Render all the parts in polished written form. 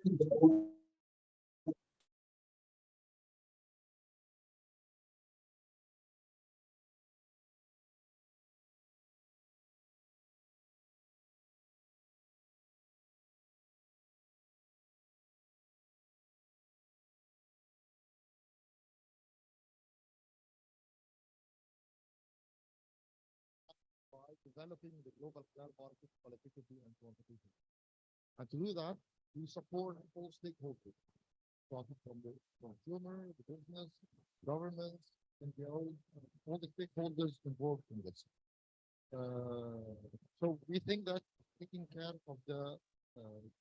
by developing the global cloud market qualitatively and quantitatively. And to do that, we support all stakeholders, starting from the consumer, the business, governments, NGOs, all the stakeholders involved in this. So we think that taking care of the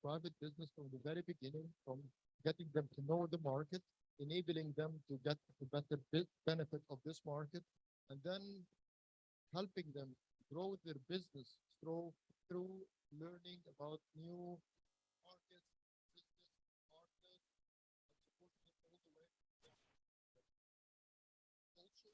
private business from the very beginning, from getting them to know the market, enabling them to get the better benefit of this market, and then helping them grow their business through learning about new markets, business markets, and supporting them all the way. Also,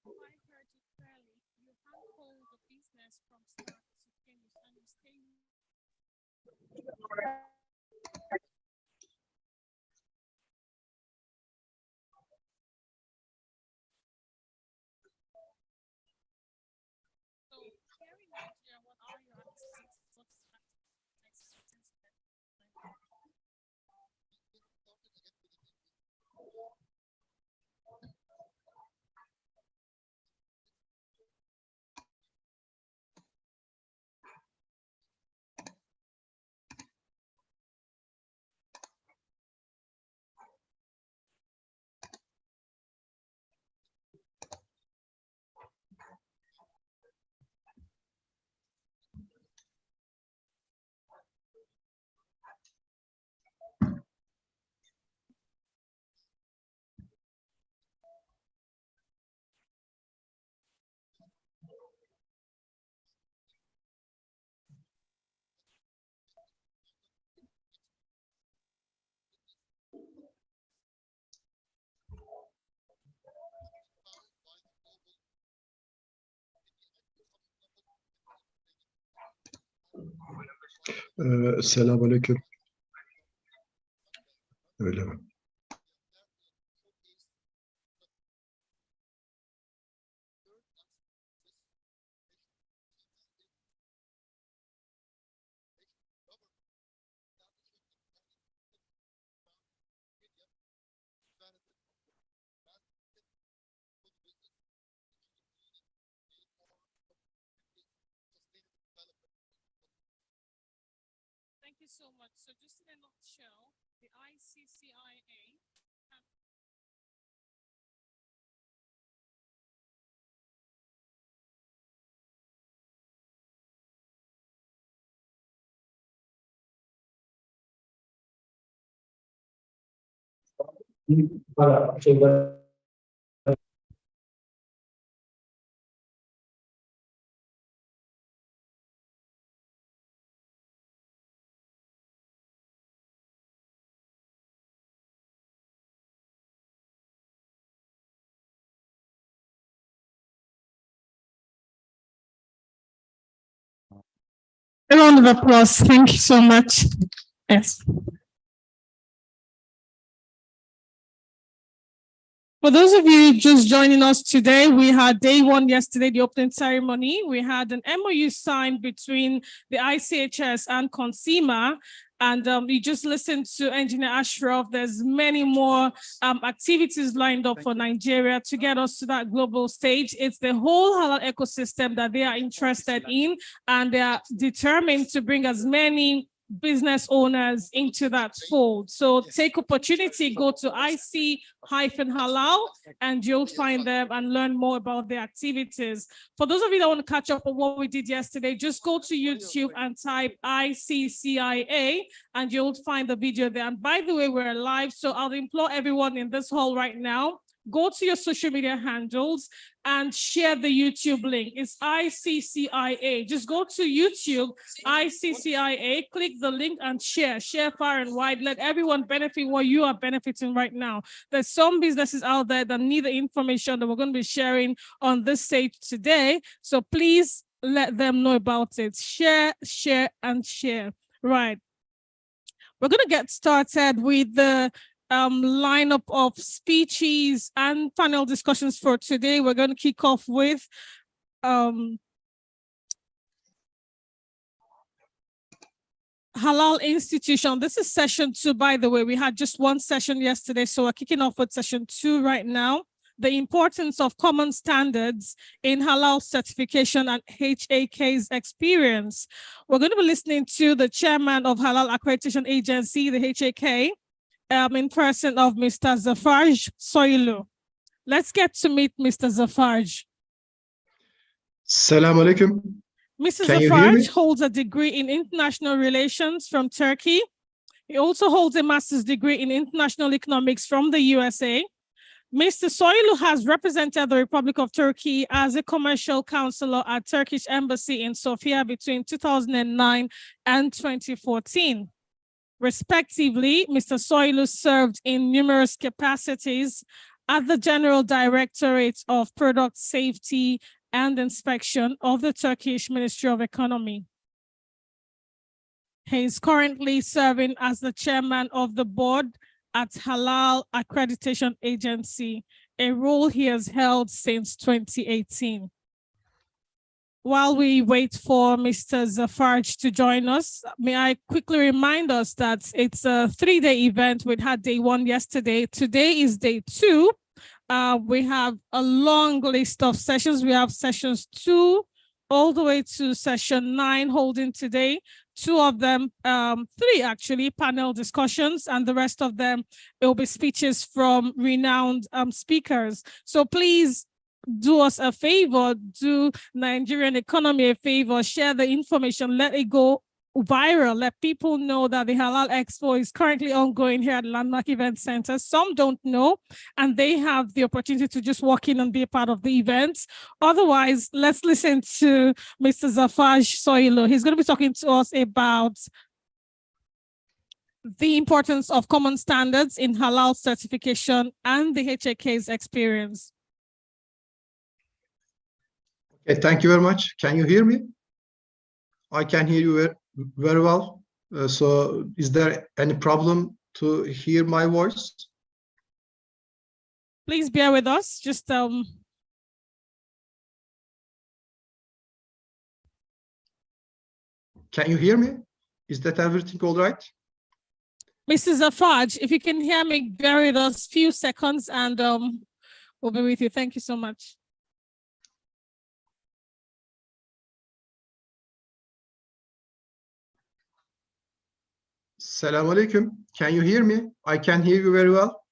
So if I heard you clearly, you handhold the business from start to finish and you stay. So here in Nigeria, what are your activities? Selamun Aleyküm. Öyle mi? Thank you so much. So just in a nutshell, the ICCIA A round of applause. Thank you so much. Yes. For those of you just joining us today, we had day one yesterday, the opening ceremony. We had an MOU signed between the ICHS and Consema. And we just listened to Engineer Ashraf. There's many more activities lined up for Nigeria to get us to that global stage. It's the whole halal ecosystem that they are interested in, and they are determined to bring as many business owners into that fold. So take opportunity, go to IC-Halal, and you'll find them and learn more about their activities. For those of you that want to catch up on what we did yesterday, just go to YouTube and type ICCIA, and you'll find the video there. And by the way, we're live, so I'll implore everyone in this hall right now, go to your social media handles and share the YouTube link. It's ICCIA. Just go to YouTube, ICCIA, click the link and share far and wide. Let everyone benefit what you are benefiting right now. There's some businesses out there that need the information that we're going to be sharing on this stage today. So please let them know about it. Share, and share. Right. We're going to get started with the lineup of speeches and panel discussions for today. We're going to kick off with Halal Institution. This is session 2, by the way. We had just one session yesterday, so we're kicking off with session 2 right now. The importance of common standards in halal certification and HAK's experience. We're going to be listening to the chairman of Halal Accreditation Agency, the HAK, in person of Mr. Zafarj Soilu. Let's get to meet Mr. Zafarj. Assalamu alaikum. Mr. Zafarj holds a degree in international relations from Turkey. He also holds a master's degree in international economics from the USA. Mr. Soilu has represented the Republic of Turkey as a commercial counselor at Turkish Embassy in Sofia between 2009 and 2014. Respectively, Mr. Soilu served in numerous capacities at the General Directorate of Product Safety and Inspection of the Turkish Ministry of Economy. He is currently serving as the chairman of the board at Halal Accreditation Agency, a role he has held since 2018. While we wait for Mr. Zafarj to join us, may I quickly remind us that it's a 3-day event. We had day 1 yesterday. Today is day 2. We have a long list of sessions. We have sessions 2 all the way to session 9 holding today. 2 of them, 3 actually, panel discussions, and the rest of them, it will be speeches from renowned speakers. So please do us a favor, do Nigerian economy a favor, share the information, let it go viral, let people know that the Halal Expo is currently ongoing here at Landmark Event Center. Some don't know, and they have the opportunity to just walk in and be a part of the event. Otherwise, let's listen to Mr. Zafarj Soilu. He's going to be talking to us about the importance of common standards in halal certification and the HAK's experience. Okay, thank you very much. Can you hear me? I can hear you very well. So is there any problem to hear my voice? Please bear with us. Just Can you hear me? Is that everything all right? Mrs. Zafarj, if you can hear me, bear with us a few seconds and we'll be with you. Thank you so much. Assalamu alaikum. Can you hear me? I can hear you very well.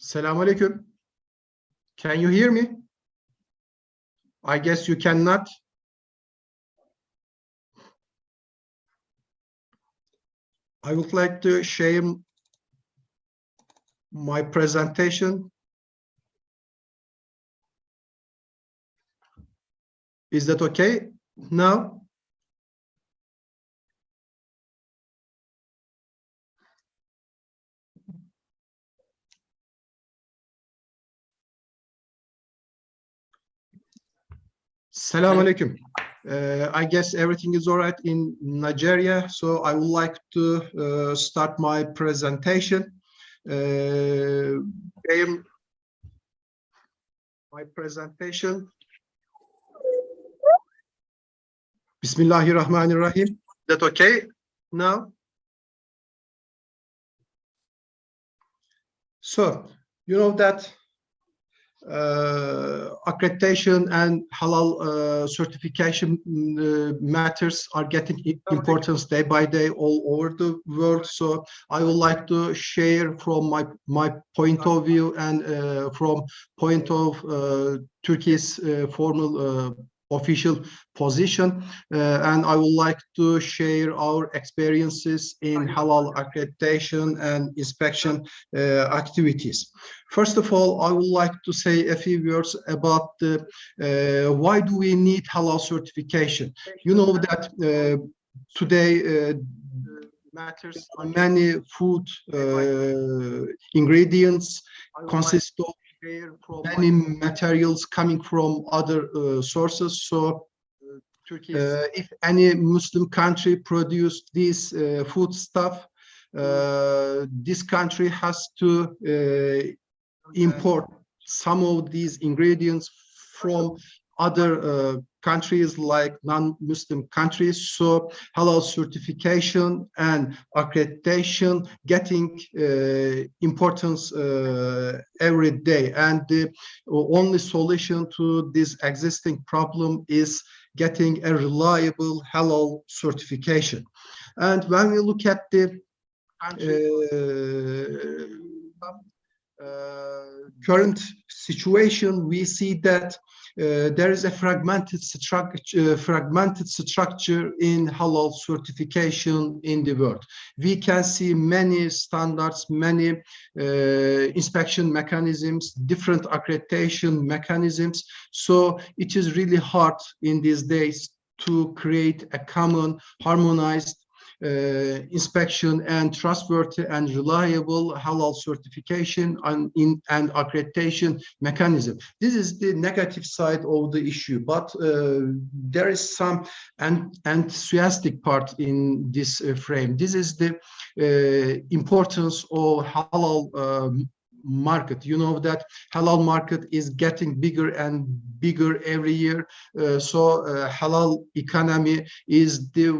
Assalamu alaikum. Can you hear me? I guess you cannot. I would like to share my presentation. Is that okay now? Assalamu alaikum. I guess everything is all right in Nigeria, so I would like to start my presentation. My presentation. Bismillahirrahmanirrahim. Is that okay now? So, you know that accreditation and halal certification matters are getting importance day by day all over the world. So I would like to share from my point of view and from point of Turkey's formal official position, and I would like to share our experiences in halal accreditation and inspection activities. First of all, I would like to say a few words about the why do we need halal certification. You know that today matters many food ingredients consist of many materials coming from other sources. So if any Muslim country produce this food stuff, this country has to import some of these ingredients from other countries like non-Muslim countries. So halal certification and accreditation getting importance every day. And the only solution to this existing problem is getting a reliable halal certification. And when we look at the current situation, we see that there is a fragmented structure in halal certification in the world. We can see many standards, many inspection mechanisms, different accreditation mechanisms. So it is really hard in these days to create a common, harmonized inspection and trustworthy and reliable halal certification and accreditation mechanism. This is the negative side of the issue, but there is some enthusiastic part in this frame. This is the importance of halal market. You know that halal market is getting bigger and bigger every year. So halal economy is the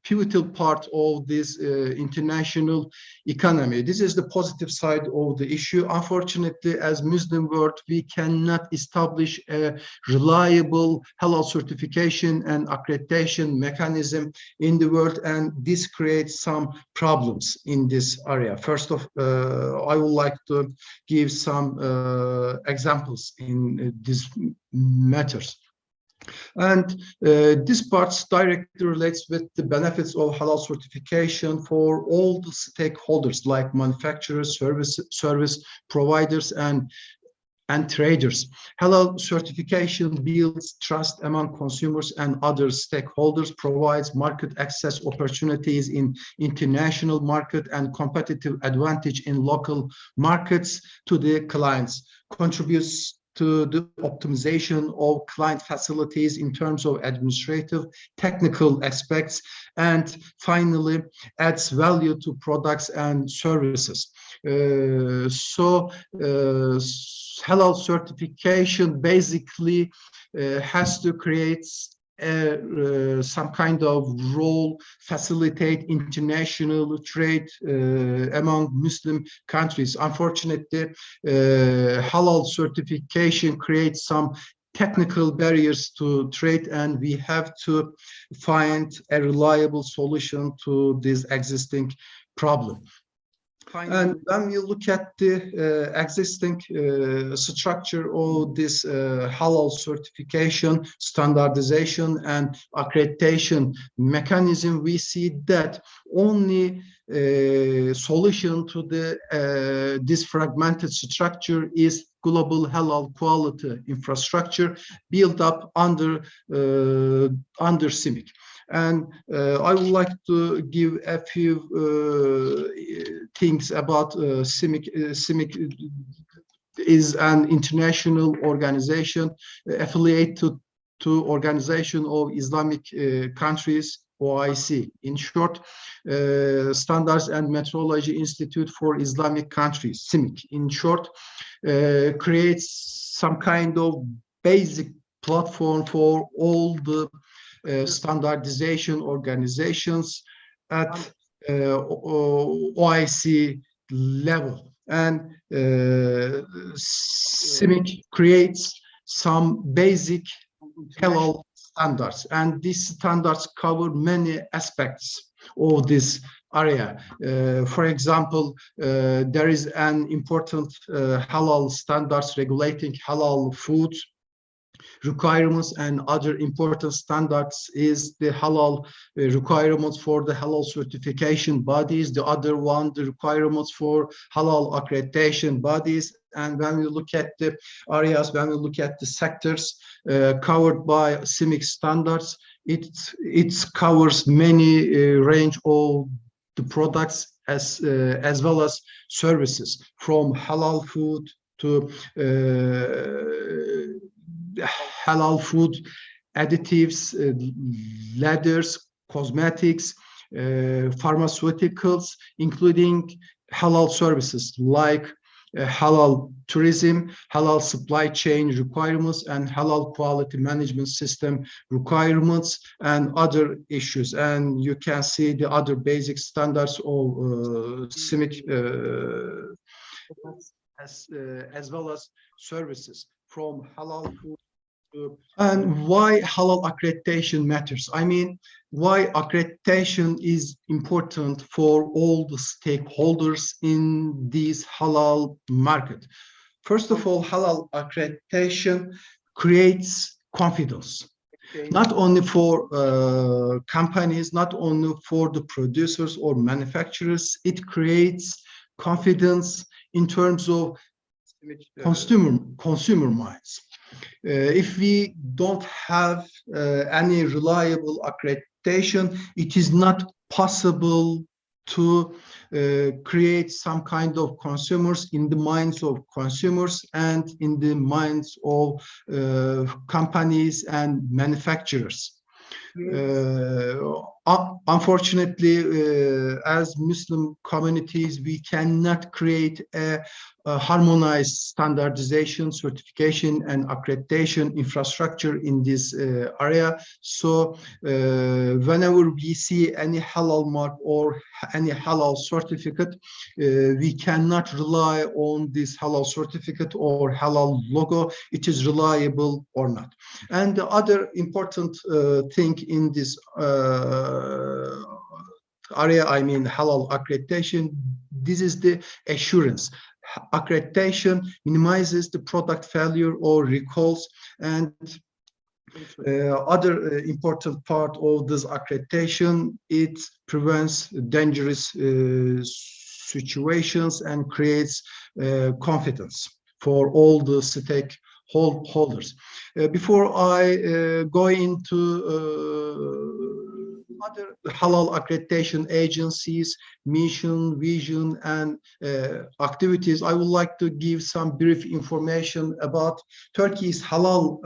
pivotal part of this international economy. This is the positive side of the issue. Unfortunately, as Muslim world, we cannot establish a reliable halal certification and accreditation mechanism in the world, and this creates some problems in this area. First of, I would like to give some examples in these matters. And this part directly relates with the benefits of halal certification for all the stakeholders like manufacturers, service providers, and traders. Halal certification builds trust among consumers and other stakeholders, provides market access opportunities in international market and competitive advantage in local markets to the clients, contributes to the optimization of client facilities in terms of administrative, technical aspects, and finally adds value to products and services. Halal certification basically has to create some kind of role, facilitate international trade among Muslim countries. Unfortunately, halal certification creates some technical barriers to trade, and we have to find a reliable solution to this existing problem. And when we look at the existing structure of this halal certification, standardization, and accreditation mechanism, we see that only solution to the this fragmented structure is global halal quality infrastructure built up under CIMIC. And I would like to give a few things about CIMIC. CIMIC is an international organization affiliated to Organization of Islamic Countries, OIC. In short, Standards and Metrology Institute for Islamic Countries, CIMIC. In short, creates some kind of basic platform for all the standardization organizations at OIC level. and CIMIC creates some basic halal standards, and these standards cover many aspects of this area. For example, there is an important halal standards regulating halal food requirements, and other important standards is the halal requirements for the halal certification bodies. The other one, the requirements for halal accreditation bodies. And when we look at the areas, when we look at the sectors covered by CIMIC standards, it covers many range of the products as well as services, from halal food to halal food additives, leathers, cosmetics, pharmaceuticals, including halal services like halal tourism, halal supply chain requirements, and halal quality management system requirements, and other issues. And you can see the other basic standards of CIMIC as well as services, from halal food to, and why halal accreditation matters. I mean, why accreditation is important for all the stakeholders in this halal market. First of all, halal accreditation creates confidence, not only for companies, not only for the producers or manufacturers. It creates confidence in terms of consumer minds. If we don't have any reliable accreditation, it is not possible to create some kind of consumers in the minds of consumers and in the minds of companies and manufacturers. Unfortunately, as Muslim communities, we cannot create a harmonized standardization, certification, and accreditation infrastructure in this area. So whenever we see any halal mark or any halal certificate, we cannot rely on this halal certificate or halal logo. It is reliable or not. And the other important thing in this area, I mean halal accreditation, this is the assurance. Accreditation minimizes the product failure or recalls, and other important part of this accreditation, it prevents dangerous situations and creates confidence for all the stakeholders. Before I go into other halal accreditation agencies, mission, vision, and activities, I would like to give some brief information about Turkey's halal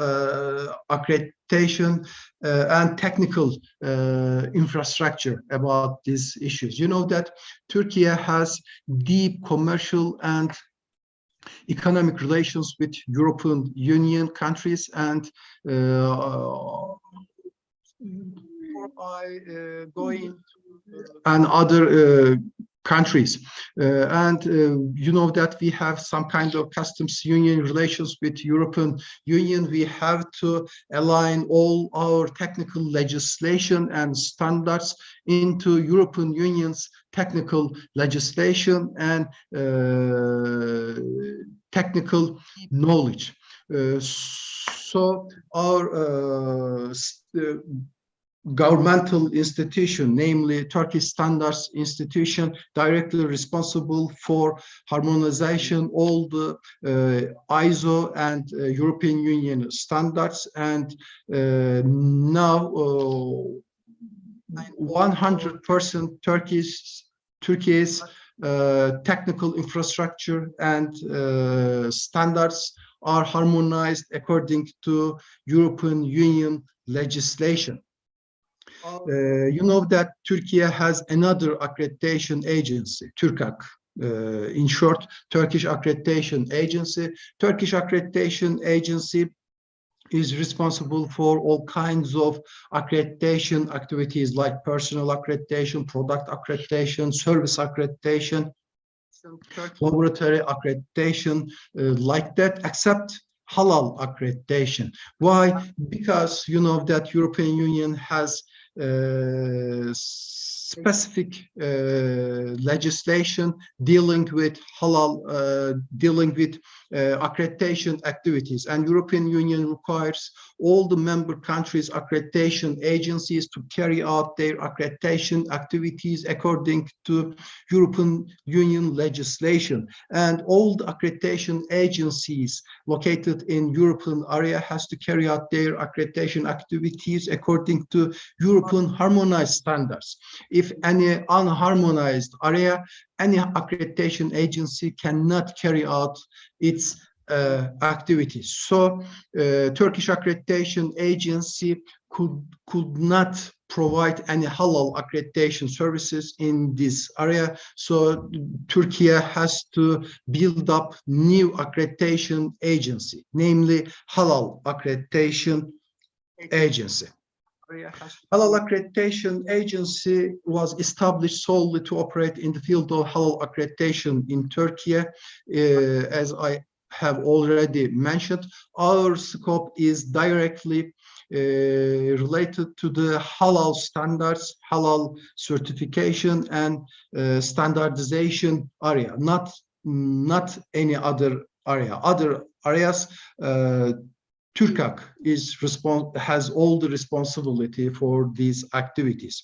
accreditation and technical infrastructure about these issues. You know that Turkey has deep commercial and economic relations with European Union countries, and I go into and other countries, and you know that we have some kind of customs union relations with European Union. We have to align all our technical legislation and standards into European Union's technical legislation and technical knowledge. So our governmental institution, namely Turkish Standards Institution, directly responsible for harmonization all the ISO and European Union standards, and now 100% Turkey's technical infrastructure and standards are harmonized according to European Union legislation. You know that Turkey has another accreditation agency, TÜRKAK, in short, Turkish Accreditation Agency. Turkish Accreditation Agency is responsible for all kinds of accreditation activities like personal accreditation, product accreditation, service accreditation, laboratory accreditation like that, except halal accreditation. Why? Because you know that European Union has specific legislation dealing with halal, dealing with accreditation activities, and European Union requires all the member countries' accreditation agencies to carry out their accreditation activities according to European Union legislation. And all the accreditation agencies located in European area has to carry out their accreditation activities according to European harmonized standards. If any unharmonized area, any accreditation agency cannot carry out its activities. So Turkish accreditation agency could not provide any halal accreditation services in this area. So Turkey has to build up new accreditation agency, namely halal accreditation agency. Halal Accreditation Agency was established solely to operate in the field of halal accreditation in Turkey. As I have already mentioned, our scope is directly related to the halal standards, halal certification and standardization area, not any other area. Other areas, Turkak has all the responsibility for these activities.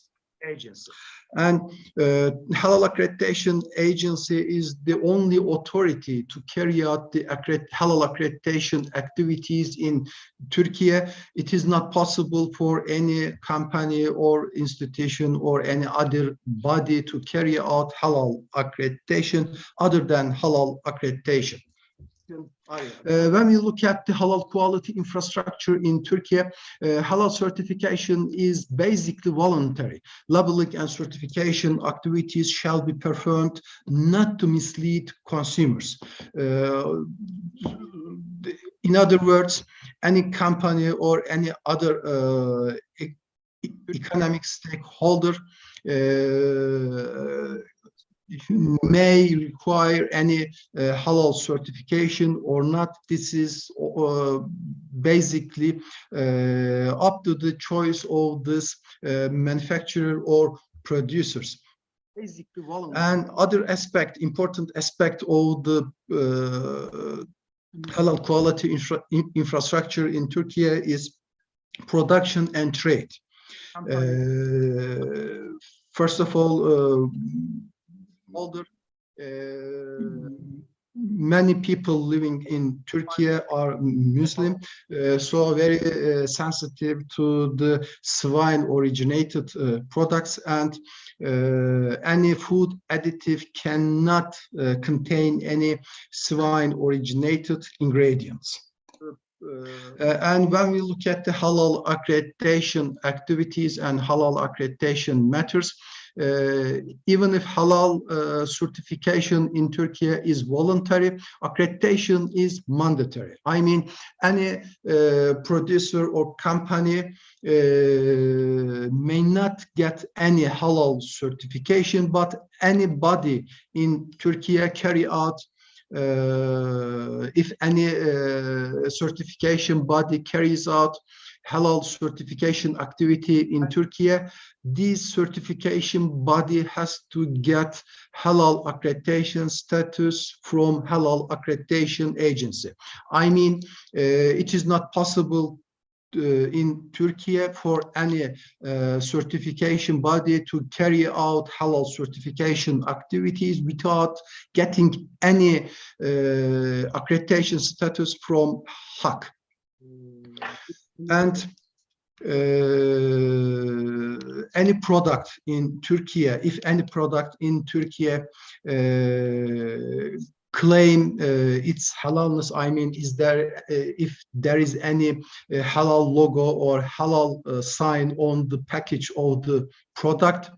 And Halal Accreditation Agency is the only authority to carry out the halal accreditation activities in Turkey. It is not possible for any company or institution or any other body to carry out halal accreditation other than halal accreditation. When we look at the halal quality infrastructure in Turkey, halal certification is basically voluntary. Labeling and certification activities shall be performed not to mislead consumers. In other words, any company or any other economic stakeholder may require any halal certification or not. This is basically up to the choice of this manufacturer or producers. And other important aspect of the halal quality infrastructure in Turkey is production and trade. First of all, many people living in Turkey are Muslim, so very sensitive to the swine originated products, and any food additive cannot contain any swine originated ingredients. And when we look at the halal accreditation activities and halal accreditation matters, even if halal certification in Turkey is voluntary, accreditation is mandatory. I mean, any producer or company may not get any halal certification, but anybody in Turkey carry out if any certification body carries out halal certification activity in Turkey, this certification body has to get halal accreditation status from halal accreditation agency. I mean, it is not possible in Turkey for any certification body to carry out halal certification activities without getting any accreditation status from HAK. And any product in Turkey, if any product in Turkey claim its halalness, I mean, is there if there is any halal logo or halal sign on the package of the product,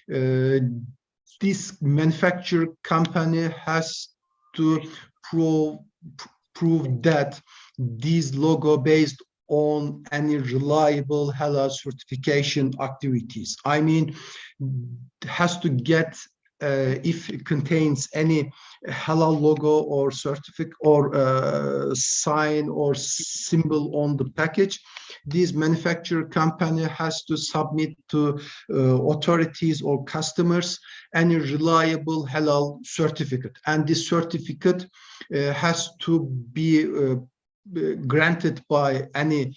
this manufacturer company has to prove that this logo based on any reliable halal certification activities. I mean, has to get if it contains any halal logo or certificate or sign or symbol on the package, this manufacturer company has to submit to authorities or customers any reliable halal certificate, and this certificate has to be granted by any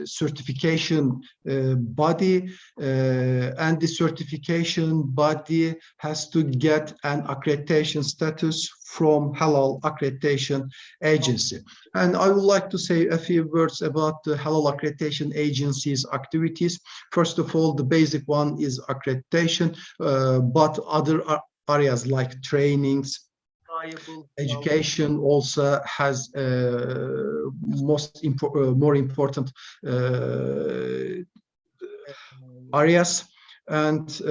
certification body, and the certification body has to get an accreditation status from Halal Accreditation Agency. And I would like to say a few words about the Halal Accreditation Agency's activities. First of all, the basic one is accreditation, but other areas like trainings, education also has more important areas. And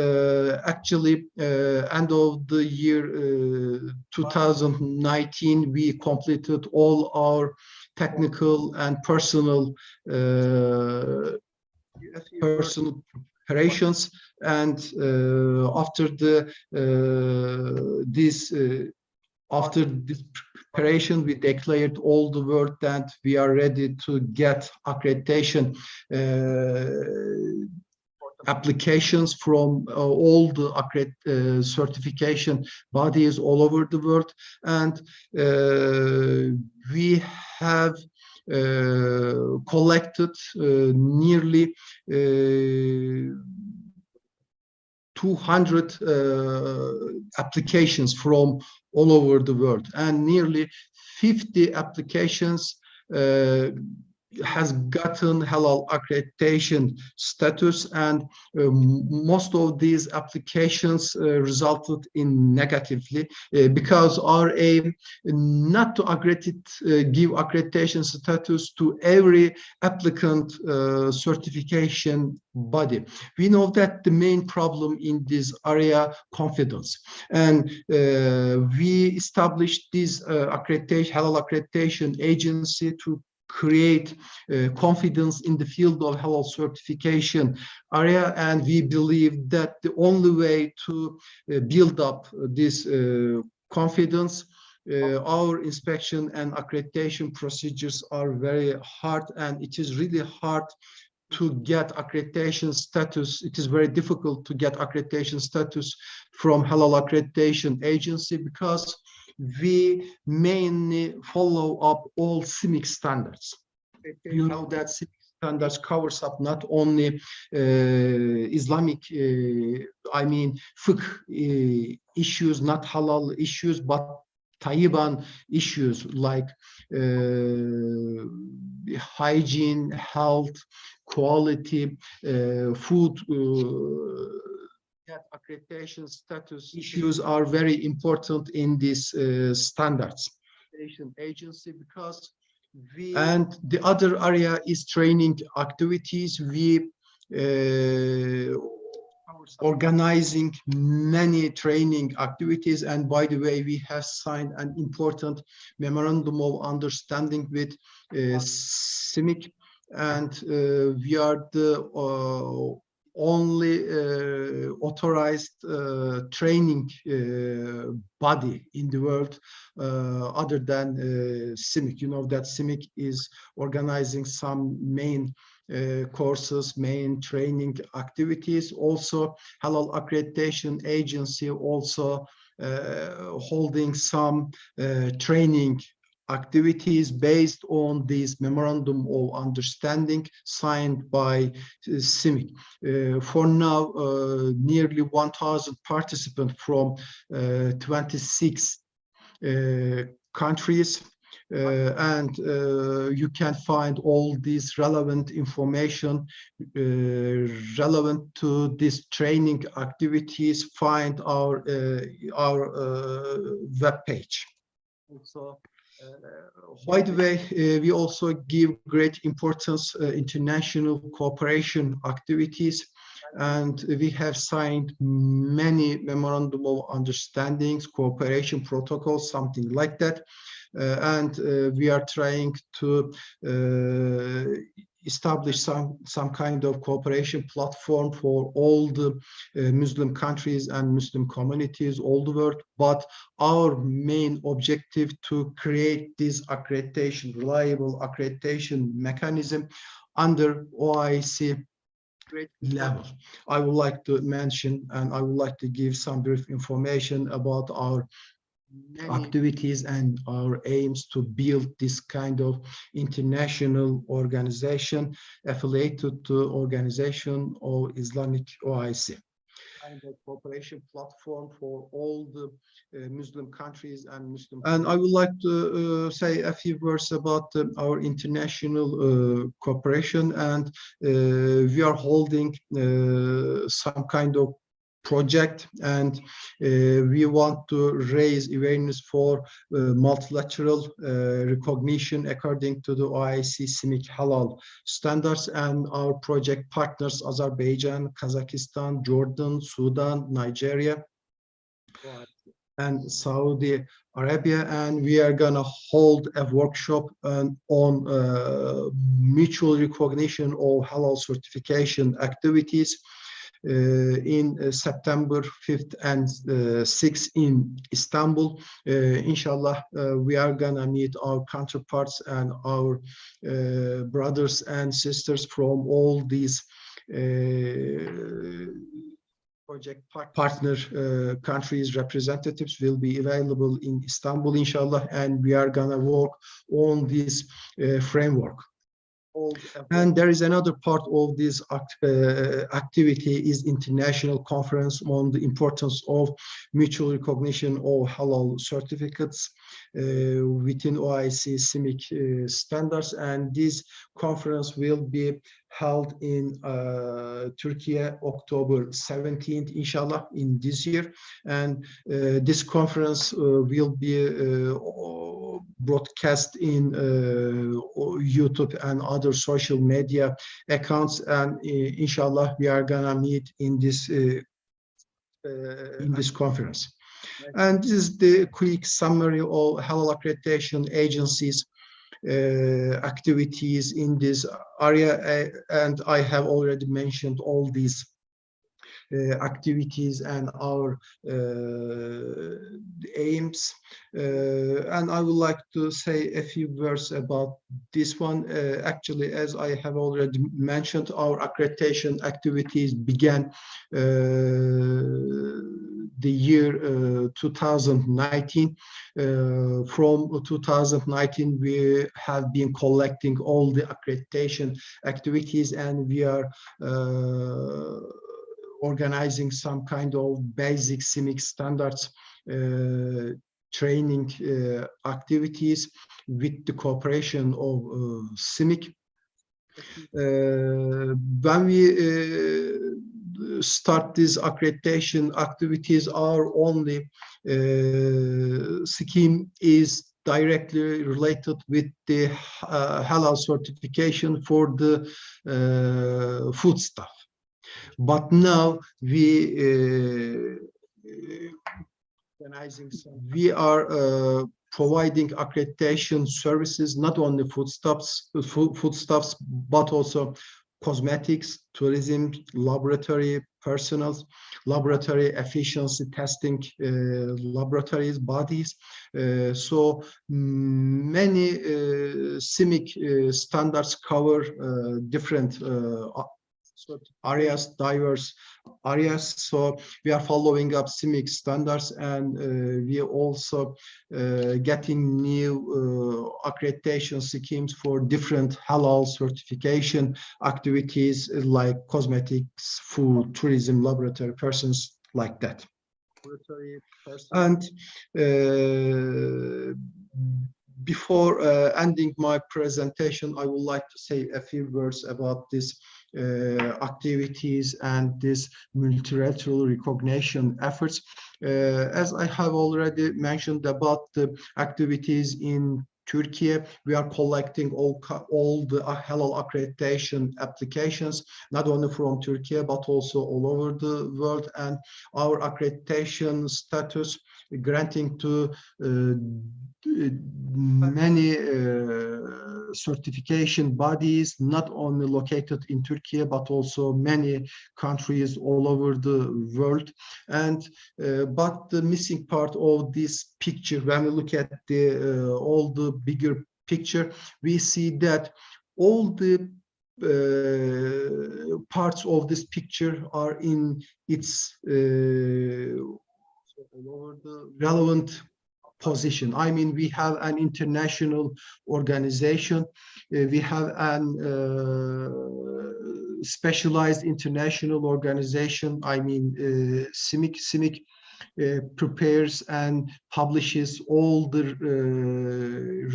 actually, end of the year 2019, we completed all our technical and personal preparations. And after this preparation, we declared all the work that we are ready to get accreditation applications from all the certification bodies all over the world. And we have collected nearly 200 applications from all over the world, and nearly 50 applications has gotten halal accreditation status, and most of these applications resulted in negatively because our aim not to give accreditation status to every applicant certification body. We know that the main problem in this area confidence, and we established this halal accreditation agency to create confidence in the field of halal certification area. And we believe that the only way to build up this confidence, our inspection and accreditation procedures are very hard, and it is really hard to get accreditation status. It is very difficult to get accreditation status from Halal Accreditation Agency because we mainly follow up all CIMIC standards. You know that CIMIC standards covers up not only Islamic, I mean, fiqh issues, not halal issues, but Taliban issues like hygiene, health, quality, food. That accreditation status issues are very important in these standards. Agency, because and the other area is training activities. We organizing many training activities, and by the way, we have signed an important memorandum of understanding with CIMIC, and we are the only authorized training body in the world other than CIMIC. You know that CIMIC is organizing some main courses, main training activities. Also, Halal Accreditation Agency also holding some training activities based on this memorandum of understanding signed by CIMIC. For now, nearly 1,000 participants from 26 countries, and you can find all this relevant information relevant to this training activities. Find our web page. Also, by the way, we also give great importance international cooperation activities, and we have signed many memorandum of understandings, cooperation protocols, something like that. And we are trying to establish some kind of cooperation platform for all the Muslim countries and Muslim communities all the world. But our main objective to create this accreditation, reliable accreditation mechanism under OIC level. I would like to mention and I would like to give some brief information about our activities and our aims to build this kind of international organization affiliated to Organization of Islamic OIC. Kind of cooperation platform for all the Muslim countries and Muslim. And I would like to say a few words about our international cooperation, and we are holding some kind of project, and we want to raise awareness for multilateral recognition according to the OIC IC-Halal standards, and our project partners Azerbaijan, Kazakhstan, Jordan, Sudan, Nigeria, and Saudi Arabia. And we are gonna hold a workshop on mutual recognition of halal certification activities in September 5th and 6th in Istanbul. Inshallah, we are gonna meet our counterparts and our brothers and sisters from all these project partner countries. Representatives will be available in Istanbul, inshallah, and we are gonna work on this framework. And there is another part of this activity is international conference on the importance of mutual recognition of halal certificates within OIC CIMIC standards. And this conference will be held in Turkey, October 17th, inshallah, in this year. And this conference will be broadcast in YouTube and other social media accounts. And inshallah, we are gonna meet in this conference. And this is the quick summary of halal accreditation agencies activities in this area, and I have already mentioned all these activities and our aims, and I would like to say a few words about this one. Actually, as I have already mentioned, our accreditation activities began the year 2019. From 2019, we have been collecting all the accreditation activities, and we are organizing some kind of basic CIMIC standards training activities with the cooperation of CIMIC. When we start these accreditation activities, our only scheme is directly related with the halal certification for the foodstuff. But now we are providing accreditation services, not only foodstuffs, but also cosmetics, tourism, laboratory personnel, laboratory efficiency testing, laboratories, bodies. So many CIMIC standards cover different areas, diverse areas. So we are following up CIMIC standards, and we are also getting new accreditation schemes for different halal certification activities like cosmetics, food, tourism, laboratory persons, like that. And before ending my presentation, I would like to say a few words about this activities and this multilateral recognition efforts. As I have already mentioned about the activities in Turkey. We are collecting all the halal accreditation applications, not only from Turkey, but also all over the world. And our accreditation status granting to many certification bodies, not only located in Turkey, but also many countries all over the world. And but the missing part of this picture, when we look at the all the bigger picture, we see that all the parts of this picture are in its relevant position. I mean, we have an international organization, we have an specialized international organization. I mean, CIMIC prepares and publishes all the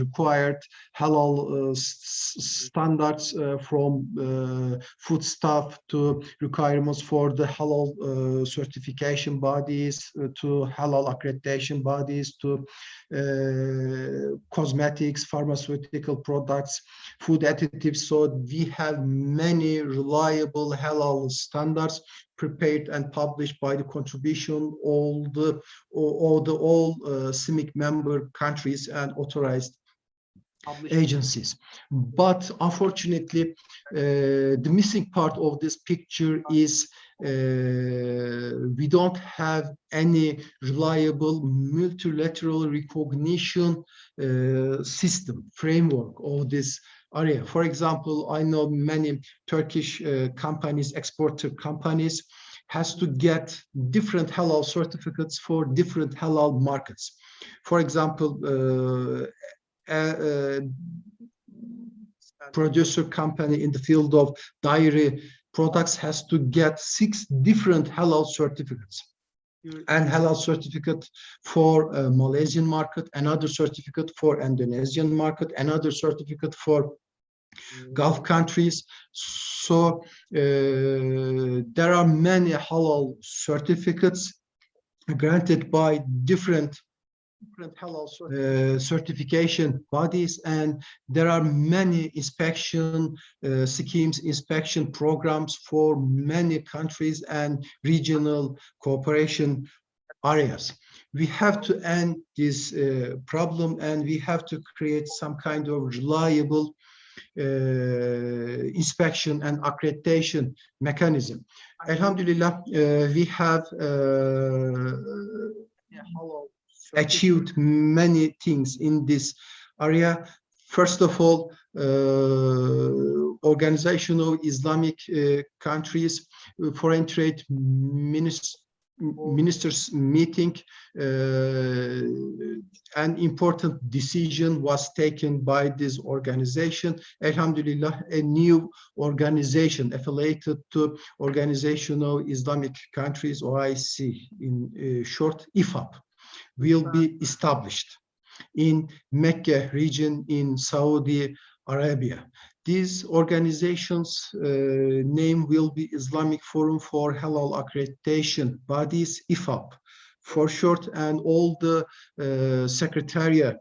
required halal standards from foodstuff to requirements for the halal certification bodies, to halal accreditation bodies, to cosmetics, pharmaceutical products, food additives. So we have many reliable halal standards prepared and published by the contribution all CIMIC member countries and authorized agencies. But unfortunately, the missing part of this picture is we don't have any reliable multilateral recognition system, framework of this area. For example, I know many Turkish companies, exporter companies, has to get different halal certificates for different halal markets. For example, producer company in the field of dairy products has to get 6 different halal certificates. And halal certificate for Malaysian market, another certificate for Indonesian market, another certificate for Gulf countries. So there are many halal certificates granted by different halal certification bodies, and there are many inspection schemes, inspection programs for many countries and regional cooperation areas. We have to end this problem, and we have to create some kind of reliable inspection and accreditation mechanism. Alhamdulillah, we have achieved many things in this area. First of all, Organization of Islamic Countries Foreign Trade Ministers meeting, an important decision was taken by this organization. Alhamdulillah, a new organization affiliated to Organization of Islamic Countries, OIC, in short, IFAP, will be established in Mecca region in Saudi Arabia. These organizations' name will be Islamic Forum for Halal Accreditation Bodies, IFAP for short, and all the secretariat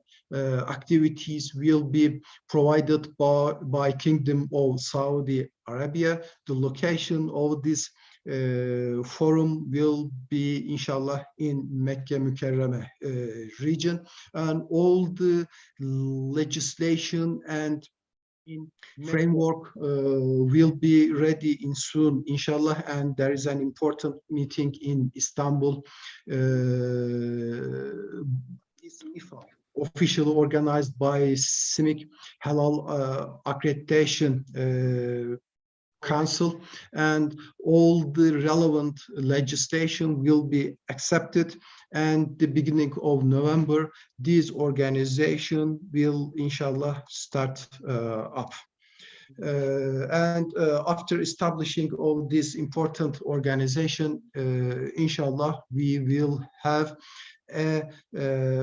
activities will be provided by Kingdom of Saudi Arabia. The location of this forum will be, inshallah, in Mecca Mukarrama region, and all the legislation and framework will be ready in soon, inshallah. And there is an important meeting in Istanbul, officially organized by CIMIC Halal Accreditation Council, and all the relevant legislation will be accepted. And the beginning of November, this organization will, inshallah, start up. After establishing of this important organization, inshallah, we will have a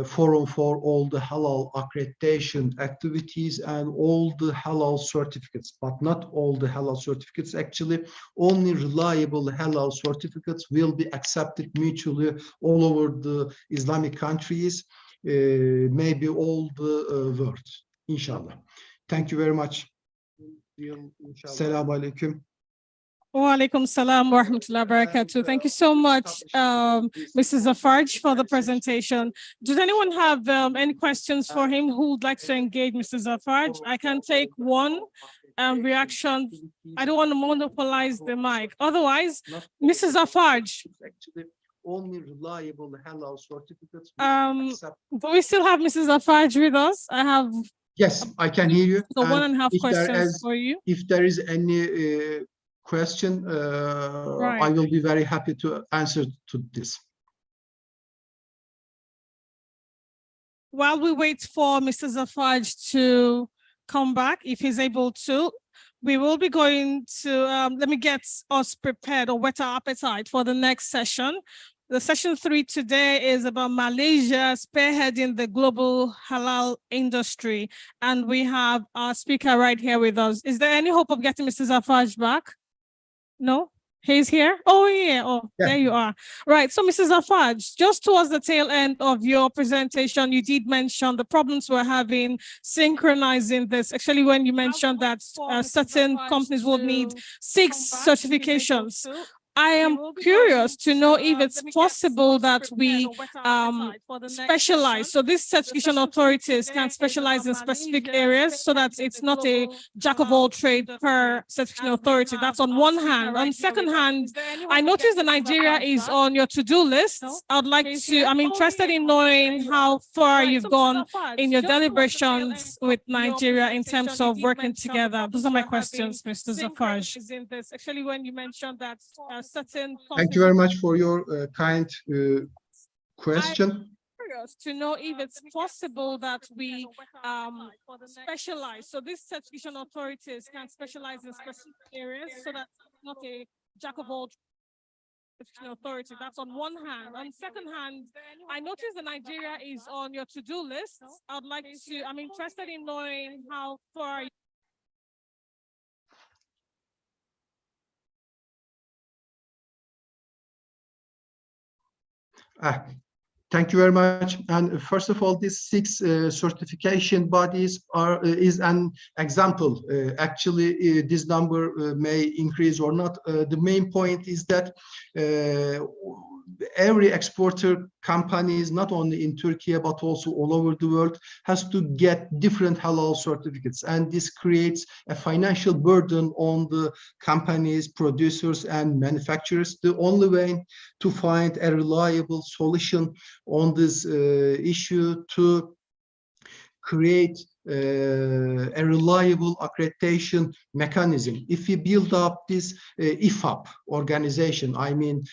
forum for all the halal accreditation activities and all the halal certificates, but not all the halal certificates. Actually, only reliable halal certificates will be accepted mutually all over the Islamic countries. maybe all the world. Inshallah. Thank you very much. Selamun Aleyküm. Wa alaikum salam wa rahmatullahi wa barakatuh. Thank you so much, Mrs. Zafarj, for the presentation. Does anyone have any questions for him who would like to engage Mrs. Zafarj? I can take one reaction. I don't want to monopolize the mic. Otherwise, Mrs. Zafarj. Actually, only reliable halal certificates. Do we still have Mrs. Zafarj with us? I have. Yes, I can hear you. So 1.5 questions for you. If there is any question, I will be very happy to answer to this. While we wait for Mr. Zafarj to come back, if he's able to, we will be going to, let me get us prepared or whet our appetite for the next session. The session 3 today is about Malaysia spearheading the global halal industry. And we have our speaker right here with us. Is there any hope of getting Mr. Zafarj back? No? He's here? Oh, yeah. Oh, yeah. There you are. Right. So, Mrs. Zafarj, just towards the tail end of your presentation, you did mention the problems we're having synchronizing this. Actually, when you mentioned that certain companies will need 6 certifications. I am curious to know if it's possible that we specialize. So these certification authorities can specialize in specific areas so that it's not a jack of all trade per certification authority. That's on one hand. On the second hand, I noticed that Nigeria is on your to-do list. I'm interested in knowing how far you've gone in your deliberations with Nigeria in terms of working together. Those are my questions, Mr. Zafarj. Actually, when you mentioned that thank you very much for your kind question. To know if it's possible that we specialize. So these certification authorities can specialize in specific areas so that it's not a jack of all authority. That's on one hand. On the second hand, I noticed that Nigeria is on your to-do list. I'm interested in knowing how far. Thank you very much. And first of all, these 6 certification bodies is an example. Actually, this number may increase or not. The main point is that every exporter companies, not only in Turkey, but also all over the world, has to get different halal certificates. And this creates a financial burden on the companies, producers, and manufacturers. The only way to find a reliable solution on this issue to create a reliable accreditation mechanism. If we build up this IFAP organization, I mean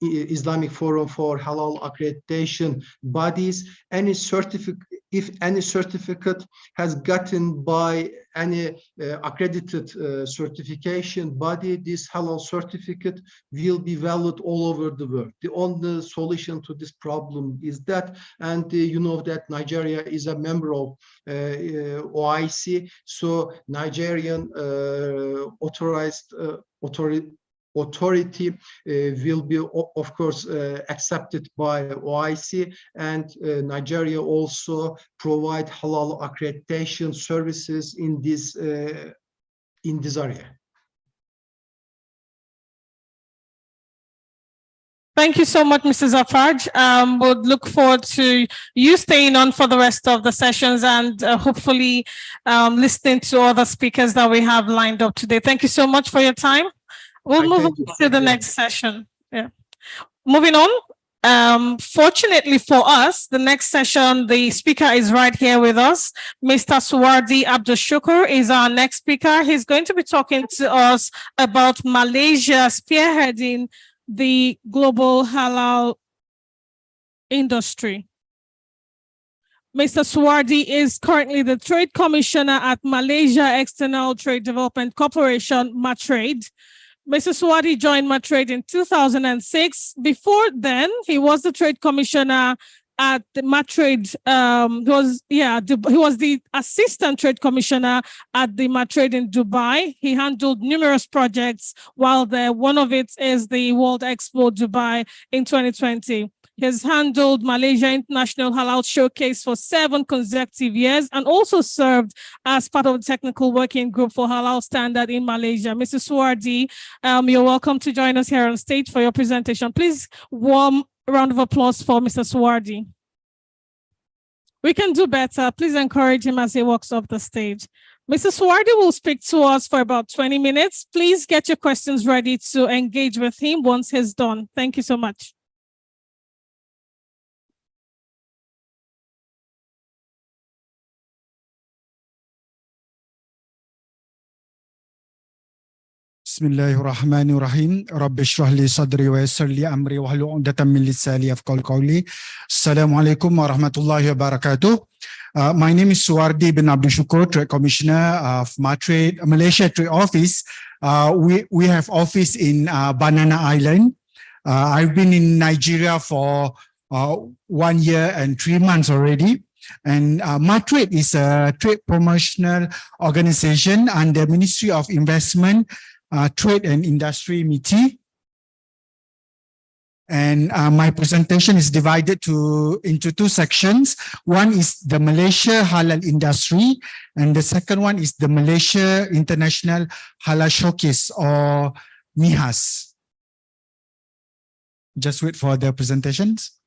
Islamic Forum for Halal Accreditation bodies, if any certificate has gotten by any accredited certification body, this halal certificate will be valid all over the world. The only solution to this problem is that, and you know that Nigeria is a member of OIC, so Nigerian authorized authority will be, of course, accepted by OIC, and Nigeria also provide halal accreditation services in this area. Thank you so much, Mrs. Zafarj. We'll look forward to you staying on for the rest of the sessions and hopefully listening to other speakers that we have lined up today. Thank you so much for your time. We'll move on to the next session. Yeah. Moving on. Fortunately for us, the next session, the speaker is right here with us. Mr. Suwardi Abdul Shukur is our next speaker. He's going to be talking to us about Malaysia spearheading the global halal industry. Mr. Suwardi is currently the Trade Commissioner at Malaysia External Trade Development Corporation, MATRADE. Mr. Suwardi joined MATRADE in 2006. Before then, he was the Trade Commissioner at the MATRADE. He was the Assistant Trade Commissioner at the MATRADE in Dubai. He handled numerous projects while there. One of it is the World Expo Dubai in 2020. He has handled Malaysia International Halal Showcase for 7 consecutive years and also served as part of the technical working group for Halal Standard in Malaysia. Mr. Suwardi, you're welcome to join us here on stage for your presentation. Please, warm round of applause for Mr. Suwardi. We can do better. Please encourage him as he walks up the stage. Mr. Suwardi will speak to us for about 20 minutes. Please get your questions ready to engage with him once he's done. Thank you so much. Bismillahirrahmanirrahim. Rabbi shrah li sadri wa yassir li amri wa hlul 'uqdatam min lisani yafqahu qawli. Assalamualaikum warahmatullahi wabarakatuh. My name is Suwardi bin Abdul Shukur, Trade Commissioner of Matrade Malaysia Trade Office. We have office in Banana Island. I've been in Nigeria for 1 year and 3 months already. And Matrade is a trade promotional organization under Ministry of Investment, Trade and Industry MITI. And my presentation is divided into 2 sections. One is the Malaysia Halal Industry, and the second one is the Malaysia International Halal Showcase, or MIHAS. Just wait for the presentations.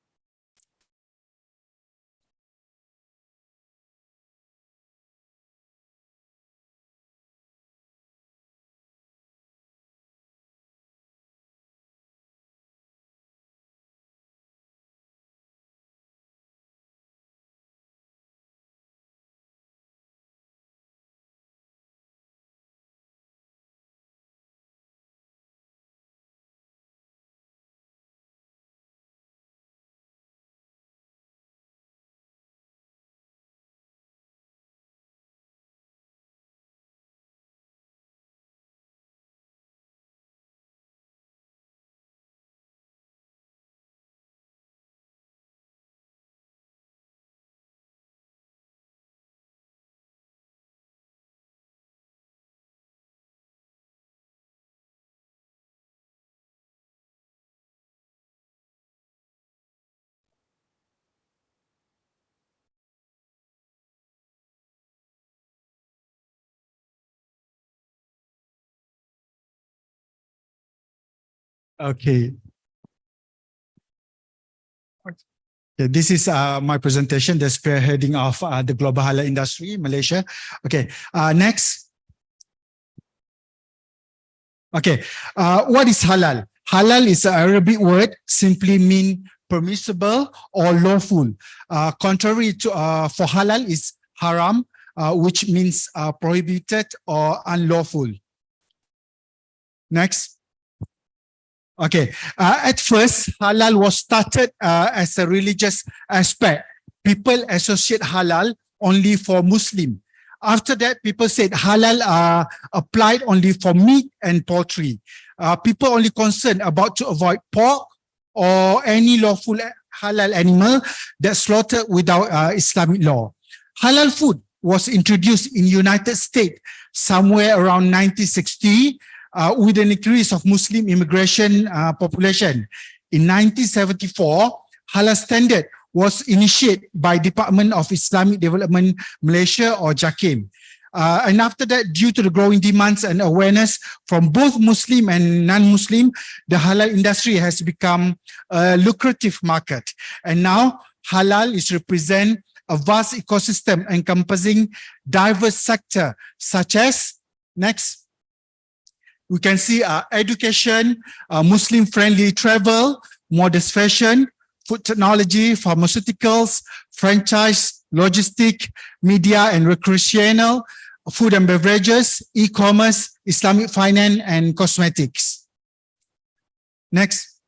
Okay. Okay, this is my presentation, the spearheading of the global halal industry, Malaysia. Okay, next. Okay, what is halal? Halal is an Arabic word, simply mean permissible or lawful. Contrary to for halal is haram, which means prohibited or unlawful. Next. Okay, at first, halal was started as a religious aspect. People associate halal only for Muslim. After that, people said halal applied only for meat and poultry. People only concerned about to avoid pork or any lawful halal animal that's slaughtered without Islamic law. Halal food was introduced in United States somewhere around 1960. With an increase of Muslim immigration population. In 1974, halal standard was initiated by Department of Islamic Development Malaysia, or JAKIM. And after that, due to the growing demands and awareness from both Muslim and non-Muslim, the halal industry has become a lucrative market. And now halal is represent a vast ecosystem encompassing diverse sector such as, next, we can see education, Muslim-friendly travel, modest fashion, food technology, pharmaceuticals, franchise, logistic, media and recreational, food and beverages, e-commerce, Islamic finance, and cosmetics. Next.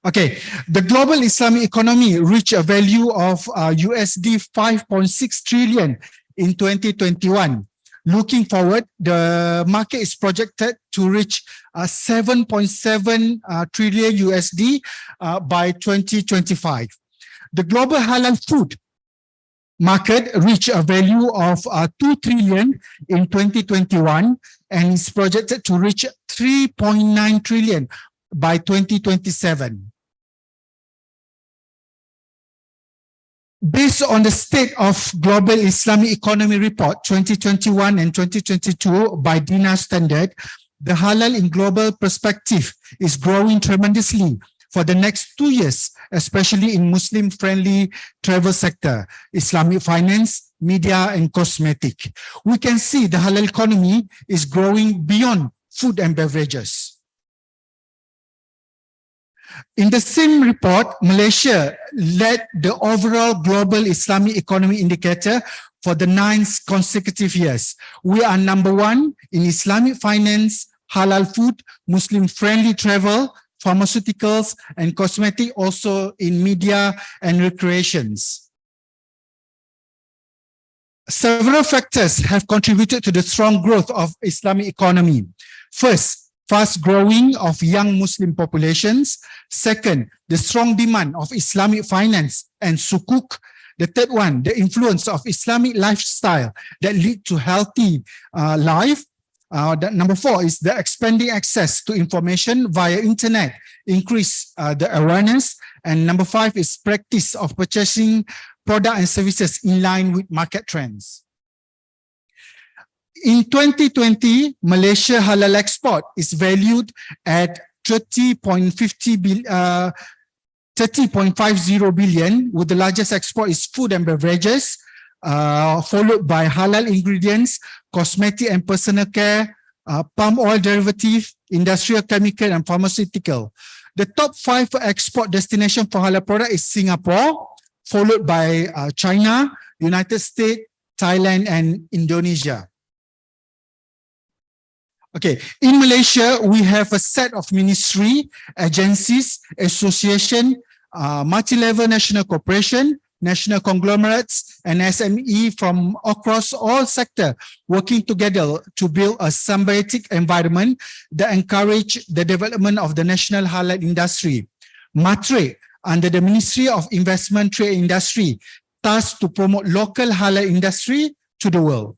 Okay, the global Islamic economy reached a value of USD 5.6 trillion in 2021. Looking forward, the market is projected to reach 7.7 trillion USD by 2025. The global halal food market reached a value of 2 trillion in 2021 and is projected to reach 3.9 trillion by 2027. Based on the State of Global Islamic Economy Report 2021 and 2022 by DINA Standard, the halal in global perspective is growing tremendously for the next 2 years, especially in Muslim-friendly travel sector, Islamic finance, media, and cosmetic. We can see the halal economy is growing beyond food and beverages. In the same report, Malaysia led the overall global Islamic economy indicator for the 9th consecutive years. We are number 1 in Islamic finance, halal food, Muslim-friendly travel, pharmaceuticals, and cosmetic, also in media and recreations. Several factors have contributed to the strong growth of Islamic economy. First, fast growing of young Muslim populations. Second, the strong demand of Islamic finance and sukuk. The third one, the influence of Islamic lifestyle that lead to healthy life. Number 4 is the expanding access to information via internet, increase the awareness. And number 5 is practice of purchasing product and services in line with market trends. In 2020, Malaysia halal export is valued at 30.50 billion, with the largest export is food and beverages, followed by halal ingredients, cosmetic and personal care, palm oil derivative, industrial chemical, and pharmaceutical. The top 5 export destination for halal product is Singapore, followed by China, United States, Thailand, and Indonesia. Okay, in Malaysia, we have a set of ministry, agencies, association, multi-level national corporation, national conglomerates, and SME from across all sectors working together to build a symbiotic environment that encourage the development of the national halal industry. MATRE, under the Ministry of Investment, Trade and Industry, tasked to promote local halal industry to the world.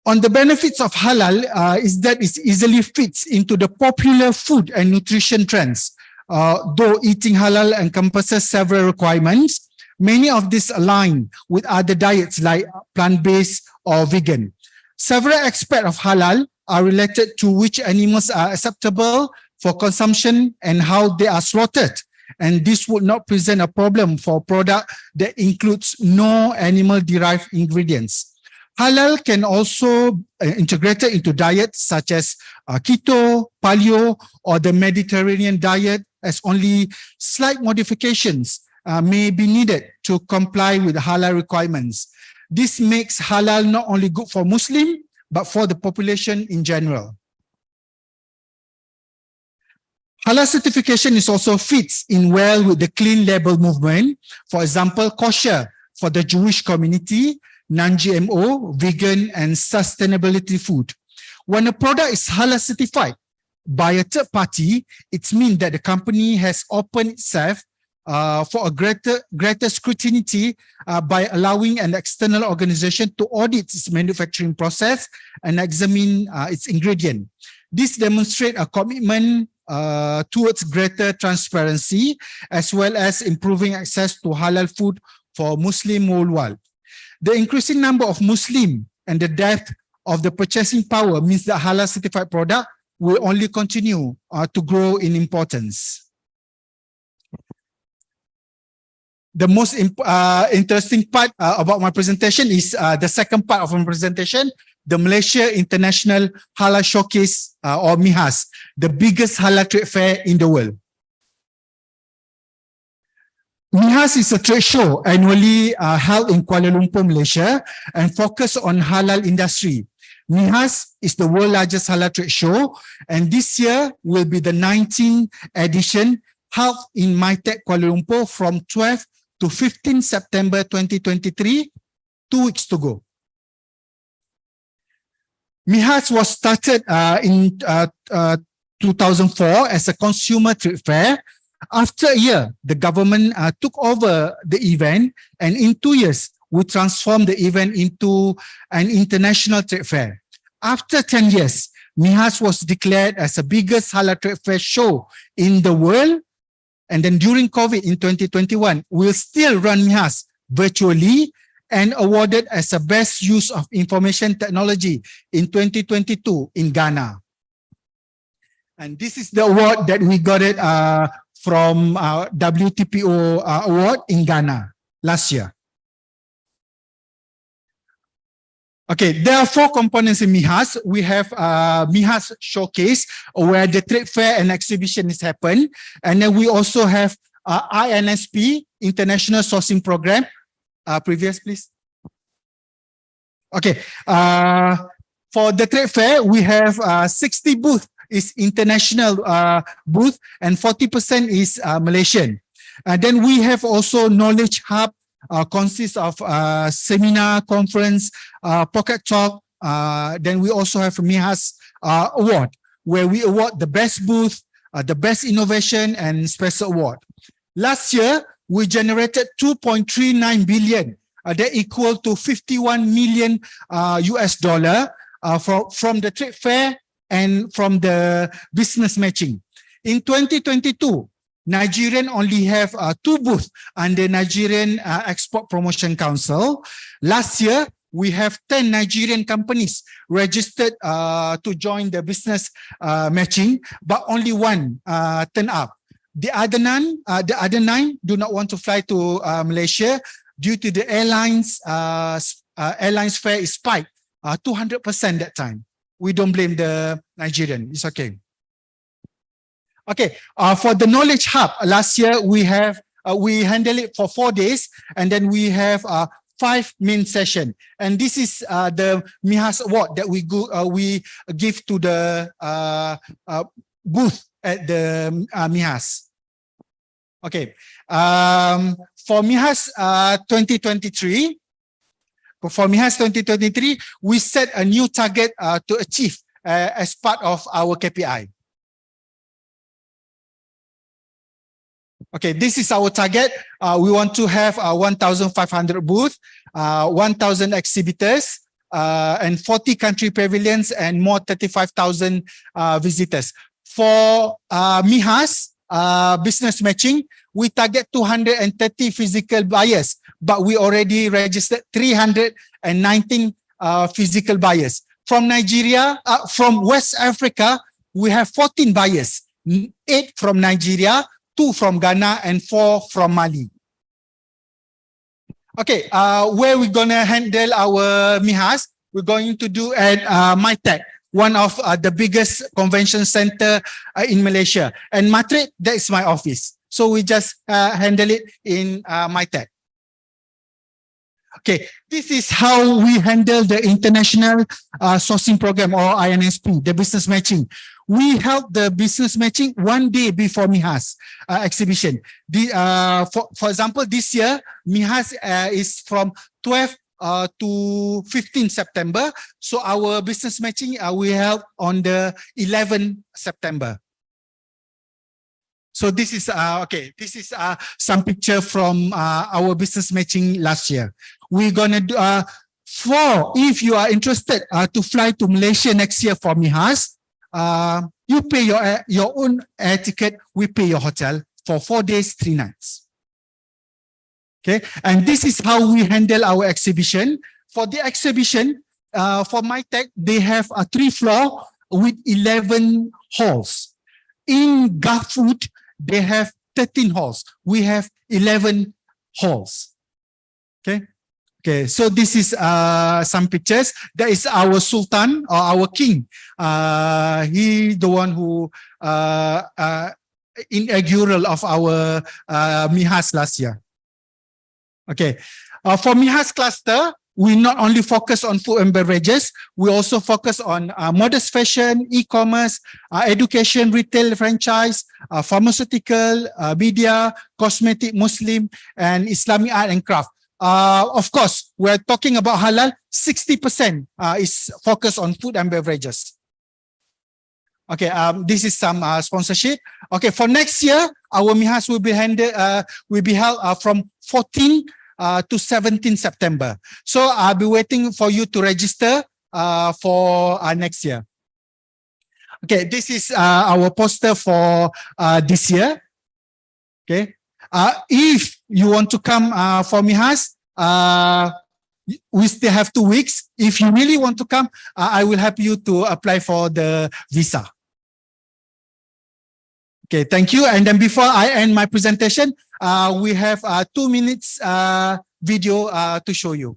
On the benefits of halal is that it easily fits into the popular food and nutrition trends. Though eating halal encompasses several requirements, many of these align with other diets like plant-based or vegan. Several aspects of halal are related to which animals are acceptable for consumption and how they are slaughtered. And this would not present a problem for a product that includes no animal-derived ingredients. Halal can also integrated into diets such as keto, paleo, or the Mediterranean diet, as only slight modifications may be needed to comply with the halal requirements. This makes halal not only good for Muslim, but for the population in general. Halal certification is also fits in well with the clean label movement. For example, kosher for the Jewish community, non-GMO, vegan, and sustainability food. When a product is halal certified by a third party, it means that the company has opened itself for a greater scrutiny by allowing an external organization to audit its manufacturing process and examine its ingredient. This demonstrates a commitment towards greater transparency as well as improving access to halal food for Muslims worldwide. The increasing number of Muslims and the depth of the purchasing power means that halal certified product will only continue to grow in importance. The most interesting part about my presentation is the second part of my presentation, the Malaysia International Halal Showcase or MIHAS, the biggest halal trade fair in the world. MIHAS is a trade show annually held in Kuala Lumpur, Malaysia, and focus on halal industry. MIHAS is the world's largest halal trade show, and this year will be the 19th edition held in MITEC Kuala Lumpur from 12 to 15 September 2023, 2 weeks to go. MIHAS was started in 2004 as a consumer trade fair. After a year, the government took over the event, and in 2 years, we transformed the event into an international trade fair. After 10 years, MIHAS was declared as the biggest halal trade fair show in the world And then during COVID in 2021, we'll still run MIHAS virtually and awarded as a best use of information technology in 2022 in Ghana. And this is the award that we got it from WTPO award in Ghana last year. Okay, there are 4 components in MIHAS. We have MIHAS Showcase, where the trade fair and exhibition is happen. And then we also have INSP, International Sourcing Program. Previous, please. Okay, for the trade fair, we have 60 booth is international booth and 40% is Malaysian. And then we have also Knowledge Hub, consists of seminar, conference, pocket talk. Then we also have MIHAS award, where we award the best booth, the best innovation, and special award. Last year, we generated 2.39 billion. That equal to 51 million US dollar from the trade fair and from the business matching. In 2022, Nigerian only have 2 booths under Nigerian Export Promotion Council. Last year, we have 10 Nigerian companies registered to join the business matching, but only 1 turned up. The other 9 do not want to fly to Malaysia due to the airlines fare is spiked 200% that time. We don't blame the Nigerian. It's okay. Okay, for the Knowledge Hub, last year we handle it for 4 days, and then we have 5 main session. And this is the MIHAS award that we give to the booth at the MIHAS. Okay, for MIHAS 2023, we set a new target to achieve as part of our KPI. Okay, this is our target. We want to have 1,500 booths, 1,000 exhibitors, and 40 country pavilions, and more 35,000 visitors. For MIHAS business matching, we target 230 physical buyers, but we already registered 319 physical buyers. From Nigeria, from West Africa, we have 14 buyers, 8 from Nigeria, 2 from Ghana, and 4 from Mali. Okay, where we're gonna handle our MIHAS, we're going to do at MyTech, one of the biggest convention center in Malaysia. And Madrid, that is my office. So we just handle it in MyTech. Okay, this is how we handle the International Sourcing Program, or INSP, the business matching. We held the business matching 1 day before MIHAS exhibition. For example, this year, MIHAS is from 12 to 15 September. So our business matching we held on the 11th September. So this is okay. This is some picture from our business matching last year. We're gonna do if you are interested to fly to Malaysia next year for MIHAS, you pay your own air ticket. We pay your hotel for 4 days, 3 nights. Okay, and this is how we handle our exhibition. For the exhibition, for MyTech, they have a 3 floor with 11 halls. In GovFood, they have 13 halls. We have 11 halls. Okay. Okay, so this is some pictures. That is our Sultan, or our king. He the one who inaugural of our MIHAS last year. Okay, for MIHAS cluster, we not only focus on food and beverages, we also focus on modest fashion, e-commerce, education, retail, franchise, pharmaceutical, media, cosmetic, Muslim, and Islamic art and craft. Of course, we're talking about halal. 60% is focused on food and beverages. Okay, this is some sponsorship. Okay, for next year, our MIHAS will be held from 14 to 17 September. So I'll be waiting for you to register for next year. Okay, this is our poster for this year. Okay. If you want to come for Mihas, we still have 2 weeks. If you really want to come, I will help you to apply for the visa. Okay, thank you. And then before I end my presentation, we have 2 minutes video to show you.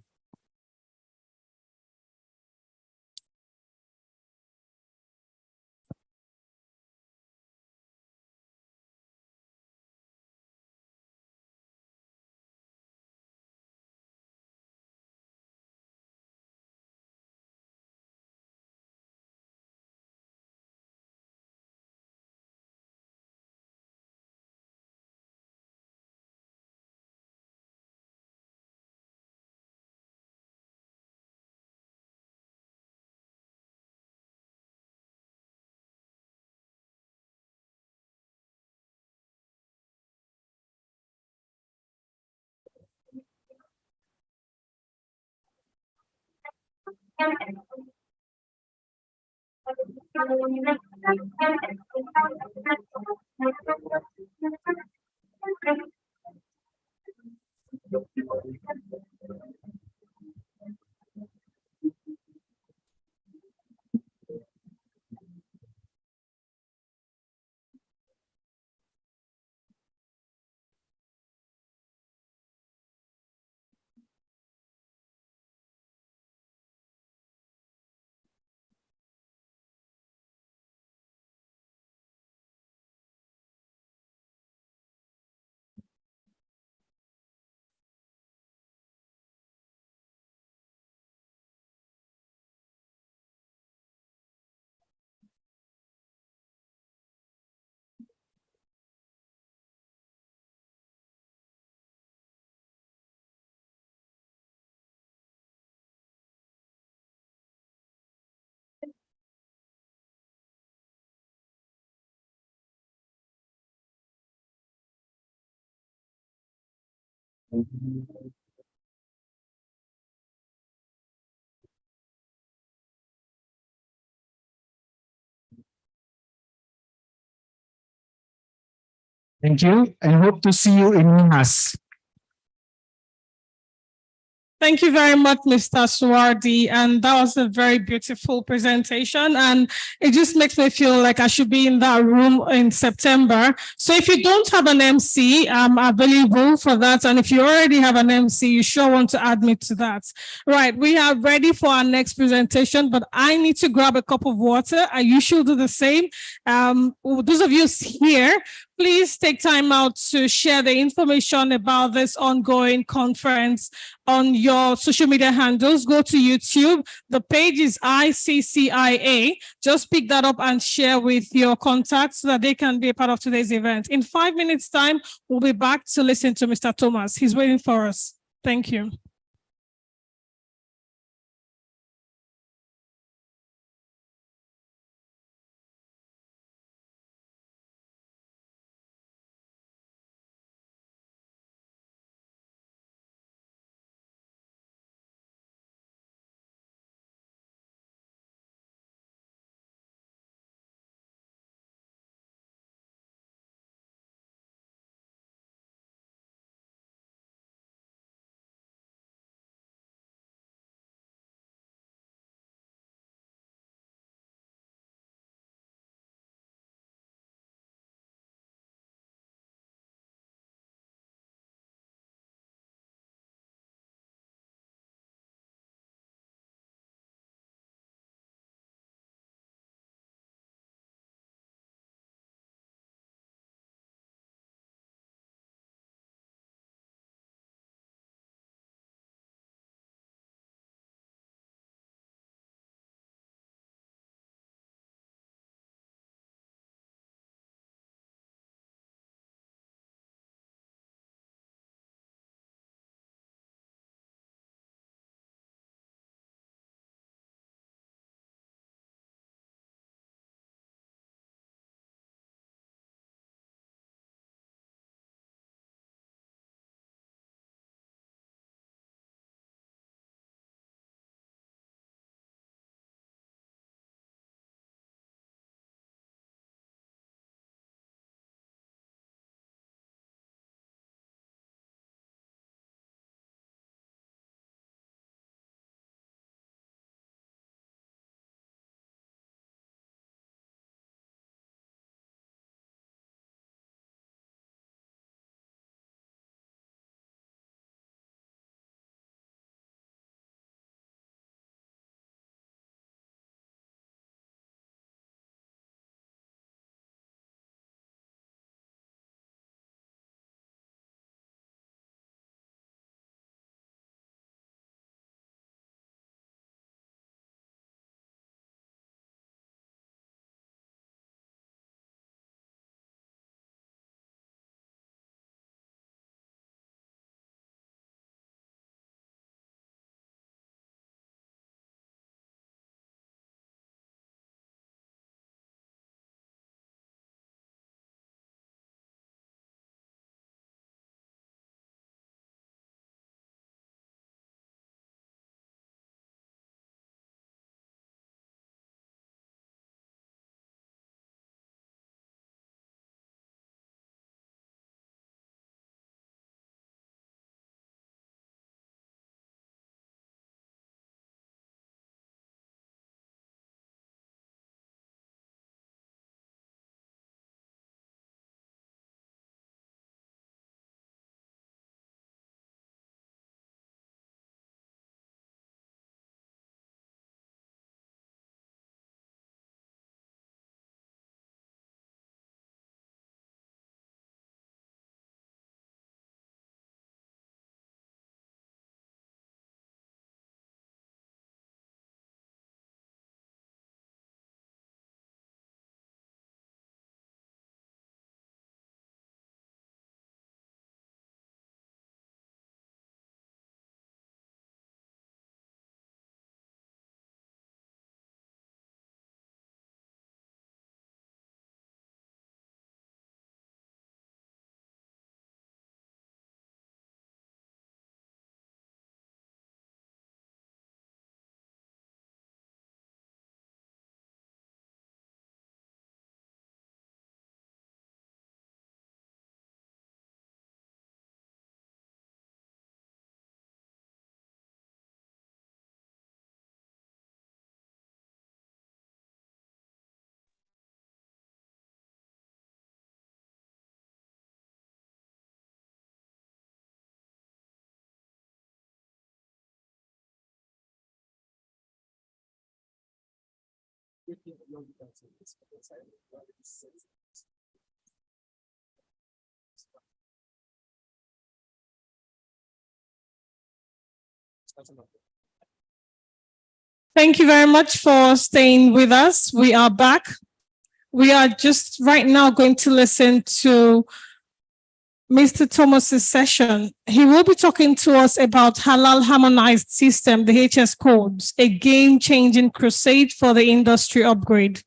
Thank you, and hope to see you in Mihas. Thank you very much, Mr. Suwardi. And that was a very beautiful presentation. And it just makes me feel like I should be in that room in September. So if you don't have an MC, I'm available for that. And if you already have an MC, you sure want to add me to that. Right, we are ready for our next presentation, but I need to grab a cup of water. You should do the same. Those of you here, please take time out to share the information about this ongoing conference on your social media handles. Go to YouTube. The page is ICCIA. Just pick that up and share with your contacts so that they can be a part of today's event. In 5 minutes' time, we'll be back to listen to Mr. Thomas. He's waiting for us. Thank you. Thank you very much for staying with us. We are back. We are just right now going to listen to Mr. Thomas's session. He will be talking to us about Halal Harmonized System, the HS codes, a game-changing crusade for the industry upgrade.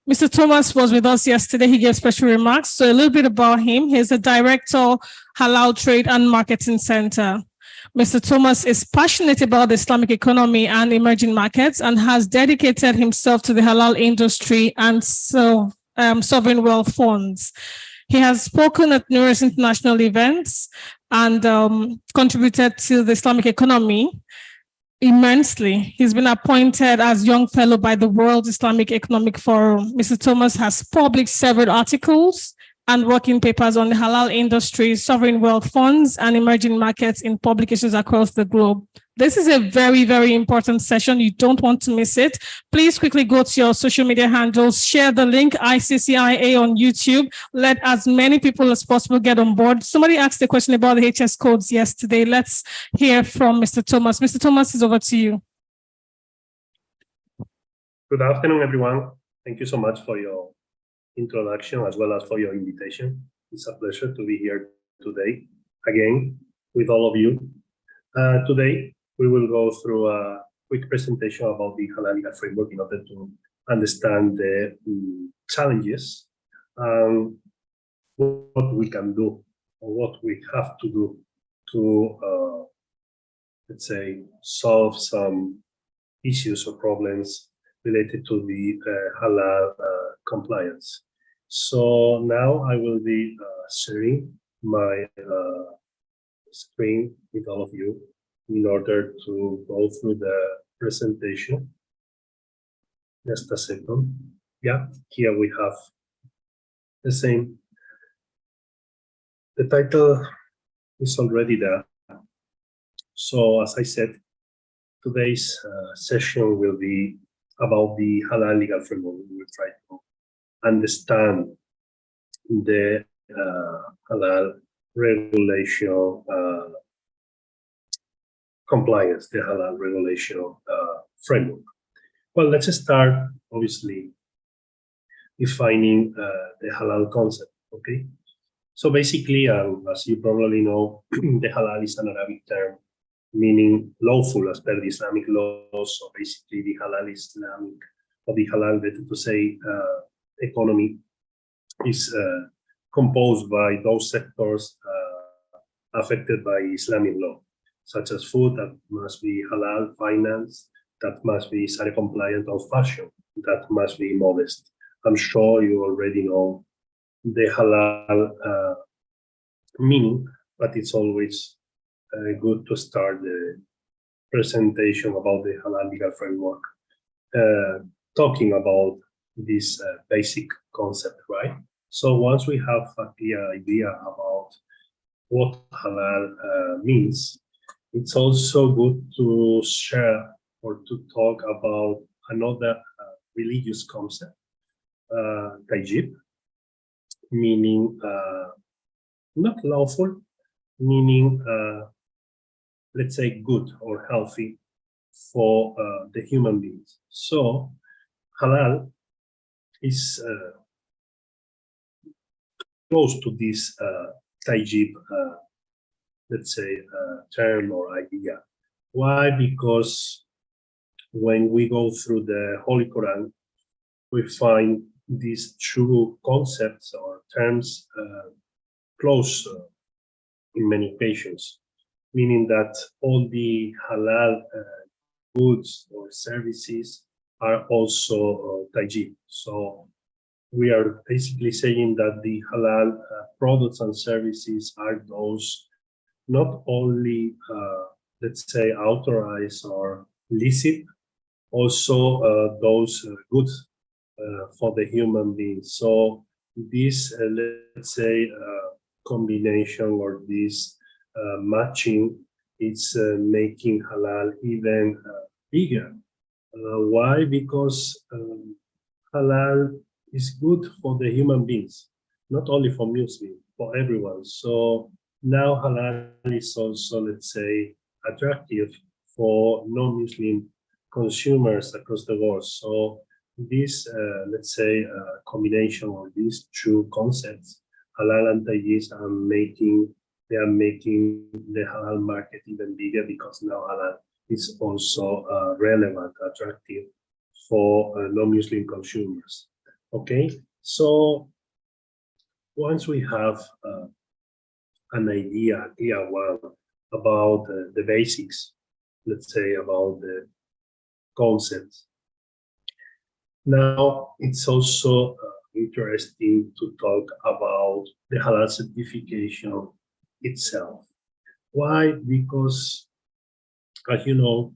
Mr. Thomas was with us yesterday. He gave special remarks. So a little bit about him. He's the director, Halal Trade and Marketing Center. Mr. Thomas is passionate about the Islamic economy and emerging markets and has dedicated himself to the halal industry and sovereign wealth funds. He has spoken at numerous international events and contributed to the Islamic economy immensely. He's been appointed as Young Fellow by the World Islamic Economic Forum. Mr. Thomas has published several articles and working papers on the halal industry, sovereign wealth funds, and emerging markets in publications across the globe. This is a very, very important session. You don't want to miss it. Please quickly go to your social media handles, share the link, ICCIA on YouTube. Let as many people as possible get on board. Somebody asked a question about the HS codes yesterday. Let's hear from Mr. Thomas. Mr. Thomas, is over to you. Good afternoon, everyone. Thank you so much for your introduction as well as for your invitation. It's a pleasure to be here today again with all of you. Today, we will go through a quick presentation about the halal legal framework in order to understand the challenges and what we can do or what we have to do to, let's say, solve some issues or problems related to the halal compliance. So now I will be sharing my screen with all of you in order to go through the presentation. Just a second. Yeah, here we have the same. The title is already there. So as I said, today's session will be about the halal legal framework. We will try to understand the halal regulation compliance, the halal regulation framework. Well, let's start obviously defining the halal concept, okay? So basically, as you probably know, the halal is an Arabic term meaning lawful as per the Islamic laws. So basically the halal Islamic, or the halal, better to say, economy is composed by those sectors affected by Islamic law, such as food that must be halal, finance that must be Sharia compliant, or fashion that must be modest. I'm sure you already know the halal meaning, but it's always good to start the presentation about the halal legal framework, talking about this basic concept, right? So once we have a clear idea about what halal means, it's also good to share or to talk about another religious concept, tajib, meaning not lawful, meaning let's say good or healthy for the human beings. So halal is close to this tajib, let's say, term or idea. Why? Because when we go through the Holy Quran, we find these two concepts or terms close in many occasions, meaning that all the halal goods or services are also tajib. So we are basically saying that the halal products and services are those not only, let's say, authorized or licit, also those goods for the human beings. So this, let's say, combination or this matching, it's making halal even bigger. Why? Because halal is good for the human beings, not only for Muslims, for everyone. So now halal is also, let's say, attractive for non-Muslim consumers across the world. So this, let's say, combination of these two concepts, halal and tayyis, they are making the halal market even bigger, because now halal is also relevant, attractive for non-Muslim consumers. Okay, so once we have an idea, a clear one about the basics, let's say about the concepts, now it's also interesting to talk about the halal certification itself. Why? Because, as you know,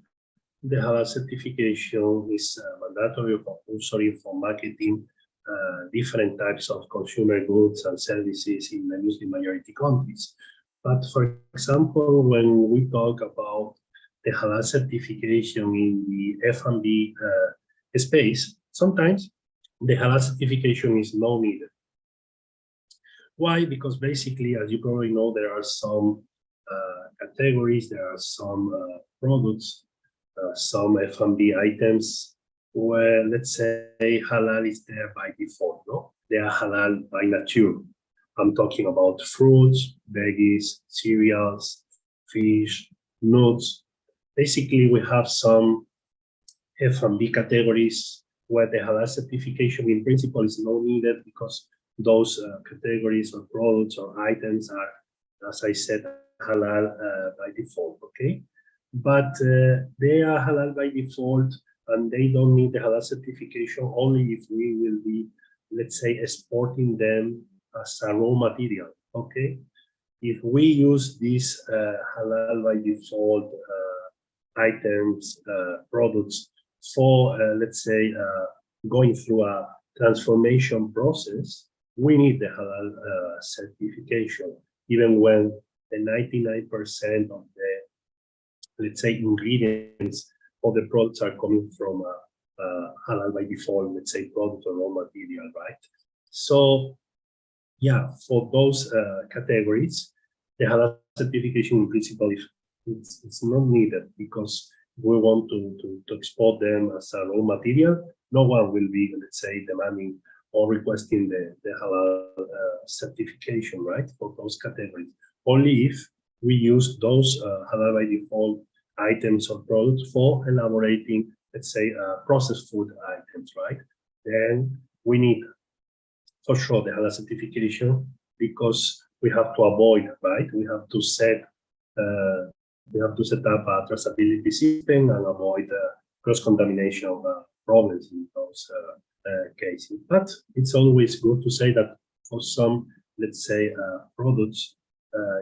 the halal certification is mandatory or compulsory for marketing different types of consumer goods and services in the Muslim majority countries. But for example, when we talk about the halal certification in the F&B space, sometimes the halal certification is not needed. Why? Because basically, as you probably know, there are some categories, there are some products, some F&B items where, let's say, halal is there by default, no? They are halal by nature. I'm talking about fruits, veggies, cereals, fish, nuts. Basically, we have some F&B categories where the halal certification in principle is not needed, because those categories or products or items are, as I said, halal by default, okay? But they are halal by default, and they don't need the halal certification only if we will be, let's say, exporting them as a raw material, okay? If we use these halal by default items, products for, let's say, going through a transformation process, we need the halal certification, even when the 99% of the, let's say, ingredients of the products are coming from halal by default, let's say, product or raw material, right? So, yeah, for those categories, the halal certification in principle, it's not needed, because we want to export them as a raw material. No one will be, let's say, demanding or requesting the halal certification, right, for those categories. Only if we use those halal by default items or products for elaborating, let's say, processed food items, right? Then we need, for sure, the halal certification, because we have to avoid, right? We have to set up a traceability system and avoid cross-contamination problems in those cases. But it's always good to say that for some, let's say, products,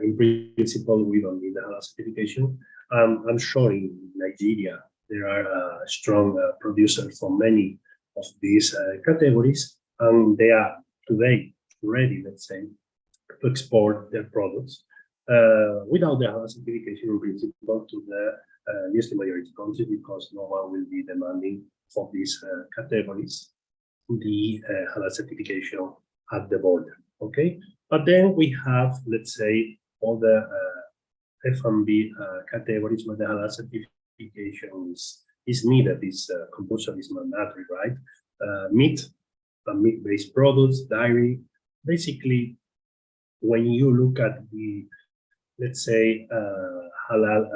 in principle, we don't need the halal certification. I'm sure in Nigeria, there are strong producers for many of these categories, and they are today ready, let's say, to export their products without the halal certification in principle to the Muslim majority countries, because no one will be demanding for these categories the halal certification at the border, okay? But then we have, let's say, all the F&B categories where the halal certification is needed, is compulsory, is mandatory, right? Meat, meat-based products, dairy. Basically, when you look at the, let's say, halal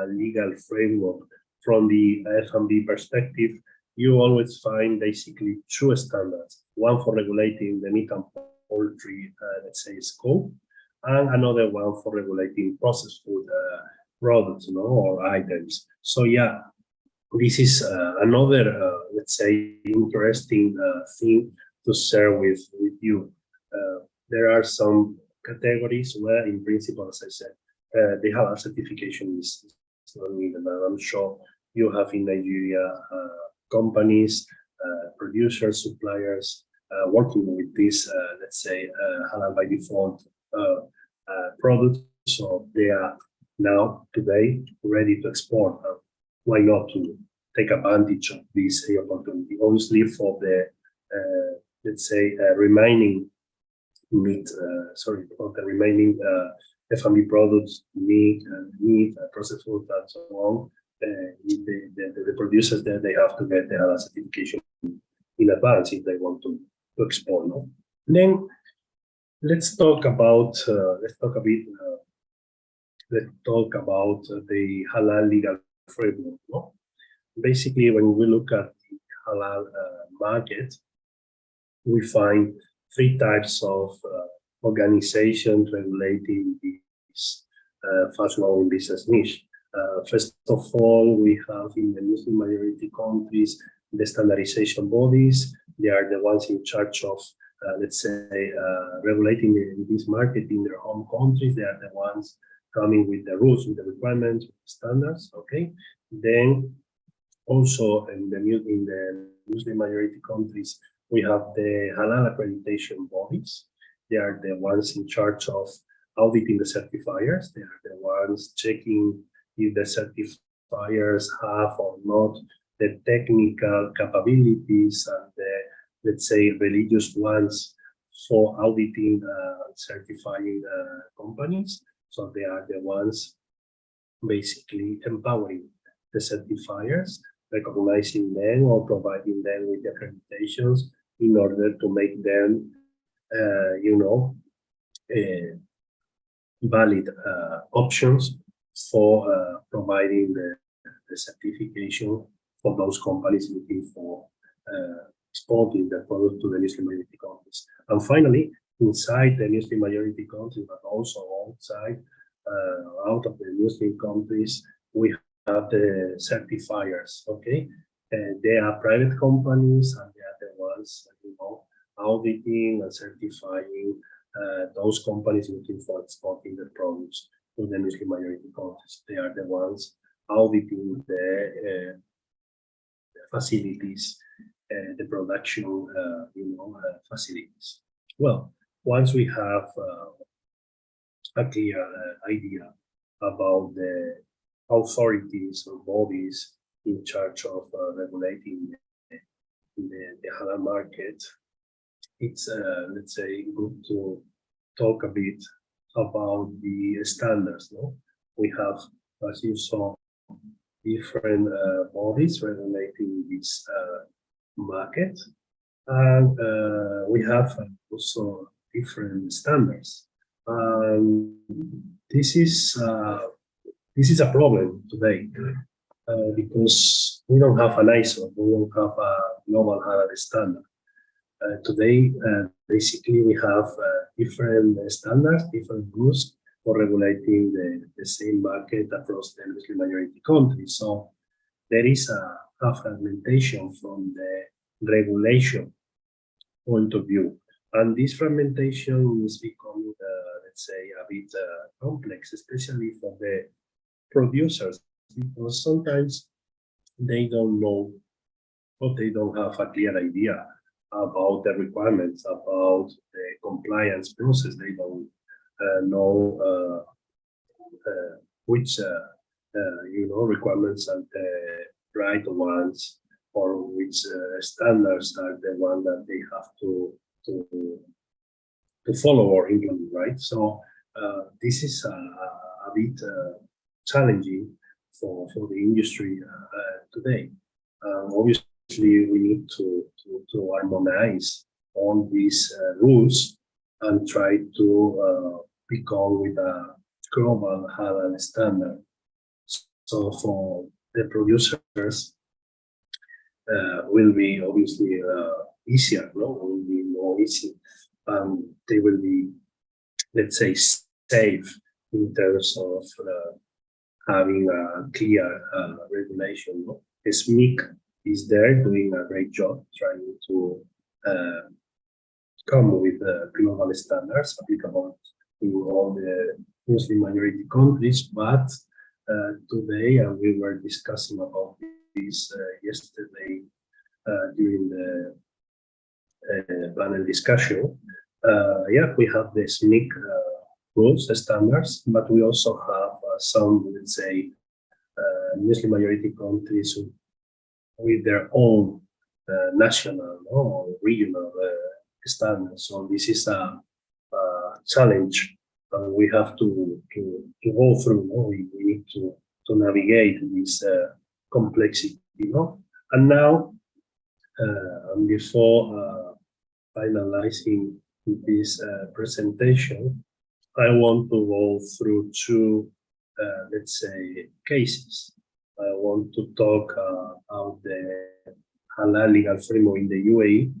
legal framework from the F&B perspective, you always find basically two standards: one for regulating the meat and poultry, let's say, scope, and another one for regulating processed food products, you know, or items. So yeah, this is another, let's say, interesting thing to share with you. There are some categories where, in principle, as I said, the halal certification is not needed. And I'm sure you have in Nigeria companies, producers, suppliers working with this, let's say, halal by default products. So they are now, today, ready to export. Why not to take advantage of this opportunity? Obviously, for the let's say, remaining meat, for the remaining F&B products, meat, processed food, and so on. The producers there, they have to get the halal certification in advance if they want to export. No? Then let's talk about let's talk about the halal legal framework. No? Basically, when we look at the halal market, we find three types of organizations regulating this fast-growing business niche. First of all, we have in the Muslim majority countries the standardization bodies. They are the ones in charge of, let's say, regulating this market in their home countries. They are the ones coming with the rules, with the requirements, with the standards. Okay. Then also in the Muslim majority countries, we have the halal accreditation bodies. They are the ones in charge of auditing the certifiers. They are the ones checking if the certifiers have or not the technical capabilities and the, let's say, religious ones for auditing certifying companies. So they are the ones basically empowering the certifiers, recognizing them or providing them with the accreditations in order to make them, valid options for providing the certification for those companies looking for exporting their product to the Muslim majority countries. And finally, inside the Muslim majority countries, but also outside, out of the Muslim countries, we have the certifiers. Okay, they are private companies, and they are the ones, auditing and certifying those companies looking for exporting their products to the Muslim majority countries. They are the ones auditing the facilities, the production, facilities. Well, once we have a clear idea about the authorities or bodies in charge of regulating the halal market, it's, let's say, good to talk a bit about the standards. No? We have, as you saw, different bodies regulating this market, and we have also different standards. This is a problem today because we don't have an ISO, we don't have a global halal standard. Today, basically, we have different standards, different rules for regulating the same market across the Muslim majority countries. So there is a fragmentation from the regulation point of view. And this fragmentation is becoming, let's say, a bit complex, especially for the producers, because sometimes they don't know or they don't have a clear idea about the requirements, about the compliance process. They don't know which requirements are the right ones, or which standards are the one that they have to follow or implement, right? So this is a bit challenging for the industry today. Obviously, we need to harmonize all these rules and try to become with a global halal standard. So for the producers, will be obviously easier, no? Will be more easy, and they will be, let's say, safe in terms of having a clear regulation. No? SMIC is there doing a great job trying to come with global standards applicable to all the Muslim majority countries, but today, and we were discussing about this yesterday during the panel discussion. We have the SMIC rules, the standards, but we also have some, let's say, Muslim majority countries with their own national or regional standards. So this is a challenge we have to go through. We need to navigate this complexity. And now, and before finalizing this presentation, I want to go through two, let's say, cases. I want to talk about the halal legal framework in the UAE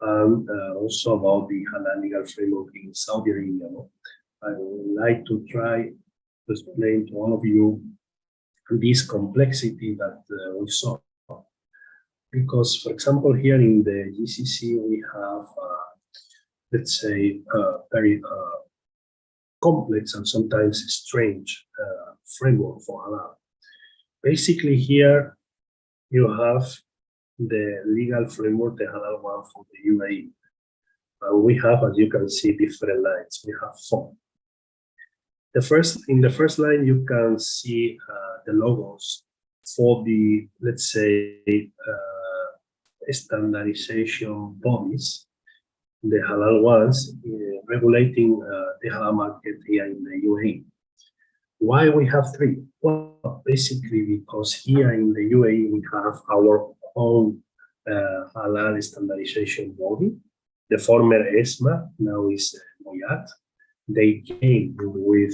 and also about the halal legal framework in Saudi Arabia. I would like to try to explain to all of you this complexity that we saw. Because, for example, here in the GCC, we have, let's say, very complex and sometimes strange framework for halal. Basically, here you have the legal framework, the halal one for the UAE. And we have, as you can see, different lines. We have 4. In the first line, you can see the logos for the, let's say, standardization bodies, the halal ones, regulating the halal market here in the UAE. Why we have 3? Well, basically because here in the UAE we have our own halal standardization body. The former ESMA, now is Moyat. They came with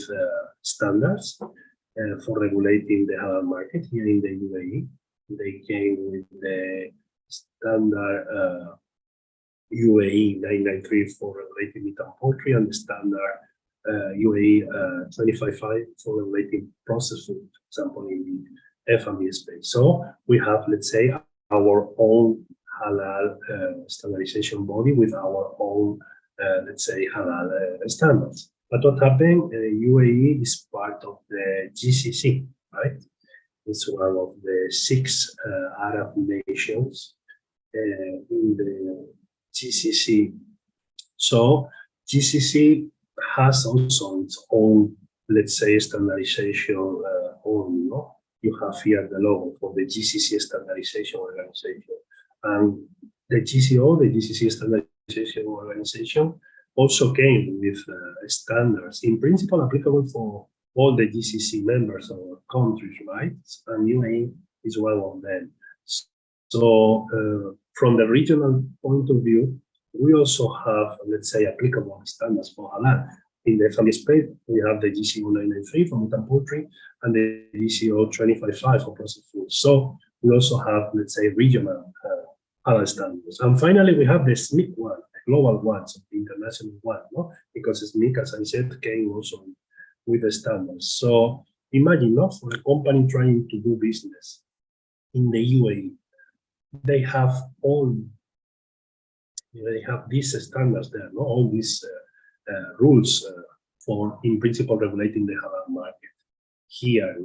standards for regulating the halal market here in the UAE. They came with the standard UAE 993 for regulating meat and poultry, and the standard UAE 255 for regulating processed food, for example, in the F&B space. So we have, let's say, our own halal standardization body with our own, let's say, halal standards. But what happened? UAE is part of the GCC, right? It's one of the 6 Arab nations in the GCC. So GCC has also its own, let's say, standardization on, You have here the logo for the GCC Standardization Organization. And the GCO, the GCC Standardization Organization, also came with standards, in principle applicable for all the GCC members or countries, right? And UAE is one of them. So from the regional point of view, we also have, let's say, applicable standards for halal. In the F&B space, we have the GCO 993 for meat and poultry and the GCO 255 for processed food. So we also have, let's say, regional halal standards. And finally, we have the SMIC one, the global one, so the international one, because SMIC, as I said, came also with the standards. So imagine, for a company trying to do business in the UAE, they have these standards there, all these rules for, in principle, regulating the halal market here,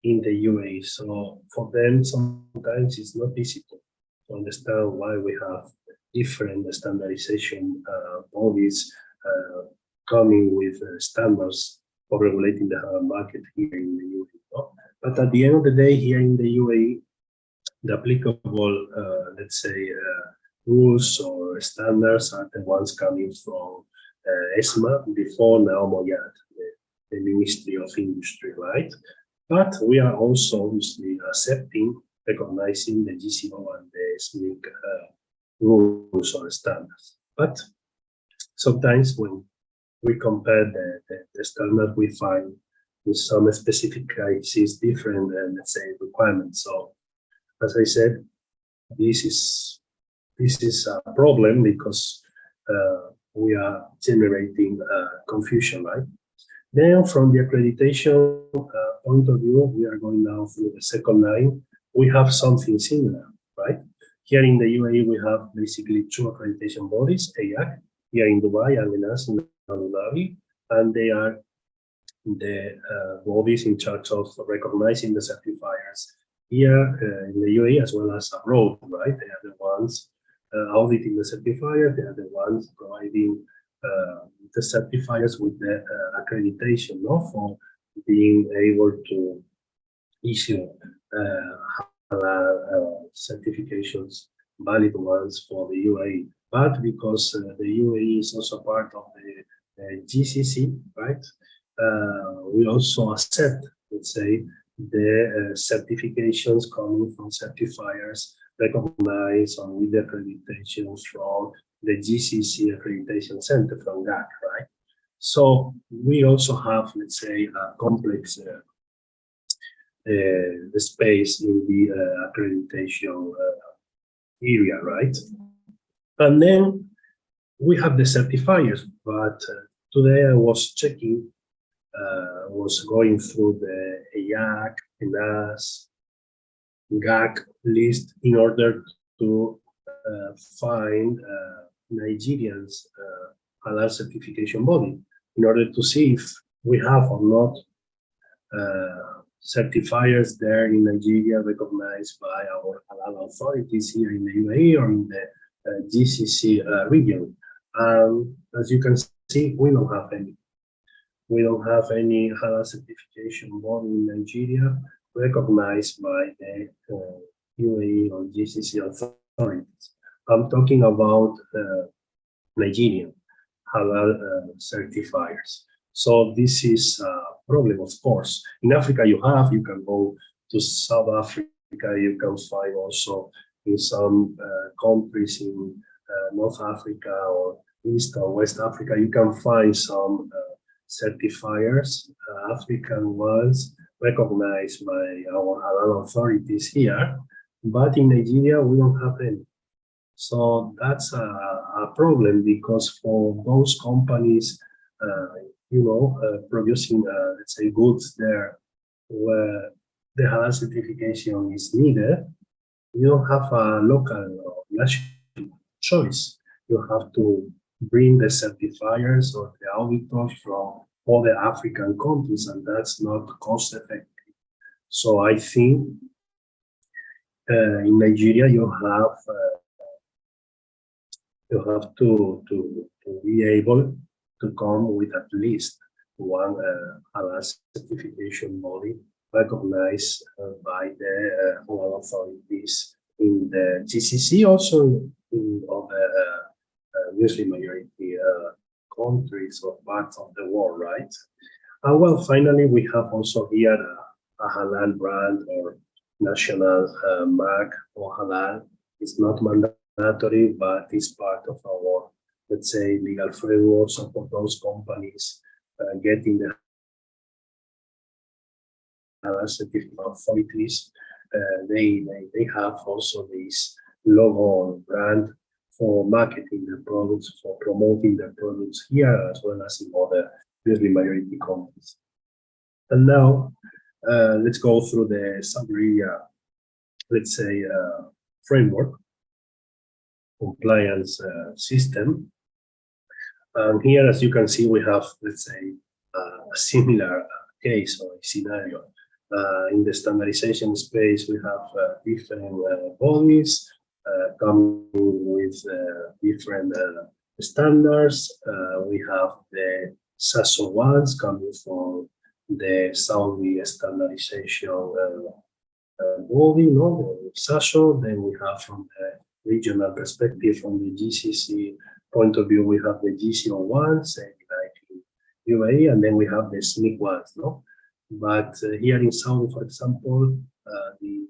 in the UAE. So for them, sometimes it's not easy to understand why we have different standardization bodies coming with standards for regulating the halal market here in the UAE. But at the end of the day, here in the UAE, the applicable, let's say, rules or standards are the ones coming from ESMA, before now Moyad, the Ministry of Industry, right? But we are also obviously recognizing the GCO and the SMIC rules or standards. But sometimes when we compare the standard, we find with some specific cases different, let's say, requirements. So, as I said, this is a problem because we are generating confusion, right? Then, from the accreditation point of view, we are going now through the second line. We have something similar, right? Here in the UAE, we have basically 2 accreditation bodies, AIAC, here in Dubai, and in Abu Dhabi, and they are the bodies in charge of recognizing the certifiers here in the UAE as well as abroad, right? They are the ones auditing the certifiers, they are the ones providing the certifiers with the accreditation, for being able to issue certifications, valid ones for the UAE. But because the UAE is also part of the GCC, right? We also accept, let's say, the certifications coming from certifiers recognized and with the accreditations from the GCC Accreditation Center from GAC, right? So we also have, let's say, a complex the space in the accreditation area, right? And then we have the certifiers, but today I was checking, was going through the EAC, ENAS, GAC list in order to find Nigerians halal certification body in order to see if we have or not certifiers there in Nigeria recognized by our halal authorities here in the UAE or in the GCC region. As you can see, we don't have any. We don't have any halal certification body in Nigeria recognized by the UAE or GCC authorities. I'm talking about Nigerian halal certifiers. So this is a problem, of course. In Africa, you can go to South Africa, you can find also in some countries in North Africa or East or West Africa, you can find some certifiers, African ones recognized by our halal authorities here, but in Nigeria, we don't have any. So that's a problem because for those companies, producing, let's say, goods there where the halal certification is needed, you don't have a local or national choice. You have to bring the certifiers or the auditors from all the African countries, and that's not cost effective. So I think in Nigeria you have to be able to come with at least one halal certification body recognized by the halal authorities in the GCC, also in other Muslim majority countries or parts of the world, right? And well, finally, we have also here a halal brand or national mark or halal. It's not mandatory, but it's part of our, let's say, legal framework. So for those companies getting the halal certificate authorities, they have also this logo or brand for marketing their products, for promoting their products here, as well as in other Muslim majority countries. And now, let's go through the Saudi, let's say, framework, compliance system. And here, as you can see, we have, let's say, a similar case or scenario. In the standardization space, we have different bodies coming with different standards. We have the SASO ones coming from the Saudi standardization body, the SASO. Then we have from the regional perspective, from the GCC point of view, we have the GCO ones, like in UAE, and then we have the SNIC ones, But here in Saudi, for example, the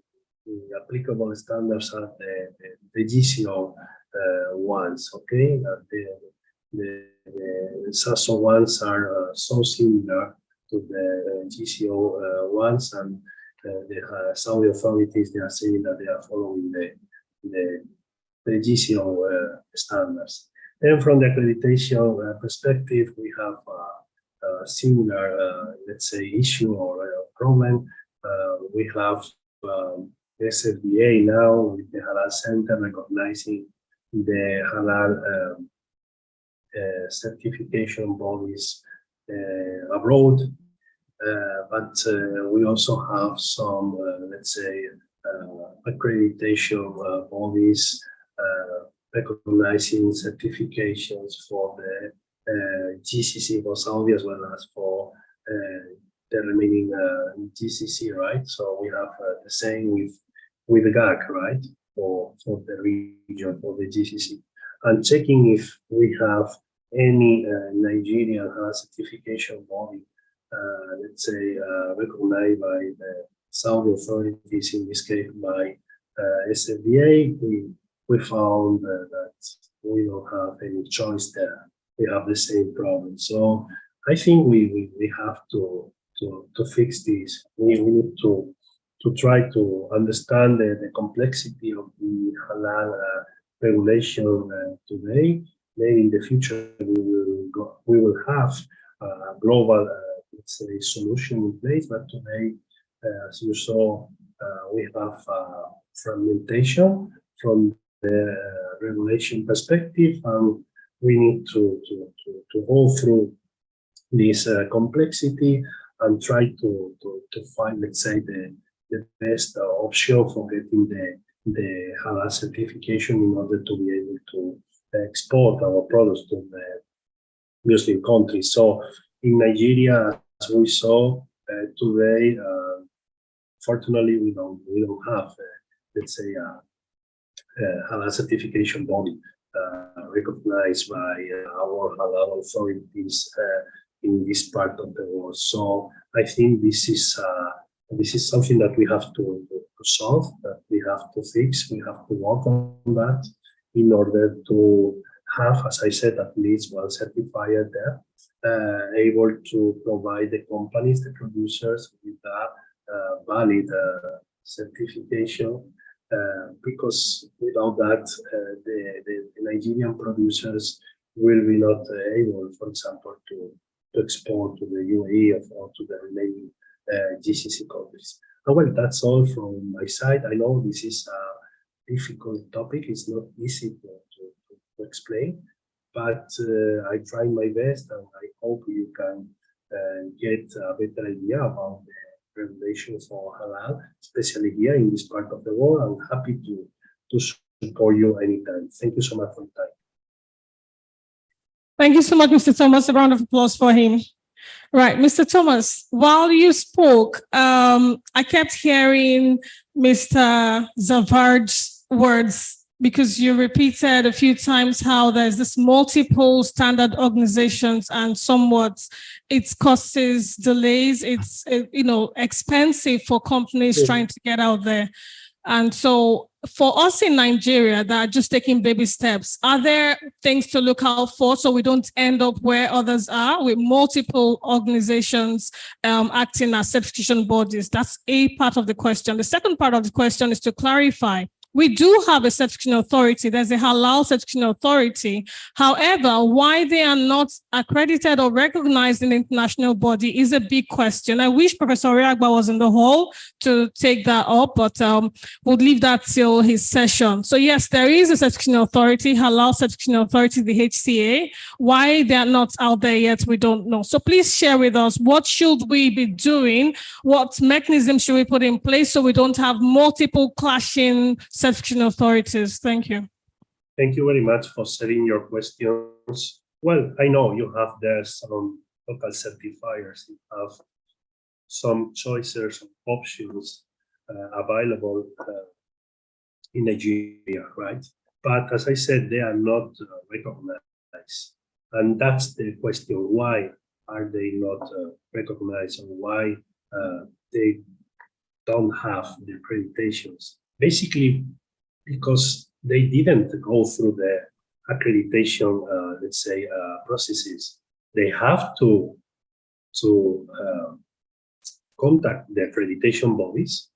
applicable standards are the GCO ones, okay? The SASO ones are so similar to the GCO ones, and the Saudi authorities, they are saying that they are following the GCO standards. Then from the accreditation perspective, we have a similar, let's say, issue or problem. We have SFDA now with the Halal Center recognizing the Halal certification bodies abroad. But we also have some, let's say, accreditation bodies recognizing certifications for the GCC for Saudi as well as for the remaining GCC, right? So we have the same with with GAC, right? For the region, for the GCC, and checking if we have any Nigerian certification body, let's say, recognized by the Saudi authorities, in this case by SFDA. We found that we don't have any choice there. We have the same problem. So I think we have to fix this. We need to try to understand the complexity of the halal regulation today. Maybe in the future we will have a global, let's say, solution in place. But today, as you saw, we have fragmentation from the regulation perspective, and we need to go through this complexity and try to find, let's say, the best option for getting the halal certification in order to be able to export our products to the Muslim countries. So in Nigeria, as we saw today, fortunately we don't have, let's say, a halal certification body recognized by our halal authorities in this part of the world. So I think this is something that we have to solve, that we have to fix. We have to work on that in order to have, as I said, at least one certifier there, able to provide the companies, the producers, with a valid certification. Because without that, the Nigerian producers will be not able, for example, to export to the UAE or to the remaining GCC countries. Well, that's all from my side. I know this is a difficult topic. It's not easy to explain, but I try my best, and I hope you can get a better idea about the regulation for halal, especially here in this part of the world. I'm happy to support you anytime. Thank you so much for your time. Thank you so much, Mr. Thomas. A round of applause for him. Right, Mr. Thomas, while you spoke, I kept hearing Mr. Zavard's words, because you repeated a few times how there's this multiple standard organizations, and somewhat it causes delays. It's expensive for companies trying to get out there. And so for us in Nigeria that are just taking baby steps, are there things to look out for so we don't end up where others are, with multiple organizations acting as certification bodies? That's a part of the question. The second part of the question is to clarify. We do have a certification authority. There's a halal certification authority. However, why they are not accredited or recognized in the international body is a big question. I wish Professor Oriagba was in the hall to take that up, but we'll leave that till his session. So yes, there is a certification authority, halal certification authority, the HCA. Why they are not out there yet, we don't know. So please share with us, what should we be doing? What mechanisms should we put in place so we don't have multiple clashing certification authorities? Thank you. Thank you very much for sharing your questions. Well, I know you have there some local certifiers. You have some choices of options available in Nigeria, right? But as I said, they are not recognized. And that's the question. Why are they not recognized, and why they don't have the accreditations? Basically, because they didn't go through the accreditation, let's say, processes. They have to contact the accreditation bodies,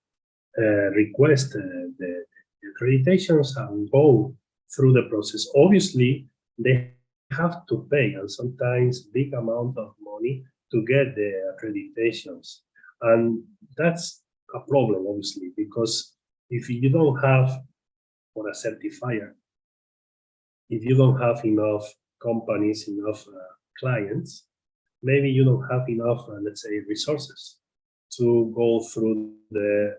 request the accreditations, and go through the process. Obviously, they have to pay, and sometimes big amount of money, to get the accreditations. And that's a problem, obviously, because if you don't have, for a certifier, if you don't have enough companies, enough clients, maybe you don't have enough, let's say, resources to go through the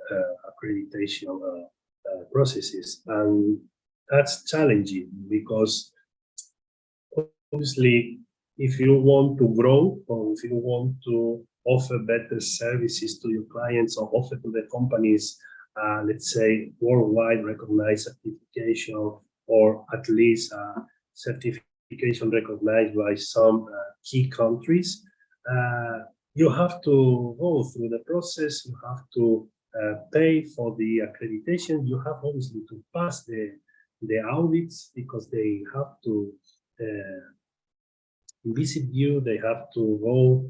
accreditation processes. And that's challenging, because obviously, if you want to grow, or if you want to offer better services to your clients, or offer to the companies let's say, worldwide recognized certification, or at least certification recognized by some key countries, you have to go through the process. You have to pay for the accreditation. You have obviously to pass the audits, because they have to visit you. They have to go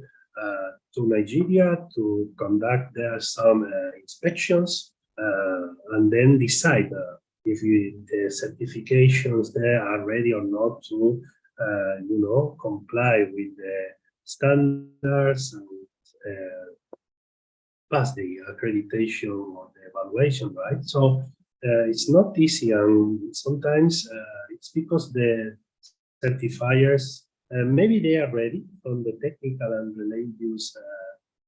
to Nigeria to conduct there some inspections, and then decide if the certifications there are ready or not to, comply with the standards and pass the accreditation or the evaluation, right? So it's not easy, and sometimes it's because the certifiers, maybe they are ready from the technical and religious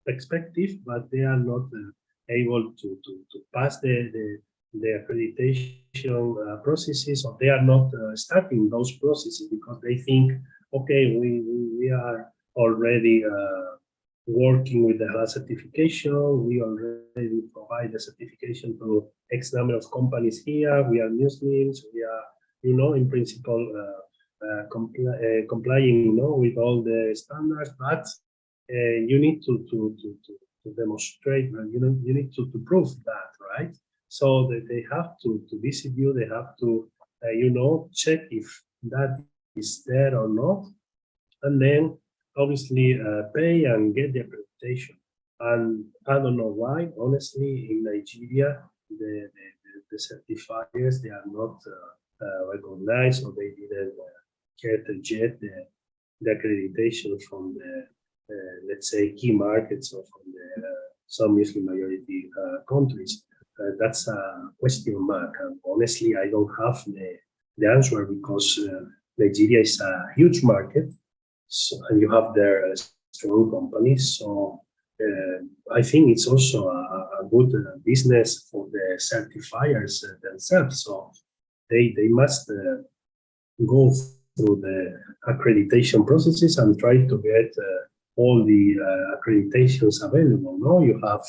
perspective, but they are not able to pass the accreditation processes, or they are not starting those processes because they think, okay, we are already working with the HALAL certification. We already provide the certification to X number of companies here. We are Muslims. We are, in principle, complying, with all the standards. But you need to demonstrate, you need to prove that, right? So they have to visit you. They have to, check if that is there or not, and then obviously pay and get the accreditation. And I don't know why, honestly, in Nigeria, the certifiers, they are not recognized, or they didn't get yet the accreditation from the, let's say, key markets, or from the some Muslim majority countries. That's a question mark. And honestly, I don't have the answer, because Nigeria is a huge market. So, and you have their strong companies. So I think it's also a good business for the certifiers themselves. So they must go through the accreditation processes and try to get all the accreditations available. No, you have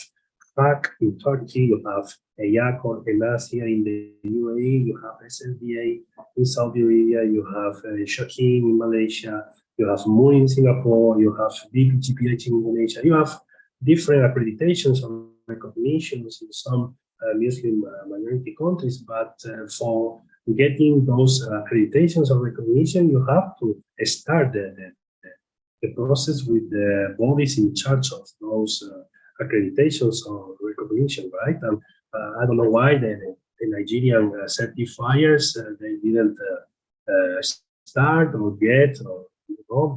PAC in Turkey, you have EYAC or ENAS here in the UAE, you have SLDA in Saudi Arabia, you have Shaheen in Malaysia, you have Moon in Singapore, you have BPGPH in Indonesia. You have different accreditations or recognitions in some Muslim minority countries, but for getting those accreditations or recognition, you have to start the process with the bodies in charge of those accreditations or recognition, right? And I don't know why the Nigerian certifiers, they didn't start or get, or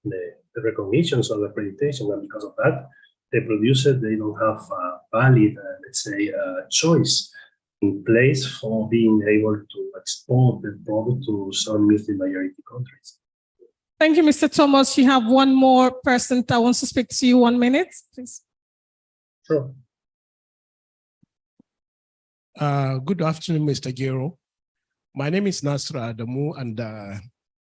the recognitions or the accreditation, and because of that, the producers, they don't have a valid, let's say, choice in place for being able to export the product to some Muslim majority countries. Thank you, Mr. Thomas. You have one more person that wants to speak to you. 1 minute, please. Sure. Good afternoon, Mr. Gero. My name is Nasra Adamu, and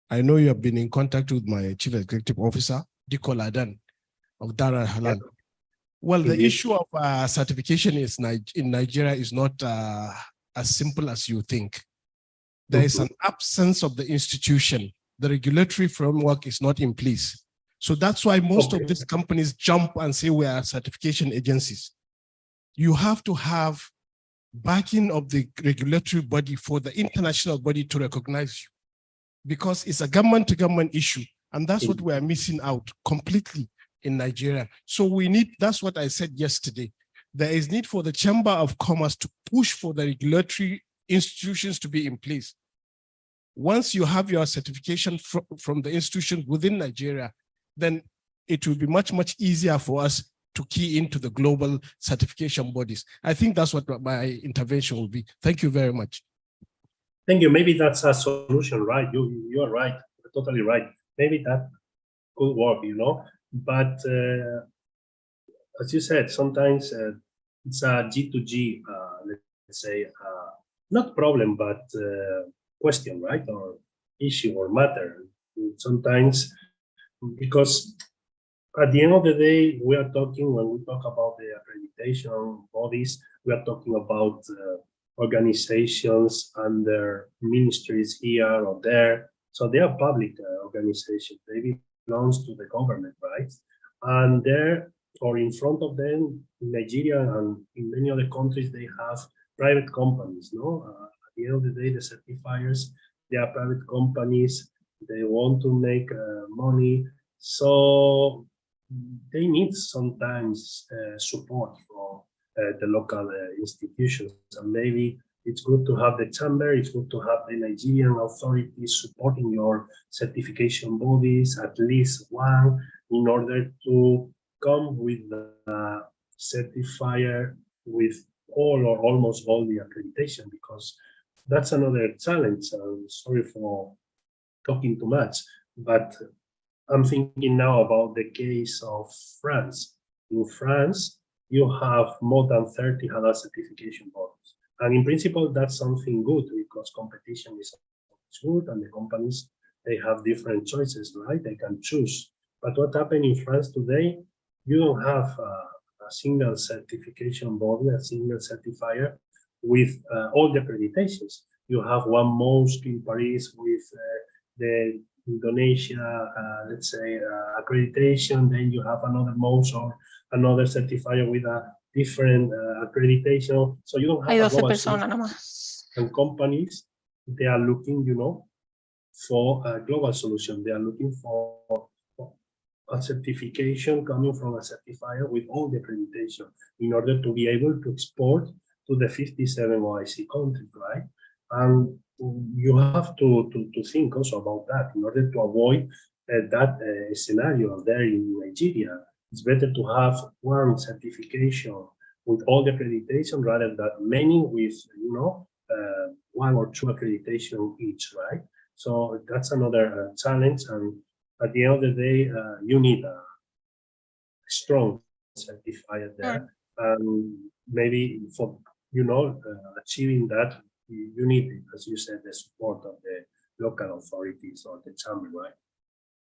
I know you have been in contact with my Chief Executive Officer, Diko Ladan of Dar al Halal. Well, the issue of certification in Nigeria is not as simple as you think. There is an absence of the institution. The regulatory framework is not in place. So that's why most of these companies jump and say we are certification agencies. You have to have backing of the regulatory body for the international body to recognize you, because it's a government-to-government issue. And that's what we are missing out completely in Nigeria. So we need, that's what I said yesterday. There is need for the Chamber of Commerce to push for the regulatory institutions to be in place. Once you have your certification from the institutions within Nigeria, then it will be much, much easier for us to key into the global certification bodies. I think that's what my intervention will be. Thank you very much. Thank you. Maybe that's a solution, right? You are right, totally right. Maybe that could work, But as you said, sometimes it's a G2G, let's say, not problem, but question, right? Or issue or matter. Sometimes, because at the end of the day, we are talking, when we talk about the accreditation bodies, We are talking about organizations under ministries here or there. So they are public organizations. They belong to the government, right? And there, or in front of them, in Nigeria and in many other countries, they have private companies, no? At the end of the day, the certifiers, they are private companies. They want to make money. So they need sometimes support from the local institutions. And maybe it's good to have the chamber, it's good to have the Nigerian authorities supporting your certification bodies, at least one, in order to come with a certifier with all or almost all the accreditation, because that's another challenge. I'm sorry for talking too much, but I'm thinking now about the case of France. In France, you have more than 30 halal certification bodies. And in principle, that's something good because competition is good and the companies, they have different choices, right? They can choose. But what happened in France today, you don't have a single certification body, a single certifier with all the accreditations. You have one mosque in Paris with the Indonesia, let's say, accreditation, then you have another mosque or another certifier with a different accreditation. So you don't have a global solution. And companies, they are looking, you know, for a global solution. They are looking for a certification coming from a certifier with all the accreditation in order to be able to export to the 57 OIC countries, right? And you have to think also about that in order to avoid that scenario there in Nigeria. It's better to have one certification with all the accreditation rather than many with, you know, one or two accreditation each, right? So that's another challenge. And at the end of the day, you need a strong certifier there. And maybe for, you know, achieving that, you need, as you said, the support of the local authorities or the chamber, right?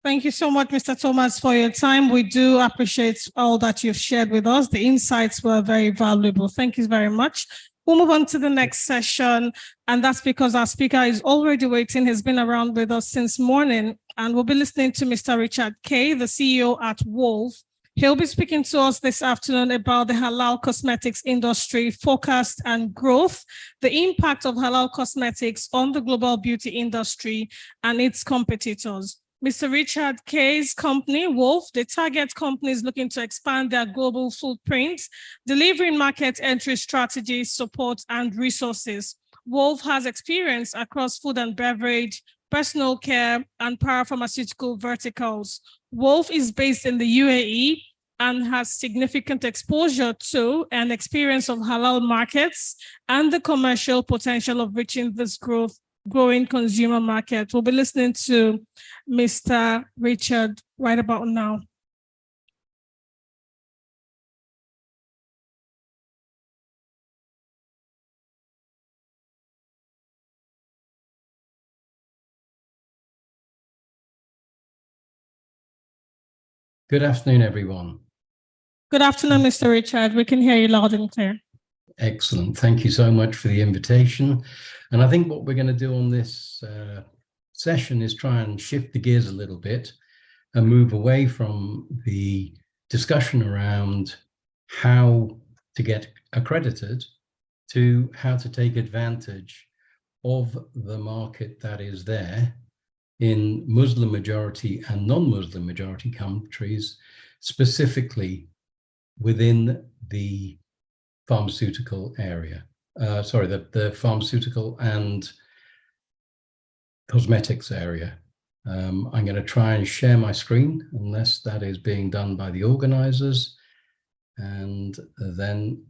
Thank you so much, Mr. Thomas, for your time. We do appreciate all that you've shared with us. The insights were very valuable. Thank you very much. We'll move on to the next session, and that's because our speaker is already waiting. He's been around with us since morning, and we'll be listening to Mr. Richard Kay, the CEO at Wolf. He'll be speaking to us this afternoon about the halal cosmetics industry forecast and growth, the impact of halal cosmetics on the global beauty industry and its competitors. Mr. Richard Kay's company, Wolf, the target companies looking to expand their global footprint, delivering market entry strategies, support, and resources. Wolf has experience across food and beverage, personal care, and parapharmaceutical verticals. Wolf is based in the UAE and has significant exposure to and experience of halal markets and the commercial potential of reaching this growing consumer market. We'll be listening to Mr. Richard right about now. Good afternoon, everyone. Good afternoon, Mr. Richard. We can hear you loud and clear. Excellent. Thank you so much for the invitation. And I think what we're going to do on this session is try and shift the gears a little bit and move away from the discussion around how to get accredited to how to take advantage of the market that is there in Muslim majority and non-Muslim majority countries, specifically within the pharmaceutical area. The pharmaceutical and cosmetics area. I'm going to try and share my screen unless that is being done by the organizers. And then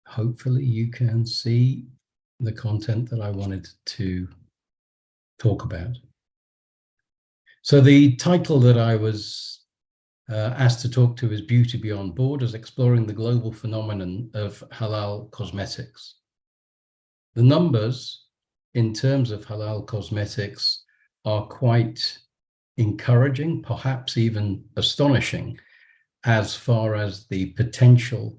hopefully you can see the content that I wanted to talk about. So the title that I was asked to talk to is Beauty Beyond Borders, Exploring the Global Phenomenon of Halal Cosmetics. The numbers in terms of halal cosmetics are quite encouraging, perhaps even astonishing, as far as the potential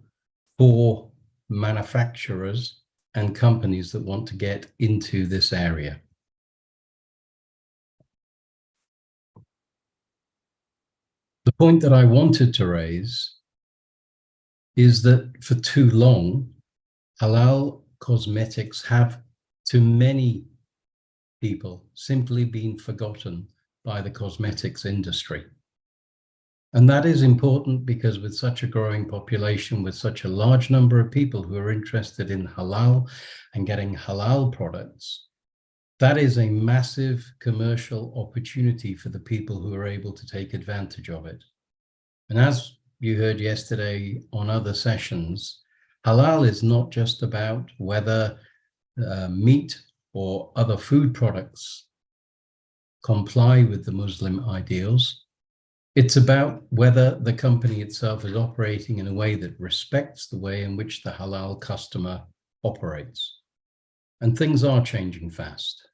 for manufacturers and companies that want to get into this area. The point that I wanted to raise is that for too long, halal cosmetics have, to many people, simply been forgotten by the cosmetics industry. And that is important because with such a growing population, with such a large number of people who are interested in halal and getting halal products, that is a massive commercial opportunity for the people who are able to take advantage of it. And as you heard yesterday on other sessions, halal is not just about whether meat or other food products comply with the Muslim ideals. It's about whether the company itself is operating in a way that respects the way in which the halal customer operates. And things are changing fast.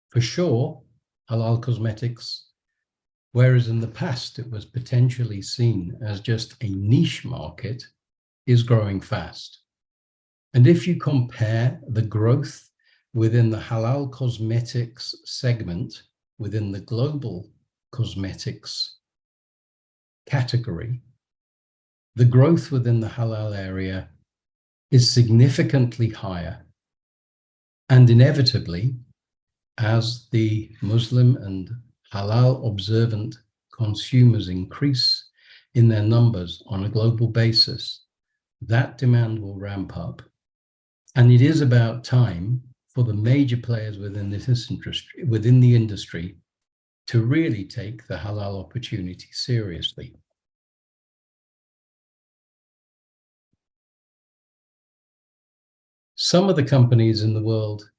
For sure, halal cosmetics, whereas in the past it was potentially seen as just a niche market, is growing fast. And if you compare the growth within the halal cosmetics segment within the global cosmetics category, the growth within the halal area is significantly higher. And inevitably, as the Muslim and halal observant consumers increase in their numbers on a global basis, that demand will ramp up. And it is about time for the major players within the industry to really take the halal opportunity seriously. Some of the companies in the world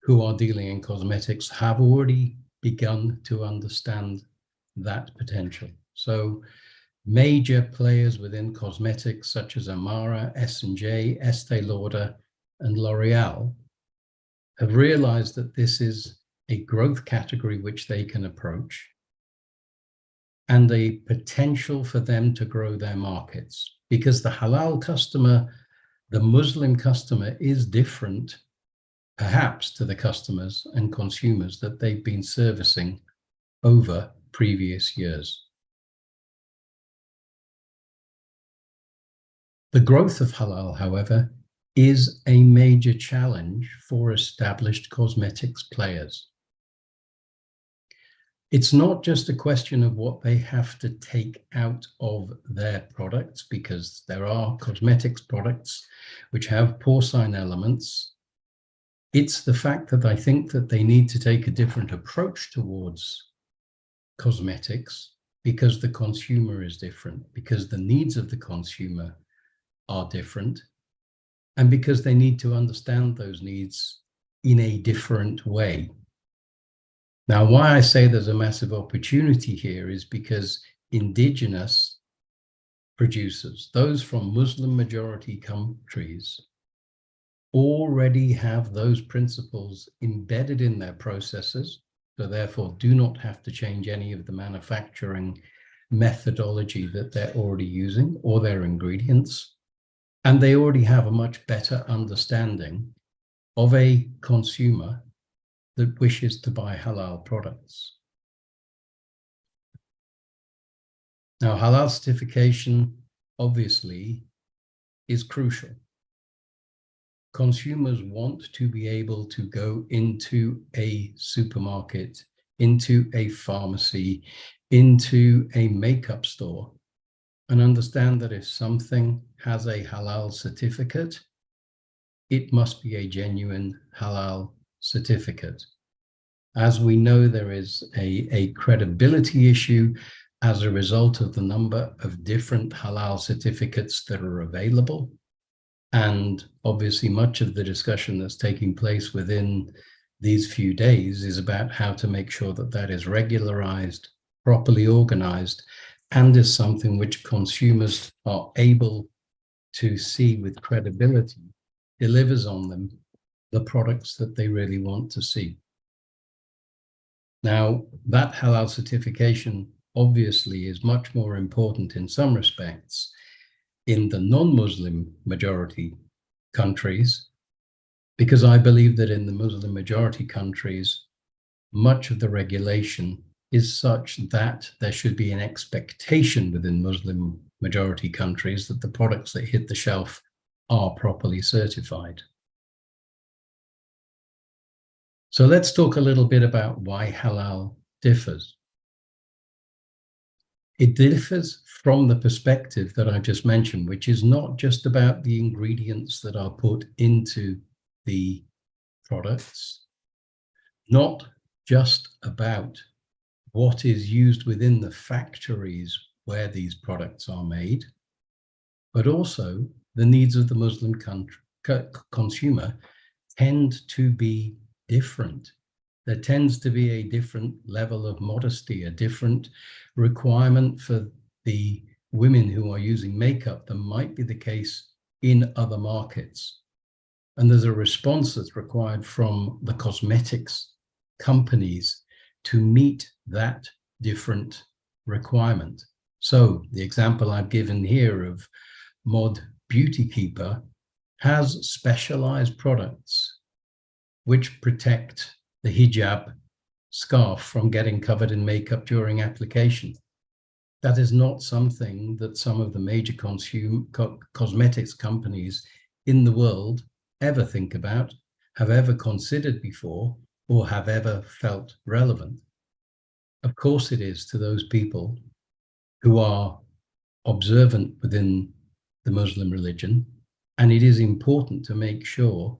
who are dealing in cosmetics have already begun to understand that potential. So major players within cosmetics such as Amara, S&J, Estee Lauder, and L'Oreal have realized that this is a growth category which they can approach and a potential for them to grow their markets, because the halal customer, the Muslim customer, is different perhaps to the customers and consumers that they've been servicing over previous years. The growth of halal, however, is a major challenge for established cosmetics players. It's not just a question of what they have to take out of their products, because there are cosmetics products which have porcine elements. It's the fact that I think that they need to take a different approach towards cosmetics because the consumer is different, because the needs of the consumer are different, and because they need to understand those needs in a different way. Now, why I say there's a massive opportunity here is because indigenous producers, those from Muslim majority countries, already have those principles embedded in their processes, so therefore do not have to change any of the manufacturing methodology that they're already using or their ingredients. And they already have a much better understanding of a consumer that wishes to buy halal products. Now, halal certification obviously is crucial. Consumers want to be able to go into a supermarket, into a pharmacy, into a makeup store, and understand that if something has a halal certificate, it must be a genuine halal certificate. As we know, there is a credibility issue as a result of the number of different halal certificates that are available. And obviously much of the discussion that's taking place within these few days is about how to make sure that that is regularized, properly organized, and is something which consumers are able to see with credibility, delivers on them the products that they really want to see. Now, that halal certification obviously is much more important in some respects in the non-Muslim majority countries, because I believe that in the Muslim majority countries, much of the regulation is such that there should be an expectation within Muslim majority countries that the products that hit the shelf are properly certified. So let's talk a little bit about why halal differs. It differs from the perspective that I just mentioned, which is not just about the ingredients that are put into the products, not just about what is used within the factories where these products are made, but also the needs of the Muslim consumer tend to be different. There tends to be a different level of modesty, a different requirement for the women who are using makeup than might be the case in other markets. And there's a response that's required from the cosmetics companies to meet that different requirement. So the example I've given here of Mod Beauty Keeper has specialized products which protect the hijab scarf from getting covered in makeup during application. That is not something that some of the major cosmetics companies in the world ever think about, have ever considered before, or have ever felt relevant. Of course it is to those people who are observant within the Muslim religion, and it is important to make sure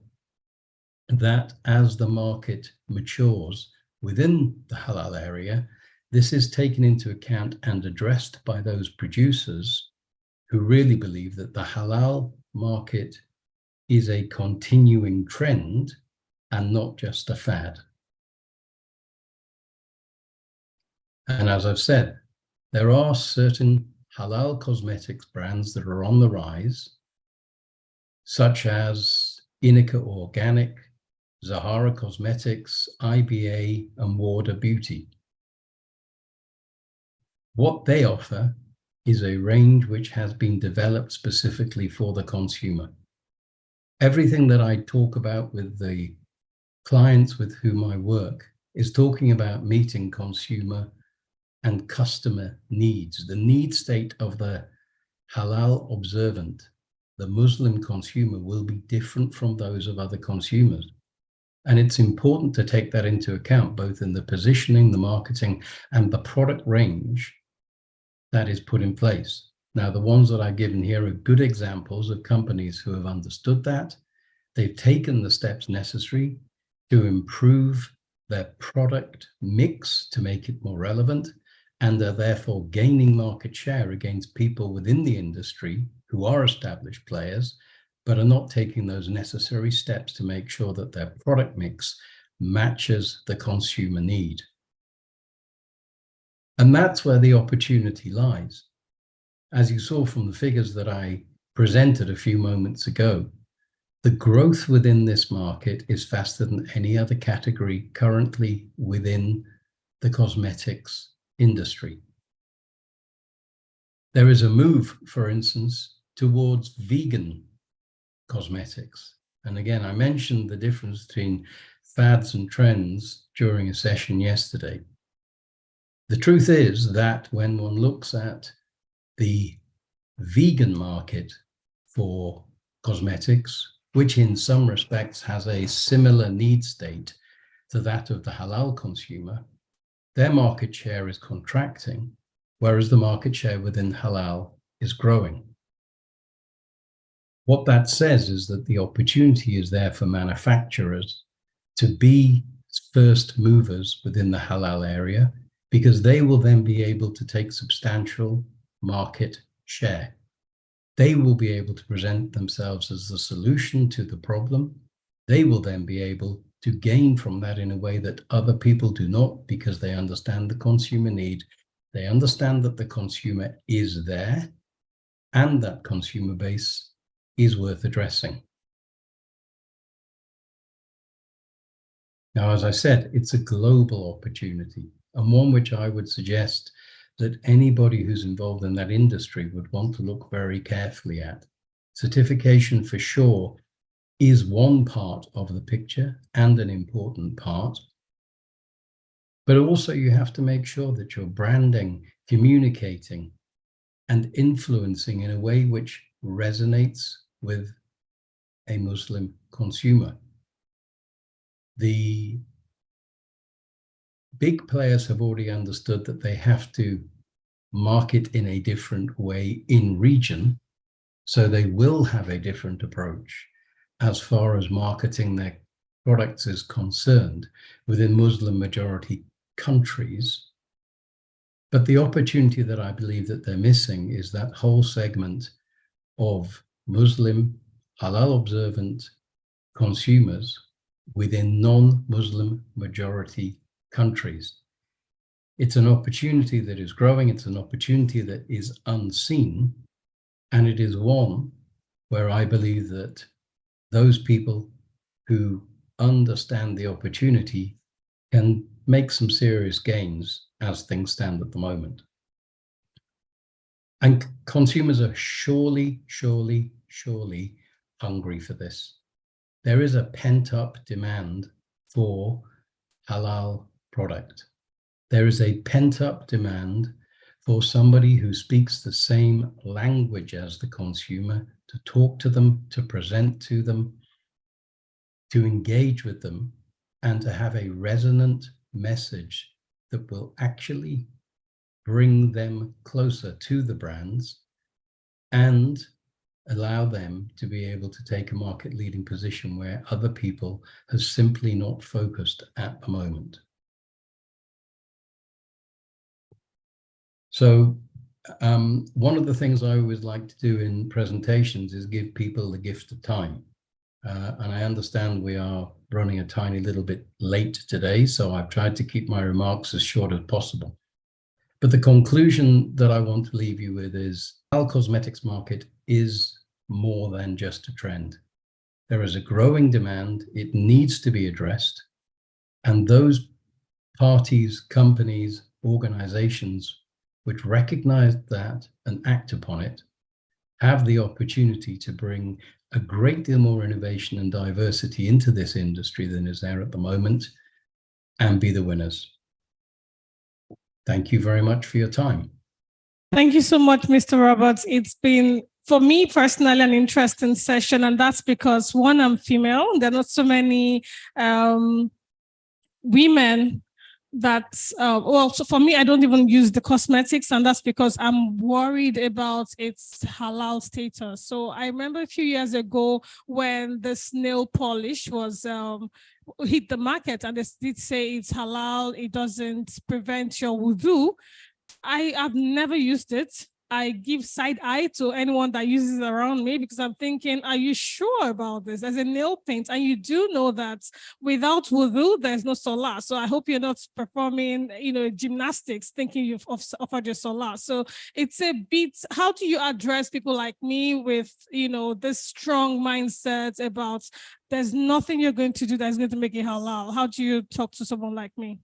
that as the market matures within the halal area, this is taken into account and addressed by those producers who really believe that the halal market is a continuing trend and not just a fad. And as I've said, there are certain halal cosmetics brands that are on the rise, such as Inika Organic, Zahara Cosmetics, IBA, and Warda Beauty. What they offer is a range which has been developed specifically for the consumer. Everything that I talk about with the clients with whom I work is talking about meeting consumer and customer needs. The need state of the halal observant, the Muslim consumer, will be different from those of other consumers. And it's important to take that into account, both in the positioning, the marketing, and the product range that is put in place. Now, the ones that I've given here are good examples of companies who have understood that. They've taken the steps necessary to improve their product mix to make it more relevant, and are therefore gaining market share against people within the industry who are established players, but are not taking those necessary steps to make sure that their product mix matches the consumer need. And that's where the opportunity lies. As you saw from the figures that I presented a few moments ago, the growth within this market is faster than any other category currently within the cosmetics industry. There is a move, for instance, towards vegan cosmetics. And again, I mentioned the difference between fads and trends during a session yesterday. The truth is that when one looks at the vegan market for cosmetics, which in some respects has a similar need state to that of the halal consumer, their market share is contracting, whereas the market share within halal is growing. What that says is that the opportunity is there for manufacturers to be first movers within the halal area, because they will then be able to take substantial market share. They will be able to present themselves as the solution to the problem. They will then be able to gain from that in a way that other people do not, because they understand the consumer need. They understand that the consumer is there and that consumer base is worth addressing. Now, as I said, it's a global opportunity, and one which I would suggest that anybody who's involved in that industry would want to look very carefully at. Certification for sure is one part of the picture and an important part. But also you have to make sure that you're branding, communicating, and influencing in a way which resonates with a Muslim consumer. The big players have already understood that they have to market in a different way in region, so they will have a different approach as far as marketing their products is concerned within Muslim majority countries. But the opportunity that I believe that they're missing is that whole segment of Muslim halal observant consumers within non-Muslim majority countries. It's an opportunity that is growing, it's an opportunity that is unseen, and it is one where I believe that those people who understand the opportunity can make some serious gains as things stand at the moment. And consumers are surely hungry for this. There is a pent-up demand for halal product. There is a pent-up demand for somebody who speaks the same language as the consumer to talk to them, to present to them, to engage with them, and to have a resonant message that will actually bring them closer to the brands and allow them to be able to take a market leading position where other people have simply not focused at the moment. So one of the things I always like to do in presentations is give people the gift of time. And I understand we are running a tiny little bit late today, so I've tried to keep my remarks as short as possible. But the conclusion that I want to leave you with is our cosmetics market is more than just a trend. There is a growing demand, it needs to be addressed, and those parties, companies, organizations which recognize that and act upon it have the opportunity to bring a great deal more innovation and diversity into this industry than is there at the moment and be the winners. Thank you very much for your time. Thank you so much, Mr. Roberts. It's been, for me personally, an interesting session, and that's because, one, I'm female. There are not so many women that, well, so for me, I don't even use the cosmetics, and that's because I'm worried about its halal status. So I remember a few years ago when this nail polish was hit the market, and they did say it's halal, it doesn't prevent your wudu. I have never used it. I give side eye to anyone that uses it around me because I'm thinking, are you sure about this? As a nail paint, and you do know that without wudu, there's no salah. So I hope you're not performing, gymnastics thinking you've offered your salah. So it's a bit, how do you address people like me with, this strong mindset about there's nothing you're going to do that's going to make it halal? How do you talk to someone like me?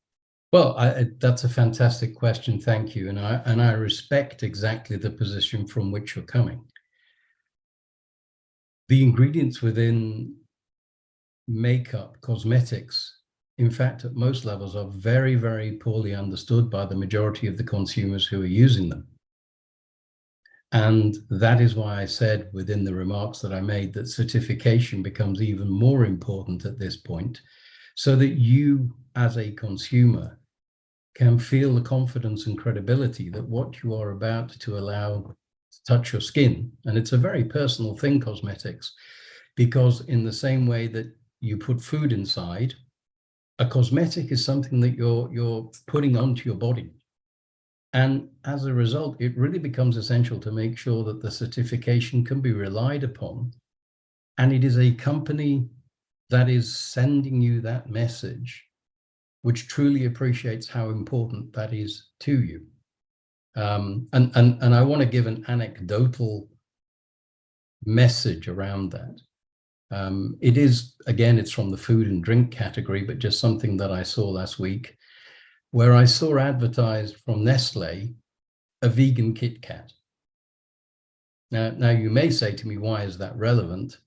Well, that's a fantastic question. Thank you. And I respect exactly the position from which you're coming. The ingredients within makeup, cosmetics, in fact, at most levels are very, very poorly understood by the majority of the consumers who are using them. And that is why I said within the remarks that I made that certification becomes even more important at this point, so that you as a consumer can feel the confidence and credibility that what you are about to allow to touch your skin, and it's a very personal thing, cosmetics, because in the same way that you put food inside, a cosmetic is something that you're putting onto your body. And as a result, it really becomes essential to make sure that the certification can be relied upon. And it is a company that is sending you that message, which truly appreciates how important that is to you. And I want to give an anecdotal message around that. It is, again, it's from the food and drink category, but just something that I saw last week, where I saw advertised from Nestle a vegan Kit Kat. Now you may say to me, why is that relevant?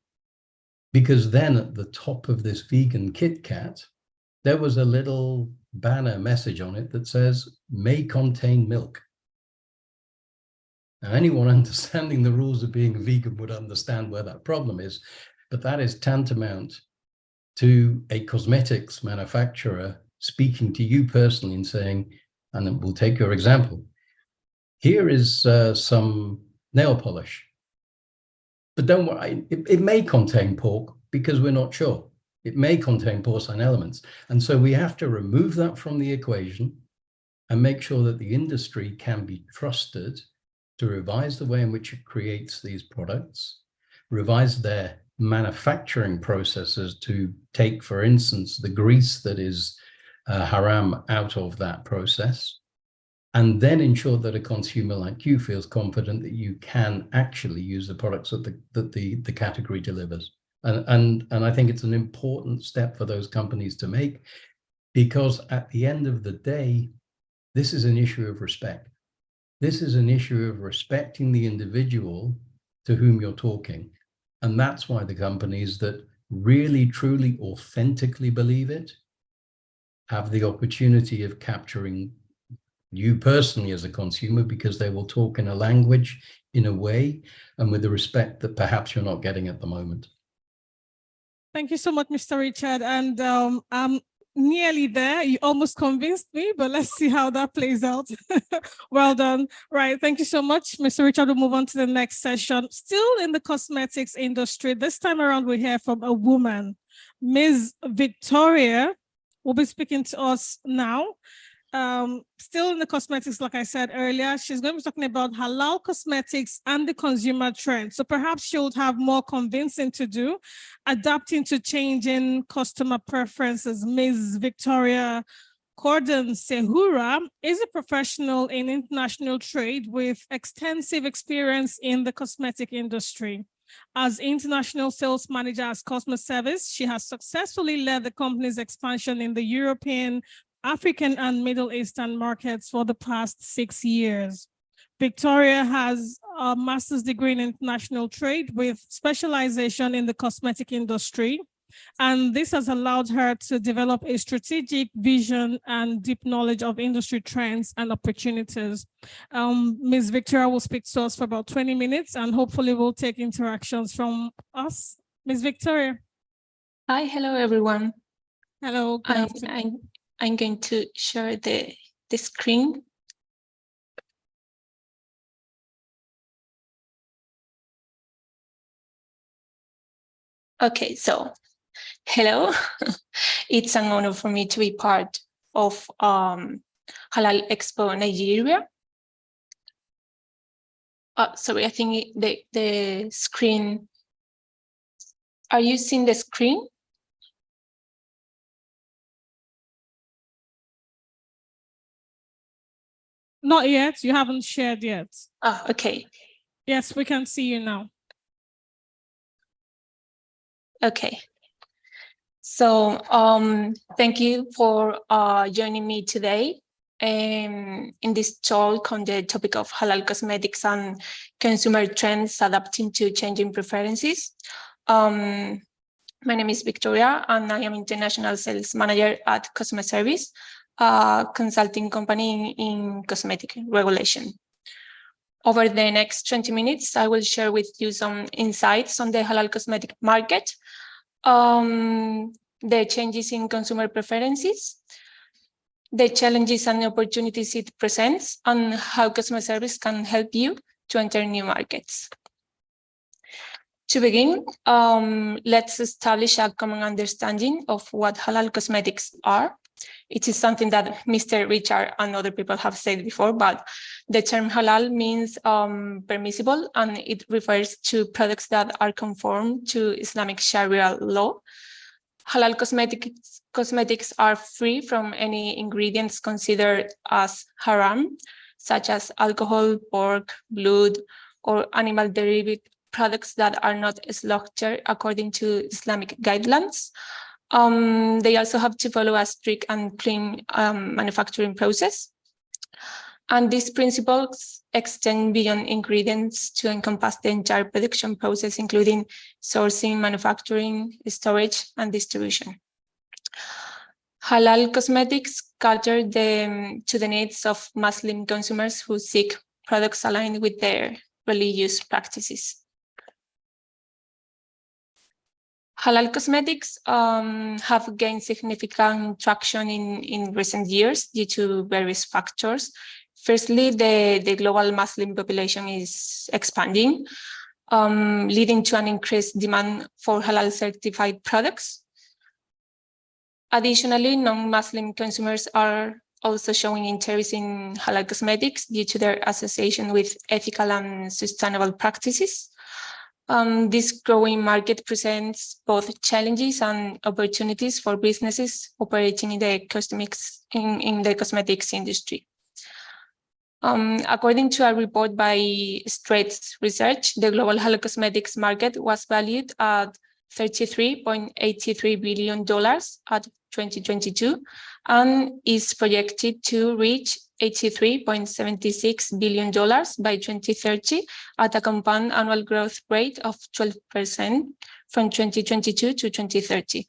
Because then at the top of this vegan Kit Kat, there was a little banner message on it that says, may contain milk. Now, anyone understanding the rules of being a vegan would understand where that problem is, but that is tantamount to a cosmetics manufacturer speaking to you personally and saying, and then we'll take your example, here is some nail polish, but don't worry, it may contain pork because we're not sure. It may contain porcine elements. And so we have to remove that from the equation and make sure that the industry can be trusted to revise the way in which it creates these products, revise their manufacturing processes to take, for instance, the grease that is haram out of that process, and then ensure that a consumer like you feels confident that you can actually use the products that the category delivers. And I think it's an important step for those companies to make, because at the end of the day, this is an issue of respect. This is an issue of respecting the individual to whom you're talking. And that's why the companies that really, truly, authentically believe it have the opportunity of capturing you personally as a consumer, because they will talk in a language, in a way, and with the respect that perhaps you're not getting at the moment. Thank you so much, Mr. Richard. And I'm nearly there. You almost convinced me, but let's see how that plays out. Well done. Right. Thank you so much, Mr. Richard. We'll move on to the next session. Still in the cosmetics industry. This time around, we hear from a woman, Ms. Victoria, will be speaking to us now. Still in the cosmetics, like I said earlier, she's going to be talking about halal cosmetics and the consumer trend. So perhaps she would have more convincing to do, adapting to changing customer preferences. Ms. Victoria Cordon Sehura is a professional in international trade with extensive experience in the cosmetic industry. As international sales manager at Cosmo Service, she has successfully led the company's expansion in the European, African and Middle Eastern markets for the past 6 years. Victoria has a master's degree in international trade with specialization in the cosmetic industry, and this has allowed her to develop a strategic vision and deep knowledge of industry trends and opportunities. Ms. Victoria will speak to us for about 20 minutes, and hopefully we'll take interactions from us. Ms. Victoria. Hi, hello everyone. Hello. Good afternoon. I'm going to share the screen. Okay, so hello. It's an honor for me to be part of Halal Expo Nigeria. Sorry, I think the screen. Are you seeing the screen? Not yet. You haven't shared yet. Oh, okay. Yes, we can see you now. Okay. So thank you for joining me today in this talk on the topic of halal cosmetics and consumer trends adapting to changing preferences. My name is Victoria, and I am International Sales Manager at Cosmo Service, a consulting company in cosmetic regulation. Over the next 20 minutes, I will share with you some insights on the halal cosmetic market, the changes in consumer preferences, the challenges and opportunities it presents, and how Cosmo Service can help you to enter new markets. To begin, let's establish a common understanding of what halal cosmetics are. It is something that Mr. Richard and other people have said before, but the term halal means permissible, and it refers to products that are conform to Islamic Sharia law. Halal cosmetics are free from any ingredients considered as haram, such as alcohol, pork, blood, or animal-derived products that are not slaughtered according to Islamic guidelines. They also have to follow a strict and clean manufacturing process. And these principles extend beyond ingredients to encompass the entire production process, including sourcing, manufacturing, storage, and distribution. Halal cosmetics cater to the needs of Muslim consumers who seek products aligned with their religious practices. Halal cosmetics have gained significant traction in recent years due to various factors. Firstly, the global Muslim population is expanding, leading to an increased demand for halal certified products. Additionally, non-Muslim consumers are also showing interest in halal cosmetics due to their association with ethical and sustainable practices. This growing market presents both challenges and opportunities for businesses operating in the cosmetics industry. According to a report by Straits Research, the global halal cosmetics market was valued at $33.83 billion at 2022 and is projected to reach $83.76 billion by 2030 at a compound annual growth rate of 12% from 2022 to 2030.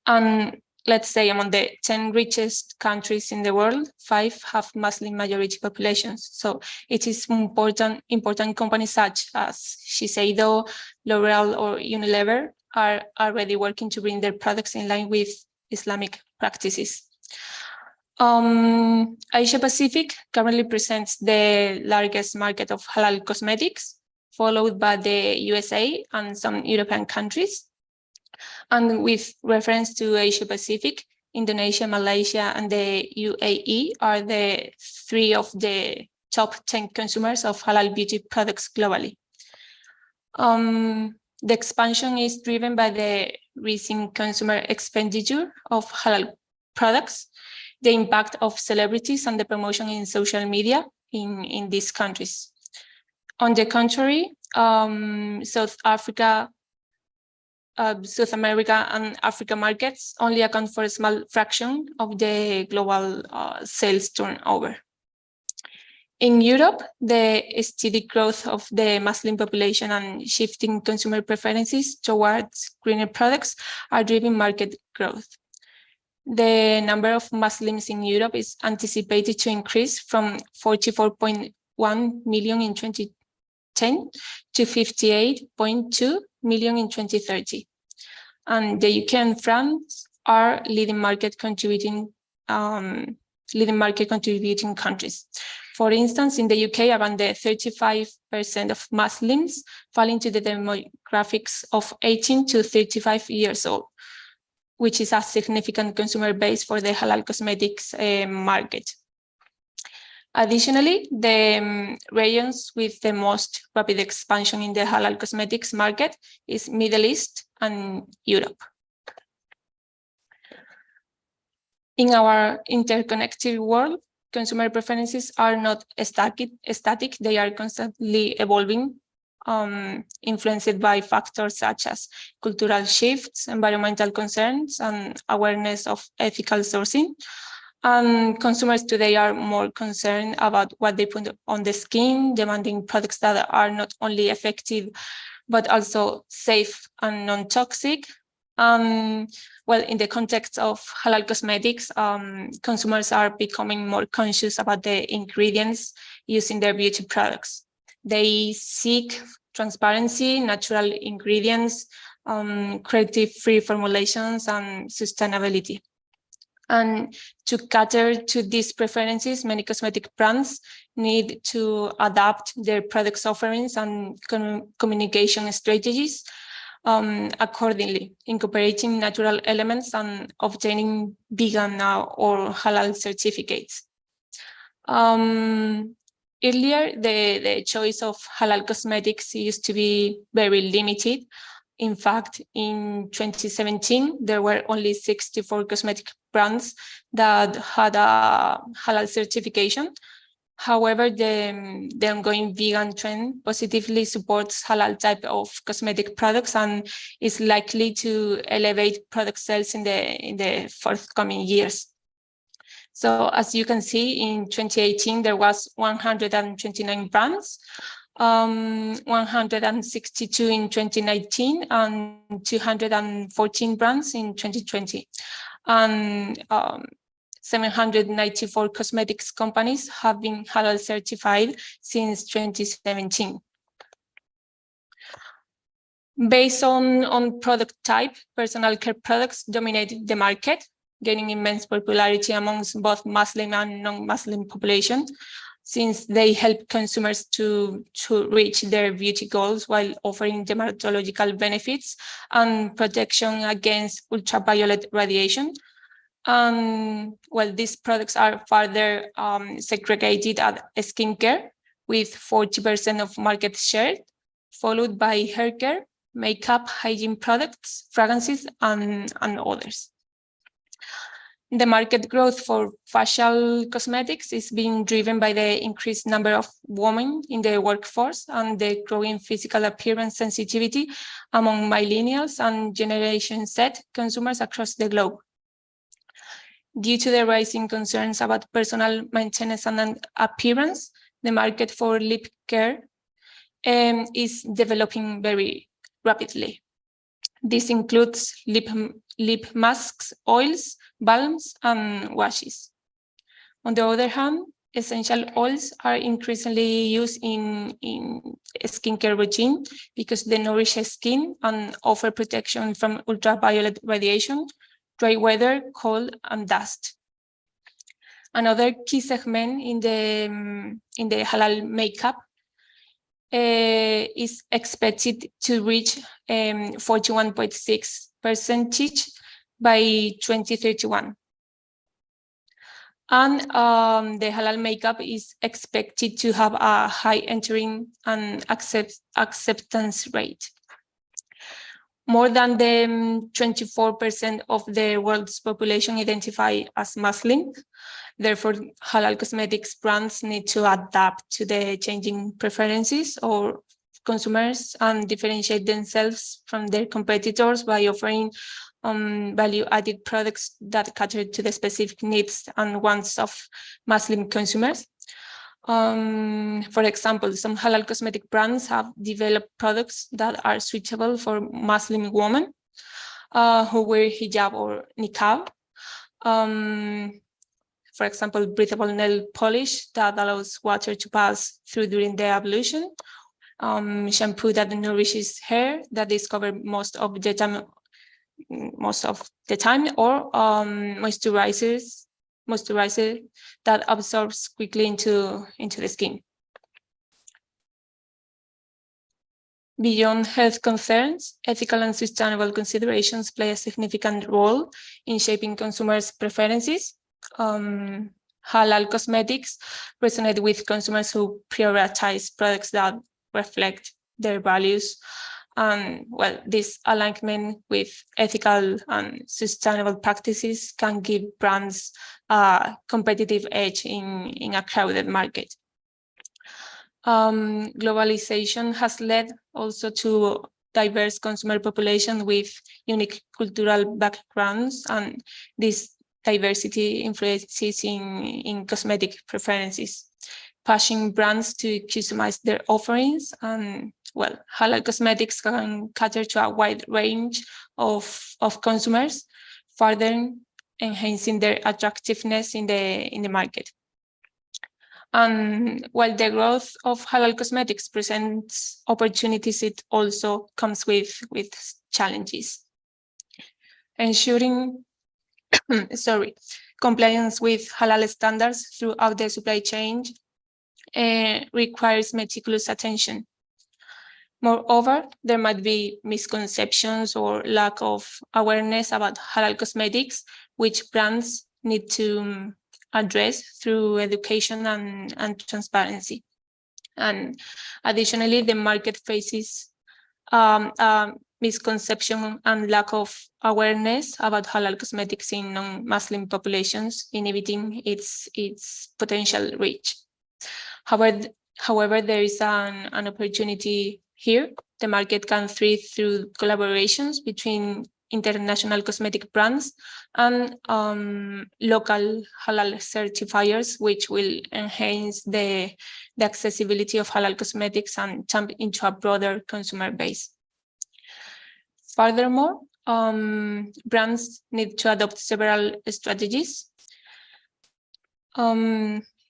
And let's say among the 10 richest countries in the world, 5 have Muslim majority populations. So it is important companies such as Shiseido, L'Oreal, or Unilever are already working to bring their products in line with Islamic practices. Asia Pacific currently presents the largest market of halal cosmetics, followed by the USA and some European countries. And with reference to Asia Pacific, Indonesia, Malaysia, and the UAE are the 3 of the top 10 consumers of halal beauty products globally. The expansion is driven by the recent consumer expenditure of halal products, the impact of celebrities, and the promotion in social media in these countries. On the contrary, South America and Africa markets only account for a small fraction of the global sales turnover. In Europe, the steady growth of the Muslim population and shifting consumer preferences towards greener products are driving market growth. The number of Muslims in Europe is anticipated to increase from 44.1 million in 2010 to 58.2 million in 2030. And the UK and France are leading market contributing countries. For instance, in the UK, around the 35% of Muslims fall into the demographics of 18 to 35 years old, which is a significant consumer base for the halal cosmetics market. Additionally, the regions with the most rapid expansion in the halal cosmetics market is Middle East and Europe. In our interconnected world, consumer preferences are not static, they are constantly evolving, influenced by factors such as cultural shifts, environmental concerns, and awareness of ethical sourcing. And consumers today are more concerned about what they put on the skin, demanding products that are not only effective, but also safe and non-toxic. Well, in the context of halal cosmetics, consumers are becoming more conscious about the ingredients used in their beauty products. They seek transparency, natural ingredients, cruelty-free formulations, and sustainability. And to cater to these preferences, many cosmetic brands need to adapt their products offerings and communication strategies accordingly, incorporating natural elements and obtaining vegan or halal certificates. Earlier, the choice of halal cosmetics used to be very limited. In fact, in 2017, there were only 64 cosmetic brands that had a halal certification. However, the ongoing vegan trend positively supports halal type of cosmetic products and is likely to elevate product sales in the forthcoming years. So as you can see, in 2018, there was 129 brands, 162 in 2019, and 214 brands in 2020. And 794 cosmetics companies have been halal certified since 2017. Based on product type, personal care products dominated the market, gaining immense popularity amongst both Muslim and non-Muslim population, since they help consumers to reach their beauty goals while offering dermatological benefits and protection against ultraviolet radiation. Well, these products are further segregated at skincare, with 40% of market share, followed by hair care, makeup, hygiene products, fragrances, and others. The market growth for facial cosmetics is being driven by the increased number of women in the workforce and the growing physical appearance sensitivity among millennials and Generation Z consumers across the globe. Due to the rising concerns about personal maintenance and appearance, the market for lip care is developing very rapidly. This includes lip masks, oils, balms, and washes. On the other hand, essential oils are increasingly used in skincare routine because they nourish skin and offer protection from ultraviolet radiation, dry weather, cold, and dust. Another key segment in the halal makeup is expected to reach 41.6% by 2031. And the halal makeup is expected to have a high entering and acceptance rate. More than the 24% of the world's population identify as Muslim. Therefore, halal cosmetics brands need to adapt to the changing preferences of consumers and differentiate themselves from their competitors by offering value-added products that cater to the specific needs and wants of Muslim consumers. For example, some halal cosmetic brands have developed products that are suitable for Muslim women who wear hijab or niqab. For example, breathable nail polish that allows water to pass through during the ablution, shampoo that nourishes hair that is covered most of the time, or moisturizer that absorbs quickly into the skin. Beyond health concerns, ethical and sustainable considerations play a significant role in shaping consumers' preferences. Halal cosmetics resonate with consumers who prioritize products that reflect their values. Well, this alignment with ethical and sustainable practices can give brands a competitive edge in a crowded market. Globalization has led also to diverse consumer population with unique cultural backgrounds, and this diversity influences in cosmetic preferences, pushing brands to customize their offerings. And well, halal cosmetics can cater to a wide range of consumers, further enhancing their attractiveness in the market. And while the growth of halal cosmetics presents opportunities, it also comes with challenges. Ensuring compliance with halal standards throughout the supply chain requires meticulous attention. Moreover, there might be misconceptions or lack of awareness about halal cosmetics, which brands need to address through education and transparency. And additionally, the market faces misconception and lack of awareness about halal cosmetics in non-Muslim populations, inhibiting its potential reach. However, there is an opportunity here. The market can thrive through collaborations between international cosmetic brands and local halal certifiers, which will enhance the accessibility of halal cosmetics and tap into a broader consumer base. Furthermore, brands need to adopt several strategies.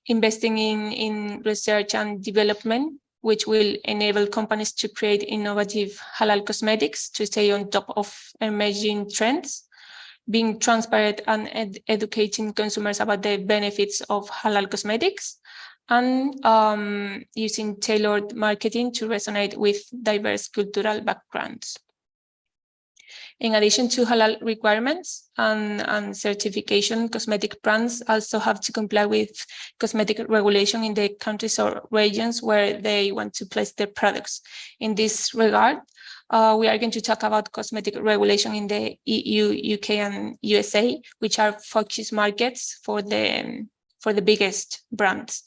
Investing in research and development, which will enable companies to create innovative halal cosmetics to stay on top of emerging trends, being transparent and educating consumers about the benefits of halal cosmetics, and using tailored marketing to resonate with diverse cultural backgrounds. In addition to halal requirements and certification, cosmetic brands also have to comply with cosmetic regulation in the countries or regions where they want to place their products. In this regard, we are going to talk about cosmetic regulation in the EU, UK, and USA, which are focus markets for the biggest brands.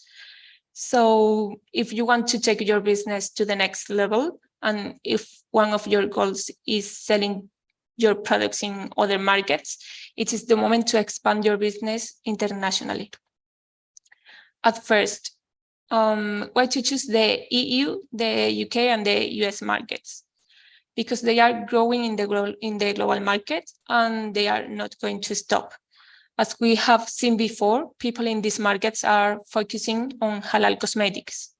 So if you want to take your business to the next level, and if one of your goals is selling your products in other markets, it is the moment to expand your business internationally. At first, why to choose the EU, the UK, and the US markets? Because they are growing in the global market and they are not going to stop. As we have seen before, people in these markets are focusing on halal cosmetics.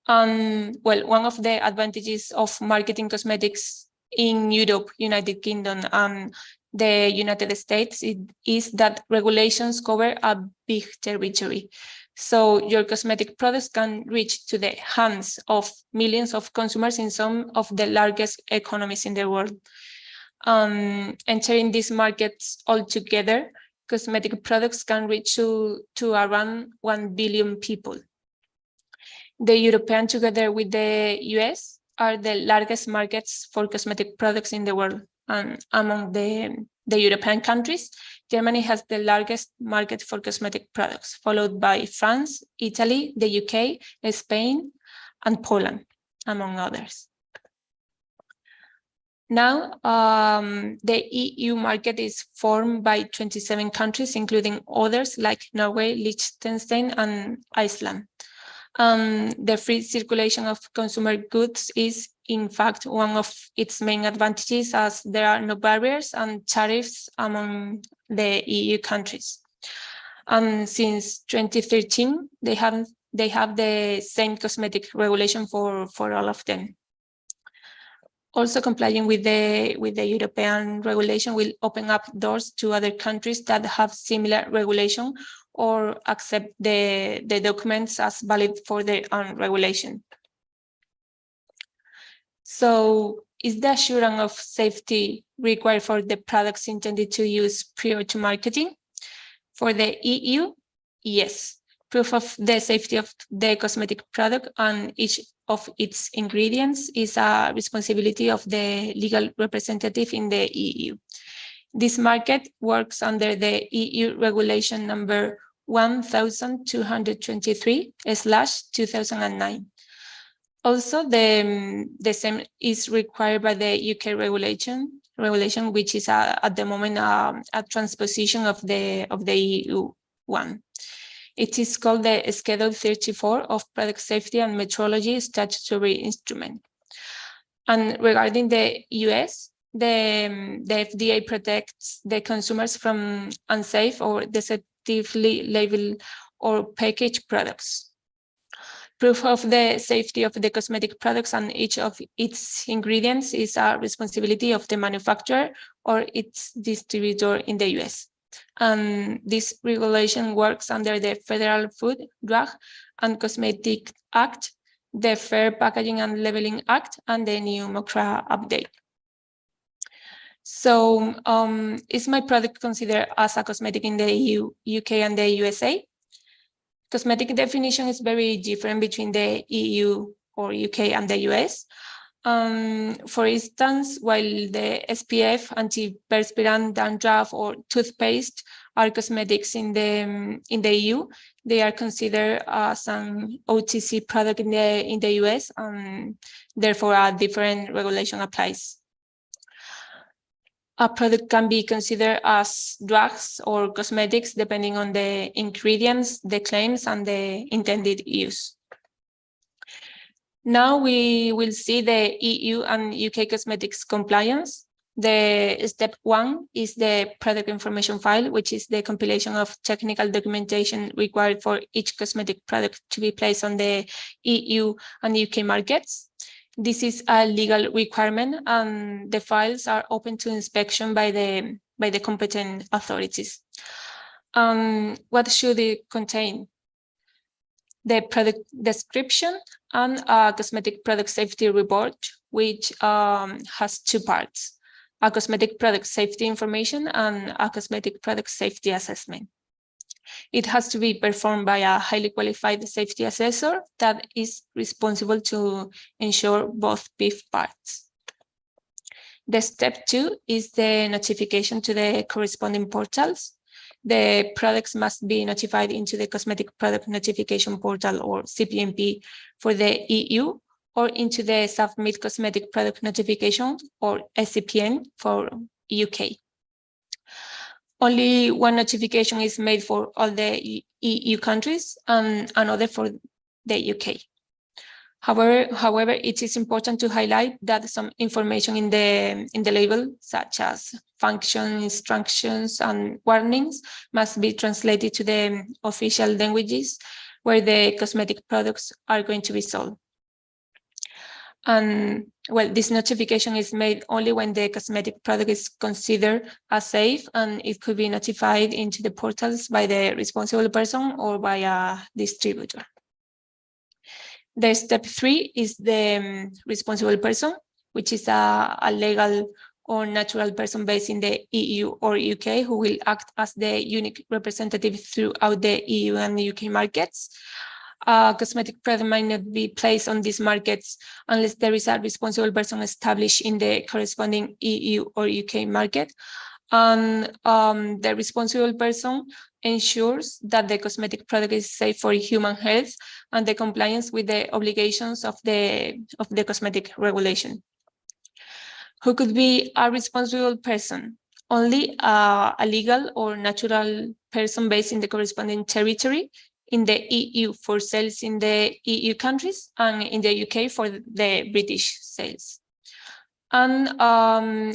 Well, one of the advantages of marketing cosmetics in Europe, United Kingdom, and the United States is that regulations cover a big territory. So your cosmetic products can reach to the hands of millions of consumers in some of the largest economies in the world. Entering these markets altogether, cosmetic products can reach to around 1 billion people. The European, together with the US, are the largest markets for cosmetic products in the world. And among the European countries, Germany has the largest market for cosmetic products, followed by France, Italy, the UK, Spain, and Poland, among others. Now, the EU market is formed by 27 countries, including others like Norway, Liechtenstein, and Iceland. The free circulation of consumer goods is, in fact, one of its main advantages, as there are no barriers and tariffs among the EU countries. And since 2013, they have the same cosmetic regulation for all of them. Also, complying with the European regulation will open up doors to other countries that have similar regulation or accept the documents as valid for their own regulation. So, is the assurance of safety required for the products intended to use prior to marketing? For the EU, yes. Proof of the safety of the cosmetic product and each of its ingredients is a responsibility of the legal representative in the EU. This market works under the EU regulation number 1223/2009. Also, the same is required by the UK regulation, which is at the moment a transposition of the EU one. It is called the Schedule 34 of Product Safety and Metrology Statutory Instrument. And regarding the US, the FDA protects the consumers from unsafe or deceptively labeled or packaged products. Proof of the safety of the cosmetic products and each of its ingredients is a responsibility of the manufacturer or its distributor in the US. And this regulation works under the Federal Food, Drug, and Cosmetic Act, the Fair Packaging and Labeling Act, and the new MOCRA update. So, is my product considered as a cosmetic in the EU, UK, and the USA? Cosmetic definition is very different between the EU or UK and the US. For instance, while the SPF, antiperspirant, dandruff, or toothpaste are cosmetics in the EU, they are considered as an OTC product in the US, and therefore a different regulation applies. A product can be considered as drugs or cosmetics depending on the ingredients, the claims, and the intended use. Now we will see the EU and UK cosmetics compliance. The step 1 is the product information file, which is the compilation of technical documentation required for each cosmetic product to be placed on the EU and UK markets. This is a legal requirement, and the files are open to inspection by the competent authorities. What should it contain? The product description and a cosmetic product safety report, which has 2 parts: a cosmetic product safety information and a cosmetic product safety assessment. It has to be performed by a highly qualified safety assessor that is responsible to ensure both PIF parts. The step 2 is the notification to the corresponding portals. The products must be notified into the Cosmetic Product Notification Portal, or CPNP, for the EU, or into the Submit Cosmetic Product Notification, or SCPN, for UK. Only one notification is made for all the EU countries and another for the UK. However, it is important to highlight that some information in the label, such as function instructions and warnings, must be translated to the official languages where the cosmetic products are going to be sold. And well, this notification is made only when the cosmetic product is considered as safe, and it could be notified into the portals by the responsible person or by a distributor. The step 3 is the responsible person, which is a legal or natural person based in the EU or UK who will act as the unique representative throughout the EU and the UK markets. A cosmetic product might not be placed on these markets unless there is a responsible person established in the corresponding EU or UK market. And the responsible person ensures that the cosmetic product is safe for human health and the compliance with the obligations of the cosmetic regulation. Who could be a responsible person? Only a legal or natural person based in the corresponding territory, in the EU for sales in the EU countries, and in the UK for the British sales. And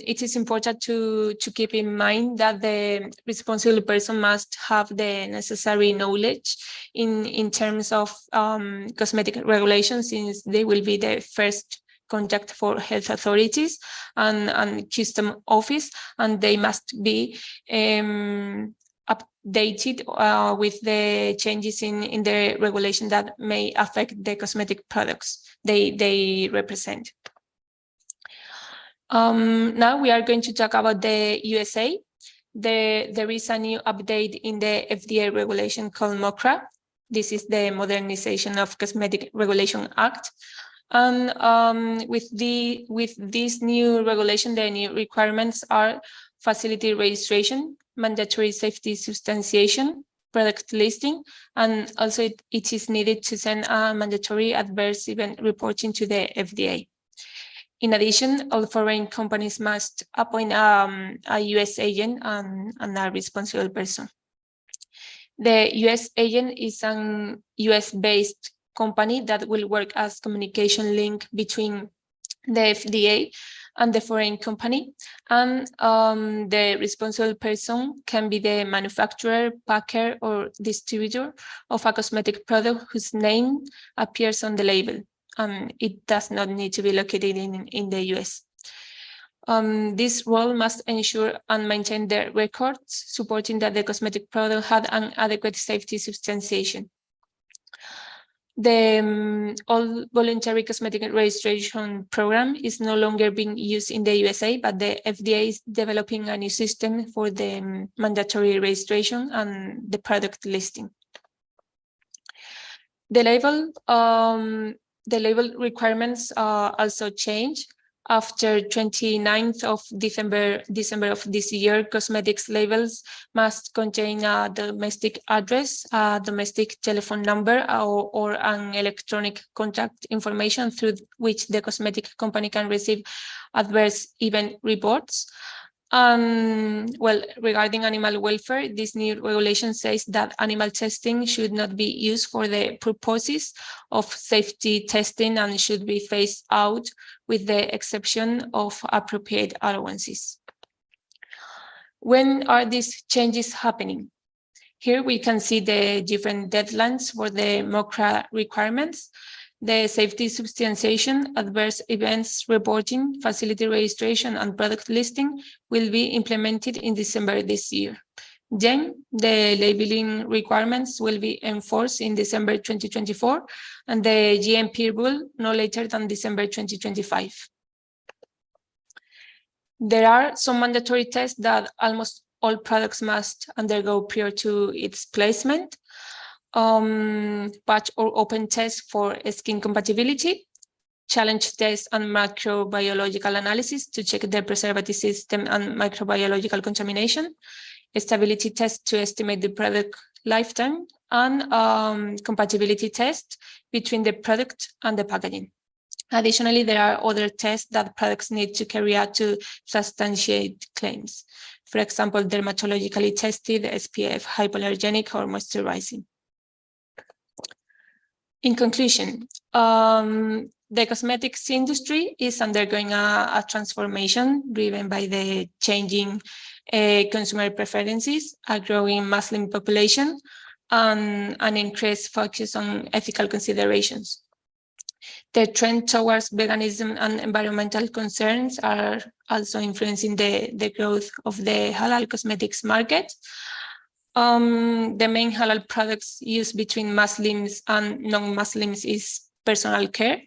it is important to keep in mind that the responsible person must have the necessary knowledge in terms of cosmetic regulations, since they will be the first contact for health authorities and custom office, and they must be updated with the changes in the regulation that may affect the cosmetic products they represent. Now we are going to talk about the USA. There is a new update in the FDA regulation called MOCRA. This is the Modernization of Cosmetic Regulation Act. And with this new regulation, the new requirements are facility registration, mandatory safety substantiation, product listing, and also it is needed to send a mandatory adverse event reporting to the FDA. In addition, all foreign companies must appoint a US agent and a responsible person. The US agent is an US-based company that will work as communication link between the FDA and the foreign company. And the responsible person can be the manufacturer, packer, or distributor of a cosmetic product whose name appears on the label. It does not need to be located in the US. This role must ensure and maintain the records supporting that the cosmetic product had an adequate safety substantiation. The all voluntary cosmetic registration program is no longer being used in the USA, but the FDA is developing a new system for the mandatory registration and the product listing. The label requirements also change. After 29th of December of this year, cosmetics labels must contain a domestic address, a domestic telephone number, or an electronic contact information through which the cosmetic company can receive adverse event reports. Well, regarding animal welfare, this new regulation says that animal testing should not be used for the purposes of safety testing and should be phased out with the exception of appropriate allowances. When are these changes happening? Here we can see the different deadlines for the MOCRA requirements. The safety substantiation, adverse events reporting, facility registration, and product listing will be implemented in December this year. Then the labeling requirements will be enforced in December 2024, and the GMP rule no later than December 2025. There are some mandatory tests that almost all products must undergo prior to its placement. Batch or open tests for skin compatibility, challenge tests and microbiological analysis to check the preservative system and microbiological contamination, stability tests to estimate the product lifetime, and compatibility tests between the product and the packaging. Additionally, there are other tests that products need to carry out to substantiate claims. For example, dermatologically tested, SPF, hypoallergenic, or moisturizing. In conclusion, the cosmetics industry is undergoing a transformation driven by the changing consumer preferences, a growing Muslim population, and an increased focus on ethical considerations. The trend towards veganism and environmental concerns are also influencing the growth of the halal cosmetics market. The main halal products used between Muslims and non-Muslims is personal care,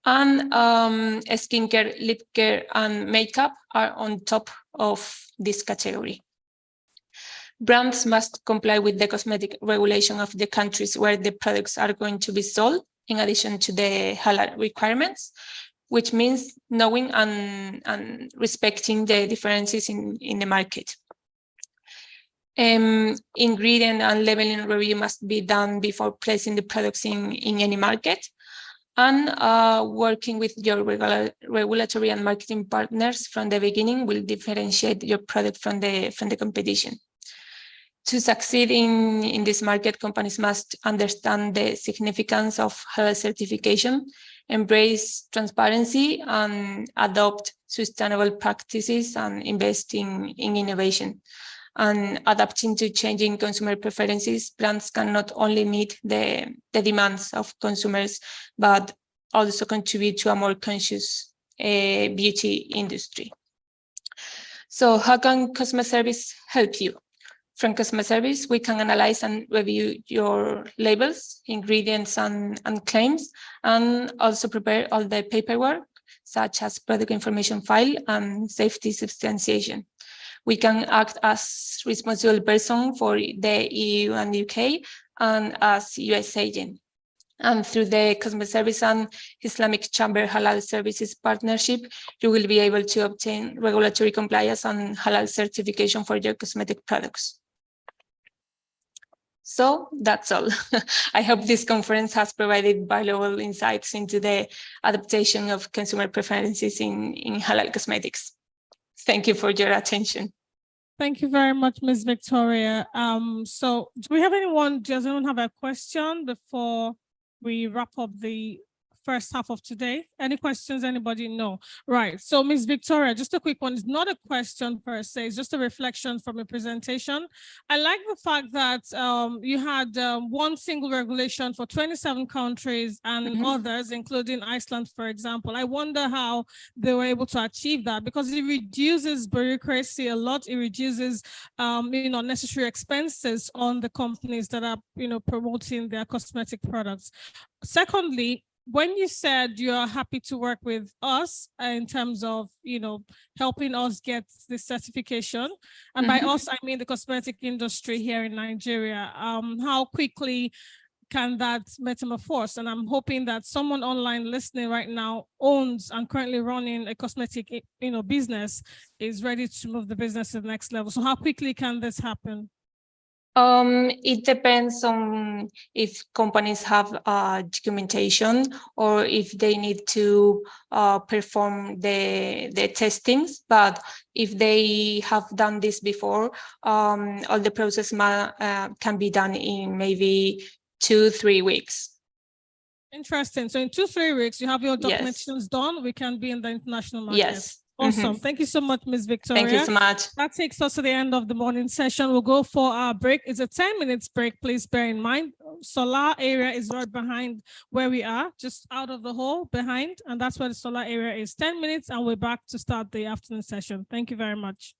and skincare, lip care, and makeup are on top of this category. Brands must comply with the cosmetic regulation of the countries where the products are going to be sold, in addition to the halal requirements, which means knowing and respecting the differences in the market. Ingredient and labeling review must be done before placing the products in any market, and working with your regulatory and marketing partners from the beginning will differentiate your product from the competition. To succeed in this market, companies must understand the significance of halal certification, embrace transparency, and adopt sustainable practices, and invest in innovation. And adapting to changing consumer preferences, brands can not only meet the demands of consumers, but also contribute to a more conscious beauty industry. So how can customer service help you? From customer service, we can analyze and review your labels, ingredients, and claims, and also prepare all the paperwork, such as product information file and safety substantiation. We can act as responsible person for the EU and UK and as US agent. And through the Customer Service and Islamic Chamber Halal Services Partnership, you will be able to obtain regulatory compliance and halal certification for your cosmetic products. So that's all. I hope this conference has provided valuable insights into the adaptation of consumer preferences in halal cosmetics. Thank you for your attention. Thank you very much, Ms. Victoria. So do we have anyone, does anyone have a question before we wrap up the first half of today? Any questions, anybody? No. Right. So Ms. Victoria, just a quick one. It's not a question per se, it's just a reflection from your presentation. I like the fact that you had one single regulation for 27 countries and others, including Iceland, for example. I wonder how they were able to achieve that, because it reduces bureaucracy a lot. It reduces unnecessary expenses on the companies that are promoting their cosmetic products. Secondly, when you said you are happy to work with us in terms of, helping us get this certification, and by us, I mean the cosmetic industry here in Nigeria, how quickly can that metamorphose? And I'm hoping that someone online listening right now owns and currently running a cosmetic, business, is ready to move the business to the next level. So how quickly can this happen? It depends on if companies have documentation or if they need to perform the testings. But if they have done this before, all the process can be done in maybe 2-3 weeks. Interesting. So in 2-3 weeks, you have your Yes. documentations done. We can be in the international market. Yes. Awesome. Mhm. Thank you so much, Ms. Victoria. Thank you so much. That takes us to the end of the morning session. We'll go for our break. It's a 10 minutes break. Please bear in mind, solar area is right behind where we are, just out of the hall behind. And that's where the solar area is. 10 minutes and we're back to start the afternoon session. Thank you very much.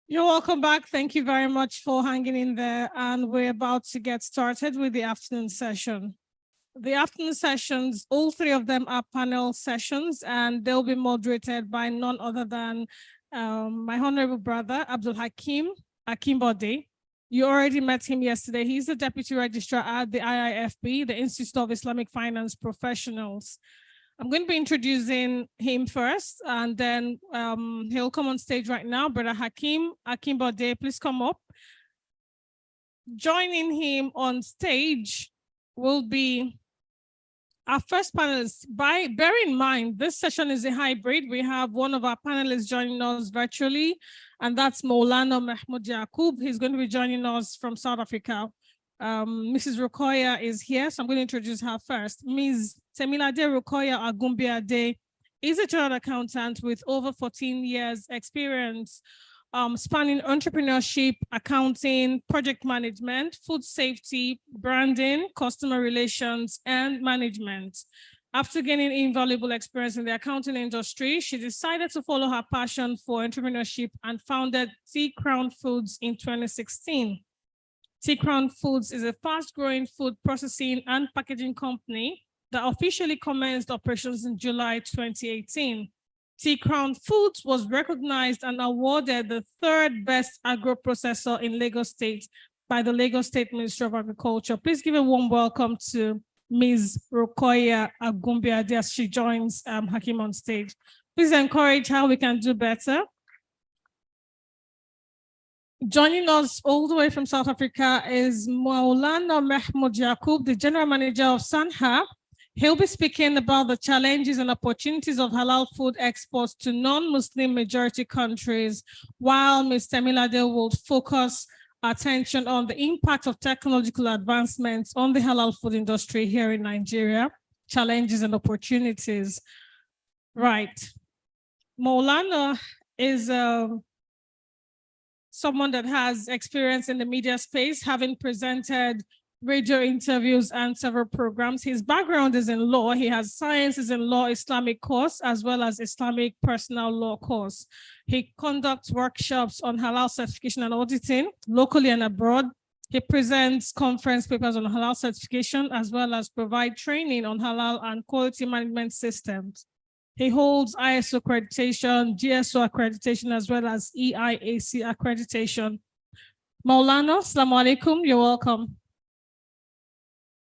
You're welcome back. Thank you very much for hanging in there. And we're about to get started with the afternoon session. The afternoon sessions, all three of them are panel sessions, and they'll be moderated by none other than my honorable brother, Abdul Hakim Akimbode. You already met him yesterday. He's the Deputy Registrar at the IIFP, the Institute of Islamic Finance Professionals. I'm going to be introducing him first, and then he'll come on stage right now. Brother Hakim Akimbode, please come up. Joining him on stage will be our first panelist. Bear in mind, this session is a hybrid. We have one of our panelists joining us virtually, and that's Maulana Mahmoud Yaqub. He's going to be joining us from South Africa. Mrs. Rukoya is here, so I'm going to introduce her first. Ms. Temilade Rukoya Agumbiade is a chartered accountant with over 14 years experience spanning entrepreneurship, accounting, project management, food safety, branding, customer relations, and management. After gaining invaluable experience in the accounting industry, she decided to follow her passion for entrepreneurship and founded T Crown Foods in 2016. T Crown Foods is a fast-growing food processing and packaging company that officially commenced operations in July 2018. T Crown Foods was recognized and awarded the third best agro-processor in Lagos State by the Lagos State Ministry of Agriculture. Please give a warm welcome to Ms. Rukoya Agumbiade as she joins Hakim on stage. Please encourage how we can do better. Joining us all the way from South Africa is Maulana Mahmoud Yaqub, the General Manager of Sanha. He'll be speaking about the challenges and opportunities of halal food exports to non-Muslim majority countries, while Ms. Temilade will focus attention on the impact of technological advancements on the halal food industry here in Nigeria, challenges and opportunities. Right. Maulana is someone that has experience in the media space, having presented radio interviews and several programs. His background is in law. He has sciences in law Islamic course, as well as Islamic personal law course. He conducts workshops on halal certification and auditing locally and abroad. He presents conference papers on halal certification, as well as provide training on halal and quality management systems. He holds ISO accreditation, GSO accreditation, as well as EIAC accreditation. Maulana, assalamu alaikum, you're welcome.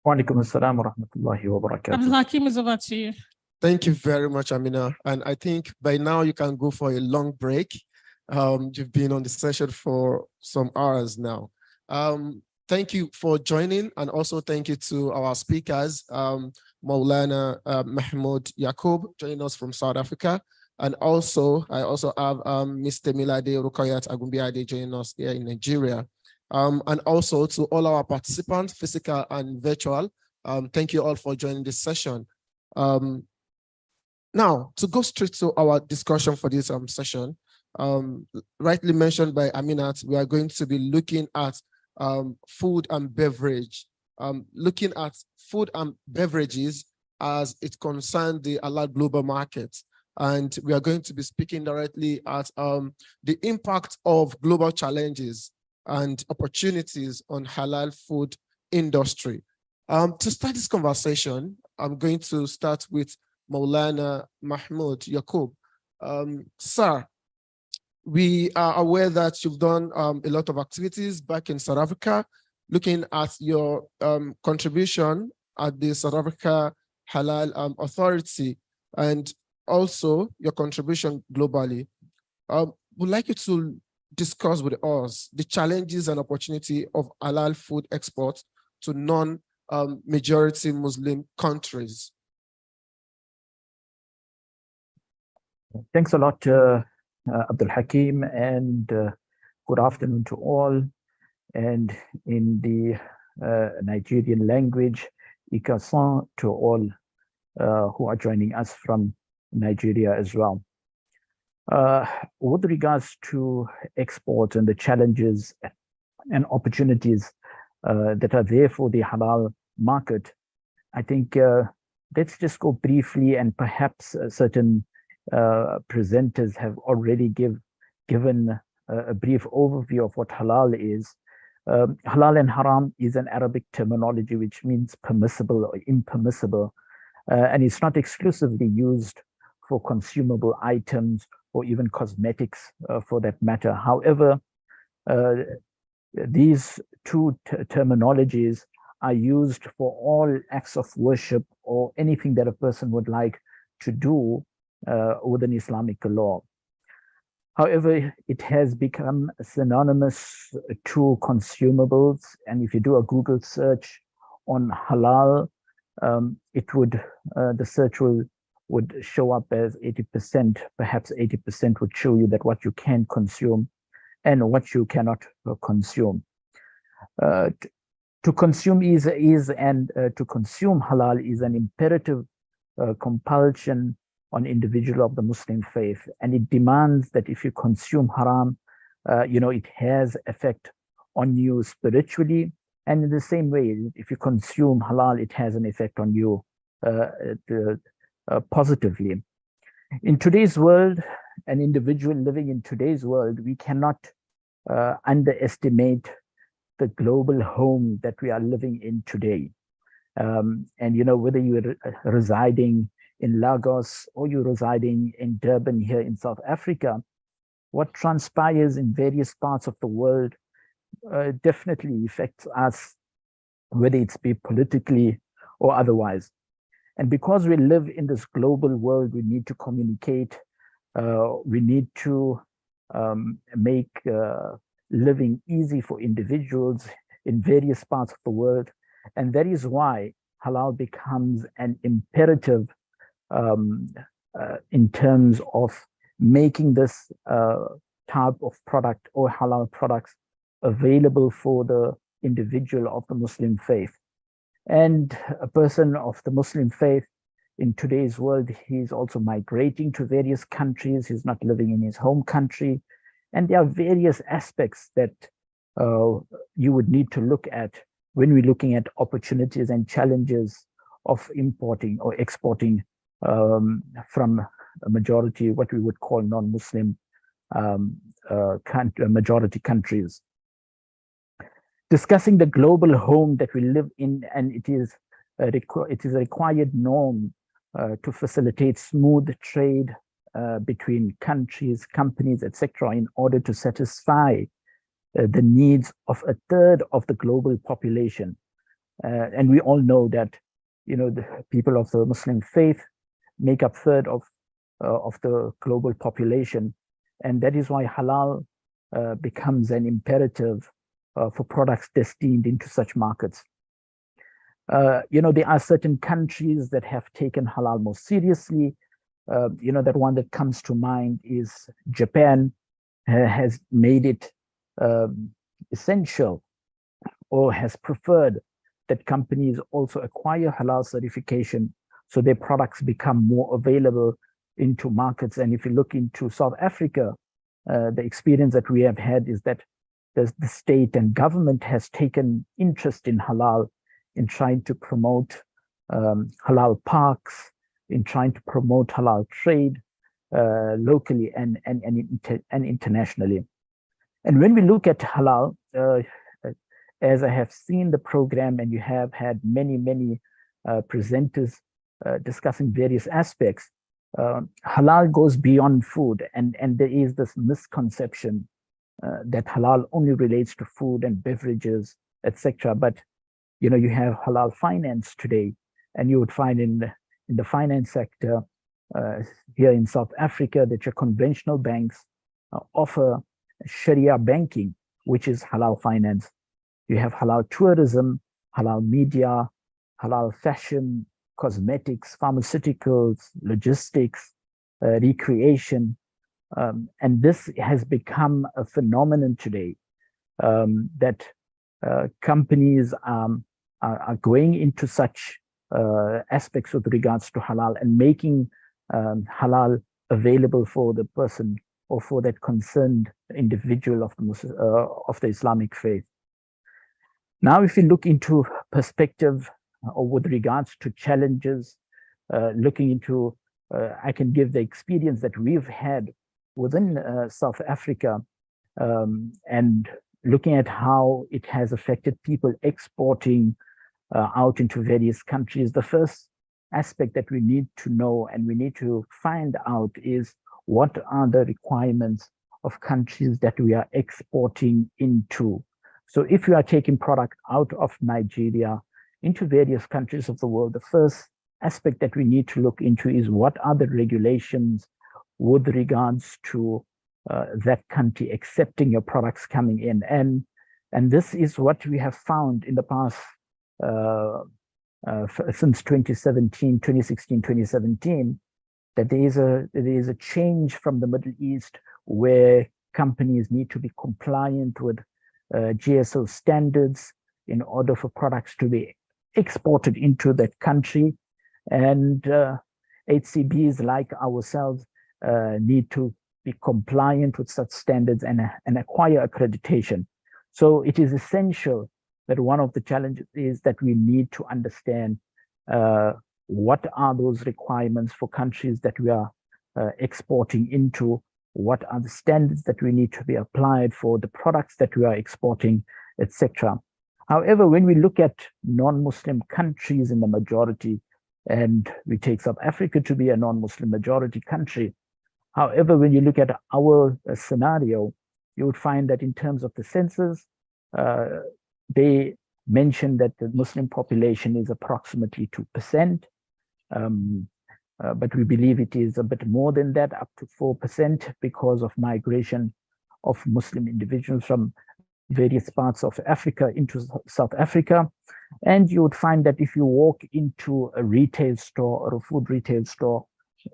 Wa alaikum assalam wa rahmatullahi wa barakatuh. Abdul Hakim is over to you. Thank you very much, Amina. And I think by now you can go for a long break. You've been on the session for some hours now. Thank you for joining, and also thank you to our speakers, Maulana Mahmoud Yaqub, joining us from South Africa. And also, I also have Mr. Milade Rukoyat Agumbiade joining us here in Nigeria. And also to all our participants, physical and virtual, thank you all for joining this session. Now, to go straight to our discussion for this session, rightly mentioned by Aminat, we are going to be looking at food and beverage, looking at food and beverages as it concerns the halal global market. And we are going to be speaking directly at the impact of global challenges and opportunities on halal food industry. To start this conversation, I'm going to start with Maulana Mahmoud Yaqub. Sir, we are aware that you've done a lot of activities back in South Africa, looking at your contribution at the South Africa Halal Authority, and also your contribution globally. We'd like you to discuss with us the challenges and opportunity of halal food exports to non-majority Muslim countries. Thanks a lot, Abdul Hakim, and good afternoon to all. And in the Nigerian language, Ikasan to all who are joining us from Nigeria as well. With regards to exports and the challenges and opportunities that are there for the halal market, I think let's just go briefly, and perhaps certain presenters have already given a brief overview of what halal is. Halal and haram is an Arabic terminology which means permissible or impermissible, and it's not exclusively used for consumable items or even cosmetics for that matter. However, these two terminologies are used for all acts of worship or anything that a person would like to do within Islamic law. However, it has become synonymous to consumables. And if you do a Google search on halal, it would, the search would show up as 80%, perhaps 80% would show you that what you can consume and what you cannot consume. To consume to consume halal is an imperative compulsion on individual of the Muslim faith, and it demands that if you consume haram, it has effect on you spiritually, and in the same way, if you consume halal, it has an effect on you positively. In today's world, an individual living in today's world, we cannot underestimate the global home that we are living in today. And whether you're residing in Lagos or you're residing in Durban here in South Africa, what transpires in various parts of the world definitely affects us, whether it's be politically or otherwise. And because we live in this global world, we need to communicate, we need to make living easy for individuals in various parts of the world. And that is why halal becomes an imperative in terms of making this type of product or halal products available for the individual of the Muslim faith. And a person of the Muslim faith in today's world, he's also migrating to various countries. He's not living in his home country. And there are various aspects that you would need to look at when we're looking at opportunities and challenges of importing or exporting from a majority, what we would call non-Muslim majority countries. Discussing the global home that we live in, and it is a required norm to facilitate smooth trade between countries, companies, etc., in order to satisfy the needs of a third of the global population. And we all know that, the people of the Muslim faith make up third of the global population. And that is why halal becomes an imperative for products destined into such markets. There are certain countries that have taken halal more seriously. That one that comes to mind is Japan, has made it essential or has preferred that companies also acquire halal certification so their products become more available into markets. And if you look into South Africa, the experience that we have had is that the state and government has taken interest in halal, in trying to promote halal parks, in trying to promote halal trade locally and internationally. And when we look at halal, as I have seen the program, and you have had many presenters discussing various aspects, halal goes beyond food, and there is this misconception that halal only relates to food and beverages, etc. But you have halal finance today, and you would find in the finance sector here in South Africa that your conventional banks offer Sharia banking, which is halal finance. You have halal tourism, halal media, halal fashion, cosmetics, pharmaceuticals, logistics, recreation. And this has become a phenomenon today, that companies are going into such aspects with regards to halal and making halal available for the person or for that concerned individual of the Islamic faith. Now, if you look into perspective or with regards to challenges, looking into, I can give the experience that we've had within South Africa and looking at how it has affected people exporting out into various countries. The first aspect that we need to know and we need to find out is what are the requirements of countries that we are exporting into. So if you are taking product out of Nigeria into various countries of the world, the first aspect that we need to look into is what are the regulations with regards to that country accepting your products coming in. And this is what we have found in the past since 2016, 2017, that there is a change from the Middle East where companies need to be compliant with GSO standards in order for products to be exported into that country. And HCBs like ourselves need to be compliant with such standards and acquire accreditation. So it is essential that one of the challenges is that we need to understand what are those requirements for countries that we are exporting into, what are the standards that we need to be applied for the products that we are exporting, etc. However, when we look at non-Muslim countries in the majority, and we take South Africa to be a non-Muslim majority country, however, when you look at our scenario, you would find that in terms of the census, they mentioned that the Muslim population is approximately 2%, but we believe it is a bit more than that, up to 4%, because of migration of Muslim individuals from various parts of Africa into South Africa. And you would find that if you walk into a retail store or a food retail store,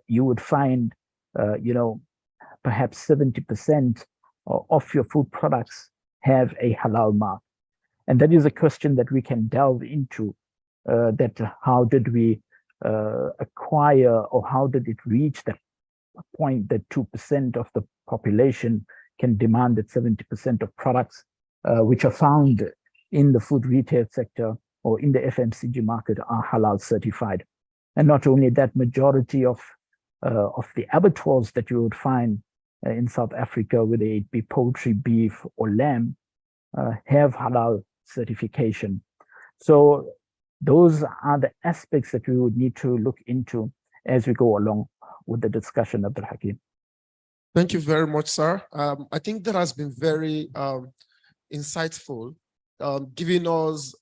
you would find, perhaps 70% of your food products have a halal mark. And that is a question that we can delve into, that how did we acquire, or how did it reach that point that 2% of the population can demand that 70% of products which are found in the food retail sector or in the FMCG market are halal certified. And not only that, majority of the abattoirs that you would find in South Africa, whether it be poultry, beef, or lamb, have halal certification. So those are the aspects that we would need to look into as we go along with the discussion, Abdul Hakim. Thank you very much, sir. I think that has been very insightful, giving us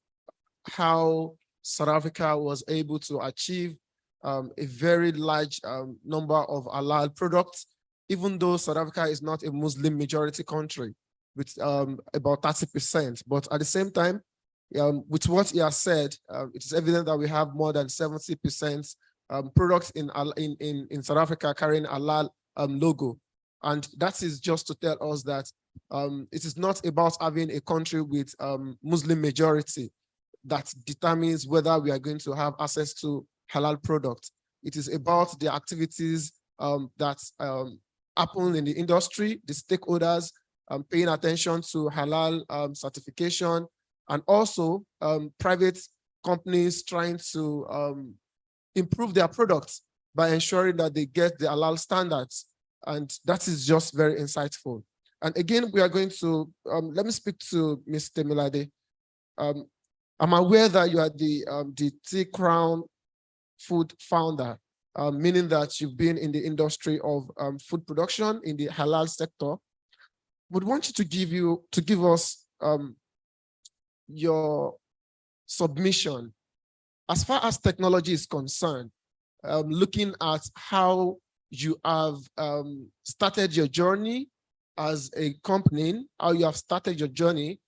how South Africa was able to achieve a very large number of halal products, even though South Africa is not a Muslim majority country with about 30%. But at the same time, with what he has said, it is evident that we have more than 70% products in South Africa carrying halal logo. And that is just to tell us that it is not about having a country with Muslim majority that determines whether we are going to have access to halal products. It is about the activities that happen in the industry, the stakeholders paying attention to halal certification, and also private companies trying to improve their products by ensuring that they get the halal standards. And that is just very insightful. And again, we are going to, let me speak to Ms. Temilade. I'm aware that you are the Tea Crown food founder, meaning that you've been in the industry of food production in the halal sector. Would want you to give us your submission as far as technology is concerned, looking at how you have started your journey as a company, how you have started your journey.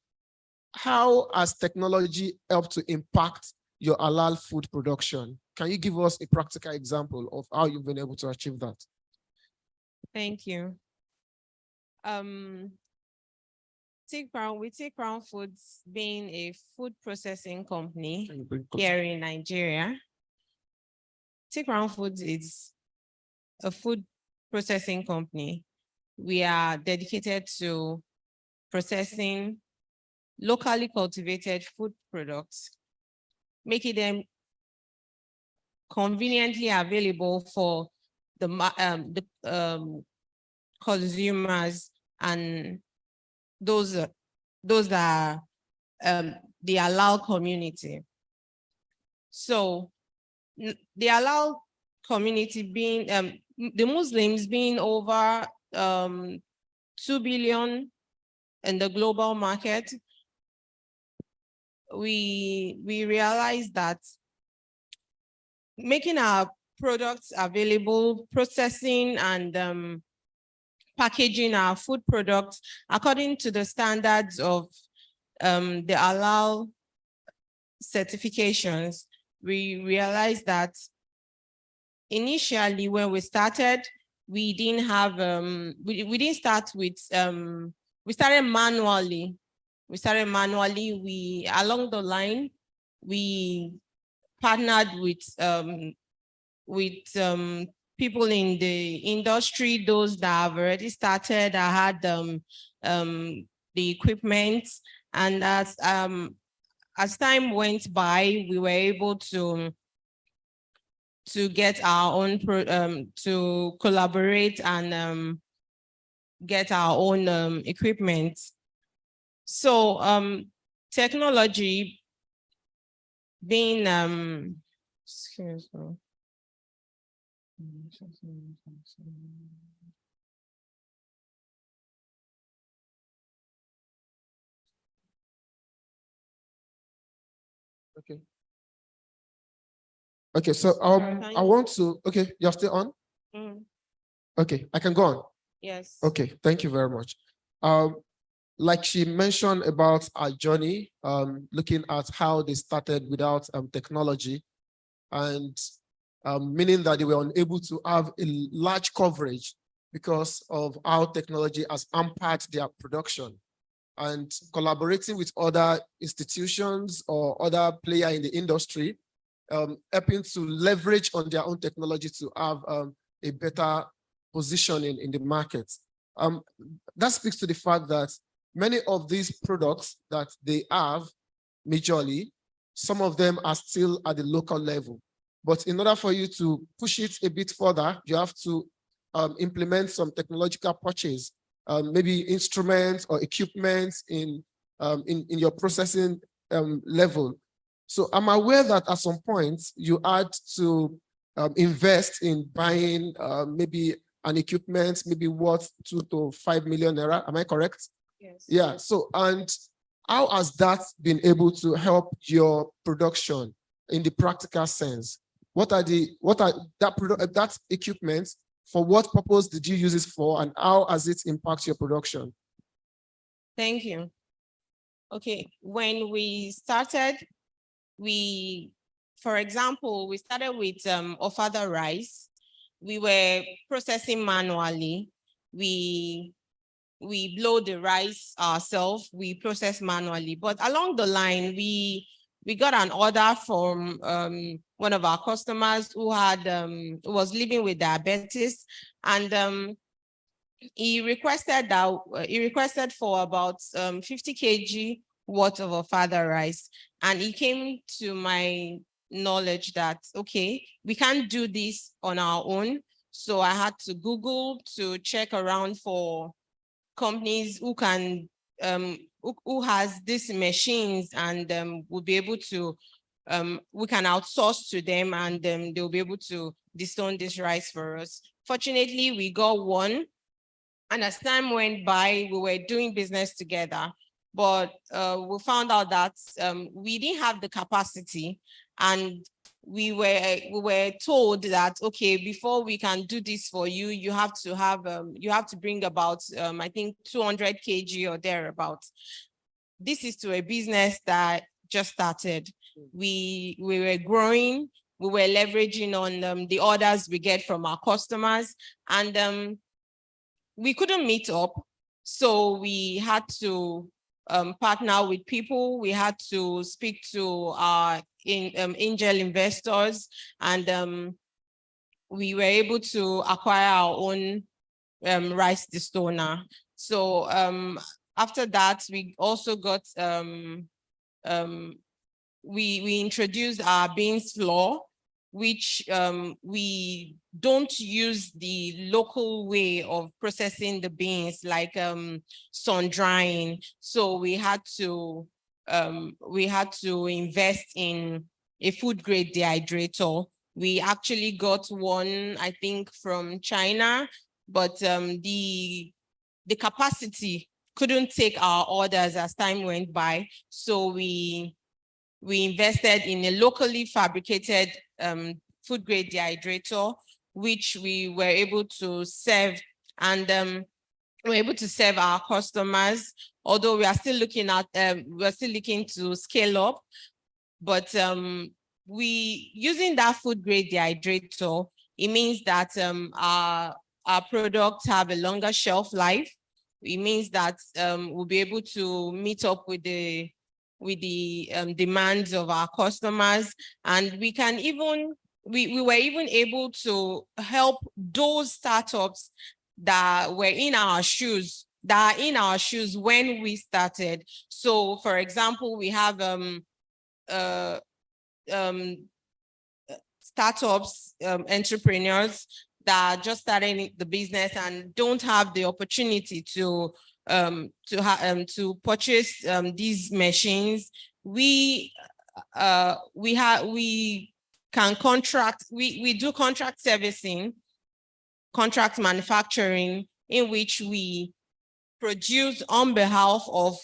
How has technology helped to impact your halal food production? Can you give us a practical example of how you've been able to achieve that? Thank you. Tea Crown Foods being a food processing company here in Nigeria, Tea Crown Foods is a food processing company. We are dedicated to processing locally cultivated food products, making them conveniently available for the consumers and those are the halal community. So the halal community being the Muslims being over 2 billion in the global market, we realized that making our products available, processing and packaging our food products according to the standards of the halal certifications, we realized that initially when we started, we didn't have we didn't start with we started manually. We along the line we partnered with people in the industry, those that have already started, that had the equipment, and as time went by, we were able to get our own to collaborate and get our own equipment. So technology being excuse me. Okay. Okay, so I want to, okay, you're still on? Okay, I can go on. Yes. Okay, thank you very much. Like she mentioned about our journey, looking at how they started without technology, and meaning that they were unable to have a large coverage because of how technology has hampered their production, and collaborating with other institutions or other players in the industry, helping to leverage on their own technology to have a better position in the market. That speaks to the fact that many of these products that they have, majorly, some of them are still at the local level. But in order for you to push it a bit further, you have to implement some technological purchase, maybe instruments or equipment in your processing level. So I'm aware that at some point you had to invest in buying maybe an equipment, maybe worth 2 to 5 million naira. Am I correct? Yes. Yeah. So, and how has that been able to help your production in the practical sense? What are that equipment? For what purpose did you use it for, and how has it impacted your production? Thank you. Okay, when we started, for example, we started with ofada rice. We were processing manually. We blow the rice ourselves. We process manually. But along the line, we got an order from one of our customers who had who was living with diabetes, and he requested for about 50 kg worth of ofada rice, and it came to my knowledge that okay, we can't do this on our own. So I had to Google to check around for companies who can who has these machines, and will be able to we can outsource to them, and they'll be able to distone this rice for us. Fortunately, we got one, and as time went by, we were doing business together, but we found out that we didn't have the capacity, and we were told that okay, before we can do this for you, you have to bring about I think 200 kg or thereabouts. This is to a business that just started. We were growing, we were leveraging on the orders we get from our customers, and we couldn't meet up, so we had to partner with people. We had to speak to our angel investors, and we were able to acquire our own rice distoner. So after that, we also got we introduced our beans flour. which we don't use the local way of processing the beans, like sun drying. So we had to invest in a food grade dehydrator. We actually got one, I think, from China, but the capacity couldn't take our orders as time went by. So we invested in a locally fabricated food grade dehydrator, which we were able to serve, and we're able to serve our customers. Although we are still looking to scale up, but we using that food grade dehydrator, it means that our products have a longer shelf life. It means that we'll be able to meet up with the demands of our customers, and we can even we were even able to help those startups that were in our shoes, when we started. So, for example, we have startups, entrepreneurs that are just starting the business and don't have the opportunity to purchase these machines. We can contract. We do contract servicing, contract manufacturing, in which we produce on behalf of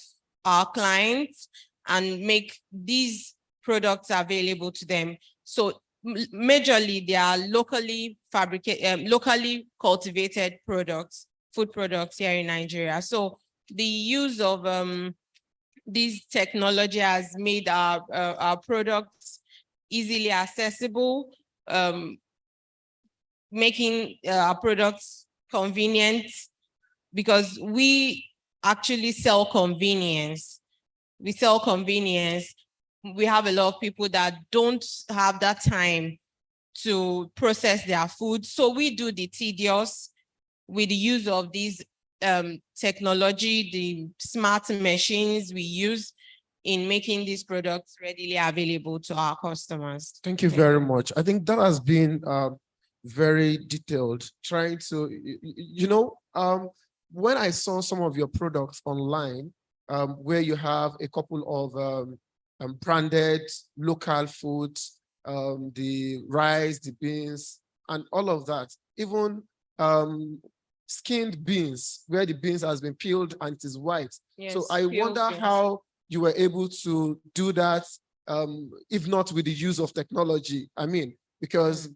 our clients and make these products available to them. So majorly, they are locally fabricated, locally cultivated products, food products here in Nigeria. So the use of this technology has made our products easily accessible, making our products convenient, because we actually sell convenience. We sell convenience. We have a lot of people that don't have that time to process their food. So we do the tedious with the use of these technology, the smart machines we use in making these products readily available to our customers. Thank you very much. I think that has been very detailed, trying to, when I saw some of your products online, where you have a couple of branded local foods, the rice, the beans, and all of that, even skinned beans, where the beans has been peeled and it is white. Yes, so I wonder how you were able to do that, if not with the use of technology. I mean, because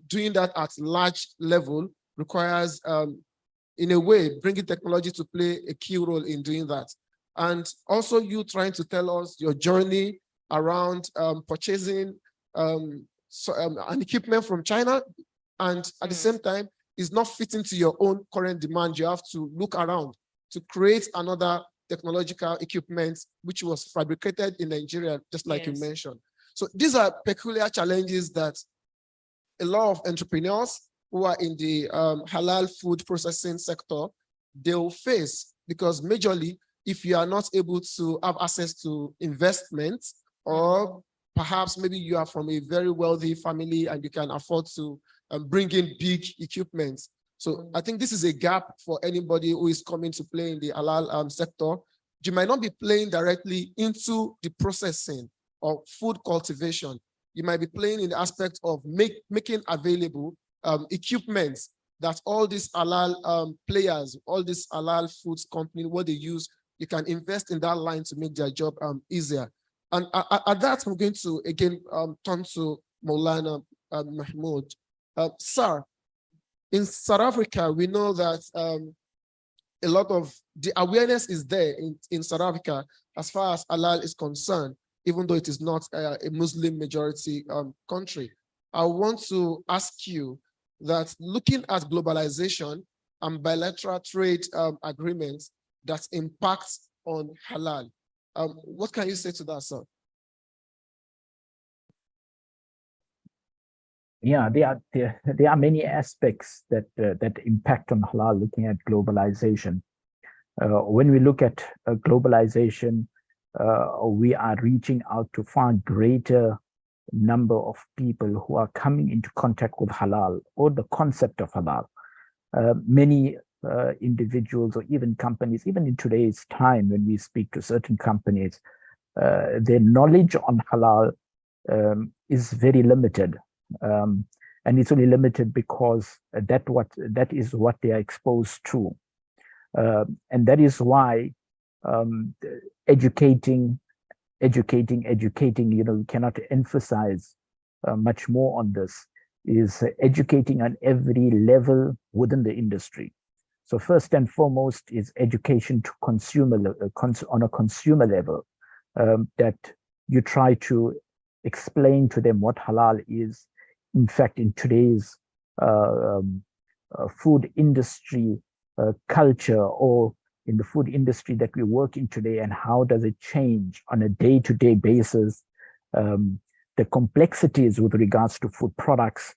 doing that at large level requires, in a way, bringing technology to play a key role in doing that. And also you trying to tell us your journey around purchasing an equipment from China, and at the same time, is not fitting to your own current demand. You have to look around to create another technological equipment, which was fabricated in Nigeria, just like you mentioned. So these are peculiar challenges that a lot of entrepreneurs who are in the halal food processing sector, they will face, because majorly, if you are not able to have access to investment, or perhaps maybe you are from a very wealthy family and you can afford to bring in big equipment. So I think this is a gap for anybody who is coming to play in the halal sector. You might not be playing directly into the processing of food cultivation. You might be playing in the aspect of making available equipment that all these halal players, all these halal foods company, what they use, you can invest in that line to make their job easier. And at that, I'm going to again turn to Maulana Mahmoud. Sir, in South Africa, we know that a lot of the awareness is there in South Africa as far as halal is concerned, even though it is not a Muslim majority country. I want to ask you that, looking at globalization and bilateral trade agreements that impact on halal, what can you say to that, sir? Yeah, there are many aspects that that impact on halal, looking at globalization. When we look at globalization, we are reaching out to far greater number of people who are coming into contact with halal or the concept of halal. Many individuals or even companies, even in today's time, when we speak to certain companies, their knowledge on halal is very limited. And it's only limited because that is what they are exposed to. And that is why educating, we cannot emphasize much more on this, is educating on every level within the industry. So first and foremost is education to consumer on a consumer level, that you try to explain to them what halal is. In fact, in today's food industry culture, or in the food industry that we work in today, and how does it change on a day-to-day basis, the complexities with regards to food products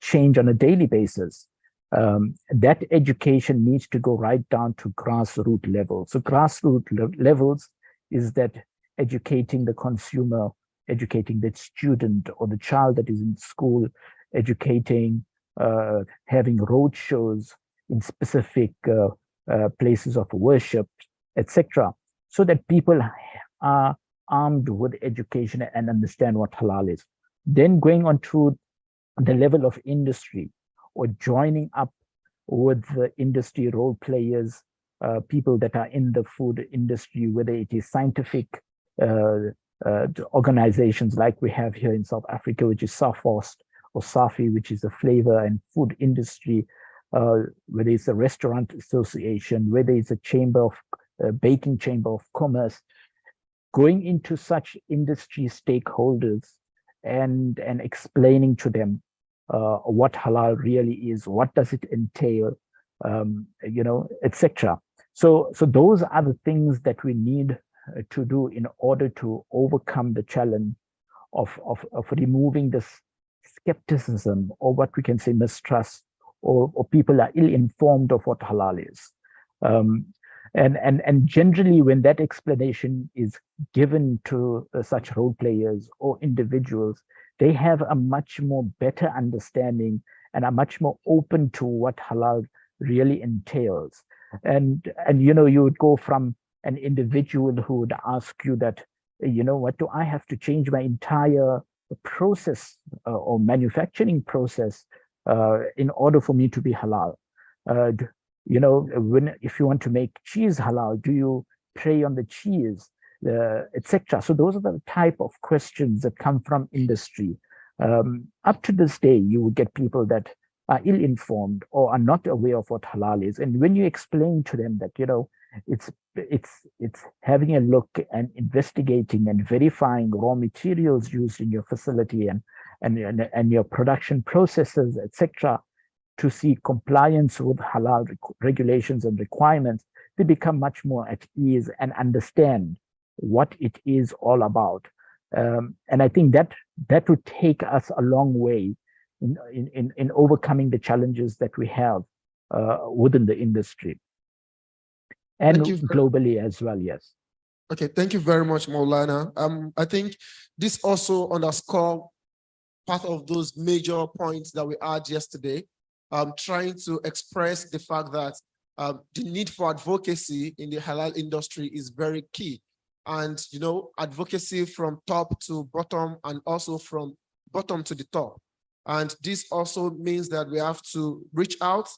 change on a daily basis. That education needs to go right down to grassroots level. So grassroots levels is that educating the consumer, educating the student or the child that is in school, educating, having road shows in specific places of worship, etc., so that people are armed with education and understand what halal is. Then going on to the level of industry, or joining up with the industry role players, people that are in the food industry, whether it is scientific organizations like we have here in South Africa, which is SAFOST, or SAFI, which is the flavor and food industry, whether it's a restaurant association, whether it's a chamber of baking chamber of commerce, going into such industry stakeholders and explaining to them what halal really is, what does it entail, etc. So those are the things that we need to do in order to overcome the challenge of removing this skepticism, or what we can say mistrust, or people are ill-informed of what halal is. And generally, when that explanation is given to such role players or individuals, they have a much more better understanding and are much more open to what halal really entails. And you would go from an individual who would ask you that, what do I have to change my entire process or manufacturing process in order for me to be halal? If you want to make cheese halal, do you pray on the cheese, etc.? So those are the type of questions that come from industry. Up to this day, you will get people that are ill-informed or are not aware of what halal is. And when you explain to them that, it's having a look and investigating and verifying raw materials used in your facility and your production processes, etc., to see compliance with halal regulations and requirements, they become much more at ease and understand what it is all about. And I think that would take us a long way in overcoming the challenges that we have within the industry and globally as well. Yes. Okay, thank you very much, Maulana. I think this also underscores part of those major points that we had yesterday, trying to express the fact that the need for advocacy in the halal industry is very key. And, advocacy from top to bottom, and also from bottom to the top. And this also means that we have to reach out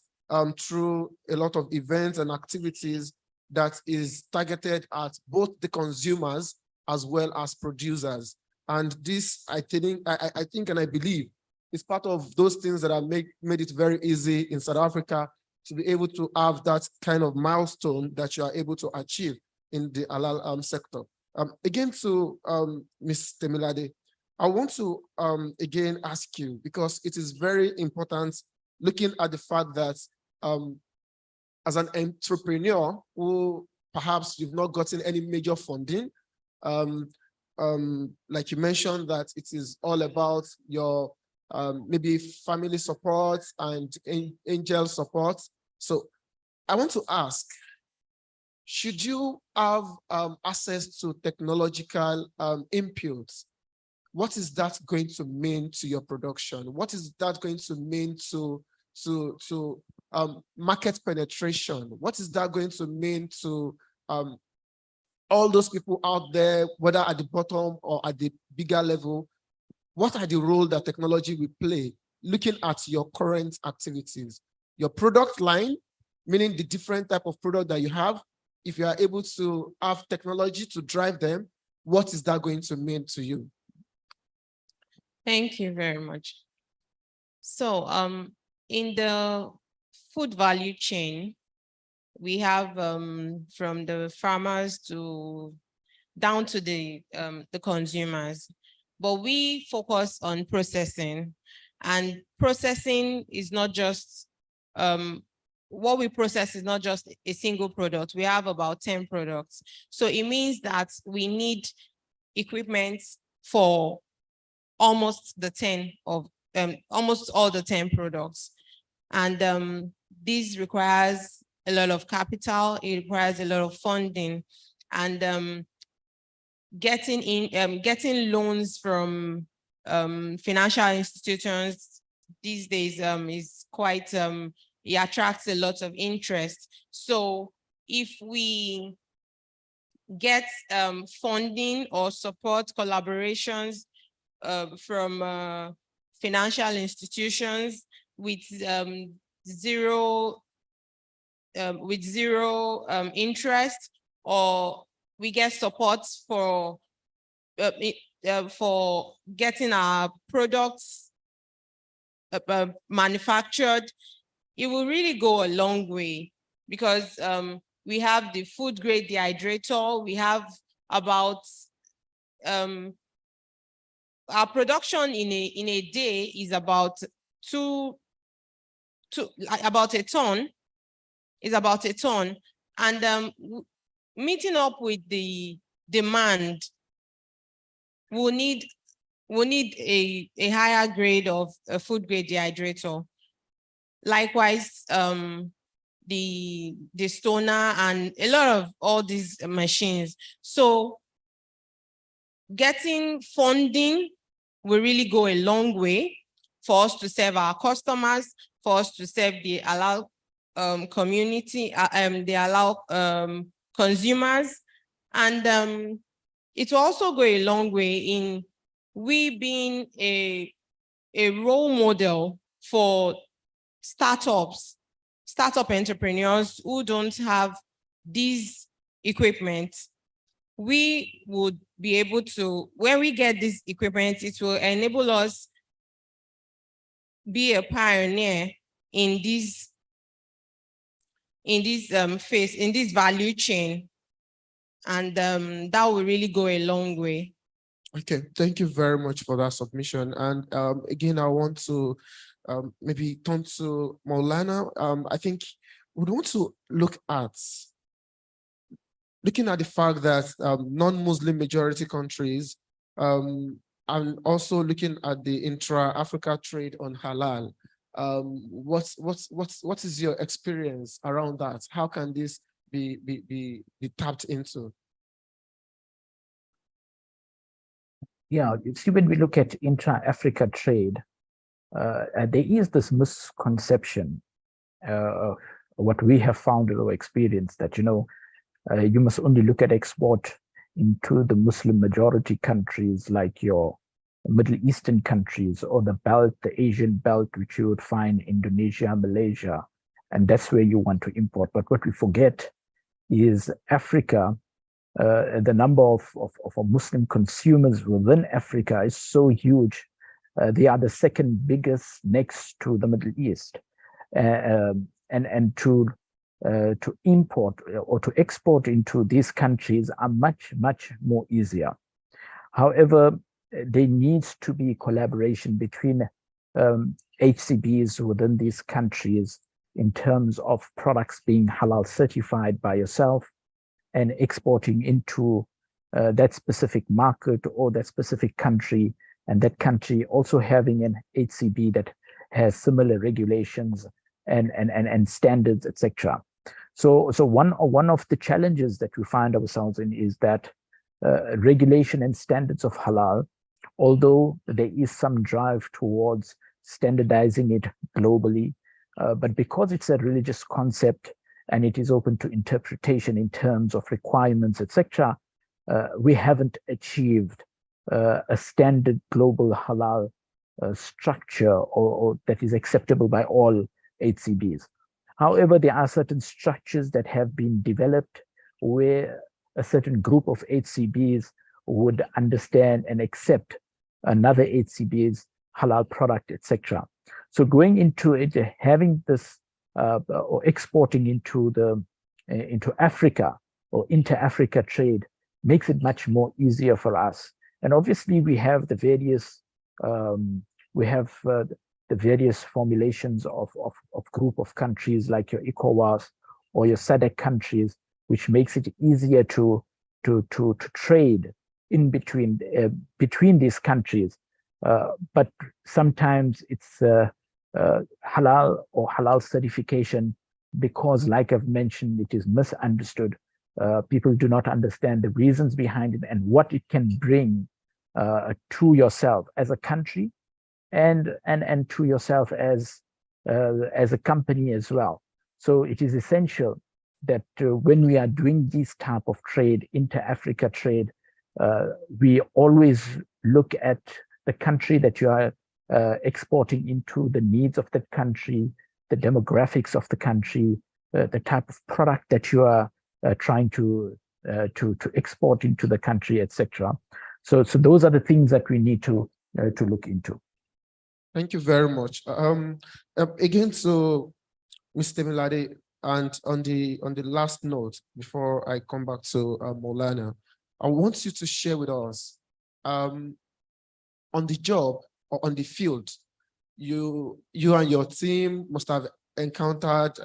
through a lot of events and activities that is targeted at both the consumers as well as producers. And this, I think and I believe, is part of those things that have made it very easy in South Africa to be able to have that kind of milestone that you are able to achieve in the halal sector. Again, to Ms. Temilade, I want to again ask you, because it is very important looking at the fact that as an entrepreneur who perhaps you've not gotten any major funding, like you mentioned, that it is all about your maybe family support and angel support. So I want to ask, should you have access to technological inputs what is that going to mean to your production? What is that going to mean to market penetration? What is that going to mean to all those people out there, whether at the bottom or at the bigger level? What are the role that technology will play, looking at your current activities? Your product line, meaning the different type of product that you have. If you are able to have technology to drive them, what is that going to mean to you? Thank you very much. So in the food value chain, we have from the farmers to down to the consumers, but we focus on processing, and processing is not just what we process is not just a single product. We have about 10 products. So it means that we need equipment for almost almost all the 10 products. And this requires a lot of capital, it requires a lot of funding, and getting loans from financial institutions these days is quite, it attracts a lot of interest. So if we get funding or support collaborations from financial institutions with zero interest, or we get support for getting our products manufactured, it will really go a long way, because we have the food grade dehydrator. We have about our production in a day is about about a ton. Is about a ton, and meeting up with the demand, we'll need a higher grade of a food grade dehydrator. Likewise, the stoner and a lot of all these machines. So getting funding will really go a long way for us to serve our customers, for us to serve the halal community, they allow consumers, and it will also go a long way in we being a role model for startup entrepreneurs who don't have these equipment. We would be able to, when we get this equipment, it will enable us be a pioneer in this phase, in this value chain, and that will really go a long way. Okay, thank you very much for that submission. And again, I want to maybe turn to Maulana. I think we'd want to looking at the fact that non-Muslim majority countries, and also looking at the intra-Africa trade on halal. What is your experience around that? How can this be tapped into? Yeah, see, when we look at intra-Africa trade, there is this misconception, what we have found in our experience, that, you must only look at export into the Muslim majority countries like your Middle Eastern countries, or the belt, the Asian belt, which you would find Indonesia, Malaysia, and that's where you want to import. But what we forget is Africa, the number of Muslim consumers within Africa is so huge. They are the second biggest next to the Middle East. And to import or to export into these countries are much, much more easier. However, there needs to be collaboration between HCBs within these countries in terms of products being halal certified by yourself and exporting into that specific market or that specific country, and that country also having an HCB that has similar regulations and standards, etc. So one of the challenges that we find ourselves in is that regulation and standards of halal although there is some drive towards standardizing it globally, but because it's a religious concept and it is open to interpretation in terms of requirements, etc., we haven't achieved a standard global halal structure or that is acceptable by all HCBs. However, there are certain structures that have been developed where a certain group of HCBs would understand and accept another HCB's halal product, etc. So going into it, having this or exporting into Africa or inter-Africa trade makes it much more easier for us. And obviously, we have the various formulations of group of countries like your ECOWAS or your SADC countries, which makes it easier to trade in between these countries. But sometimes it's halal or halal certification, because like I've mentioned, it is misunderstood. People do not understand the reasons behind it and what it can bring to yourself as a country and to yourself as a company as well. So it is essential that when we are doing this type of trade, inter-Africa trade, we always look at the country that you are exporting into, the needs of that country, the demographics of the country, the type of product that you are trying to export into the country, etc. So those are the things that we need to look into. Thank you very much. Again, so Mr. Milade, and on the last note, before I come back to Maulana, I want you to share with us on the job or on the field, you and your team must have encountered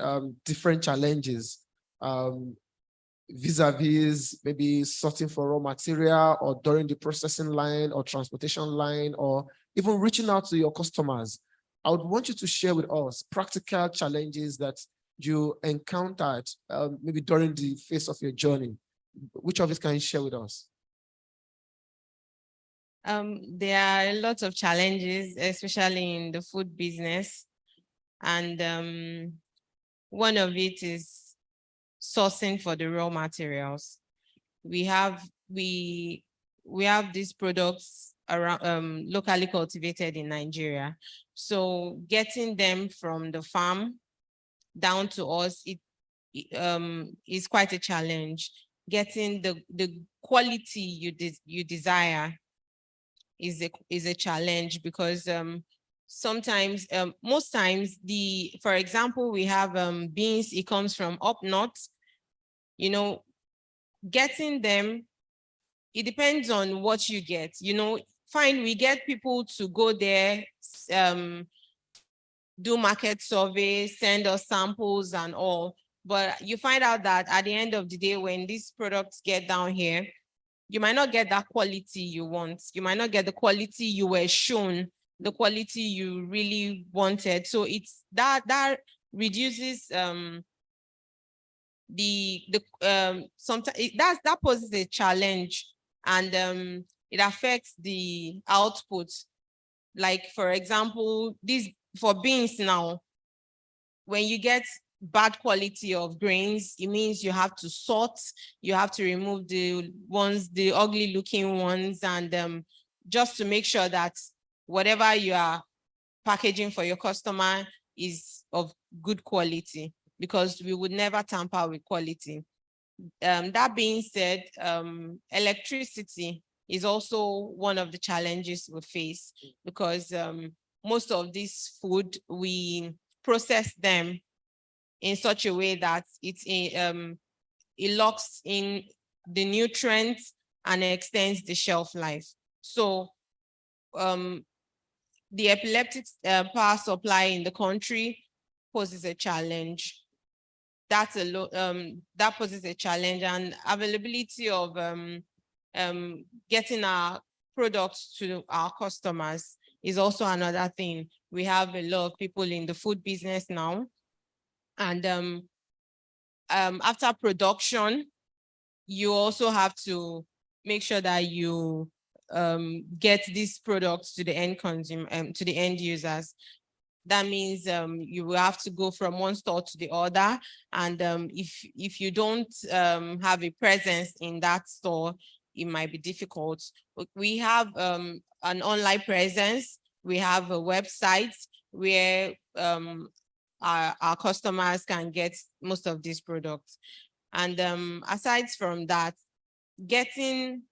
different challenges vis-a-vis maybe sorting for raw material or during the processing line or transportation line or even reaching out to your customers. I would want you to share with us practical challenges that you encountered maybe during the phase of your journey. Which of it can you share with us? There are a lot of challenges, especially in the food business. And one of it is sourcing for the raw materials. We have these products around locally cultivated in Nigeria. So getting them from the farm down to us, it is quite a challenge. Getting the quality you desire is a challenge, because sometimes, most times, for example, we have beans, it comes from up north. You know, getting them, it depends on what you get. You know, fine, we get people to go there, do market surveys, send us samples and all. But you find out that at the end of the day, when these products get down here, you might not get that quality you want. You might not get the quality you were shown, the quality you really wanted. So it's that reduces sometimes that poses a challenge, and it affects the output. Like, for example, for beans now, when you get bad quality of grains, it means you have to sort, you have to remove the ugly looking ones, and just to make sure that whatever you are packaging for your customer is of good quality, because we would never tamper with quality. That being said, electricity is also one of the challenges we face, because most of this food, we process them in such a way that it locks in the nutrients and extends the shelf life. So the epileptic power supply in the country poses a challenge. That poses a challenge, and availability of getting our products to our customers is also another thing. We have a lot of people in the food business now, and after production, you also have to make sure that you get these products to the end consumer, to the end users. That means you will have to go from one store to the other. And if you don't have a presence in that store, it might be difficult. We have an online presence. We have a website where our customers can get most of these products. And aside from that, getting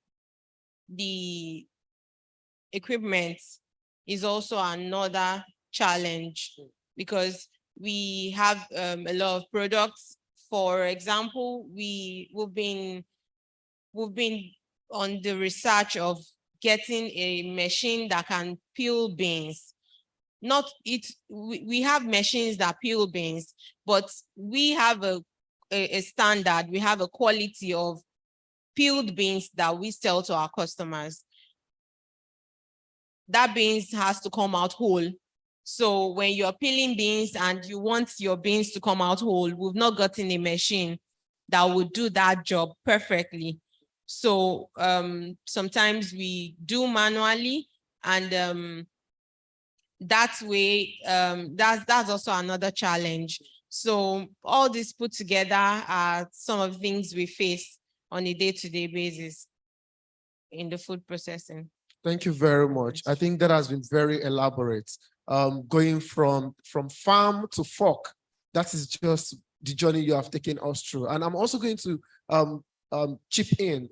the equipment is also another challenge, because we have a lot of products. For example, we've been on the research of getting a machine that can peel beans. We have machines that peel beans, but we have a standard, we have a quality of peeled beans that we sell to our customers. That beans has to come out whole. So when you're peeling beans and you want your beans to come out whole, we've not gotten a machine that would do that job perfectly. So sometimes we do manually, and that way, that's also another challenge. So all this put together are some of the things we face on a day-to-day basis in the food processing. Thank you very much. I think that has been very elaborate. Going from farm to fork, that is just the journey you have taken us through. And I'm also going to chip in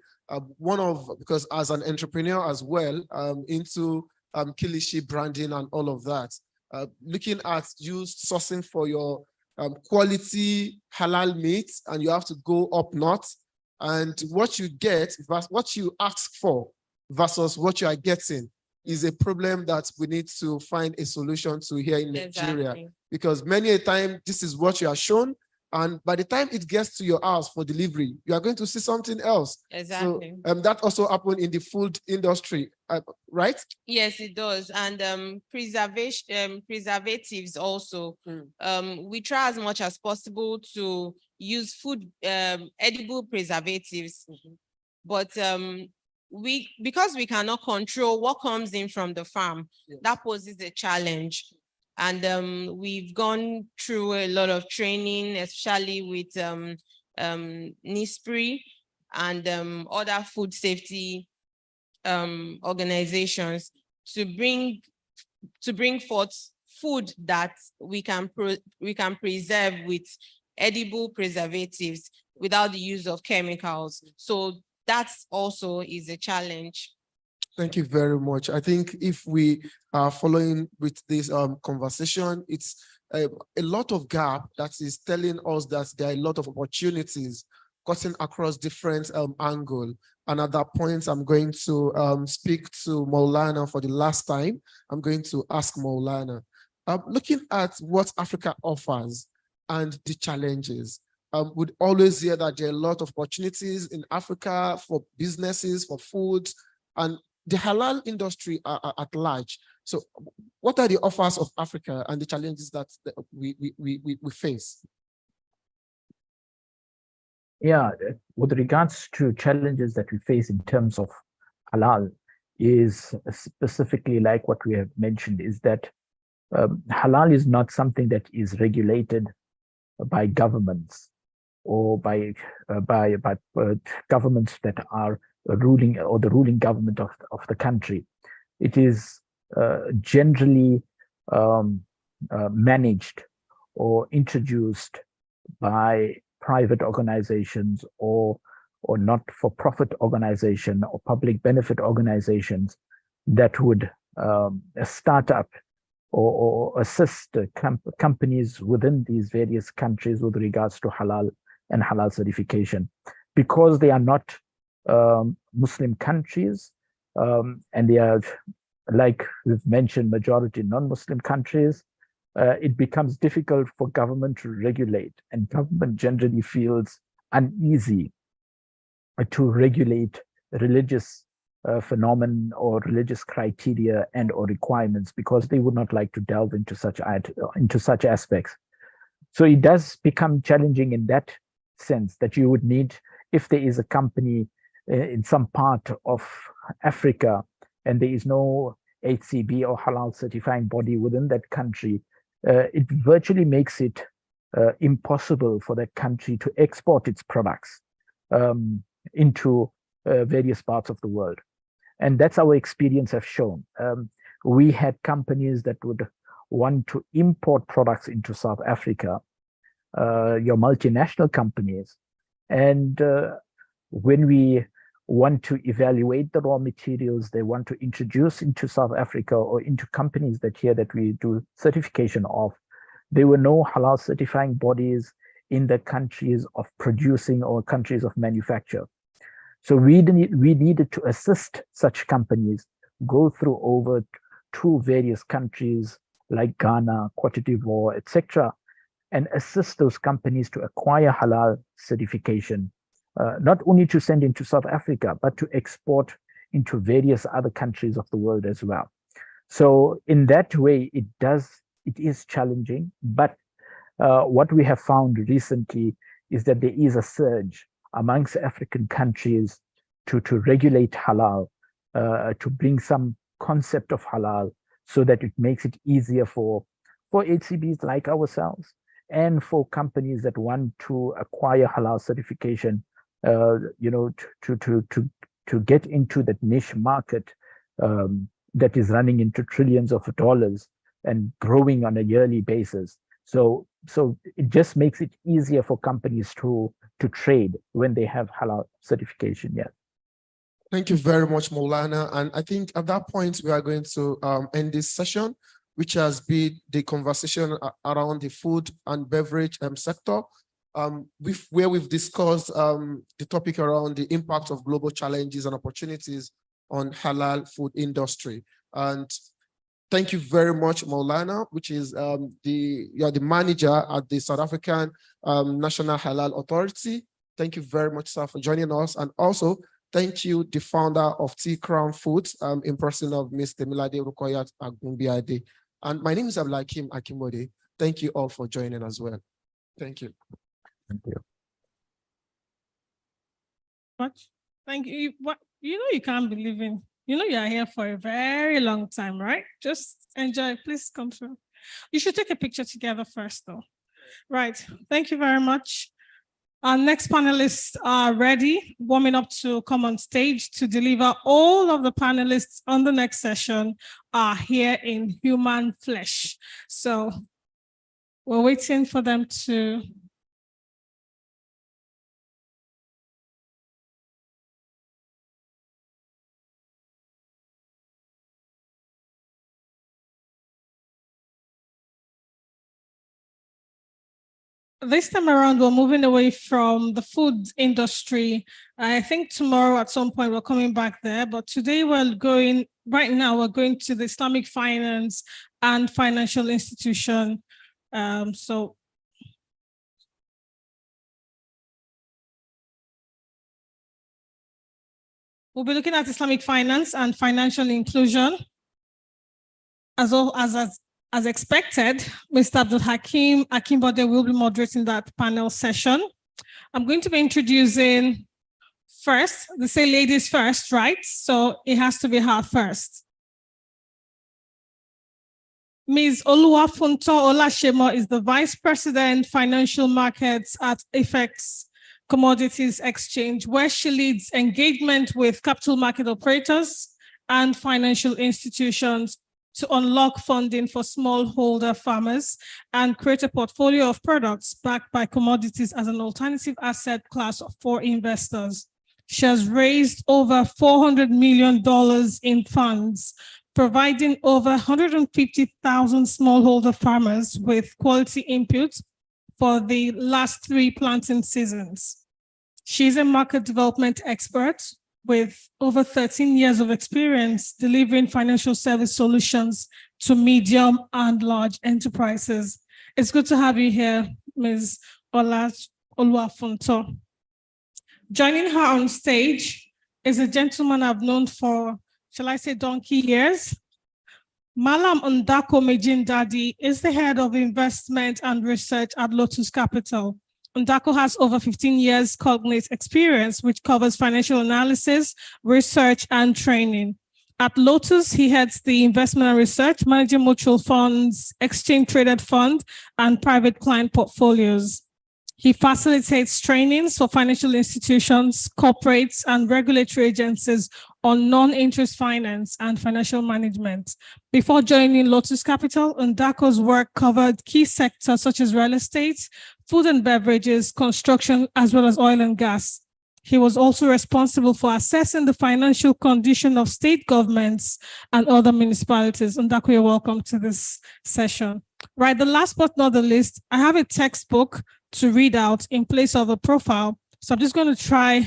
because as an entrepreneur as well, into Kilishi branding and all of that, looking at you sourcing for your quality halal meat, and you have to go up north, and what you get, what you ask for versus what you are getting is a problem that we need to find a solution to here in Nigeria. Exactly. Because many a time this is what you are shown, and by the time it gets to your house for delivery, you are going to see something else. Exactly. So that also happened in the food industry, right? Yes, it does. And preservatives also. We try as much as possible to use food edible preservatives, but because we cannot control what comes in from the farm, that poses a challenge. And we've gone through a lot of training, especially with NISPRI and other food safety organizations to bring forth food that we can preserve with edible preservatives without the use of chemicals. So that also is a challenge. Thank you very much. I think if we are following with this conversation, it's a lot of gap that is telling us that there are a lot of opportunities cutting across different angle. And at that point, I'm going to speak to Maulana for the last time. I'm going to ask Maulana, looking at what Africa offers and the challenges, we'd always hear that there are a lot of opportunities in Africa for businesses, for food, and the halal industry at large. So what are the offers of Africa and the challenges that we face? Yeah, with regards to challenges that we face in terms of halal, is specifically like what we have mentioned, is that halal is not something that is regulated by governments or by governments that are ruling, or the ruling government of the country. It is generally managed or introduced by private organizations or not-for-profit organization or public benefit organizations that would start up or assist companies within these various countries with regards to halal and halal certification. Because they are not Muslim countries, and they are, like we've mentioned, majority non-Muslim countries, it becomes difficult for government to regulate, and government generally feels uneasy to regulate religious phenomenon or religious criteria and or requirements, because they would not like to delve into such aspects. So it does become challenging in that sense, that you would need, if there is a company in some part of Africa and there is no HCB or halal certifying body within that country, it virtually makes it impossible for that country to export its products into various parts of the world. And that's our experience have shown. We had companies that would want to import products into South Africa, your multinational companies. And when we want to evaluate the raw materials they want to introduce into South Africa or into companies that we do certification of, there were no halal certifying bodies in the countries of producing or countries of manufacture. So we needed to assist such companies go through over to various countries like Ghana, Cote d'Ivoire, etc., and assist those companies to acquire halal certification, not only to send into South Africa, but to export into various other countries of the world as well. So in that way, it is challenging, but what we have found recently is that there is a surge amongst African countries to regulate halal, to bring some concept of halal so that it makes it easier for HCBs like ourselves and for companies that want to acquire halal certification, to get into that niche market that is running into trillions of dollars and growing on a yearly basis. So it just makes it easier for companies to trade when they have halal certification. Yeah. Thank you very much, Maulana. And I think at that point, we are going to end this session, which has been the conversation around the food and beverage sector, where we've discussed the topic around the impact of global challenges and opportunities on halal food industry. And thank you very much, Maulana, which is you're the manager at the South African National Halal Authority. Thank you very much, sir, for joining us. And also, thank you, the founder of T Crown Foods, in person of Ms. Temilade Rukoyat Agumbiade. And my name is Abdulhakeem Akimbode. Thank you all for joining as well. Thank you. Thank you. What? Thank you. What? You can't believe in. You are here for a very long time, right? Just enjoy. Please come through. You should take a picture together first, though. Right. Thank you very much. Our next panelists are ready, warming up to come on stage to deliver. All of the panelists on the next session are here in human flesh. So we're waiting for them to... This time around, we're moving away from the food industry. I think tomorrow at some point we're coming back there, but today we're going to the Islamic finance and financial institution. So we'll be looking at Islamic finance and financial inclusion. As expected, Mr. Abdulhakeem Akimbode will be moderating that panel session. I'm going to be introducing first, they say ladies first, right? So it has to be her first. Ms. Oluwafunto Olashemo is the Vice President, Financial Markets at FX Commodities Exchange, where she leads engagement with capital market operators and financial institutions to unlock funding for smallholder farmers and create a portfolio of products backed by commodities as an alternative asset class for investors. She has raised over $400 million in funds, providing over 150,000 smallholder farmers with quality inputs for the last 3 planting seasons. She's a market development expert with over 13 years of experience delivering financial service solutions to medium and large enterprises. It's good to have you here, Ms. Oluwafunto. Joining her on stage is a gentleman I've known for, shall I say, donkey years. Malam Ndako Mejindadi is the head of investment and research at Lotus Capital. Ndako has over 15 years cognate experience, which covers financial analysis, research, and training. At Lotus, he heads the investment and research, managing mutual funds, exchange traded fund, and private client portfolios. He facilitates trainings for financial institutions, corporates, and regulatory agencies on non-interest finance and financial management. Before joining Lotus Capital, Ndako's work covered key sectors such as real estate, food and beverages, construction, as well as oil and gas. He was also responsible for assessing the financial condition of state governments and other municipalities. Ndako, you're welcome to this session. Right, the last but not the least, I have a textbook to read out in place of a profile. So I'm just going to try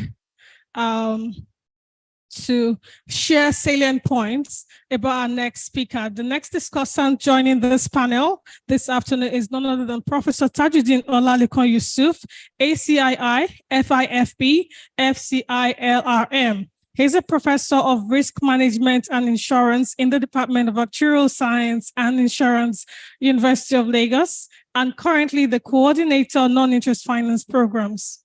to share salient points about our next speaker. The next discussant joining this panel this afternoon is none other than Professor Tajuddin Olalikon Yusuf, ACII, FIFB, FCILRM. He's a professor of risk management and insurance in the Department of Actuarial Science and Insurance, University of Lagos, and currently the coordinator of non-interest finance programs.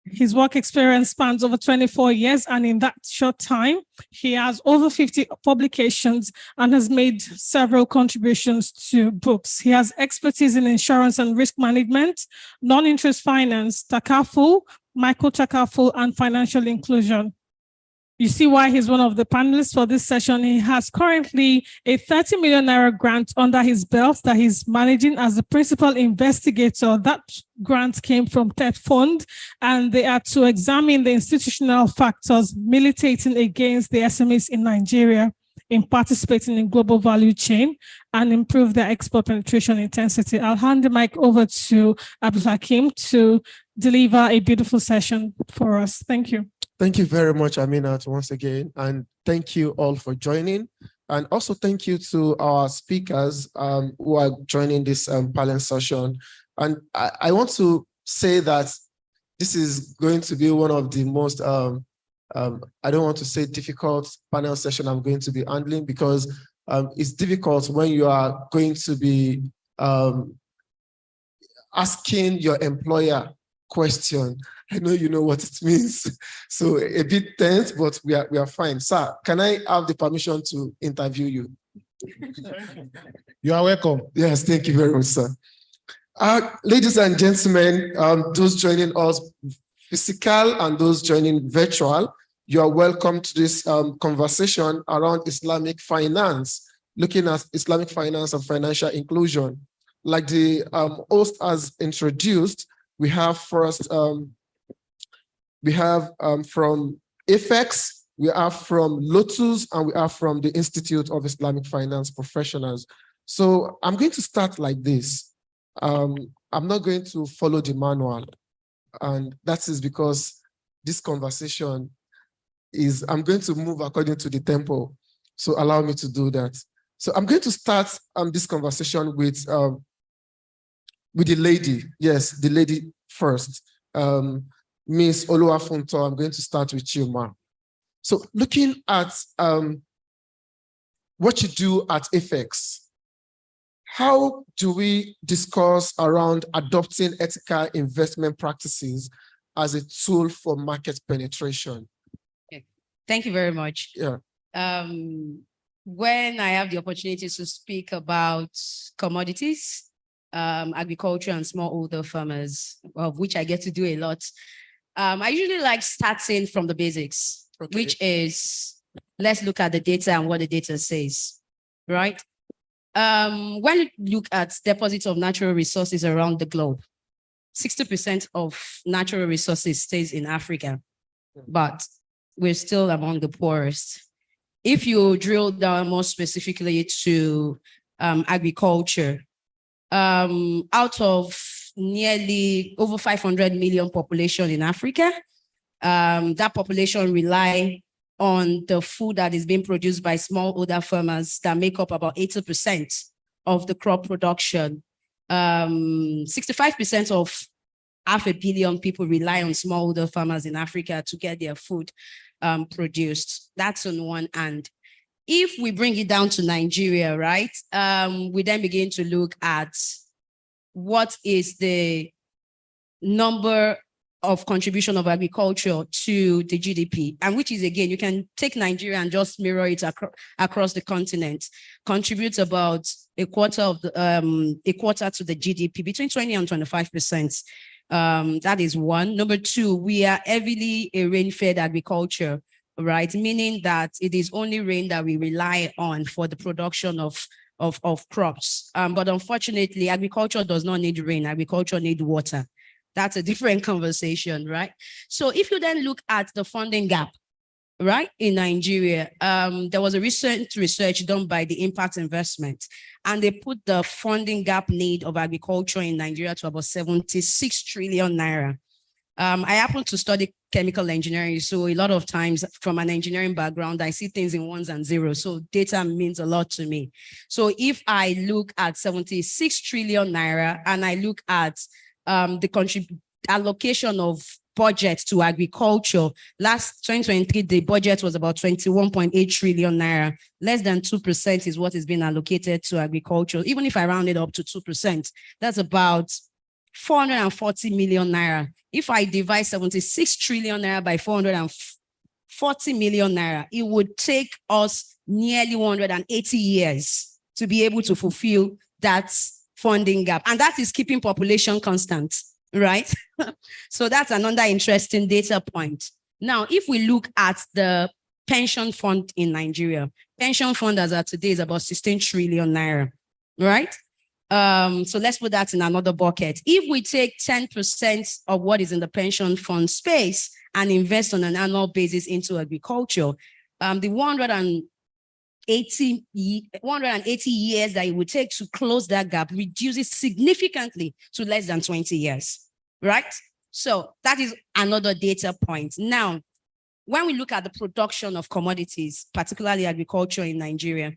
His work experience spans over 24 years, and in that short time, he has over 50 publications and has made several contributions to books. He has expertise in insurance and risk management, non-interest finance, takaful, micro-takaful, and financial inclusion. You see why he's one of the panelists for this session. He has currently a 30 million naira grant under his belt that he's managing as the principal investigator. That grant came from TED Fund, and they are to examine the institutional factors militating against the SMEs in Nigeria in participating in global value chain and improve their export penetration intensity. I'll hand the mic over to Abdul Hakim to deliver a beautiful session for us. Thank you. Thank you very much, Aminat, once again. And thank you all for joining. And also thank you to our speakers who are joining this panel session. And I want to say that this is going to be one of the most, I don't want to say difficult panel session I'm going to be handling, because it's difficult when you are going to be asking your employer question. I know you know what it means. So a bit tense, but we are fine. Sir, can I have the permission to interview you? You are welcome. Yes, thank you very much, sir. Ladies and gentlemen, those joining us physical and those joining virtual, you are welcome to this conversation around Islamic finance, looking at Islamic finance and financial inclusion. Like the host has introduced, we have first, we have from IFEX, we have from Lotus, and we have from the Institute of Islamic Finance Professionals. So I'm going to start like this. I'm not going to follow the manual. And that is because this conversation is, I'm going to move according to the tempo. So allow me to do that. So I'm going to start this conversation with the lady. Yes, the lady first. Ms. Oluwafunto, I'm going to start with you, ma'am. So looking at what you do at IFEX, how do we discuss around adopting ethical investment practices as a tool for market penetration? Okay. Thank you very much. Yeah. When I have the opportunity to speak about commodities, agriculture and smallholder farmers, of which I get to do a lot, I usually like starting from the basics, okay, which is, let's look at the data and what the data says, right? When you look at deposits of natural resources around the globe, 60% of natural resources stays in Africa, but we're still among the poorest. If you drill down more specifically to agriculture, out of nearly over 500 million population in Africa, that population rely on the food that is being produced by smallholder farmers that make up about 80% of the crop production. 65% of 500 million people rely on smallholder farmers in Africa to get their food produced. That's on one hand. If we bring it down to Nigeria, right, we then begin to look at what is the number of contribution of agriculture to the GDP, and which is, again, you can take Nigeria and just mirror it across the continent, contributes about a quarter to the GDP, between 20 and 25%. That is one. Number two, we are heavily a rain-fed agriculture, right? Meaning that it is only rain that we rely on for the production of crops. But unfortunately, agriculture does not need rain. Agriculture needs water. That's a different conversation, right? So if you then look at the funding gap, right, in Nigeria, there was a recent research done by the Impact Investment, and they put the funding gap need of agriculture in Nigeria to about 76 trillion naira. I happen to study chemical engineering, so a lot of times from an engineering background, I see things in ones and zeros, so data means a lot to me. So if I look at 76 trillion naira and I look at the allocation of budget to agriculture, last 2023, the budget was about 21.8 trillion naira. Less than 2% is what is being allocated to agriculture. Even if I round it up to 2%, that's about 440 million naira. If I divide 76 trillion naira by 440 million naira, it would take us nearly 180 years to be able to fulfill that funding gap. And that is keeping population constant, right? So that's another interesting data point. Now, if we look at the pension fund in Nigeria, pension fund as of today is about 16 trillion naira, right? So let's put that in another bucket. If we take 10% of what is in the pension fund space and invest on an annual basis into agriculture, the 180 years that it would take to close that gap reduces significantly to less than 20 years, right? So that is another data point. Now, when we look at the production of commodities, particularly agriculture in Nigeria,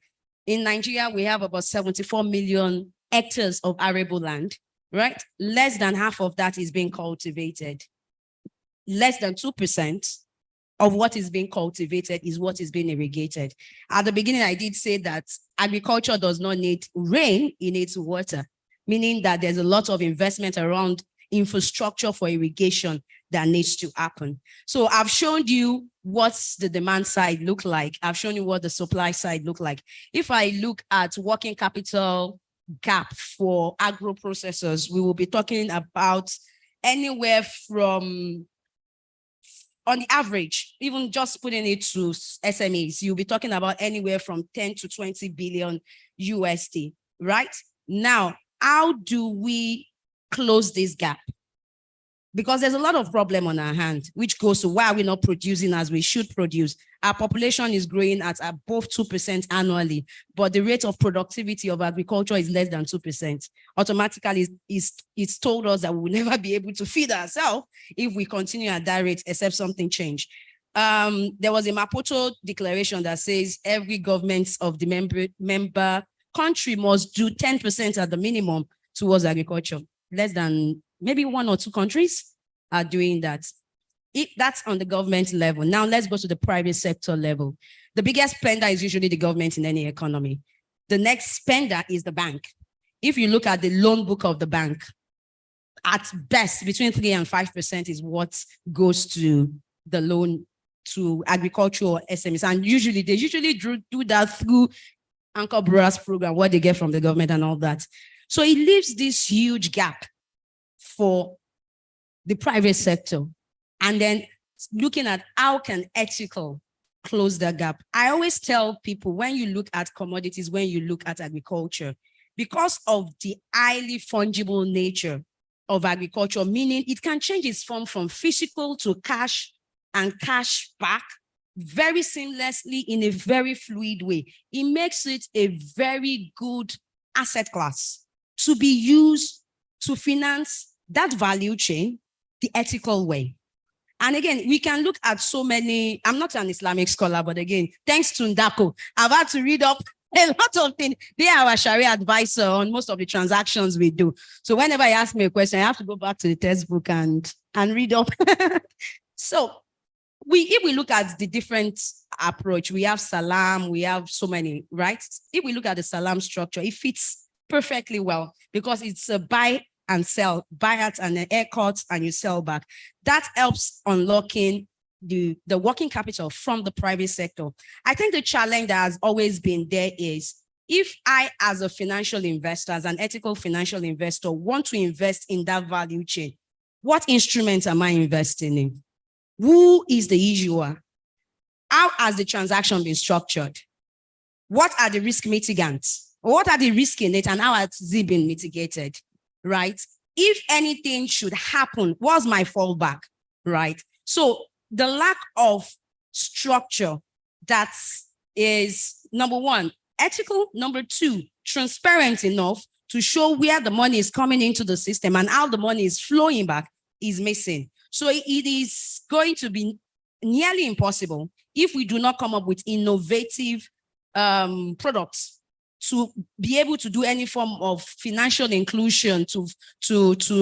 we have about 74 million hectares of arable land, right? Less than half of that is being cultivated. Less than 2% of what is being cultivated is what is being irrigated. At the beginning, I did say that agriculture does not need rain, it needs water, meaning that there's a lot of investment around infrastructure for irrigation that needs to happen. So I've shown you what's the demand side look like. I've shown you what the supply side look like. If I look at working capital gap for agro processors, we will be talking about anywhere from, on the average, even just putting it to SMEs, you'll be talking about anywhere from 10 to 20 billion USD, right? Now, how do we close this gap? Because there's a lot of problem on our hand, which goes to why are we not producing as we should produce? Our population is growing at above 2% annually, but the rate of productivity of agriculture is less than 2%. Automatically, it's told us that we will never be able to feed ourselves if we continue at that rate, except something change. There was a Maputo declaration that says every government of the member country must do 10% at the minimum towards agriculture. Less than maybe 1 or 2 countries are doing that. If that's on the government level. Now let's go to the private sector level. The biggest spender is usually the government in any economy. The next spender is the bank. If you look at the loan book of the bank, at best, between 3 and 5% is what goes to the loan to agricultural SMEs. And usually, they do that through Anchor Brewers program, what they get from the government and all that. So it leaves this huge gap for the private sector. And then looking at how can ethical close that gap. I always tell people, when you look at commodities, when you look at agriculture, because of the highly fungible nature of agriculture, meaning it can change its form from physical to cash and cash back very seamlessly in a very fluid way. It makes it a very good asset class to be used to finance that value chain the ethical way. And again, we can look at so many, I'm not an Islamic scholar, but again, thanks to Ndako, I've had to read up a lot of things. They are our Sharia advisor on most of the transactions we do. So whenever I ask me a question, I have to go back to the textbook and read up. So if we look at the different approach, we have Salam, we have so many, right? If we look at the Salam structure, it fits perfectly well because it's a buy and sell, buy at an haircut and you sell back. That helps unlocking the working capital from the private sector. I think the challenge that has always been there is, if I, as a financial investor, as an ethical financial investor, want to invest in that value chain, what instruments am I investing in? Who is the issuer? How has the transaction been structured? What are the risk mitigants? What are the risks in it and how has it been mitigated, right? If anything should happen, what's my fallback, right? So the lack of structure, that is number one, ethical, number two, transparent enough to show where the money is coming into the system and how the money is flowing back, is missing. So it is going to be nearly impossible if we do not come up with innovative products to be able to do any form of financial inclusion to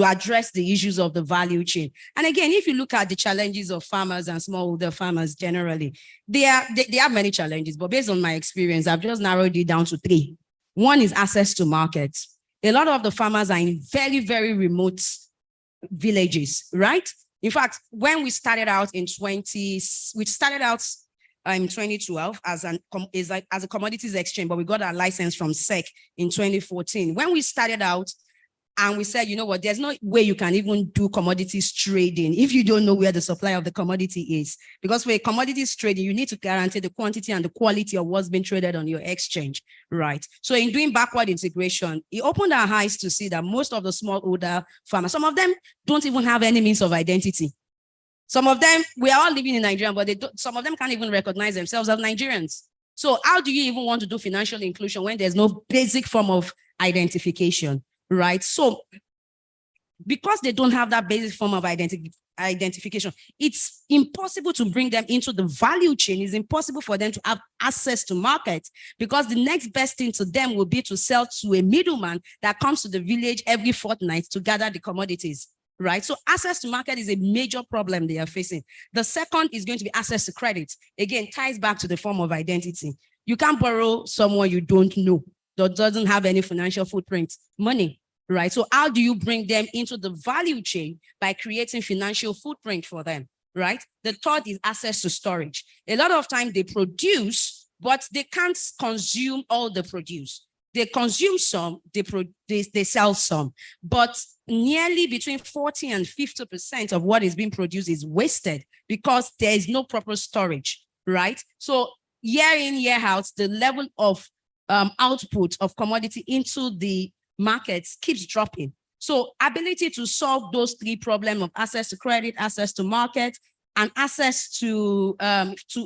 address the issues of the value chain. And again, if you look at the challenges of farmers and smallholder farmers generally, they have many challenges, but based on my experience, I've just narrowed it down to three. One is access to markets. A lot of the farmers are in very, very remote villages, right? In fact, when we started out in 2012 as a commodities exchange, but we got our license from SEC in 2014. When we started out and we said, you know what, there's no way you can even do commodities trading if you don't know where the supply of the commodity is. Because for a commodities trading, you need to guarantee the quantity and the quality of what's being traded on your exchange, right? So in doing backward integration, it opened our eyes to see that most of the smallholder farmers, some of them don't even have any means of identity. Some of them, we are all living in Nigeria, but some of them can't even recognize themselves as Nigerians. So how do you even want to do financial inclusion when there's no basic form of identification, right? So because they don't have that basic form of identification, it's impossible to bring them into the value chain. It's impossible for them to have access to markets, because the next best thing to them will be to sell to a middleman that comes to the village every fortnight to gather the commodities. Right. So access to market is a major problem they are facing. The second is going to be access to credit. Again, ties back to the form of identity. You can't borrow someone you don't know that doesn't have any financial footprint money. Right. So how do you bring them into the value chain? By creating financial footprint for them. Right. The third is access to storage. A lot of time they produce, but they can't consume all the produce. They consume some, they sell some, but nearly between 40 and 50% of what is being produced is wasted because there is no proper storage, right? So year in, year out, the level of output of commodity into the markets keeps dropping. So ability to solve those three problems of access to credit, access to market, and access to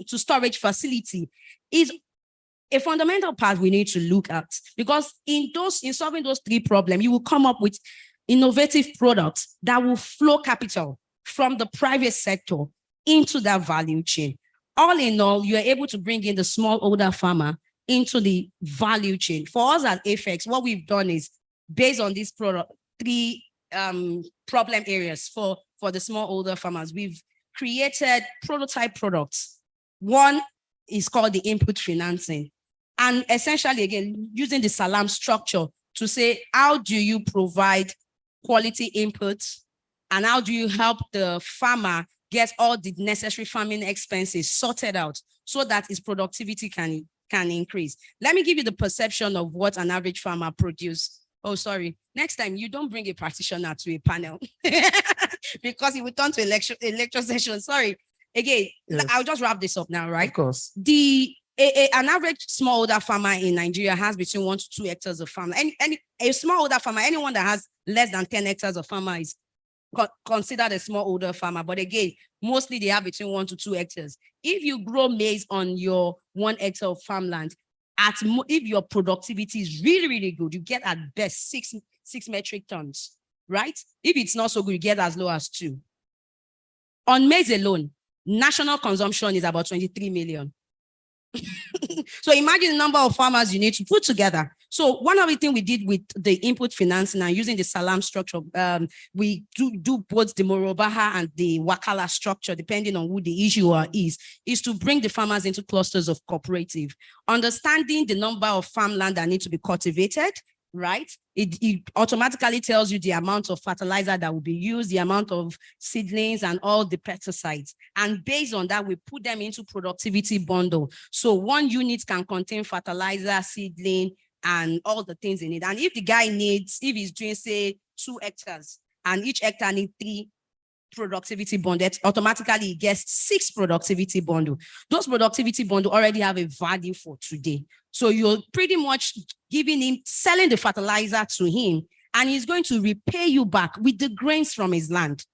storage facility is a fundamental part we need to look at, because in solving those three problems, you will come up with innovative products that will flow capital from the private sector into that value chain. All in all, you are able to bring in the smallholder farmer into the value chain. For us at AFEX, what we've done is, based on these three problem areas for the smallholder farmers, we've created prototype products. One is called the input financing. And essentially, again, using the SALAM structure to say, how do you provide quality inputs and how do you help the farmer get all the necessary farming expenses sorted out so that his productivity can increase. Let me give you the perception of what an average farmer produces. Oh, sorry. Next time, you don't bring a practitioner to a panel because it will turn to a lecture session. Sorry. Again, yes. I'll just wrap this up now, right? Of course. An average smallholder farmer in Nigeria has between 1 to 2 hectares of farm. A smallholder farmer, anyone that has less than 10 hectares of farmer is considered a smallholder farmer. But again, mostly they have between 1 to 2 hectares. If you grow maize on your 1 hectare of farmland, if your productivity is really, really good, you get at best 6 metric tons, right? If it's not so good, you get as low as 2. On maize alone, national consumption is about 23 million. So imagine the number of farmers you need to put together. So one of the things we did with the input financing and using the SALAM structure, we do both the Morobaha and the Wakala structure, depending on who the issuer is to bring the farmers into clusters of cooperative, understanding the number of farmland that need to be cultivated, right? It automatically tells you the amount of fertilizer that will be used, the amount of seedlings and all the pesticides. And based on that, we put them into productivity bundle. So 1 unit can contain fertilizer, seedling, and all the things in it. And if the guy needs, if he's doing, say, 2 hectares, and each hectare needs 3 productivity bundle, automatically he gets 6 productivity bundle. Those productivity bundle already have a value for today. So you're pretty much giving him, selling the fertilizer to him, and he's going to repay you back with the grains from his land,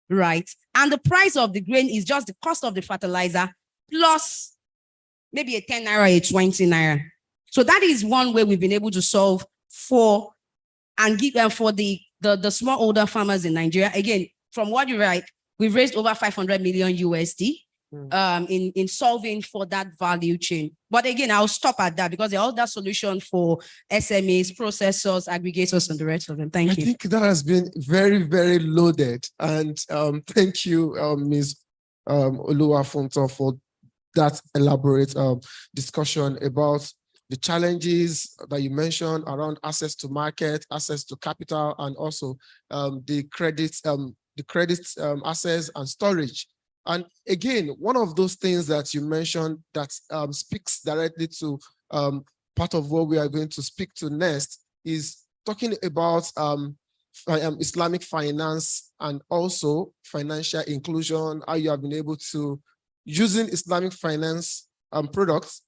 right? And the price of the grain is just the cost of the fertilizer plus maybe a 10 naira, a 20 naira. So that is one way we've been able to solve for and give them for the smallholder farmers in Nigeria. Again, from what you write, we've raised over 500 million USD in solving for that value chain. But again, I'll stop at that because there are other solutions for SMEs, processors, aggregators, and the rest of them. Thank you. I think that has been very, very loaded. And thank you, Ms. Oluwafunto, for that elaborate discussion about the challenges that you mentioned around access to market, access to capital, and also the credit access and storage. And again, one of those things that you mentioned that speaks directly to part of what we are going to speak to next is talking about Islamic finance and also financial inclusion, how you have been able to using Islamic finance products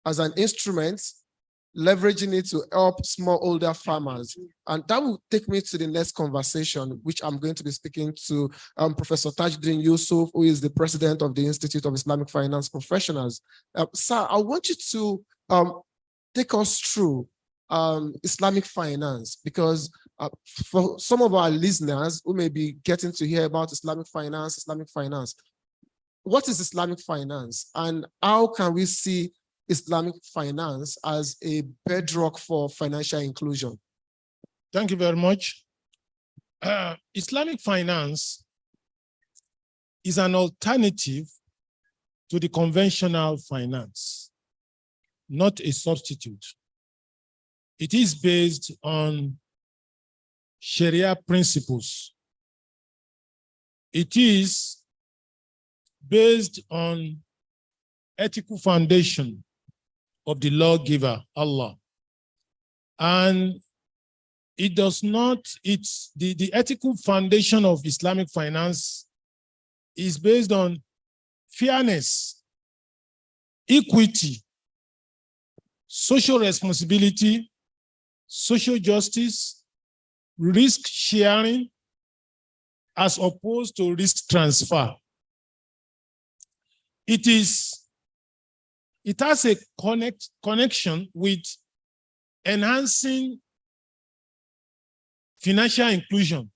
as an instrument, leveraging it to help smallholder farmers. And that will take me to the next conversation, which I'm going to be speaking to Professor Tajuddin Yusuf, who is the president of the Institute of Islamic Finance Professionals. Sir, I want you to take us through Islamic finance, because for some of our listeners who may be getting to hear about Islamic finance, what is Islamic finance and how can we see Islamic finance as a bedrock for financial inclusion? Thank you very much. Islamic finance is an alternative to the conventional finance, not a substitute. It is based on Sharia principles. It is based on ethical foundation of the lawgiver, Allah. And it does not, it's the ethical foundation of Islamic finance is based on fairness, equity, social responsibility, social justice, risk sharing, as opposed to risk transfer. It has a connection with enhancing financial inclusion.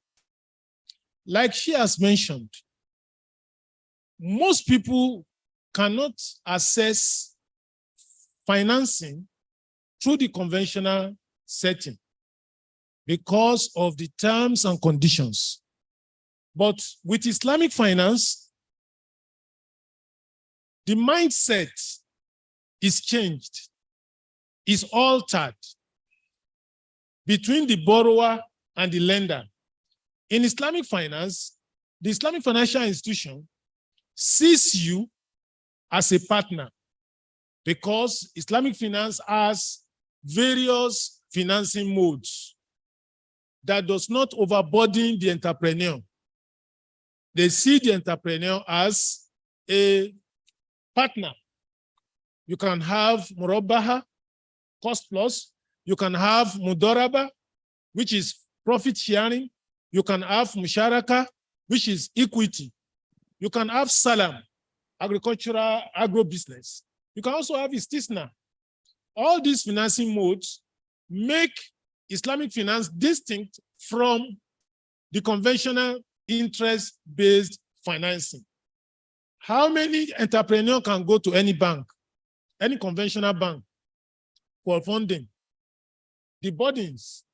Like she has mentioned, most people cannot access financing through the conventional setting because of the terms and conditions. But with Islamic finance, the mindset is changed, is altered between the borrower and the lender. In Islamic finance, the Islamic financial institution sees you as a partner because Islamic finance has various financing modes that does not overburden the entrepreneur. They see the entrepreneur as a partner. You can have murabaha, cost plus. You can have mudaraba, which is profit sharing. You can have musharaka, which is equity. You can have salam, agricultural, agro-business. You can also have istisna. All these financing modes make Islamic finance distinct from the conventional interest-based financing. How many entrepreneurs can go to any bank, any conventional bank, for funding? The burdens.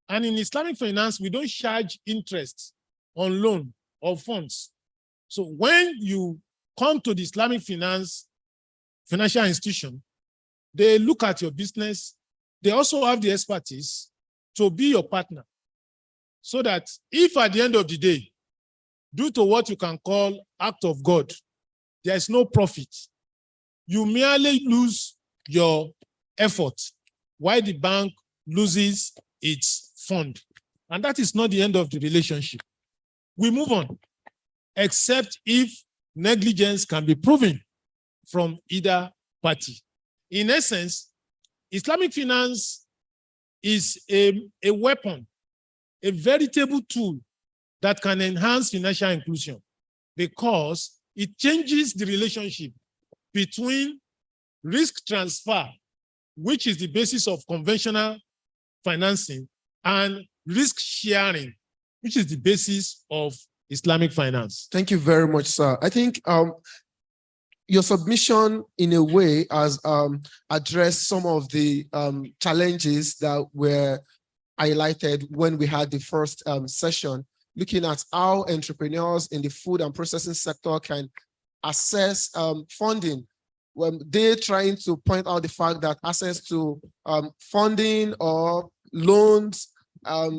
And in Islamic finance, we don't charge interest on loan or funds. So when you come to the Islamic financial institution, they look at your business. They also have the expertise to be your partner, so that if at the end of the day, due to what you can call act of God, there is no profit, you merely lose your effort while the bank loses its fund. And that is not the end of the relationship. We move on, except if negligence can be proven from either party. In essence, Islamic finance is a weapon, a veritable tool that can enhance financial inclusion because it changes the relationship between risk transfer, which is the basis of conventional financing, and risk sharing, which is the basis of Islamic finance. Thank you very much, sir. I think your submission in a way has addressed some of the challenges that were highlighted when we had the first session, looking at how entrepreneurs in the food and processing sector can access funding. When they're trying to point out the fact that access to funding or loans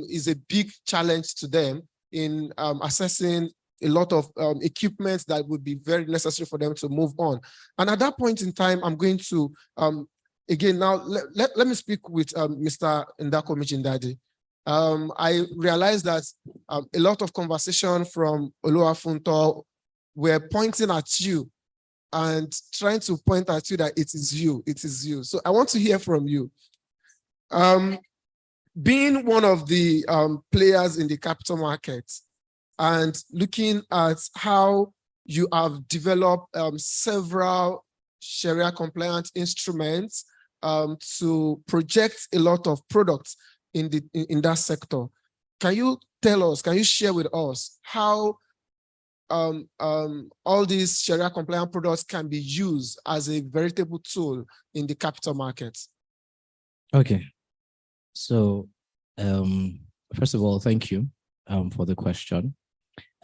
is a big challenge to them in assessing a lot of equipment that would be very necessary for them to move on. And at that point in time, I'm going to, again, now let me speak with Mr. Ndako Mijindadi. I realized that a lot of conversation from Oluwafunto were pointing at you and trying to point at you that it is you. So I want to hear from you. Being one of the players in the capital market and looking at how you have developed several Sharia compliant instruments to project a lot of products in that sector. Can you tell us, can you share with us how all these Sharia compliant products can be used as a veritable tool in the capital markets? Okay. So first of all, thank you for the question.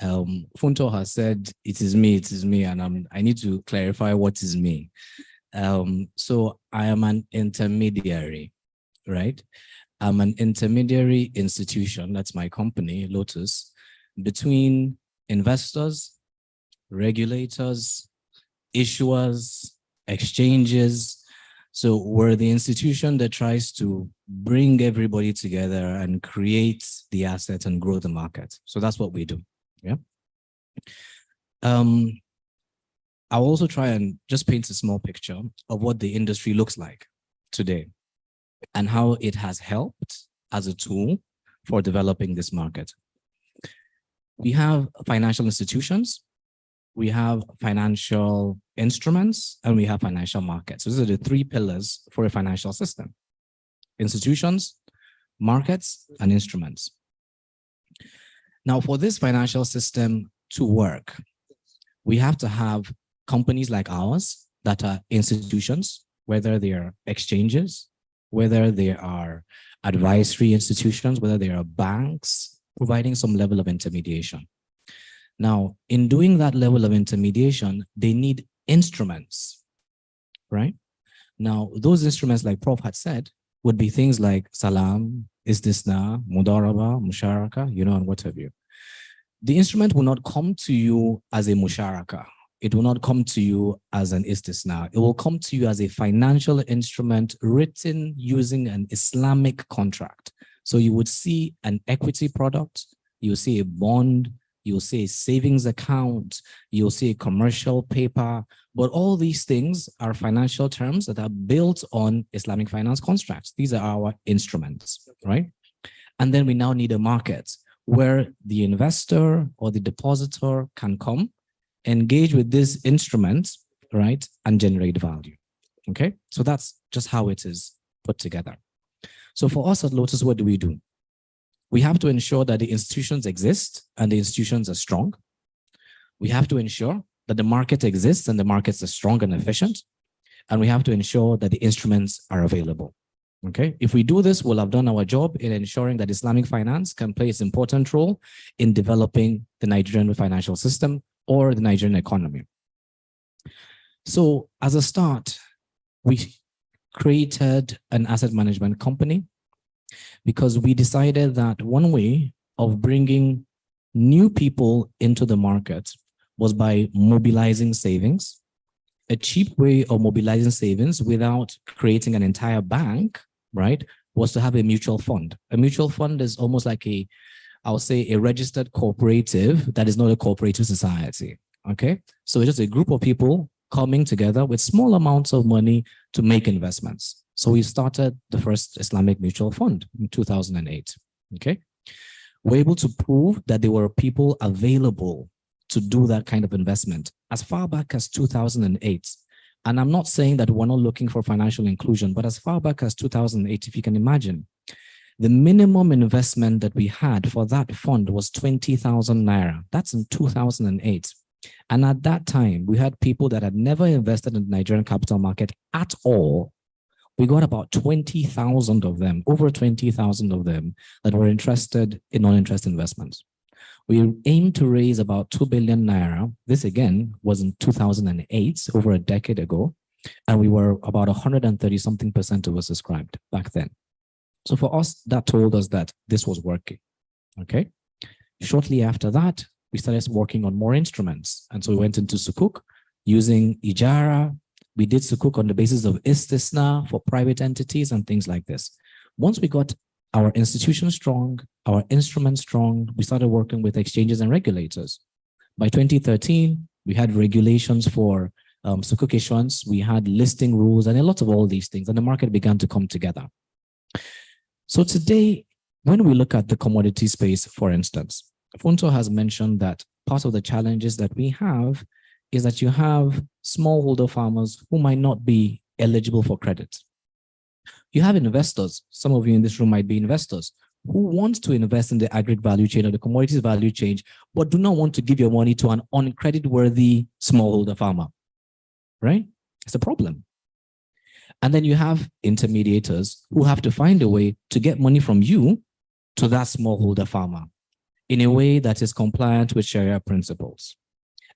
Funto has said, it is me, and I need to clarify what is me. So I am an intermediary, right? I'm an intermediary institution, that's my company, Lotus, between investors, regulators, issuers, exchanges. So we're the institution that tries to bring everybody together and create the asset and grow the market. So that's what we do. Yeah. I'll also try and just paint a small picture of what the industry looks like today and how it has helped as a tool for developing this market. We have financial institutions, we have financial instruments, and we have financial markets. So these are the three pillars for a financial system: institutions, markets, and instruments. Now, for this financial system to work, we have to have companies like ours that are institutions, whether they are exchanges, whether they are advisory institutions, whether they are banks, providing some level of intermediation. Now, in doing that level of intermediation, they need instruments, right? Now, those instruments, like Prof had said, would be things like Salam, Istisna, Mudaraba, Musharaka, and what have you. The instrument will not come to you as a Musharaka. It will not come to you as an Istisna. It will come to you as a financial instrument written using an Islamic contract. So you would see an equity product, you'll see a bond, you'll see a savings account, you'll see a commercial paper, but all these things are financial terms that are built on Islamic finance constructs. These are our instruments, right? And then we now need a market where the investor or the depositor can come, engage with this instrument, right, and generate value, okay? So that's just how it is put together. So for us at Lotus, what do? We have to ensure that the institutions exist and the institutions are strong. We have to ensure that the market exists and the markets are strong and efficient. And we have to ensure that the instruments are available. Okay. If we do this, we'll have done our job in ensuring that Islamic finance can play its important role in developing the Nigerian financial system or the Nigerian economy. So as a start, we created an asset management company because we decided that one way of bringing new people into the market was by mobilizing savings. A cheap way of mobilizing savings without creating an entire bank, right, was to have a mutual fund. A mutual fund is almost like I would say, a registered cooperative that is not a cooperative society, okay? So it's just a group of people coming together with small amounts of money to make investments. So we started the first Islamic mutual fund in 2008, okay? We're able to prove that there were people available to do that kind of investment as far back as 2008. And I'm not saying that we're not looking for financial inclusion, but as far back as 2008, if you can imagine, the minimum investment that we had for that fund was 20,000 naira. That's in 2008. And at that time, we had people that had never invested in the Nigerian capital market at all. We got about 20,000 of them, over 20,000 of them that were interested in non-interest investments. We aimed to raise about 2 billion naira. This again was in 2008, over a decade ago. And we were about 130 something percent oversubscribed back then. So for us, that told us that this was working, okay? Shortly after that, we started working on more instruments. And so we went into Sukuk using Ijara. We did Sukuk on the basis of Istisna for private entities and things like this. Once we got our institution strong, our instruments strong, we started working with exchanges and regulators. By 2013, we had regulations for Sukuk issuance, we had listing rules and a lot of all these things, and the market began to come together. So today, when we look at the commodity space, for instance, Funto has mentioned that part of the challenges that we have is that you have smallholder farmers who might not be eligible for credit. You have investors, some of you in this room might be investors, who want to invest in the agri value chain or the commodities value chain, but do not want to give your money to an uncredit-worthy smallholder farmer, right? It's a problem. And then you have intermediators who have to find a way to get money from you to that smallholder farmer in a way that is compliant with Sharia principles.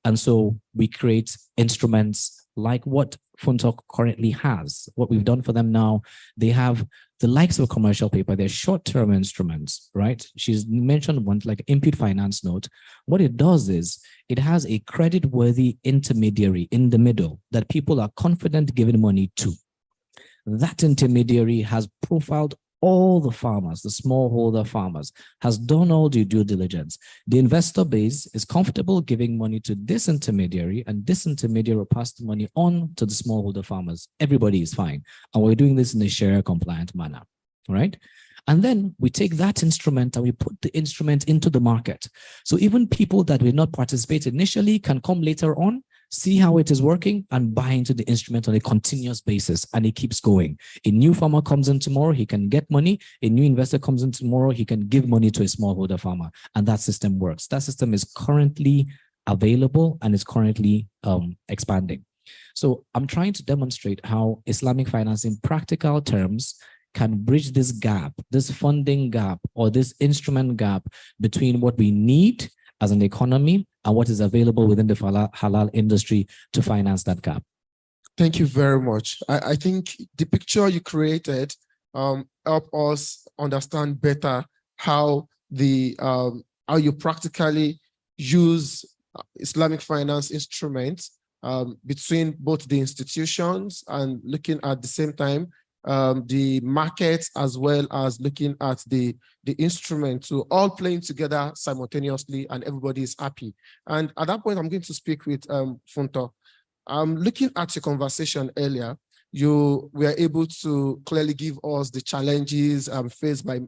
And so we create instruments like what Funtok currently has. What we've done for them now, they have the likes of commercial paper, they're short-term instruments, right? She's mentioned one like input finance note. What it does is it has a credit-worthy intermediary in the middle that people are confident giving money to. That intermediary has profiled all the farmers, the smallholder farmers, has done all the due diligence. The investor base is comfortable giving money to this intermediary, and this intermediary will pass the money on to the smallholder farmers. Everybody is fine. And we're doing this in a Sharia compliant manner, right? And then we take that instrument and we put the instrument into the market. So even people that will not participate initially can come later on, see how it is working and buy into the instrument on a continuous basis, and it keeps going. A new farmer comes in tomorrow, he can get money. A new investor comes in tomorrow, he can give money to a smallholder farmer, and that system works. That system is currently available and is currently expanding. So I'm trying to demonstrate how Islamic finance in practical terms can bridge this gap, this funding gap or this instrument gap between what we need as an economy and what is available within the halal industry to finance that gap. Thank you very much. I think the picture you created help us understand better how how you practically use Islamic finance instruments between both the institutions and looking at the same time the markets as well as looking at the instrument, to all playing together simultaneously and everybody is happy. And at that point, I'm going to speak with Funto. Looking at your conversation earlier, you were able to clearly give us the challenges faced by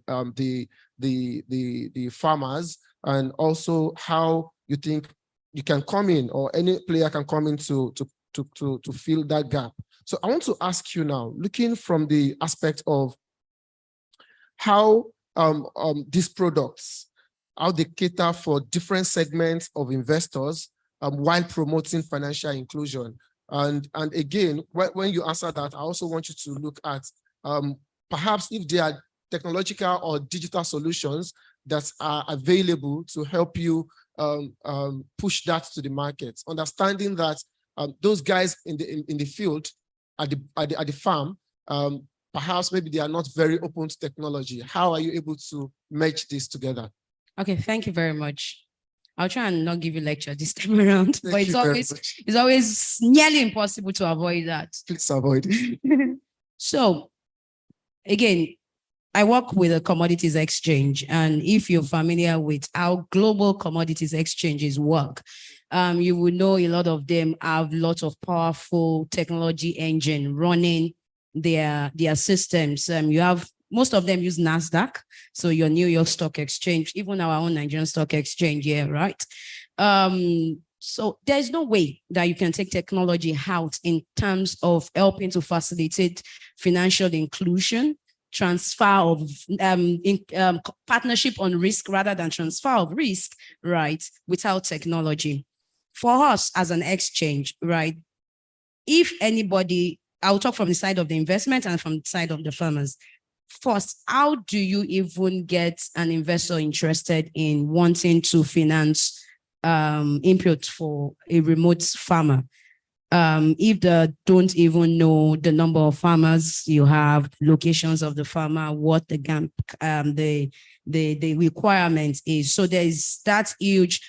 the farmers, and also how you think you can come in, or any player can come in to fill that gap. So I want to ask you now, looking from the aspect of how these products, how they cater for different segments of investors while promoting financial inclusion. And again, when you answer that, I also want you to look at perhaps if there are technological or digital solutions that are available to help you push that to the market, understanding that those guys in the field at the farm perhaps maybe they are not very open to technology. How are you able to merge this together? Okay, thank you very much. I'll try and not give you lecture this time around, but Thank you very much. it's always nearly impossible to avoid that. Please avoid it. So again, I work with a commodities exchange, and if you're familiar with how global commodities exchanges work, you will know a lot of them have lots of powerful technology engine running their systems. You have most of them use NASDAQ, so your New York Stock Exchange, even our own Nigerian Stock Exchange here, right? So there's no way that you can take technology out in terms of helping to facilitate financial inclusion, transfer of partnership on risk rather than transfer of risk, right, without technology. For us as an exchange, right, if anybody, I'll talk from the side of the investment and from the side of the farmers. First, how do you even get an investor interested in wanting to finance input for a remote farmer? If they don't even know the number of farmers you have, locations of the farmer, what the gap, the requirement is. So there's that huge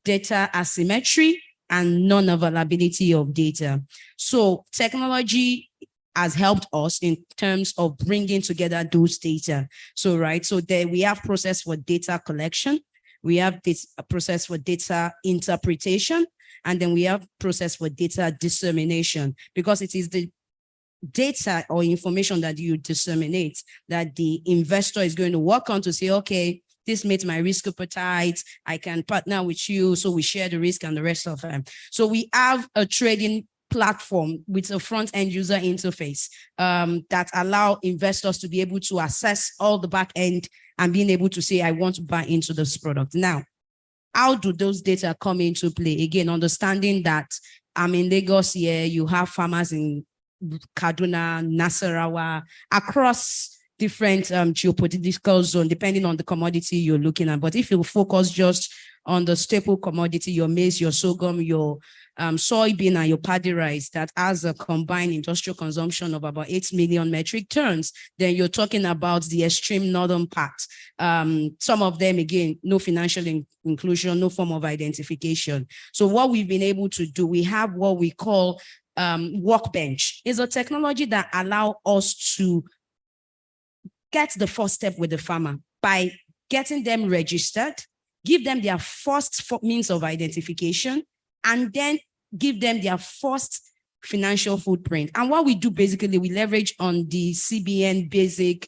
data asymmetry and non-availability of data. So technology has helped us in terms of bringing together those data. So, right, so there we have process for data collection, we have this process for data interpretation, and then we have process for data dissemination, because it is the data or information that you disseminate that the investor is going to work on to say, okay, this meets my risk appetite, I can partner with you, so we share the risk and the rest of them. So we have a trading platform with a front-end user interface that allow investors to be able to access all the back end and being able to say, I want to buy into this product. Now, how do those data come into play? Again, understanding that I'm in Lagos here, you have farmers in Kaduna, Nasarawa, across different geopolitical zone, depending on the commodity you're looking at. But if you focus just on the staple commodity, your maize, your sorghum, your soybean, and your paddy rice, that has a combined industrial consumption of about 8 million metric tons, then you're talking about the extreme northern part. Some of them, again, no financial inclusion, no form of identification. So what we've been able to do, we have what we call Workbench. It's a technology that allows us to get the first step with the farmer by getting them registered, give them their first means of identification, and then give them their first financial footprint. And what we do basically, we leverage on the CBN basic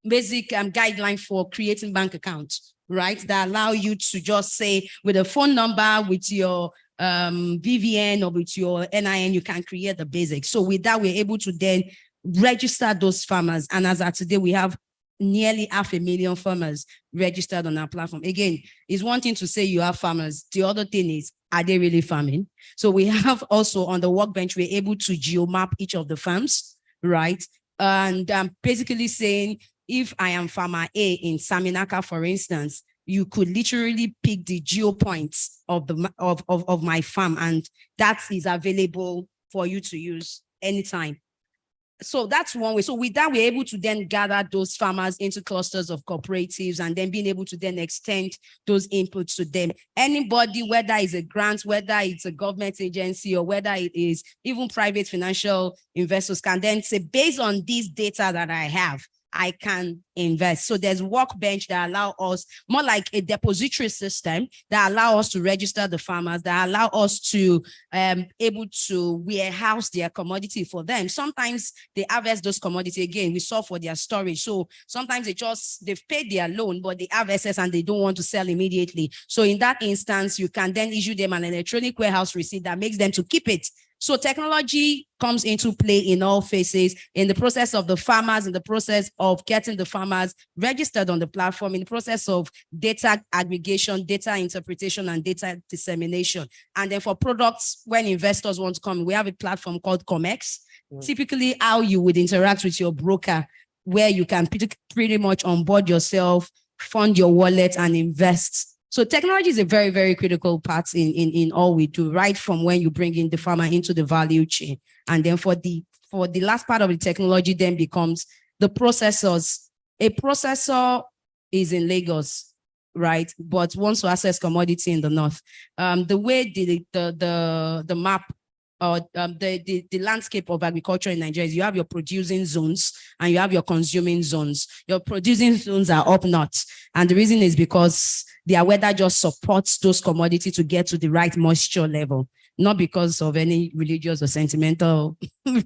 guideline for creating bank accounts, right? That allow you to just say with a phone number, with your BVN or with your NIN, you can create the basics. So with that, we're able to then register those farmers. And as of today, we have nearly 500,000 farmers registered on our platform. Again, it's one thing to say you have farmers. The other thing is, are they really farming? So we have also on the Workbench, we're able to geomap each of the farms, right? And basically saying, if I am farmer A in Saminaka, for instance, you could literally pick the geo points of the of my farm, and that is available for you to use anytime. So that's one way. So with that, we're able to then gather those farmers into clusters of cooperatives and then being able to then extend those inputs to them. Anybody, whether it's a grant, whether it's a government agency, or whether it is even private financial investors, can then say, based on this data that I have, I can invest. So there's Workbench that allow us, more like a depository system that allow us to register the farmers, that allow us to able to warehouse their commodity for them. Sometimes they harvest those commodity, again, we saw for their storage. So sometimes they've paid their loan, but they have excess and they don't want to sell immediately. So in that instance, you can then issue them an electronic warehouse receipt that makes them to keep it. So technology comes into play in all phases, in the process of the farmers, in the process of getting the farmers registered on the platform, in the process of data aggregation, data interpretation, and data dissemination. And then for products, when investors want to come, we have a platform called COMEX. Typically how you would interact with your broker, where you can pretty much onboard yourself, fund your wallet, and invest. So technology is a very, very critical part in all we do, right from when you bring in the farmer into the value chain. And then for the for the last part of the technology then becomes the processors. A processor is in Lagos, right? But wants to access commodity in the north. The way the map or the landscape of agriculture in Nigeria is you have your producing zones and you have your consuming zones. Your producing zones are up north. And the reason is because their weather just supports those commodities to get to the right moisture level, not because of any religious or sentimental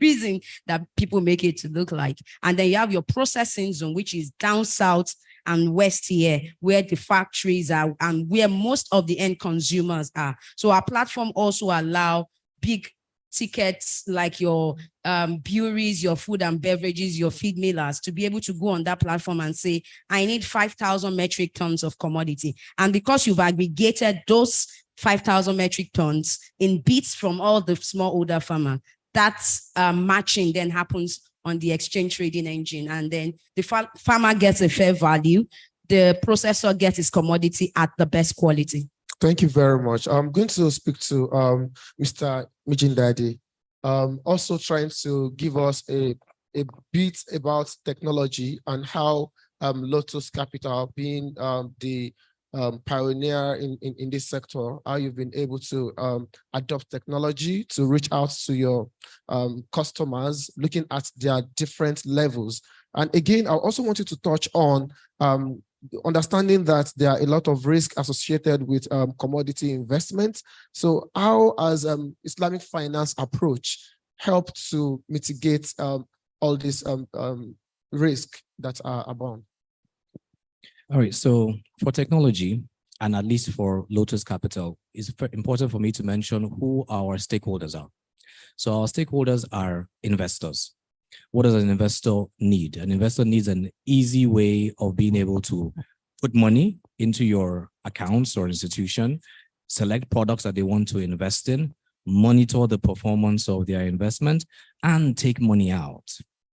reason that people make it to look like. And then you have your processing zone, which is down south and west here, where the factories are and where most of the end consumers are. So our platform also allow big tickets like your breweries, your food and beverages, your feed millers to be able to go on that platform and say, I need 5,000 metric tons of commodity. And because you've aggregated those 5,000 metric tons in bits from all the smallholder farmer, that matching then happens on the exchange trading engine. And then the farmer gets a fair value. The processor gets his commodity at the best quality. Thank you very much. I'm going to speak to Mr. Mijindadi, also trying to give us a bit about technology and how Lotus Capital, being the pioneer in this sector, how you've been able to adopt technology to reach out to your customers, looking at their different levels. And again, I also wanted to touch on understanding that there are a lot of risk associated with commodity investment. So how has Islamic finance approach helped to mitigate all these risks that are abound? All right, so for technology, and at least for Lotus Capital, it's important for me to mention who our stakeholders are. So our stakeholders are investors. What does an investor need? An investor needs an easy way of being able to put money into your accounts or institution, select products that they want to invest in, monitor the performance of their investment, and take money out,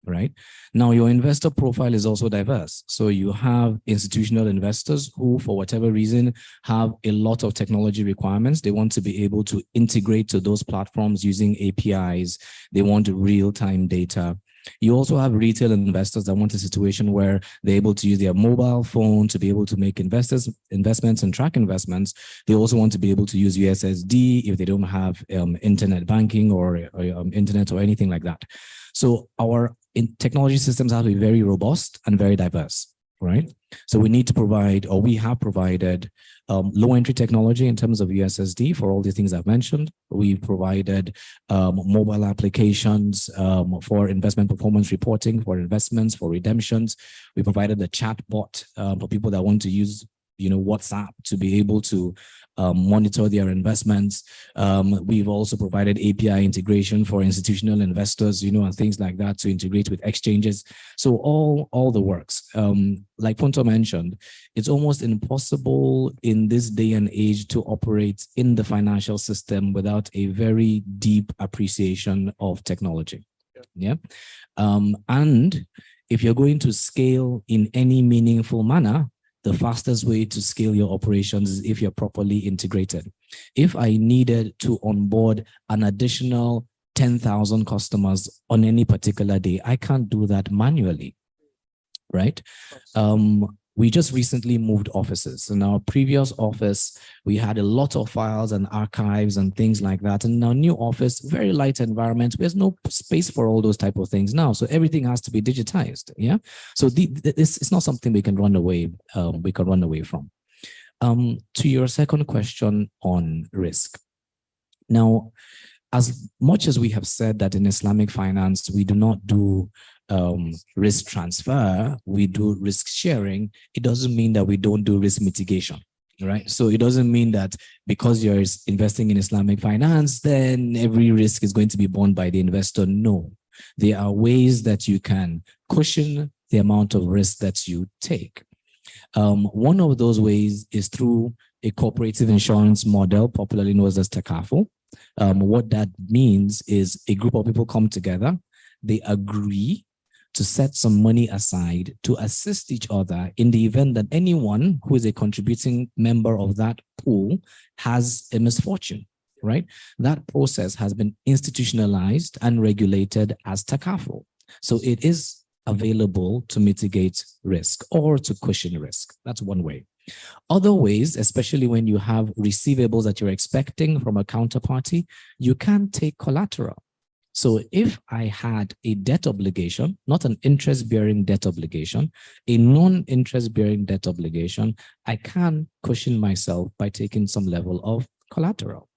right? Now, your investor profile is also diverse. So you have institutional investors who, for whatever reason, have a lot of technology requirements. They want to be able to integrate to those platforms using APIs. They want real-time data. You also have retail investors that want a situation where they're able to use their mobile phone to be able to make investments and track investments. They also want to be able to use USSD if they don't have internet banking or internet or anything like that. So our technology systems have to be very robust and very diverse, right? So we need to provide, or we have provided, low entry technology in terms of USSD for all the things I've mentioned. We've provided mobile applications for investment performance reporting, for investments, for redemptions. We provided a chat bot for people that want to use WhatsApp to be able to monitor their investments. We've also provided API integration for institutional investors, and things like that to integrate with exchanges. So all the works. Like Punto mentioned, it's almost impossible in this day and age to operate in the financial system without a very deep appreciation of technology. Yeah. And if you're going to scale in any meaningful manner, the fastest way to scale your operations is if you're properly integrated. If I needed to onboard an additional 10,000 customers on any particular day, I can't do that manually, right? We just recently moved offices. In our previous office, we had a lot of files and archives and things like that. And in our new office, very light environment, there's no space for all those type of things now. So everything has to be digitized. Yeah. So it's not something we can run away. From. To your second question on risk. Now, as much as we have said that in Islamic finance, we do not do risk transfer, we do risk sharing, it doesn't mean that we don't do risk mitigation, right? So it doesn't mean that because you're investing in Islamic finance, then every risk is going to be borne by the investor. No, there are ways that you can cushion the amount of risk that you take. One of those ways is through a cooperative insurance model, popularly known as Takaful. What that means is a group of people come together, they agree to set some money aside to assist each other in the event that anyone who is a contributing member of that pool has a misfortune. right? That process has been institutionalized and regulated as takaful. So it is available to mitigate risk or to cushion risk. That's one way. Other ways, especially when you have receivables that you're expecting from a counterparty, you can take collateral. So if I had a debt obligation, not an interest-bearing debt obligation, a non-interest-bearing debt obligation, I can cushion myself by taking some level of collateral.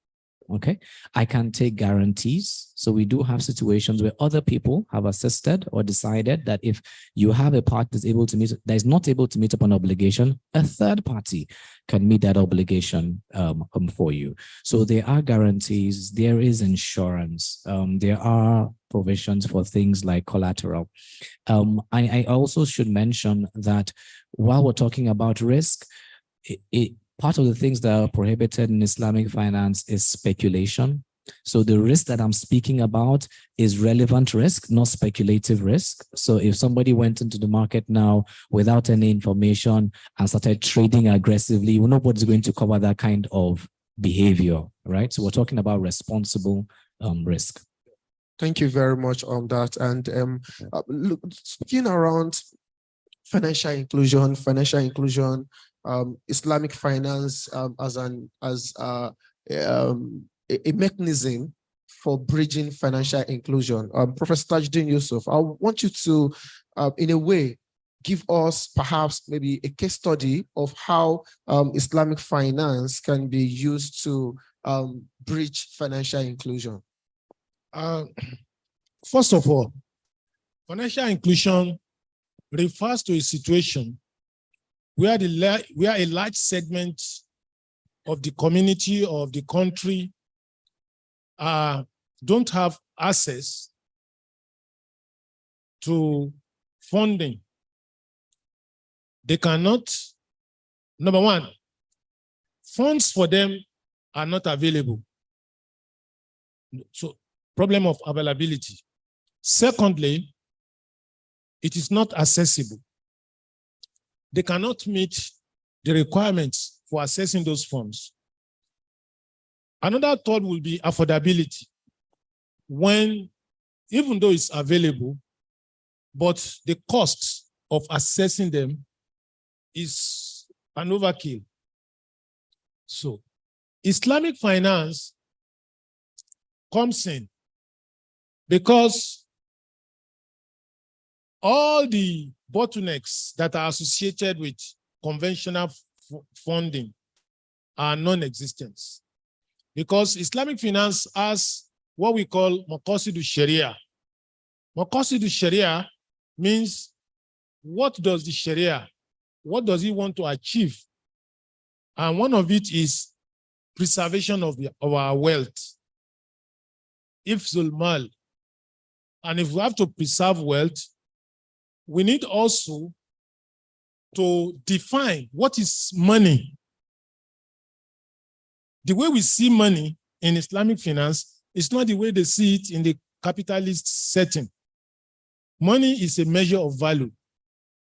Okay, I can take guarantees. So we do have situations where other people have assisted or decided that if you have a part that is not able to meet up an obligation, a third party can meet that obligation for you. So there are guarantees, there is insurance, there are provisions for things like collateral. I also should mention that while we're talking about risk, part of the things that are prohibited in Islamic finance is speculation. So the risk that I'm speaking about is relevant risk, not speculative risk. So if somebody went into the market now without any information and started trading aggressively, well, nobody's going to cover that kind of behavior, right? So we're talking about responsible risk. Thank you very much on that. And look, speaking around financial inclusion, Islamic finance as a mechanism for bridging financial inclusion. Professor Tajuddin Yusuf, I want you to, in a way, give us perhaps maybe a case study of how Islamic finance can be used to bridge financial inclusion. First of all, financial inclusion refers to a situation where a large segment of the community or of the country don't have access to funding. They cannot, number one, funds for them are not available. So, problem of availability. Secondly, it is not accessible. They cannot meet the requirements for accessing those funds. Another thought will be affordability. When, even though it's available, but the cost of accessing them is an overkill. So, Islamic finance comes in because all the bottlenecks that are associated with conventional funding are non-existent. Because Islamic finance has what we call Maqasidu Sharia. Maqasidu Sharia means what does the Sharia, what does it want to achieve? And one of it is preservation of our wealth. Ifzul mal. And if we have to preserve wealth, we need also to define what is money. The way we see money in Islamic finance is not the way they see it in the capitalist setting. Money is a measure of value,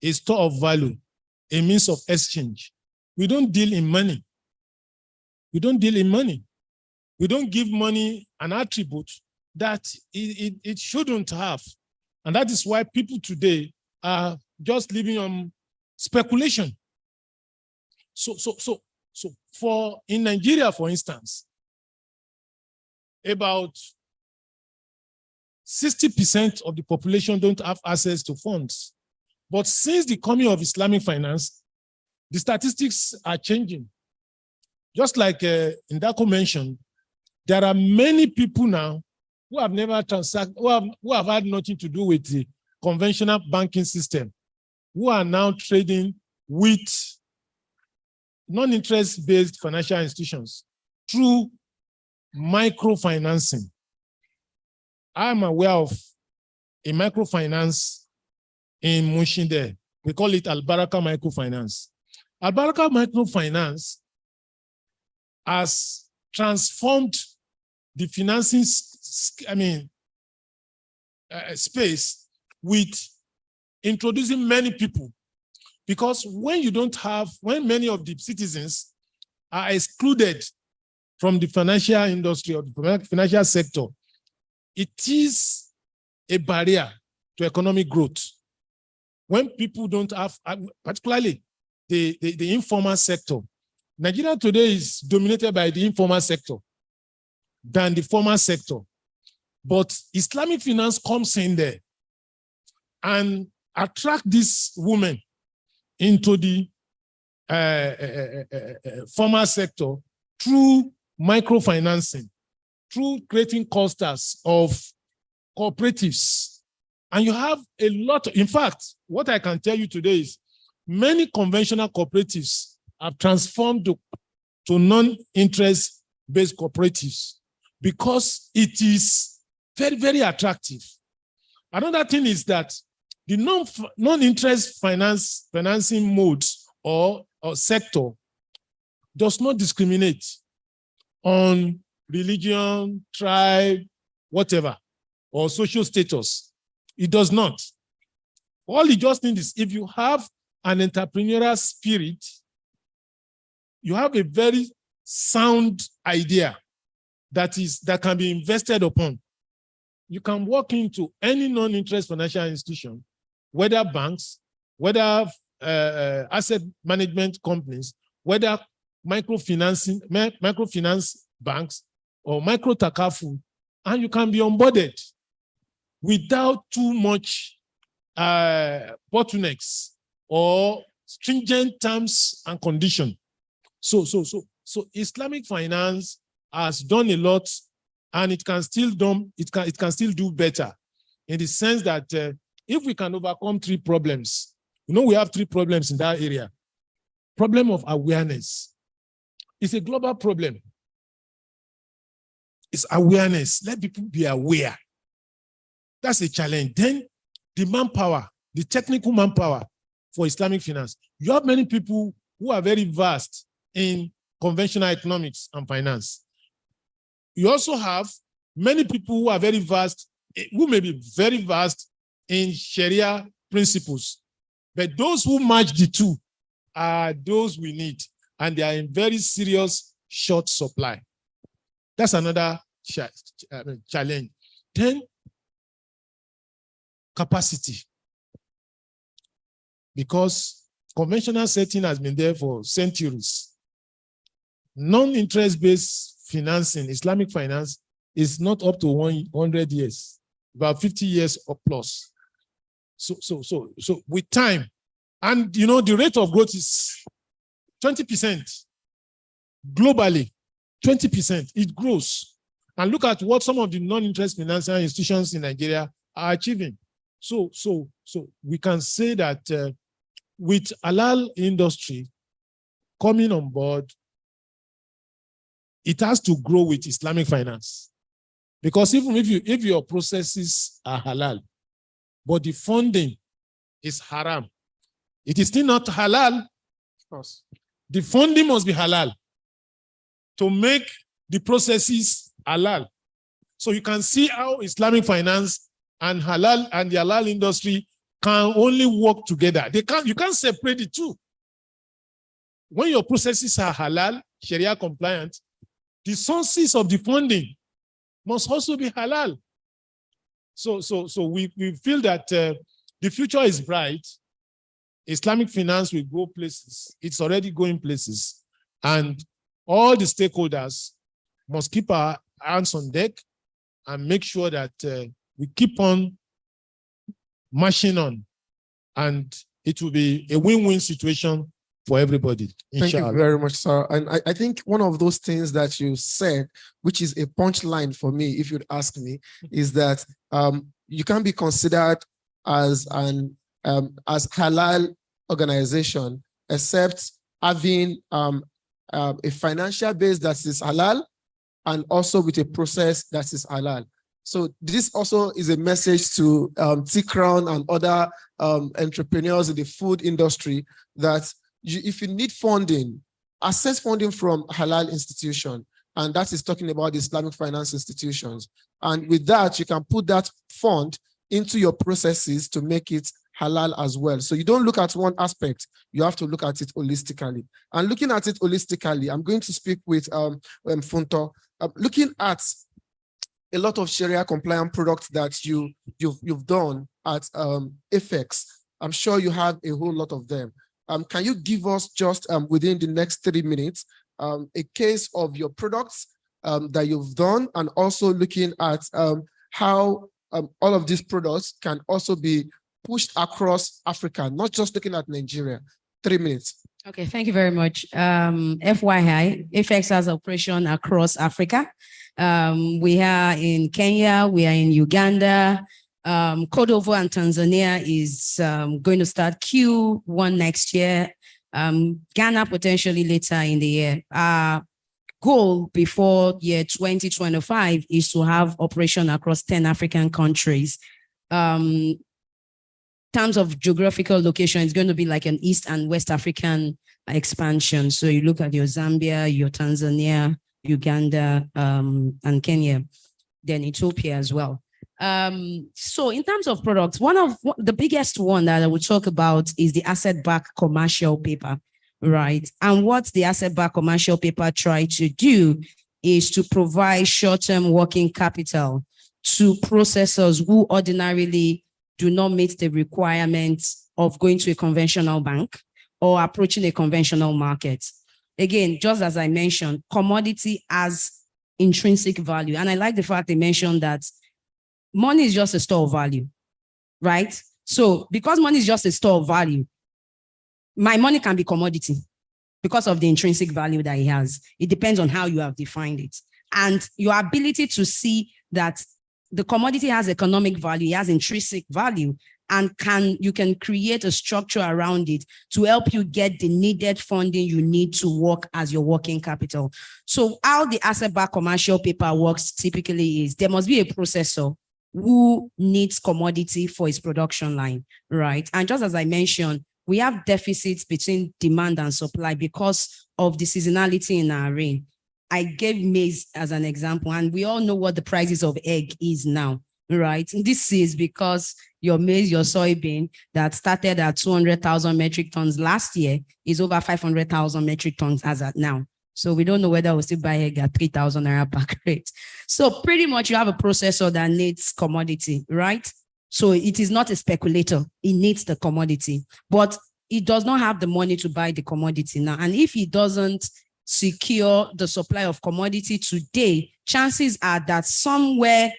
a store of value, a means of exchange. We don't deal in money. We don't deal in money. We don't give money an attribute that it shouldn't have. And that is why people today are just living on speculation. So for in Nigeria, for instance, about 60% of the population don't have access to funds. But since the coming of Islamic finance, the statistics are changing. Just like Ndako mentioned, there are many people now who have never transacted, who have had nothing to do with the conventional banking system, who are now trading with non-interest-based financial institutions through microfinancing. I am aware of a microfinance in Mushinde. We call it Al-Baraka Microfinance. Al-Baraka Microfinance has transformed the financing space with introducing many people. Because when you don't have, when many of the citizens are excluded from the financial industry or the financial sector, it is a barrier to economic growth. When people don't have, particularly the informal sector, Nigeria today is dominated by the informal sector than the formal sector. But Islamic finance comes in there and attract these women into the formal sector through microfinancing, through creating clusters of cooperatives. And you have a lot, in fact, what I can tell you today is many conventional cooperatives have transformed to non-interest-based cooperatives because it is very, very attractive. Another thing is that the non-interest financing modes or sector does not discriminate on religion, tribe, whatever, or social status. It does not. All you just need is if you have an entrepreneurial spirit, you have a very sound idea that can be invested upon. You can walk into any non-interest financial institution, whether banks, whether asset management companies, whether microfinance banks or micro takafu, and you can be onboarded without too much bottlenecks or stringent terms and conditions. So Islamic finance has done a lot, and it can still do better in the sense that if we can overcome three problems, we have three problems in that area. Problem of awareness. It's a global problem. It's awareness. Let people be aware. That's a challenge. Then the manpower, the technical manpower for Islamic finance. You have many people who are very vast in conventional economics and finance. You also have many people who are very vast, who may be very vast in Sharia principles. But those who match the two are those we need, and they are in very serious short supply. That's another challenge. Then, capacity. Because conventional setting has been there for centuries. Non-interest-based financing, Islamic finance, is not up to 100 years, about 50 years or plus. So with time, and the rate of growth is 20%. Globally, 20%, it grows. And look at what some of the non-interest financial institutions in Nigeria are achieving. So we can say that with halal industry coming on board, it has to grow with Islamic finance. Because even if your processes are halal, but the funding is haram, it is still not halal. Of course, the funding must be halal to make the processes halal. So you can see how Islamic finance and halal and the halal industry can only work together. You can't separate the two. When your processes are halal, Sharia compliant, the sources of the funding must also be halal. So we feel that the future is bright. Islamic finance will go places. It's already going places. And all the stakeholders must keep our hands on deck and make sure that we keep on marching on. And it will be a win-win situation for everybody. Thank you very much, sir. And I think one of those things that you said, which is a punchline for me, if you'd ask me, is that you can be considered as as halal organization, except having a financial base that is halal and also with a process that is halal. So this also is a message to T-Crown and other entrepreneurs in the food industry that if you need funding, access funding from halal institution, and that is talking about the Islamic finance institutions. And with that, you can put that fund into your processes to make it halal as well. So you don't look at one aspect, you have to look at it holistically. And looking at it holistically, I'm going to speak with Funto. Looking at a lot of Sharia compliant products that you've done at FX, I'm sure you have a whole lot of them. Can you give us just within the next 3 minutes a case of your products that you've done, and also looking at how all of these products can also be pushed across Africa, not just looking at Nigeria? 3 minutes. Okay, thank you very much. FYI, FX has operation across Africa. We are in Kenya, we are in Uganda, Cote d'Ivoire and Tanzania is going to start Q1 next year. Ghana potentially later in the year. Our goal before year 2025 is to have operation across 10 African countries. In terms of geographical location, it's going to be like an East and West African expansion. So you look at your Zambia, your Tanzania, Uganda, and Kenya, then Ethiopia as well. So in terms of products, one of the biggest one that I will talk about is the asset-backed commercial paper, right? And what the asset-backed commercial paper try to do is to provide short-term working capital to processors who ordinarily do not meet the requirements of going to a conventional bank or approaching a conventional market. Again, just as I mentioned, commodity has intrinsic value. And I like the fact they mentioned that money is just a store of value, right? So because money is just a store of value, my money can be commodity because of the intrinsic value that it has. It depends on how you have defined it. And your ability to see that the commodity has economic value, it has intrinsic value, and you can create a structure around it to help you get the needed funding you need to work as your working capital. So how the asset-backed commercial paper works typically is there must be a processor who needs commodity for his production line, right? And just as I mentioned, we have deficits between demand and supply because of the seasonality in our rain. I gave maize as an example, and we all know what the prices of egg is now, right? And this is because your maize, your soybean that started at 200,000 metric tons last year is over 500,000 metric tons as at now. So we don't know whether we'll still buy egg at 3,000 naira per crate. So pretty much you have a processor that needs commodity, right? So it is not a speculator. It needs the commodity, but it does not have the money to buy the commodity now. And if it doesn't secure the supply of commodity today, chances are that somewhere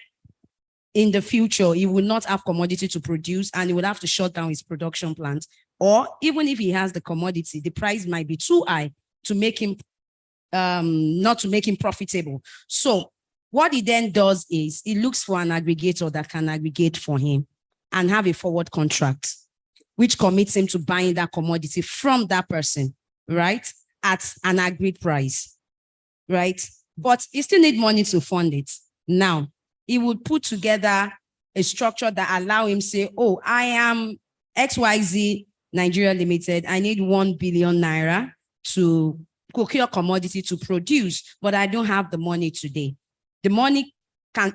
in the future, he will not have commodity to produce and he will have to shut down his production plant. Or even if he has the commodity, the price might be too high to make him, not to make him profitable. So what he then does is he looks for an aggregator that can aggregate for him and have a forward contract, which commits him to buying that commodity from that person, right? At an agreed price, right? But he still need money to fund it. Now, he would put together a structure that allow him say, oh, I am XYZ Nigeria Limited. I need 1 billion naira to procure commodity to produce, but I don't have the money today. The money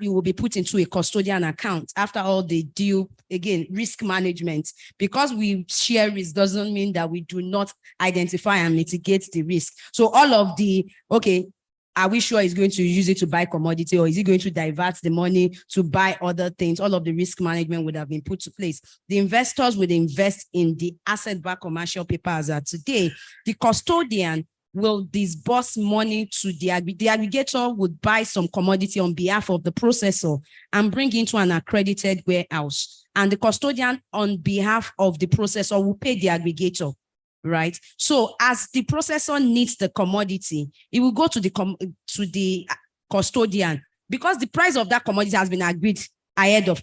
you will be put into a custodian account after all the due, again, risk management. Because we share risk doesn't mean that we do not identify and mitigate the risk. So all of the, okay, are we sure he's going to use it to buy commodity or is he going to divert the money to buy other things? All of the risk management would have been put to place. The investors would invest in the asset-backed commercial paper as at today. The custodian will disburse money to the aggregator would buy some commodity on behalf of the processor and bring into an accredited warehouse. And the custodian on behalf of the processor will pay the aggregator, right? So as the processor needs the commodity, it will go to the custodian because the price of that commodity has been agreed ahead of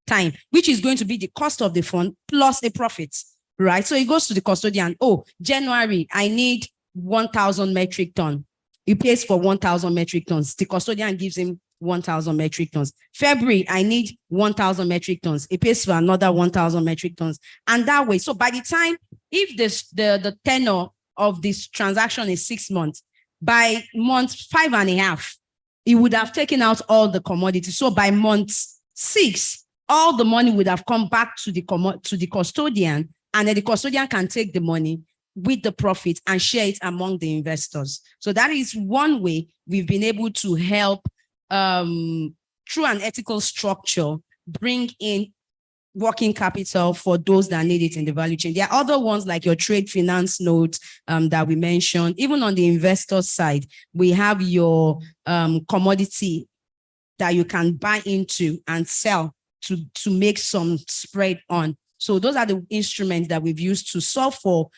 time, which is going to be the cost of the fund plus a profit, right? So it goes to the custodian. Oh, January, I need 1,000 metric ton. He pays for 1,000 metric tons. The custodian gives him 1,000 metric tons. February, I need 1,000 metric tons. He pays for another 1,000 metric tons. And that way, so by the time, if the tenure of this transaction is 6 months, by month 5.5, he would have taken out all the commodities. So by month 6, all the money would have come back to the custodian, and then the custodian can take the money with the profit and share it among the investors. So that is one way we've been able to help through an ethical structure, bring in working capital for those that need it in the value chain. There are other ones like your trade finance notes that we mentioned. Even on the investor side, we have your commodity that you can buy into and sell to make some spread on. So those are the instruments that we've used to solve for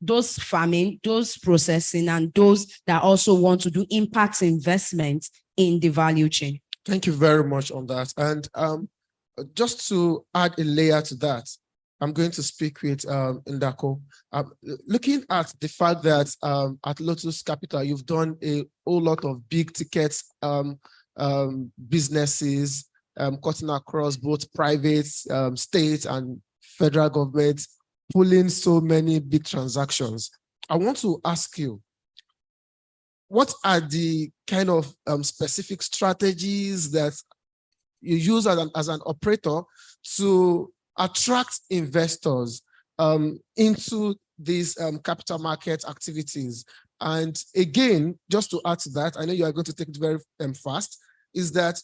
those farming, those processing, and those that also want to do impact investments in the value chain. Thank you very much on that. And just to add a layer to that, I'm going to speak with Ndako. Looking at the fact that at Lotus Capital, you've done a whole lot of big tickets businesses, cutting across both private, state, and federal governments, pulling so many big transactions. I want to ask you, what are the kind of specific strategies that you use as an operator to attract investors into these capital market activities? And again, just to add to that, I know you are going to take it very fast, is that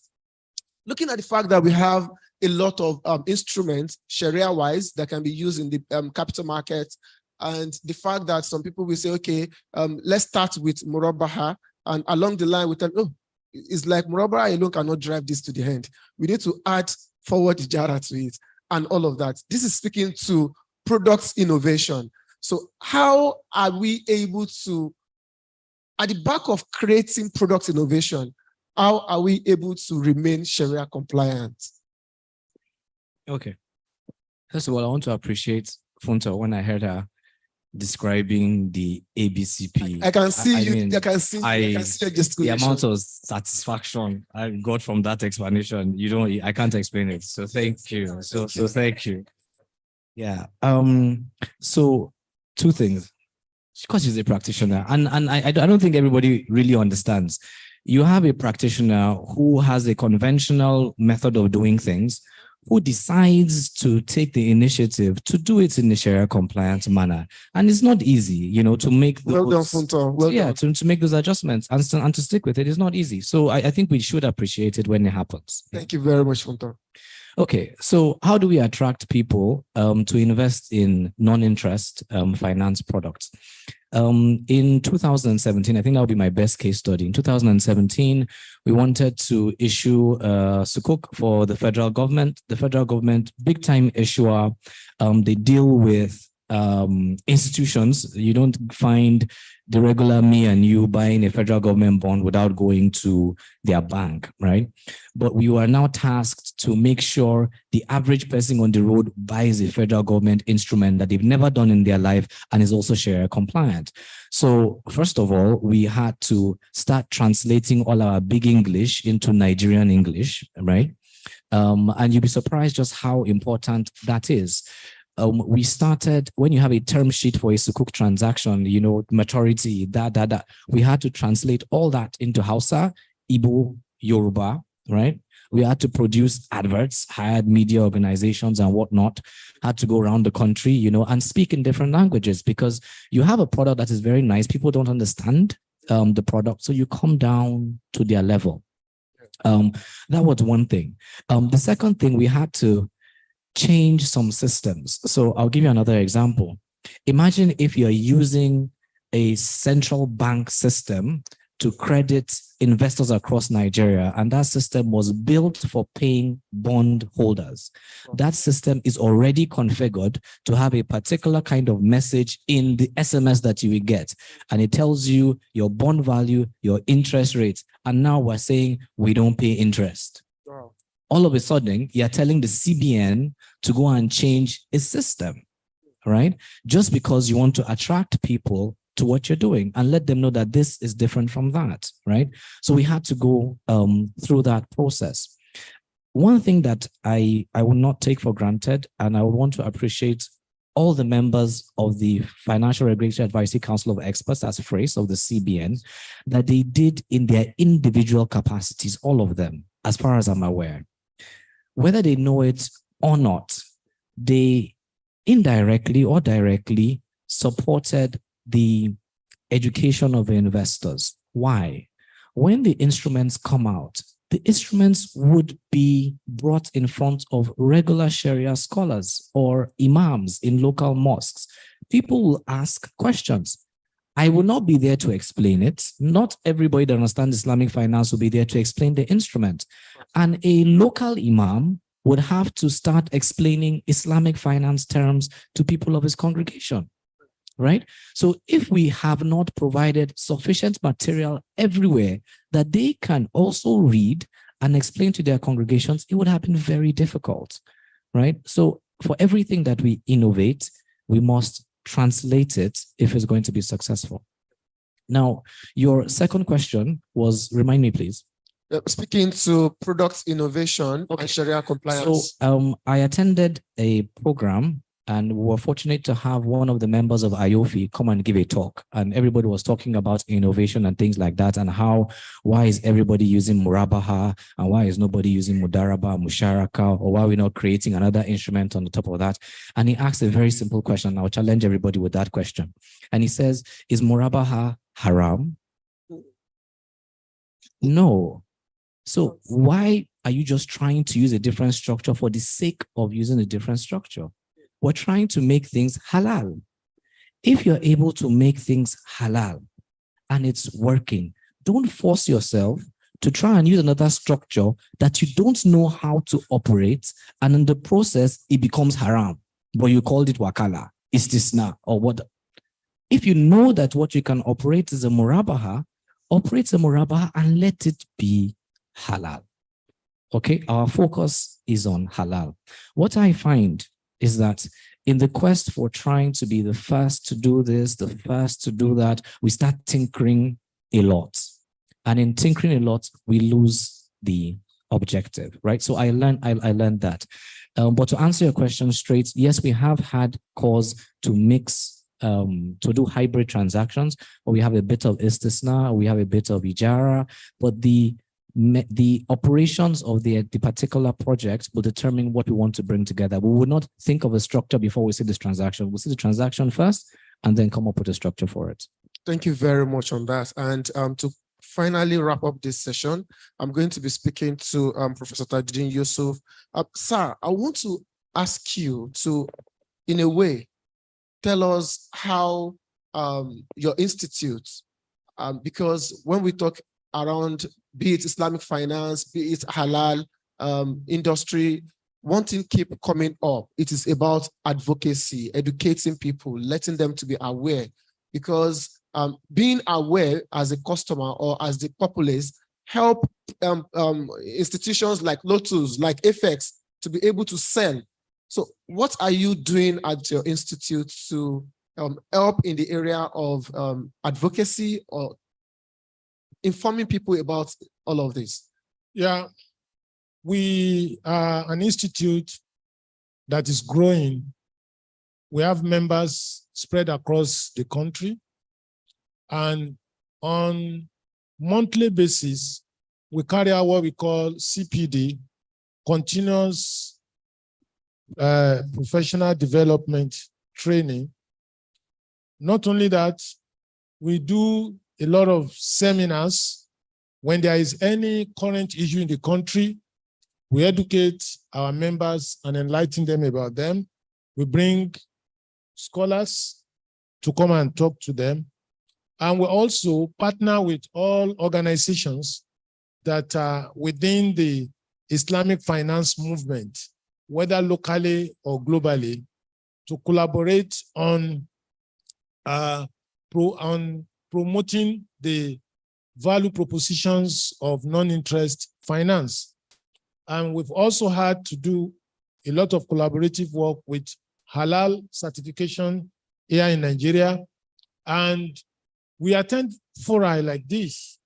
looking at the fact that we have a lot of instruments, Sharia-wise, that can be used in the capital market, and the fact that some people will say, okay, let's start with Murabaha, and along the line we tell, oh, it's like Murabaha alone cannot drive this to the end. We need to add forward Ijara to it and all of that. This is speaking to product innovation. So how are we able to, at the back of creating product innovation, how are we able to remain Sharia compliant? Okay. First of all, I want to appreciate Funta when I heard her describing the ABCP. I can see you. Mean, I can see your gesticulation. The amount of satisfaction I got from that explanation, I can't explain it. So thank you. So thank you. Yeah. So two things. Because she's a practitioner, and I don't think everybody really understands. You have a practitioner who has a conventional method of doing things, who decides to take the initiative to do it in a Sharia compliant manner. And it's not easy, to make those, to make those adjustments and to stick with it is not easy. So I think we should appreciate it when it happens. Thank you very much, Funta. Okay, so how do we attract people to invest in non-interest finance products? In 2017, I think that would be my best case study. In 2017, we wanted to issue Sukuk for the federal government. The federal government, big time issuer, they deal with institutions. You don't find the regular me and you buying a federal government bond without going to their bank, right? But we were now tasked to make sure the average person on the road buys a federal government instrument that they've never done in their life and is also Sharia compliant. So first of all, we had to start translating all our big English into Nigerian English, right? And you'll be surprised just how important that is. We started, when you have a term sheet for a Sukuk transaction, maturity, we had to translate all that into Hausa, Igbo, Yoruba, right? We had to produce adverts, hired media organizations and whatnot, had to go around the country, and speak in different languages, because you have a product that is very nice. People don't understand the product, so you come down to their level. That was one thing. The second thing, we had to change some systems. So I'll give you another example. Imagine if you're using a central bank system to credit investors across Nigeria, and that system was built for paying bond holders. That system is already configured to have a particular kind of message in the SMS that you will get. And it tells you your bond value, your interest rates. And now we're saying we don't pay interest. Wow. All of a sudden, you're telling the CBN to go and change a system, right? Just because you want to attract people to what you're doing and let them know that this is different from that, right? So we had to go through that process. One thing that I will not take for granted, and I would want to appreciate all the members of the Financial Regulatory Advisory Council of Experts, as phrase of the CBN, that they did in their individual capacities, all of them, as far as I'm aware. whether they know it or not, they indirectly or directly supported the education of investors. Why? When the instruments come out, the instruments would be brought in front of regular Sharia scholars or imams in local mosques. People will ask questions. I will not be there to explain it. Not everybody that understands Islamic finance will be there to explain the instrument. And a local imam would have to start explaining Islamic finance terms to people of his congregation, right? So if we have not provided sufficient material everywhere that they can also read and explain to their congregations, it would have been very difficult, right? So for everything that we innovate, we must translate it if it's going to be successful. Now, your second question was, remind me, please. Speaking to product innovation and Sharia compliance. So I attended a program and we were fortunate to have one of the members of IOFI come and give a talk. And everybody was talking about innovation and things like that, and why is everybody using Murabaha and why is nobody using Mudaraba, Musharaka, or why are we not creating another instrument on the top of that? And he asked a very simple question, and I'll challenge everybody with that question. And he says, is Murabaha haram? No. So why are you just trying to use a different structure for the sake of using a different structure? We're trying to make things halal. If you're able to make things halal and it's working, don't force yourself to try and use another structure that you don't know how to operate, and in the process, it becomes haram, but you called it wakala, istisna, or what. If you know that what you can operate is a murabaha, operate a murabaha and let it be halal. Okay, our focus is on halal. What I find is that in the quest for trying to be the first to do this, the first to do that, we start tinkering a lot. And in tinkering a lot, we lose the objective, right? So I learned that. But to answer your question straight, yes, we have had cause to mix, to do hybrid transactions, or we have a bit of istisna, we have a bit of ijara, but the operations of the particular project will determine what we want to bring together. We will not think of a structure before we see this transaction. We'll see the transaction first and then come up with a structure for it. Thank you very much on that. And to finally wrap up this session, I'm going to be speaking to Professor Tajuddin Yusuf. Sir, I want to ask you to, in a way, tell us how your institute, because when we talk around, be it Islamic finance, be it halal industry, one thing keep coming up. It is about advocacy, educating people, letting them to be aware, because being aware as a customer or as the populace help institutions like Lotus, like FX to be able to sell. So what are you doing at your institute to help in the area of advocacy or informing people about all of this? Yeah, we are an institute that is growing. We have members spread across the country, and on monthly basis, we carry out what we call CPD, continuous professional development training. Not only that, we do a lot of seminars. When there is any current issue in the country, we educate our members and enlighten them about them. We bring scholars to come and talk to them. And we also partner with all organizations that are within the Islamic finance movement, whether locally or globally, to collaborate on promoting the value propositions of non-interest finance. And we've also had to do a lot of collaborative work with halal certification here in Nigeria. And we attend fora like this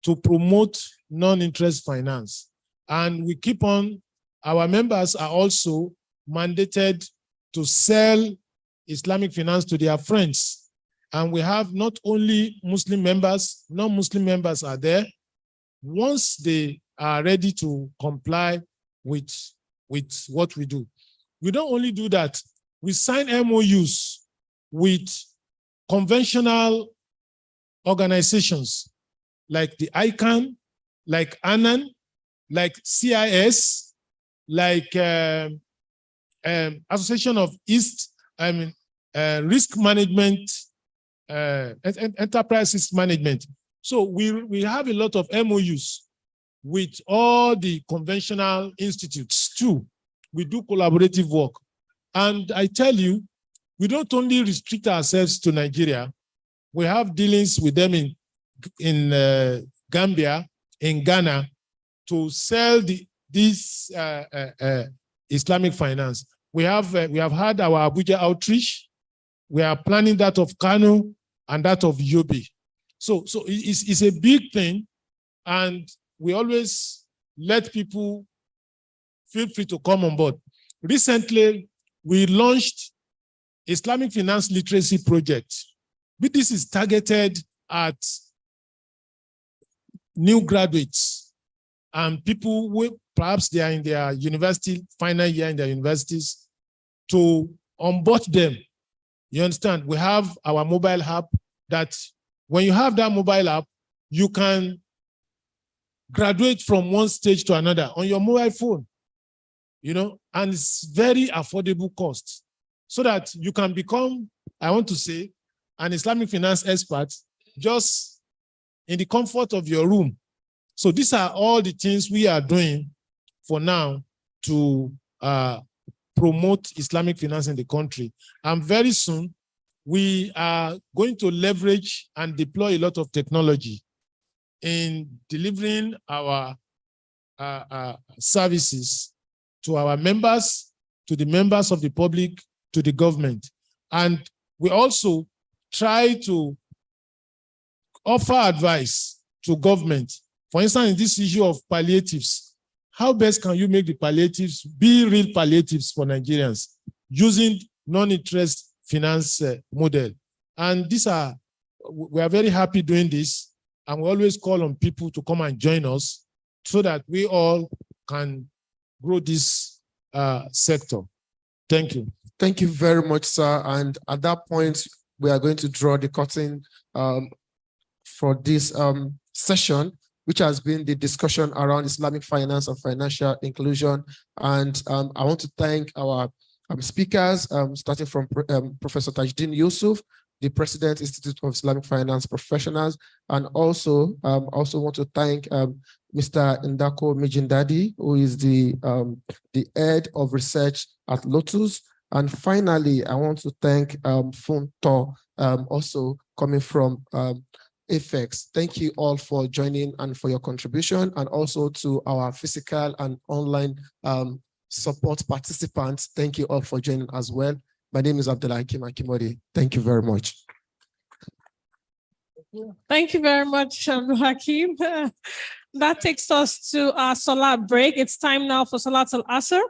to promote non-interest finance. And we keep on, our members are also mandated to sell Islamic finance to their friends. And we have not only Muslim members, non-Muslim members are there. Once they are ready to comply with with what we do. We don't only do that, we sign MOUs with conventional organizations like the ICANN, like ANAN, like CIS, like Association of East, Risk Management, Enterprise Risk Management. So we have a lot of MOUs with all the conventional institutes too. We do collaborative work. And I tell you, we don't only restrict ourselves to Nigeria. We have dealings with them in Gambia, in Ghana, to sell this Islamic finance. We have had our Abuja outreach. We are planning that of Kano and that of Yobe. So it's a big thing, and we always let people feel free to come on board. Recently, we launched Islamic Finance Literacy Project. But this is targeted at new graduates and people who perhaps they are in their university, final year in their universities, to onboard them. You understand? We have our mobile app that when you have that mobile app, you can graduate from one stage to another on your mobile phone, you know, and it's very affordable cost so that you can become, I want to say, an Islamic finance expert just in the comfort of your room. So these are all the things we are doing for now to promote Islamic finance in the country. And very soon, we are going to leverage and deploy a lot of technology in delivering our services to our members, to the members of the public, to the government. And we also try to offer advice to government. For instance, in this issue of palliatives, how best can you make the palliatives be real palliatives for Nigerians using non-interest finance model? And we are very happy doing this, and we always call on people to come and join us so that we all can grow this sector. Thank you. Thank you very much, sir. And at that point, we are going to draw the curtain for this session, which has been the discussion around Islamic finance and financial inclusion. And I want to thank our speakers, starting from Professor Tajuddin Yusuf, the President, Institute of Islamic Finance Professionals, and also want to thank Mr. Ndako Mijindadi, who is the head of research at Lotus. And finally, I want to thank Funto, also coming from Apex. Thank you all for joining and for your contribution, and also to our physical and online support participants. Thank you all for joining as well. My name is Abdulhakeem Akimori. Thank you very much. Thank you very much, Hakeem. That takes us to our Salat break. It's time now for Salat al-Asr.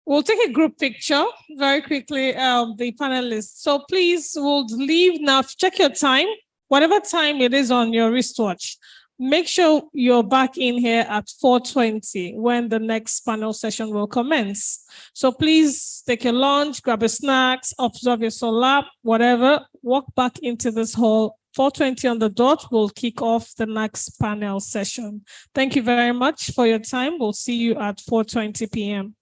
We'll take a group picture very quickly, the panelists. So please, we'll leave now. Check your time, whatever time it is on your wristwatch. Make sure you're back in here at 4:20 when the next panel session will commence. So please take your lunch, grab a snacks, observe your Salat, whatever, walk back into this hall. 4:20 on the dot, we'll kick off the next panel session. Thank you very much for your time. We'll see you at 4:20 p.m.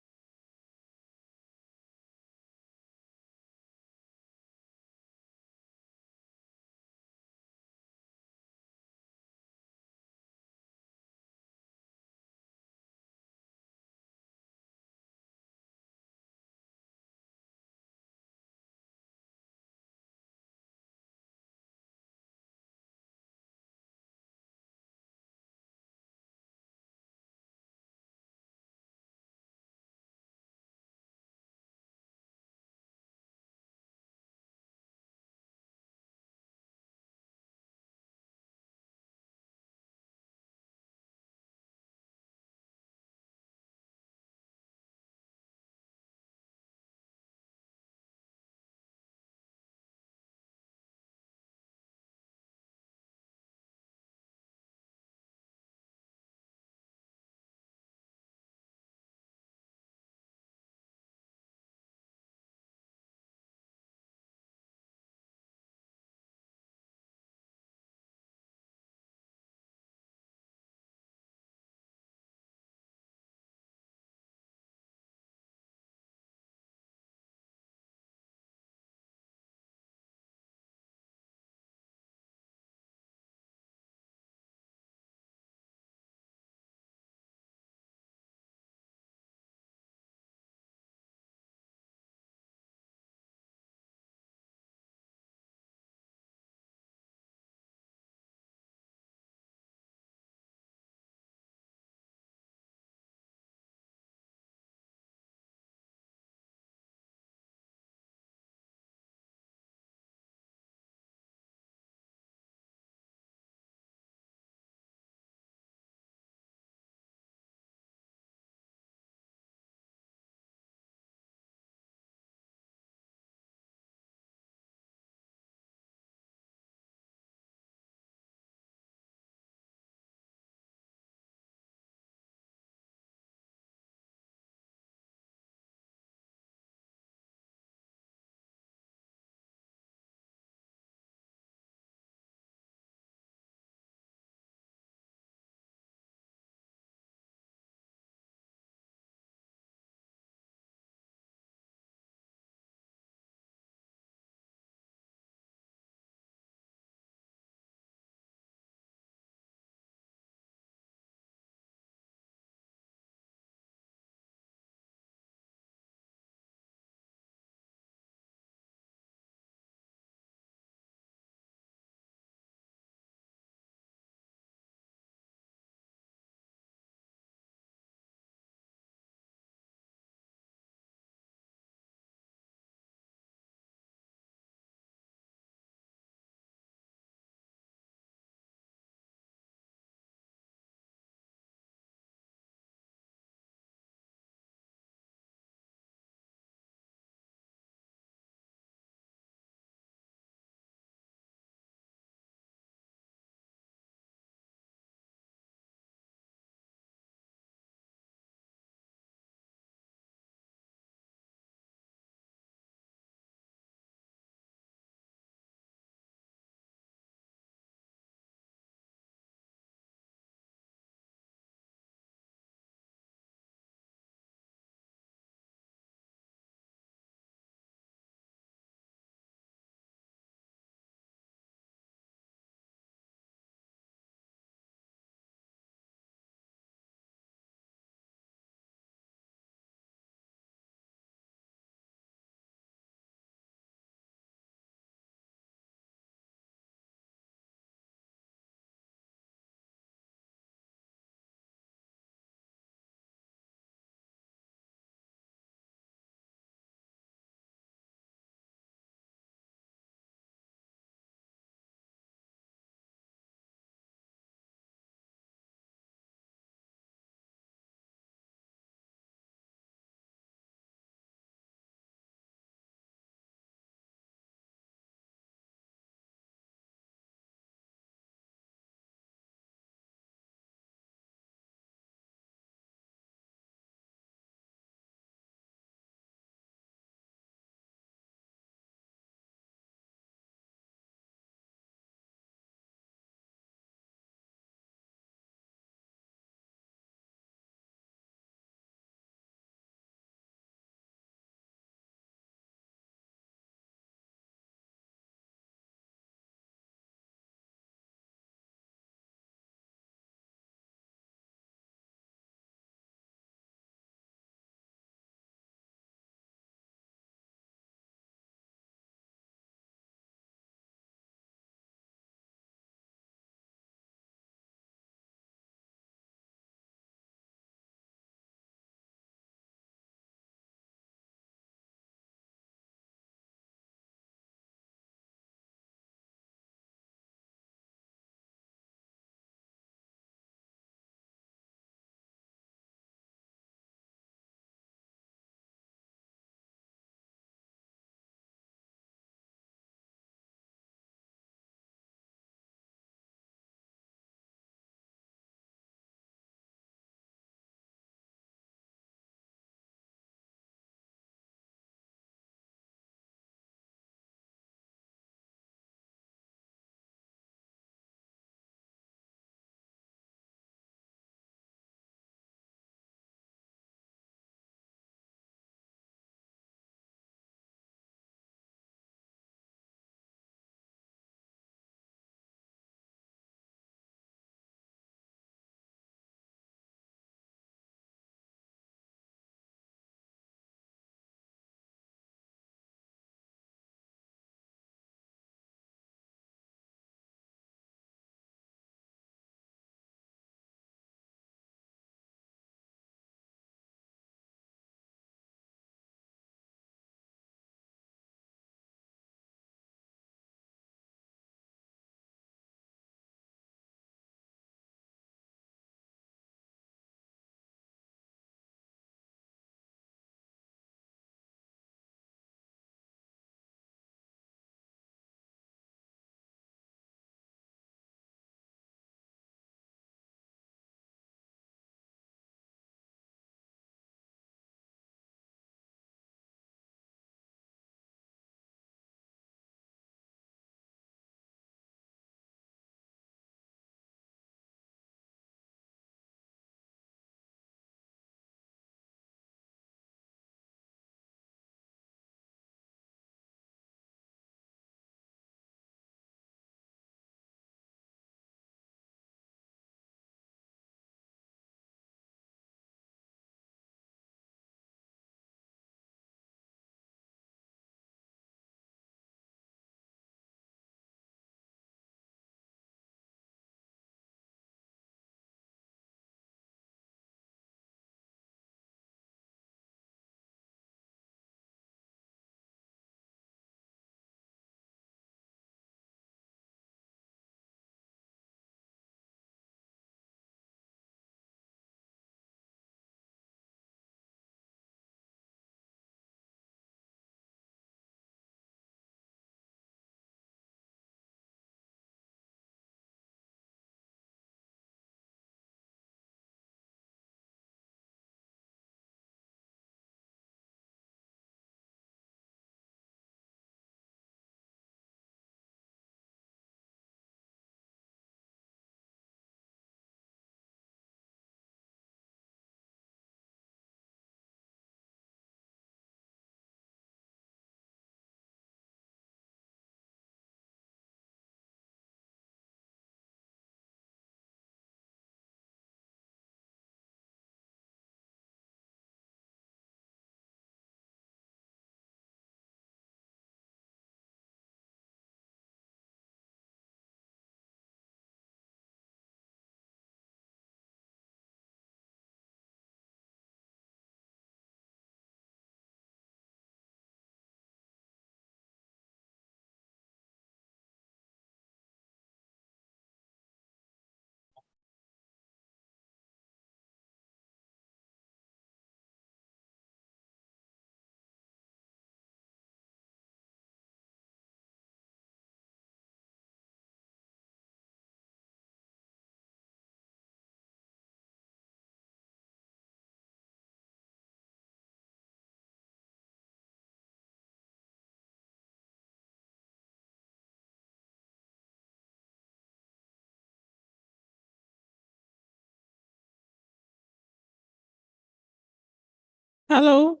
Hello,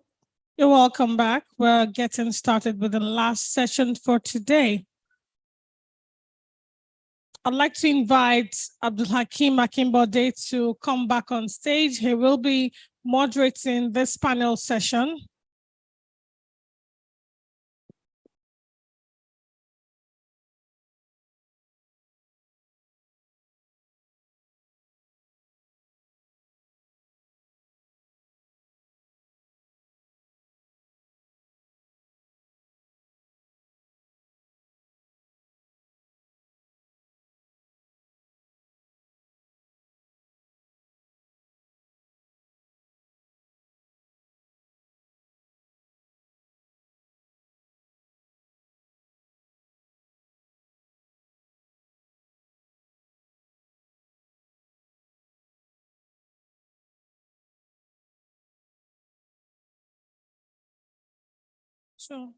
you're welcome back. We're getting started with the last session for today. I'd like to invite Abdul Hakim Akimbode to come back on stage. He will be moderating this panel session. Sure.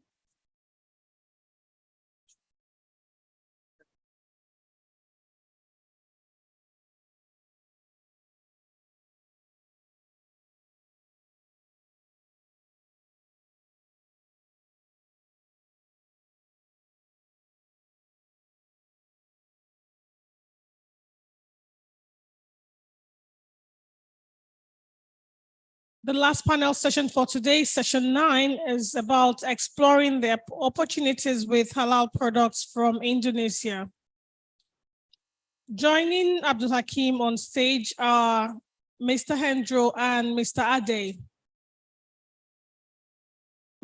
The last panel session for today, session 9, is about exploring the opportunities with halal products from Indonesia. Joining Abdul Hakim on stage are Mr. Hendro and Mr. Ade.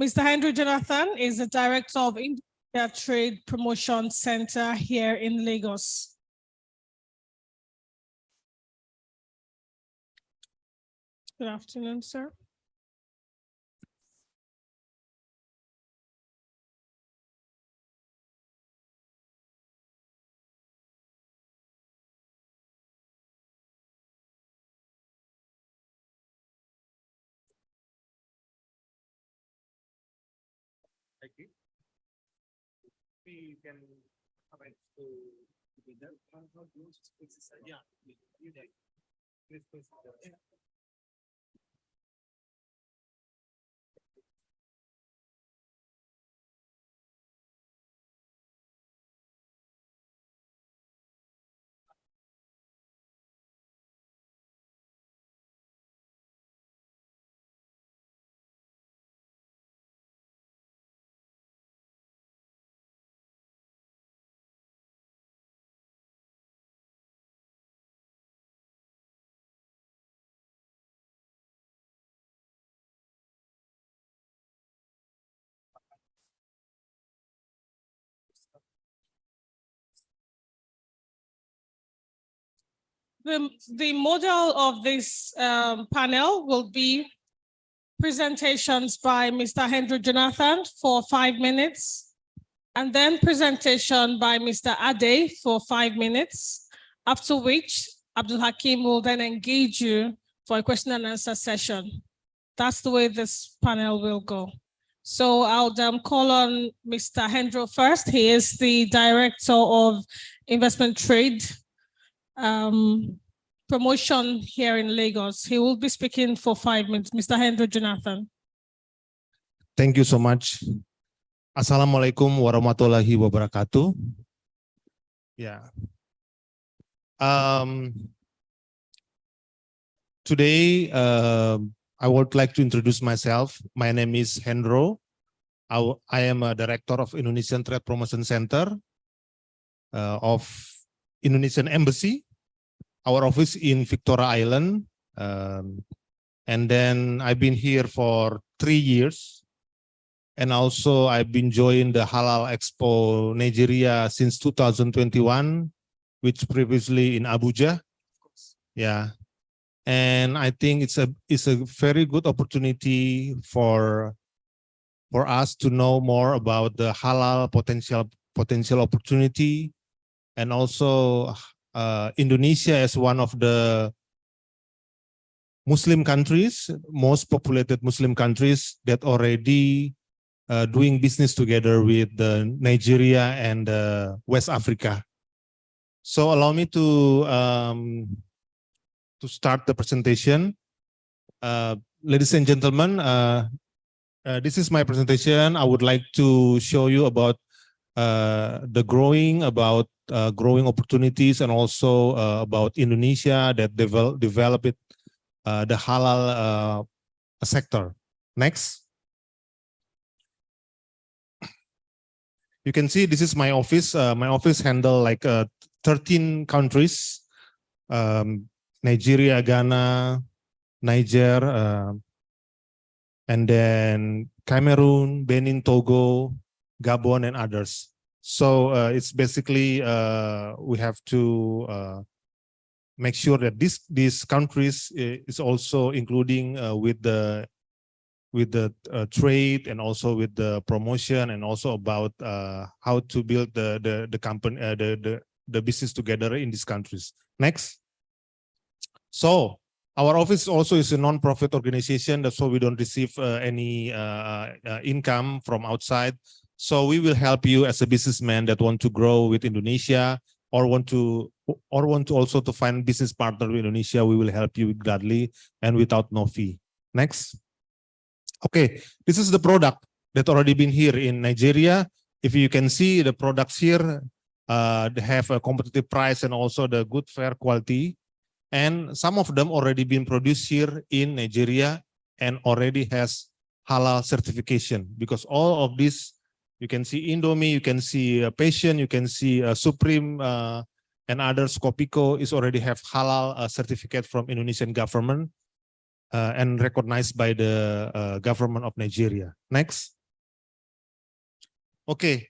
Mr. Hendro Jonathan is the director of Indonesia Trade Promotion Center here in Lagos. Good afternoon, sir. Thank you. We can come back to together. Yeah, you did. The model of this panel will be presentations by Mr. Hendro Jonathan for 5 minutes, and then presentation by Mr. Ade for 5 minutes, after which Abdul Hakim will then engage you for a question and answer session. That's the way this panel will go. So I'll call on Mr. Hendro first. He is the Director of Investment Trade Promotion here in Lagos. He will be speaking for 5 minutes. Mr. Hendro Jonathan. Thank you so much. Assalamualaikum warahmatullahi wabarakatuh. Yeah. Today, I would like to introduce myself. My name is Hendro. I am a director of Indonesian Trade Promotion Center of Indonesian Embassy. Our office in Victoria Island. And then I've been here for 3 years. And also I've been joining the Halal Expo Nigeria since 2021, which previously in Abuja. Yeah. And I think it's a very good opportunity for us to know more about the halal potential opportunity, and also Indonesia as one of the Muslim countries, most populated Muslim countries that already doing business together with Nigeria and West Africa. So allow me to start the presentation. ladies and gentlemen, this is my presentation. I would like to show you about the growing opportunities, and also about Indonesia that develop it, the halal sector. Next. You can see this is my office. My office handle like 13 countries, Nigeria, Ghana, Niger, and then Cameroon, Benin, Togo, Gabon, and others. So it's basically we have to make sure that these countries is also including with the trade, and also with the promotion, and also about how to build the company, the business together in these countries. Next. So our office also is a non-profit organization. That's why we don't receive any income from outside. So we will help you as a businessman that want to grow with Indonesia, or want to also to find business partner with Indonesia. We will help you gladly and without no fee. Next. Okay, this is the product that already been here in Nigeria. If you can see the products here, they have a competitive price and also the good fair quality. And some of them already been produced here in Nigeria and already has halal certification, because all of this, you can see Indomie, you can see Passion, you can see Supreme, and others, Kopiko is already have halal certificate from Indonesian government. And recognized by the government of Nigeria. Next. Okay,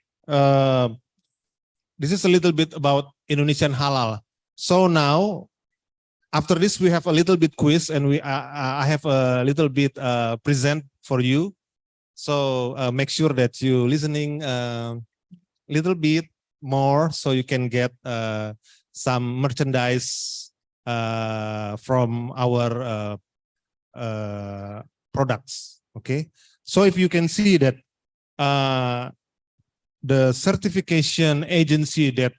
this is a little bit about Indonesian halal. So now, after this, we have a little bit quiz, and I have a little bit present for you. So make sure that you listening a little bit more, so you can get some merchandise from our products. Okay, so if you can see that the certification agency that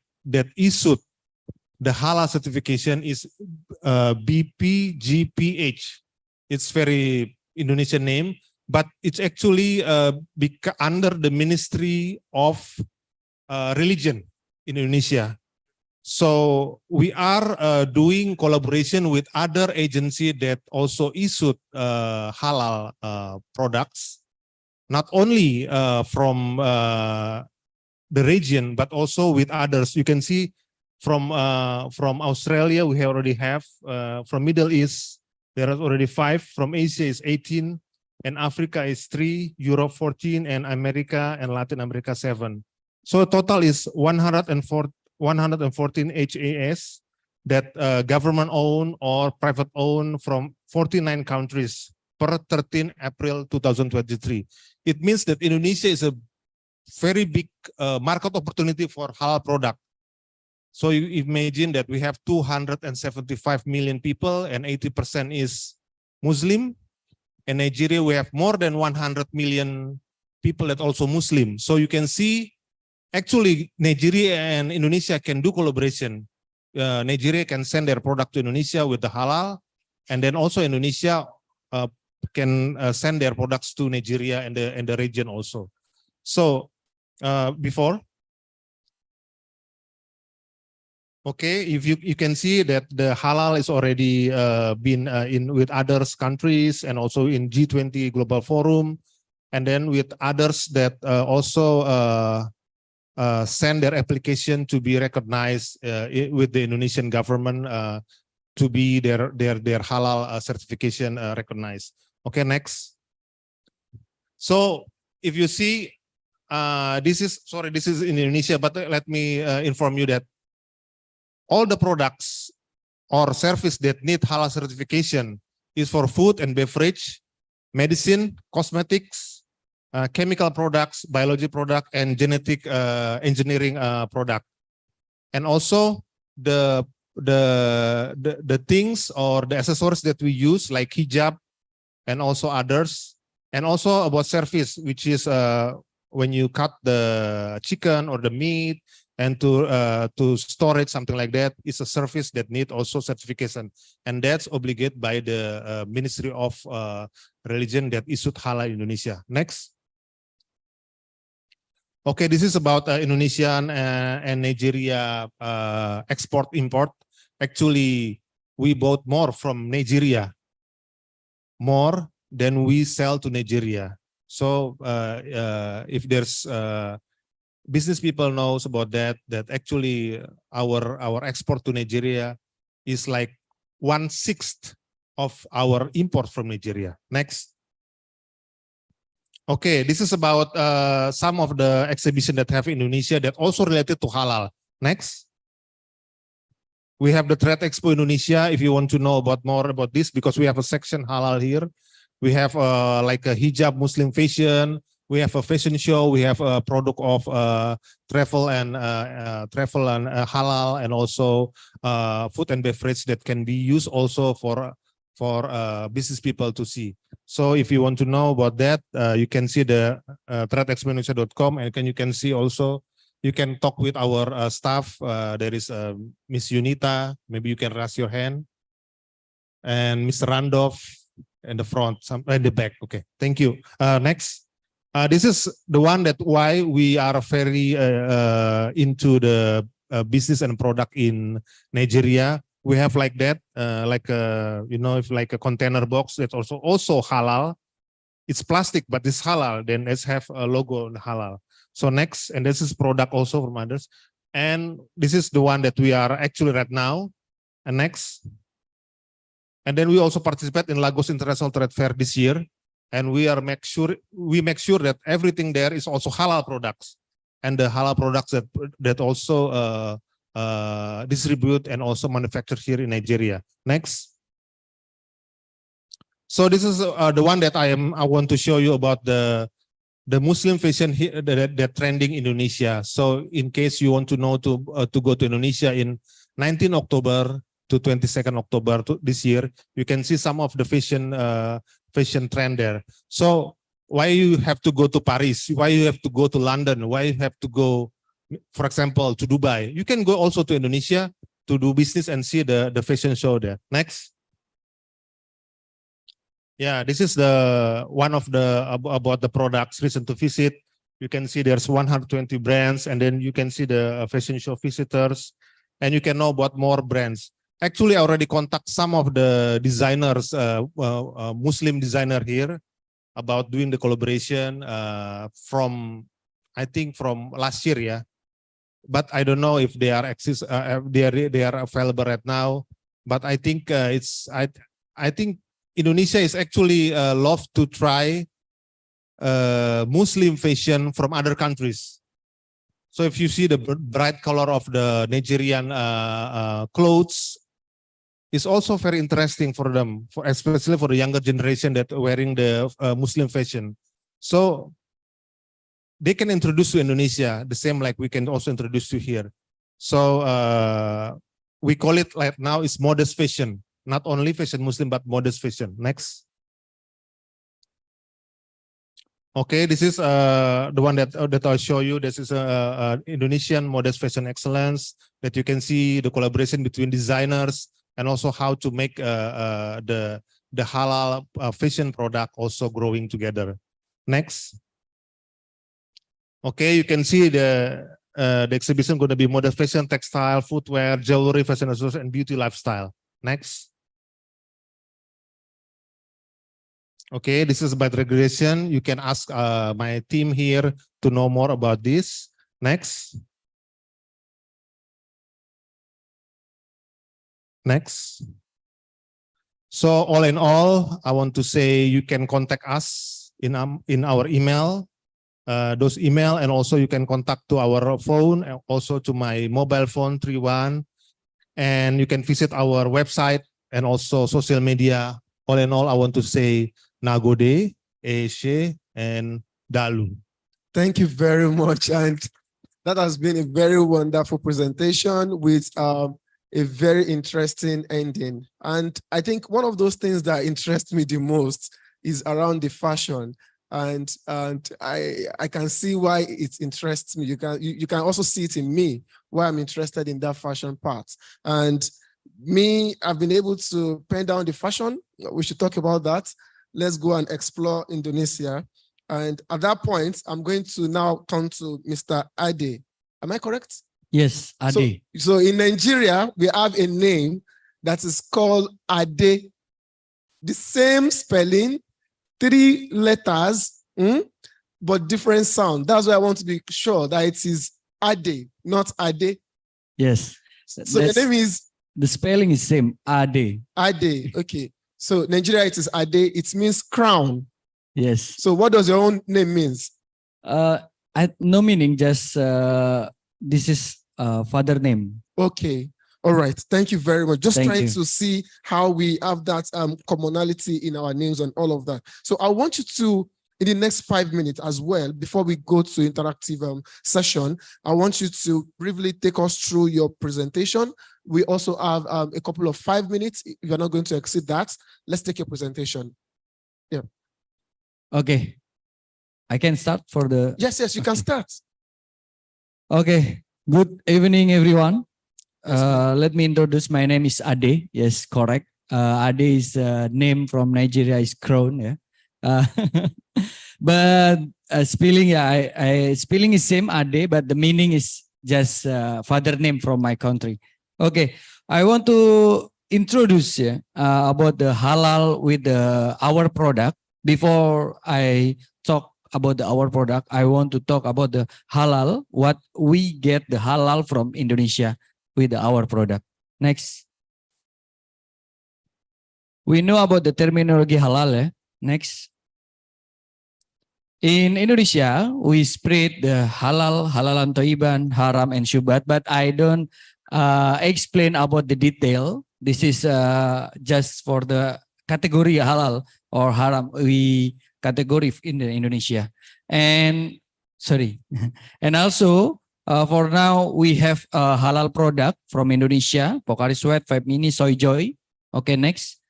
issued the halal certification is BPGPH. It's very Indonesian name, but it's actually under the Ministry of Religion in Indonesia. So we are doing collaboration with other agency that also issued halal products, not only from the region, but also with others. You can see from Australia, we already have, from Middle East, there are already 5, from Asia is 18, and Africa is 3, Europe 14, and America and Latin America 7. So total is 114 HAS that government owned or private owned from 49 countries per 13 April 2023. It means that Indonesia is a very big market opportunity for halal product. So you imagine that we have 275 million people and 80% is Muslim. In Nigeria, we have more than 100 million people that also Muslim. So you can see actually, Nigeria and Indonesia can do collaboration. Nigeria can send their product to Indonesia with the halal, and then also Indonesia can send their products to Nigeria and the region also. So before, okay, if you can see that the halal is already been in with other countries and also in G20 Global Forum, and then with others that also send their application to be recognized with the Indonesian government to be their halal certification recognized. Okay, next. So if you see, this is in Indonesia, but let me inform you that all the products or service that need halal certification is for food and beverage, medicine, cosmetics, chemical products, biology product, and genetic engineering product. And also the things or the accessories that we use like hijab and also others. And also about service, which is when you cut the chicken or the meat, and to storage, something like that, is a service that need also certification, and that's obligated by the Ministry of Religion that issued halal Indonesia. Next. Okay, this is about Indonesian and Nigeria export import. Actually, we bought more from Nigeria, more than we sell to Nigeria. So if there's business people knows about that actually our export to Nigeria is like 1/6 of our import from Nigeria. Next. Okay, this is about some of the exhibition that have in Indonesia that also related to halal. Next. We have the Trade Expo Indonesia, if you want to know about more about this, because we have a section halal here. We have like a hijab Muslim fashion. We have a fashion show. We have a product of travel and halal, and also food and beverage that can be used also for business people to see. So if you want to know about that, you can see the tradeexpoindonesia.com, and you can see also, you can talk with our staff. There is Miss Yunita, maybe you can raise your hand, and Mr. Randolph in the front, some in the back. Okay, thank you. Next. This is the one that why we are very into the business and product in Nigeria. We have like that, like if like a container box that's also halal. It's plastic, but it's halal. Then let's have a logo on halal. So next, and this is product also from others. And this is the one that we are actually right now. And next. And then we also participate in Lagos International Trade Fair this year. And we make sure that everything there is also halal products, and the halal products that also distribute and also manufacture here in Nigeria. Next. So this is the one that I want to show you about the Muslim fashion here that trending in Indonesia. So in case you want to know to go to Indonesia in 19 October to 22nd October this year, you can see some of the fashion trend there. So why you have to go to Paris? Why you have to go to London? Why you have to go, for example, to Dubai? You can go also to Indonesia to do business and see the fashion show there. Next. Yeah, this is the one of the about the products recent to visit. You can see there's 120 brands, and then you can see the fashion show visitors, and you can know about more brands. Actually, I already contact some of the designers, Muslim designer here, about doing the collaboration from, I think from last year, yeah. But I don't know if they are they are available right now. But I think I think Indonesia is actually love to try Muslim fashion from other countries. So if you see the bright color of the Nigerian clothes, it's also very interesting for them, especially for the younger generation that are wearing the Muslim fashion. So they can introduce to Indonesia the same like we can also introduce to here. So we call it right now is modest fashion, not only fashion Muslim but modest fashion. Next. Okay, this is the one that I'll show you. This is Indonesian modest fashion excellence that you can see the collaboration between designers and also how to make the halal fashion product also growing together. Next. Okay, you can see the exhibition going to be modest fashion, textile, footwear, jewelry, fashion accessories, and beauty lifestyle. Next. Okay, this is about regulation. You can ask my team here to know more about this. Next. Next. So all in all, I want to say you can contact us in our email, those email, and also you can contact to our phone, and also to my mobile phone 31, and you can visit our website and also social media. All in all, I want to say Nagode, Eshe, and Dalu. Thank you very much, and that has been a very wonderful presentation with a very interesting ending. And I think one of those things that interests me the most is around the fashion. and I can see why it interests me. You can also see it in me why I'm interested in that fashion part. And me, I've been able to pen down the fashion. We should talk about that. Let's go and explore Indonesia. And at that point, I'm going to now turn to Mr. Ade. Am I correct? Yes, Ade. So in Nigeria, we have a name that is called Ade. The same spelling, 3 letters, but different sound. That's why I want to be sure that it is Ade, not Ade. Yes. So the name is? The spelling is same, Ade. Ade, okay. So Nigeria, it is Ade. It means crown. Yes. So what does your own name means? No meaning, just this is father name. Okay. All right. Thank you very much. Just Thank trying you. to see how we have that commonality in our names and all of that. So I want you to, in the next 5 minutes as well, before we go to interactive session, I want you to briefly take us through your presentation. We also have a couple of 5 minutes. If you're not going to exceed that, let's take your presentation. Yeah. Okay. I can start for the... Yes, you can start. Okay. Good evening, everyone. Let me introduce. My name is Ade. Yes, correct. Ade is a name from Nigeria, is crown. Yeah. But spelling, spelling is same Ade, but the meaning is just father name from my country. Okay. I want to introduce about the halal with our product. Before I talk about our product, I want to talk about the halal, what we get the halal from Indonesia with our product. Next. We know about the terminology halal. Next. In Indonesia, we spread the halal, halalan toiban, haram, and syubhat, but I don't explain about the detail. This is just for the category halal or haram we category in the Indonesia. And sorry. And also for now we have a halal product from Indonesia, Pocari Sweat, 5 Mini, Soy Joy. Okay, next.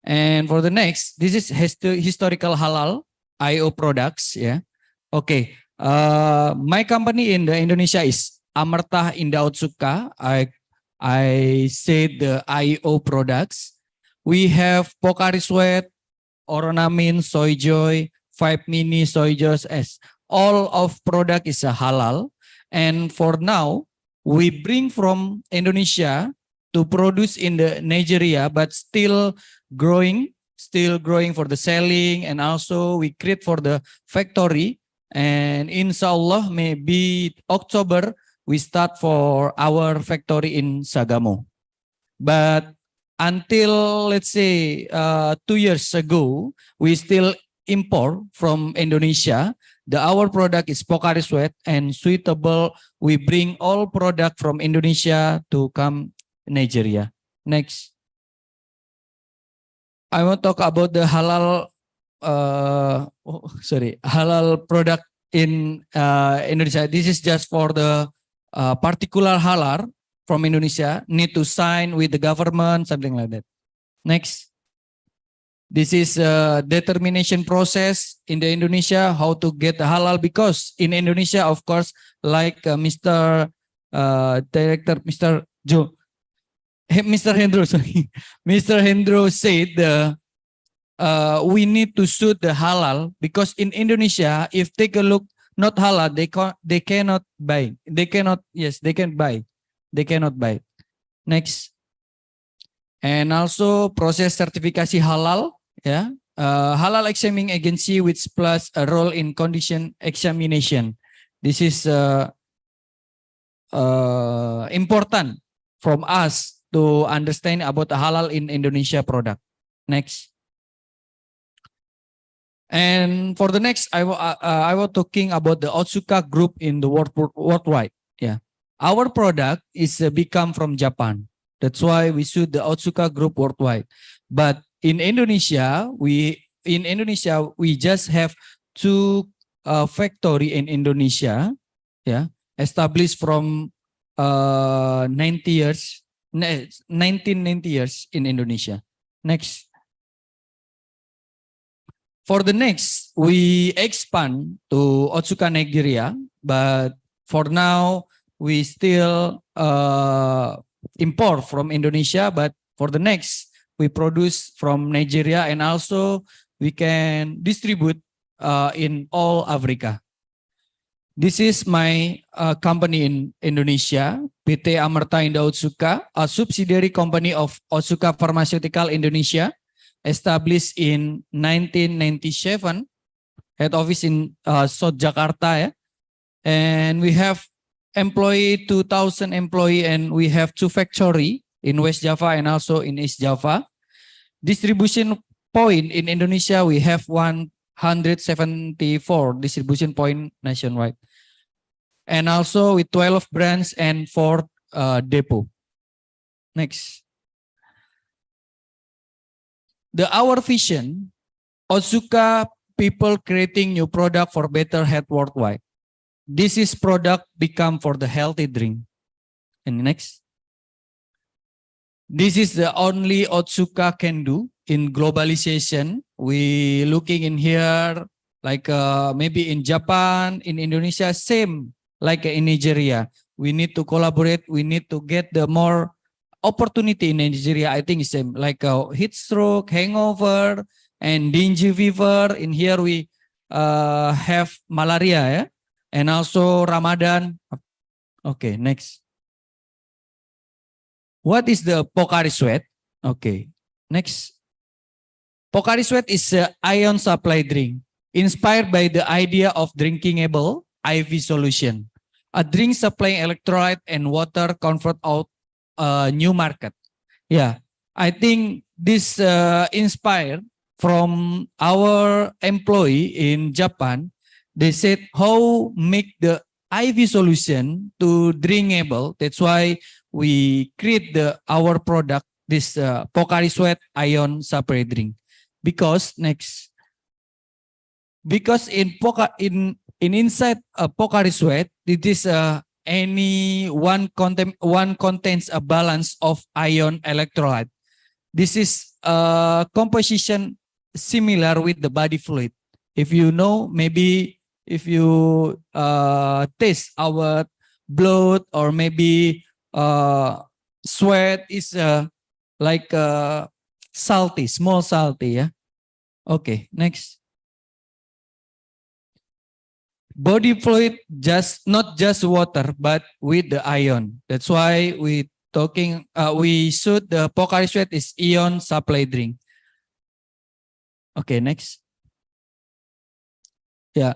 And for the next, this is historical halal IO products. Yeah. Okay. My company in the Indonesia is Amartah Indah Otsuka. I said the IO products. We have Pocari Sweat, Ornamin, Soy Joy, 5 Mini, Soy Joy S. All of product is a halal. And for now, we bring from Indonesia to produce in the Nigeria, but still growing for the selling. And also we create for the factory. And inshallah, maybe October, we start for our factory in Sagamo. But until, let's say, 2 years ago, we still import from Indonesia. Our product is Pocari Sweat and suitable. We bring all product from Indonesia to come Nigeria. Next. I want to talk about the halal, halal product in Indonesia. This is just for the particular halal from Indonesia, need to sign with the government, something like that. Next. This is a determination process in the Indonesia, how to get the halal, because in Indonesia, of course, like Mr. Director, Mr. Hendro, sorry. Mr. Hendro said we need to suit the halal, because in Indonesia, if take a look, not halal, they cannot buy. They cannot, yes, they can buy. They cannot buy. Next. And also process certification halal. Yeah. Halal examining agency which plays a role in condition examination. This is important from us to understand about the halal in Indonesia product. Next. And for the next, I was talking about the Otsuka group in the worldwide. Yeah. Our product is become from Japan. That's why we suit the Otsuka group worldwide. But in Indonesia, we just have 2 factory in Indonesia. Yeah, established from 1990 years in Indonesia. Next. For the next, we expand to Otsuka, Nigeria, but for now, we still import from Indonesia, but for the next, we produce from Nigeria, and also we can distribute in all Africa. This is my company in Indonesia, PT Amerta Indah Otsuka, a subsidiary company of Otsuka Pharmaceutical Indonesia, established in 1997, head office in South Jakarta, yeah? And we have 2,000 employee, and we have 2 factory in West Java and also in East Java. Distribution point in Indonesia, we have 174 distribution point nationwide. And also with 12 brands and 4 depot. Next. Our vision, Otsuka people creating new product for better health worldwide. This is product become for the healthy drink. And next. This is the only Otsuka can do in globalization. We looking in here like maybe in Japan, in Indonesia, same like in Nigeria. We need to collaborate. We need to get the more opportunity in Nigeria. I think it's same like heat stroke, hangover, and dengue fever. In here we have malaria, yeah? And also Ramadan. Okay, next. What is the Pocari Sweat? Okay, next. Pocari Sweat is an ion supply drink inspired by the idea of drinkable IV solution. A drink supplying electrolyte and water convert out a new market. Yeah, I think this inspired from our employee in Japan. They said how make the IV solution to drinkable. That's why we create our product, this Pocari Sweat ion supply drink. Because next, because in inside a Pocari Sweat, it is any one contains a balance of ion electrolyte. This is composition similar with the body fluid. If you know, maybe if you taste our blood or maybe sweat is like salty, small salty, yeah. Okay, next. Body fluid not just water, but with the ion. That's why we shoot the Pocari Sweat is ion supply drink. Okay, next. Yeah.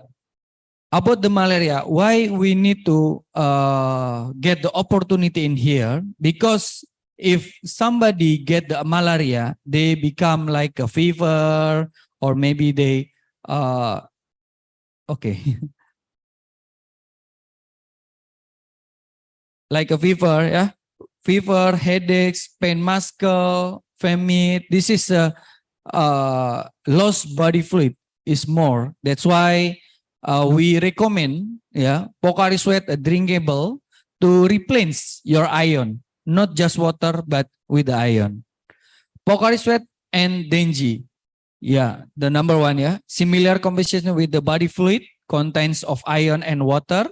About the malaria, why we need to get the opportunity in here? Because if somebody get the malaria, they become like a fever, or maybe they okay. Like a fever, yeah, fever, headaches, pain, muscle, vomit. This is lost body fluid is more. That's why we recommend, yeah, Pocari Sweat drinkable to replenish your ion, not just water but with the ion. Pocari Sweat and dengue, yeah, the number one, yeah, similar composition with the body fluid, contains of ion and water,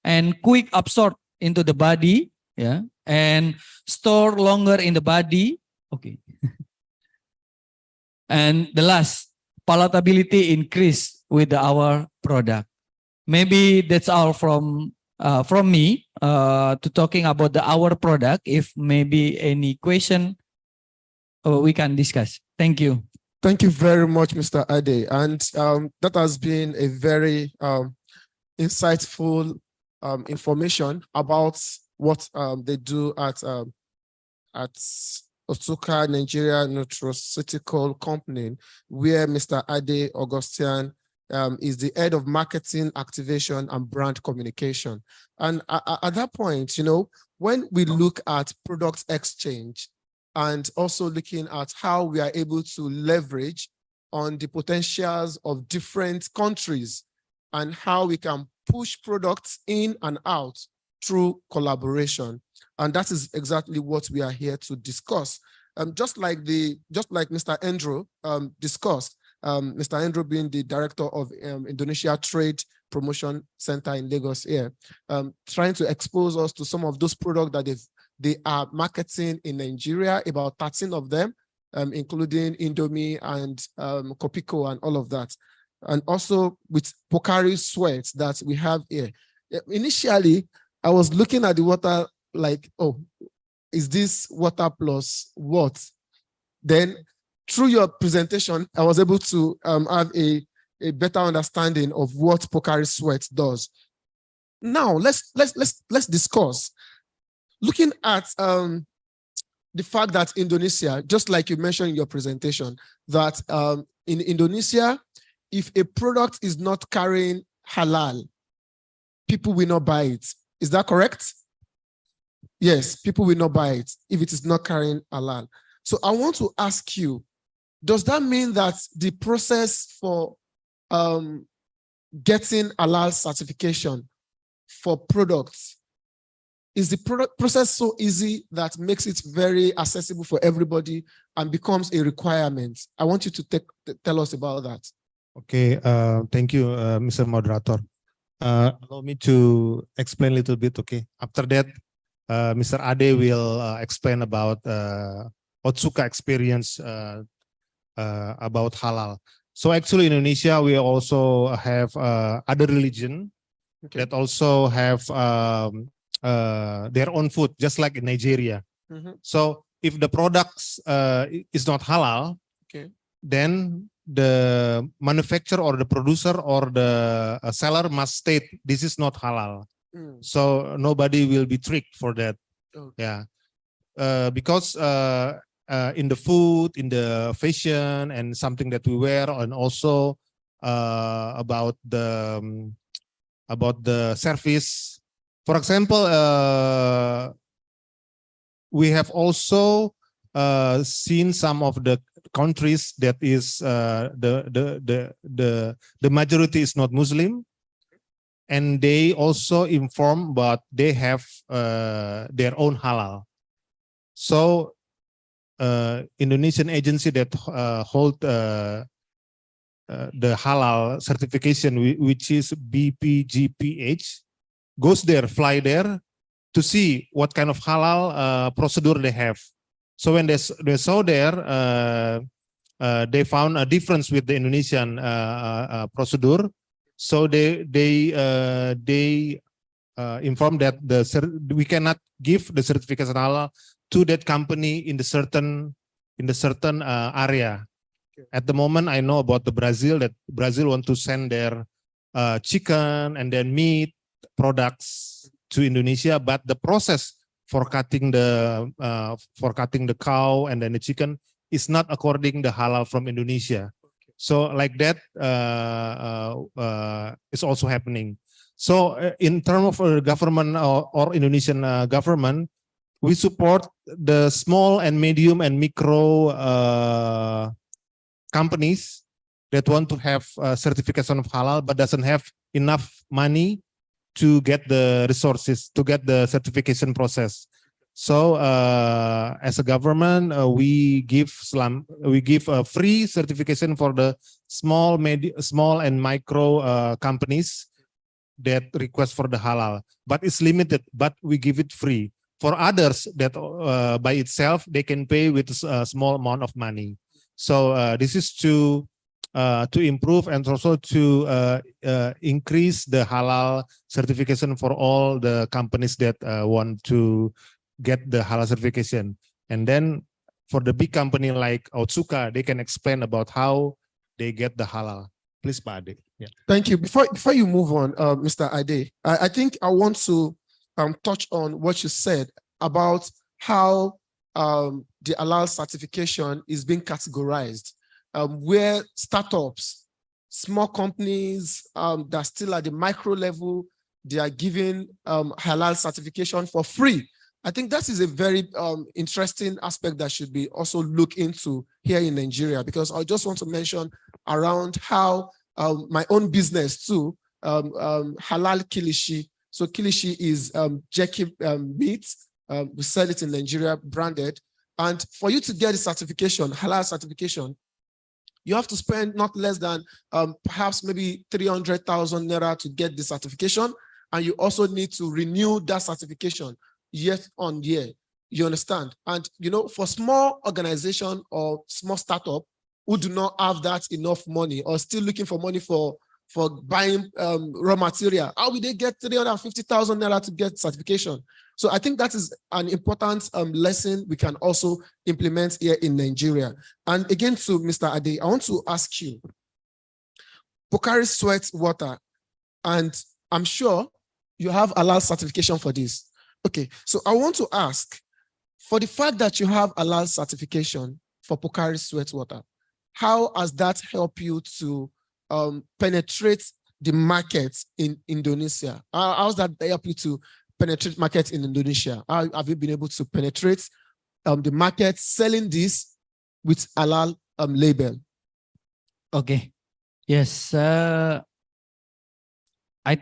and quick absorb into the body, yeah, and store longer in the body. Okay. And the last, palatability increase with our product. Maybe that's all from me to talking about our product. If maybe any question, we can discuss. Thank you. Thank you very much, Mr. Ade. And that has been a very insightful information about what they do at Otsuka Nigeria Nutraceutical Company, where Mr. Ade Augustine is the head of marketing, activation, and brand communication. And at that point, you know, when we look at product exchange and also looking at how we are able to leverage on the potentials of different countries and how we can push products in and out through collaboration. And that is exactly what we are here to discuss. Just like Mr. Andrew discussed, Mr. Andrew being the director of Indonesia Trade Promotion Center in Lagos here, trying to expose us to some of those products that they are marketing in Nigeria, about 13 of them, including Indomie and Kopiko and all of that. And also with Pocari sweats that we have here. Initially, I was looking at the water like, oh, is this water plus what? Then through your presentation, I was able to have a better understanding of what Pocari sweat does. Now let's discuss. Looking at the fact that Indonesia, just like you mentioned in your presentation, that in Indonesia, if a product is not carrying halal, people will not buy it. Is that correct? Yes, people will not buy it if it is not carrying halal. So I want to ask you, does that mean that the process for getting halal certification for products, is the process so easy that makes it very accessible for everybody and becomes a requirement? I want you to tell us about that. Okay, thank you, Mr. Moderator. Allow me to explain a little bit, okay? After that, Mr. Ade will explain about Otsuka experience about halal. So actually in Indonesia, we also have other religion that also have their own food, just like in Nigeria. So if the products is not halal, then the manufacturer or the producer or the seller must state this is not halal. So nobody will be tricked for that. Yeah, because in the food, in the fashion, and something that we wear, and also about the service. For example, we have also seen some of the countries that is the majority is not Muslim, and they also inform, but they have their own halal. So Indonesian agency that hold the halal certification, which is BPGPH, goes there, fly there to see what kind of halal procedure they have. So when they saw there, they found a difference with the Indonesian procedure. So they informed that we cannot give the certification halal to that company in the certain area. At the moment, I know about the Brazil, that Brazil want to send their chicken and then meat products to Indonesia, but the process for cutting the cow and then the chicken is not according the halal from Indonesia. So like that is also happening. So in terms of government or Indonesian government, we support the small and medium and micro companies that want to have certification of halal but doesn't have enough money to get the resources to get the certification process. So as a government, we give a free certification for the small and micro companies that request for the halal, but it's limited. But we give it free. For others that by itself they can pay with a small amount of money. So this is to improve and also to increase the halal certification for all the companies that want to get the halal certification. And then for the big company like Otsuka, they can explain about how they get the halal. Please, Pak Ade. Yeah. Thank you. Before you move on, Mr. Ade, I think I want to touch on what you said about how the halal certification is being categorized, where startups, small companies that are still at the micro level, they are given halal certification for free. I think that is a very interesting aspect that should be also looked into here in Nigeria, because I just want to mention around how my own business too, halal kilishi. So kilishi is jerky meat. We sell it in Nigeria, branded. And for you to get a certification, halal certification, You have to spend not less than perhaps maybe 300,000 naira to get the certification. And you also need to renew that certification year on year. You understand? And, you know, for small organization or small startup who do not have that enough money or still looking for money for buying raw material, how will they get 350,000 naira to get certification? So I think that is an important lesson we can also implement here in Nigeria. And again, to Mr. Ade, I want to ask you, Pocari Sweat water, and I'm sure you have halal certification for this. Okay, so I want to ask, for the fact that you have halal certification for Pocari Sweat water, how has that helped you to penetrate the market in Indonesia? How's that help you to penetrate market in Indonesia? How have you been able to penetrate the market selling this with halal label? Okay. Yes. I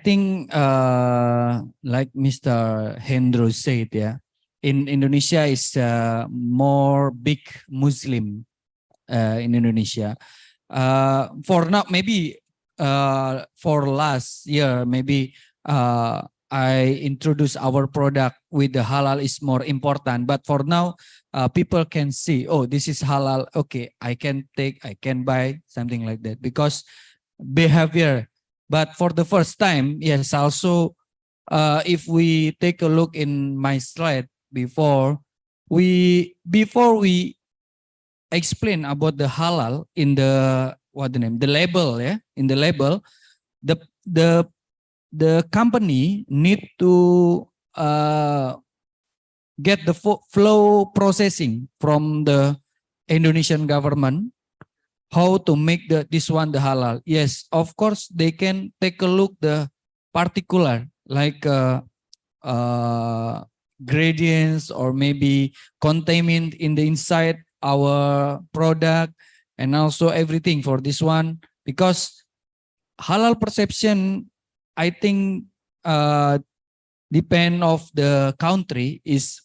think like Mr. Hendro said, yeah, in Indonesia is more big Muslim in Indonesia. For now, maybe for last year, maybe I introduced our product with the halal is more important. But for now, people can see, oh, this is halal. Okay, I can take, I can buy, something like that. Because behavior. But for the first time, yes, also, if we take a look in my slide before we explain about the halal in the the label, yeah, in the label, the company need to get the flow processing from the Indonesian government, how to make this one the halal. Yes, of course they can take a look the particular like gradients or maybe containment in the inside our product, and also everything for this one, because halal perception, I think depend of the country is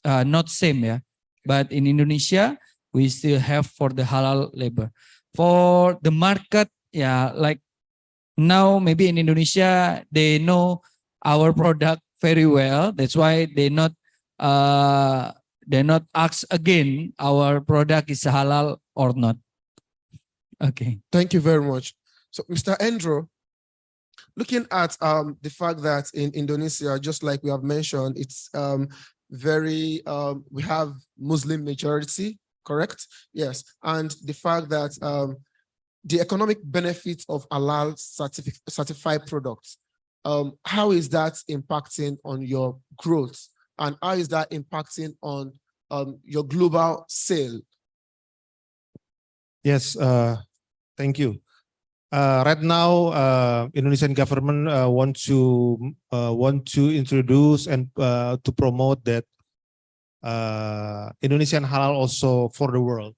not same, yeah. But in Indonesia, we still have for the halal label. For the market, yeah, like now maybe in Indonesia, they know our product very well. That's why they not ask again our product is halal or not. Okay. Thank you very much. So Mr. Andrew, looking at the fact that in Indonesia, just like we have mentioned, it's we have Muslim majority, correct? Yes. And the fact that the economic benefits of halal certified products, how is that impacting on your growth? And how is that impacting on your global sale? Yes, thank you. Right now, Indonesian government want to introduce and to promote that Indonesian halal also for the world.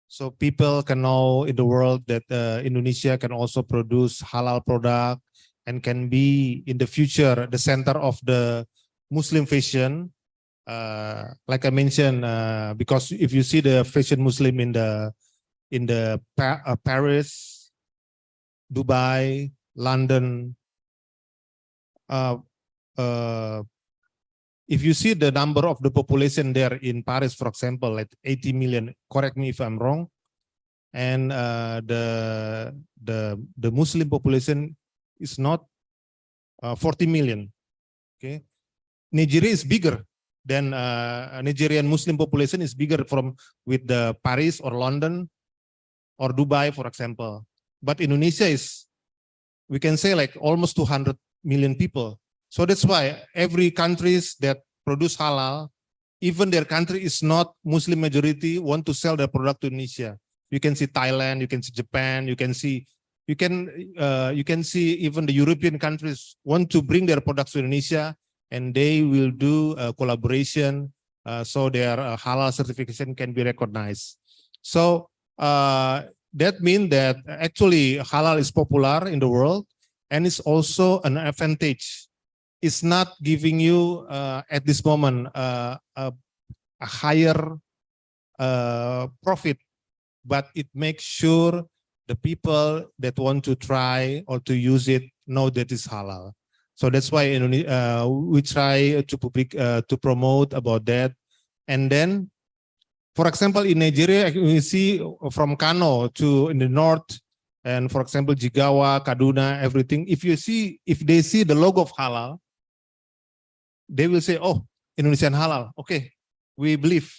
So people can know in the world that Indonesia can also produce halal product and can be in the future the center of the Muslim fashion. Like I mentioned, because if you see the fashion Muslim in the Paris, Dubai, London, if you see the number of the population there in Paris, for example, like 80 million, correct me if I'm wrong, and the Muslim population is not 40 million. Okay, Nigeria is bigger than Nigerian Muslim population is bigger with the Paris or London or Dubai, for example. But Indonesia is, we can say, like almost 200 million people. So that's why every countries that produce halal, even their country is not Muslim majority, want to sell their product to Indonesia. You can see Thailand, you can see Japan, you can see even the European countries want to bring their products to Indonesia, and they will do a collaboration so their halal certification can be recognized. So that means that actually halal is popular in the world, and it's also an advantage. It's not giving you at this moment a higher profit but it makes sure the people that want to try or to use it know that it's halal. So that's why we try to promote about that. And then, for example, in Nigeria, we see from Kano to in the north, and for example, Jigawa, Kaduna, everything. If they see the logo of halal, they will say, "Oh, Indonesian halal. Okay, we believe."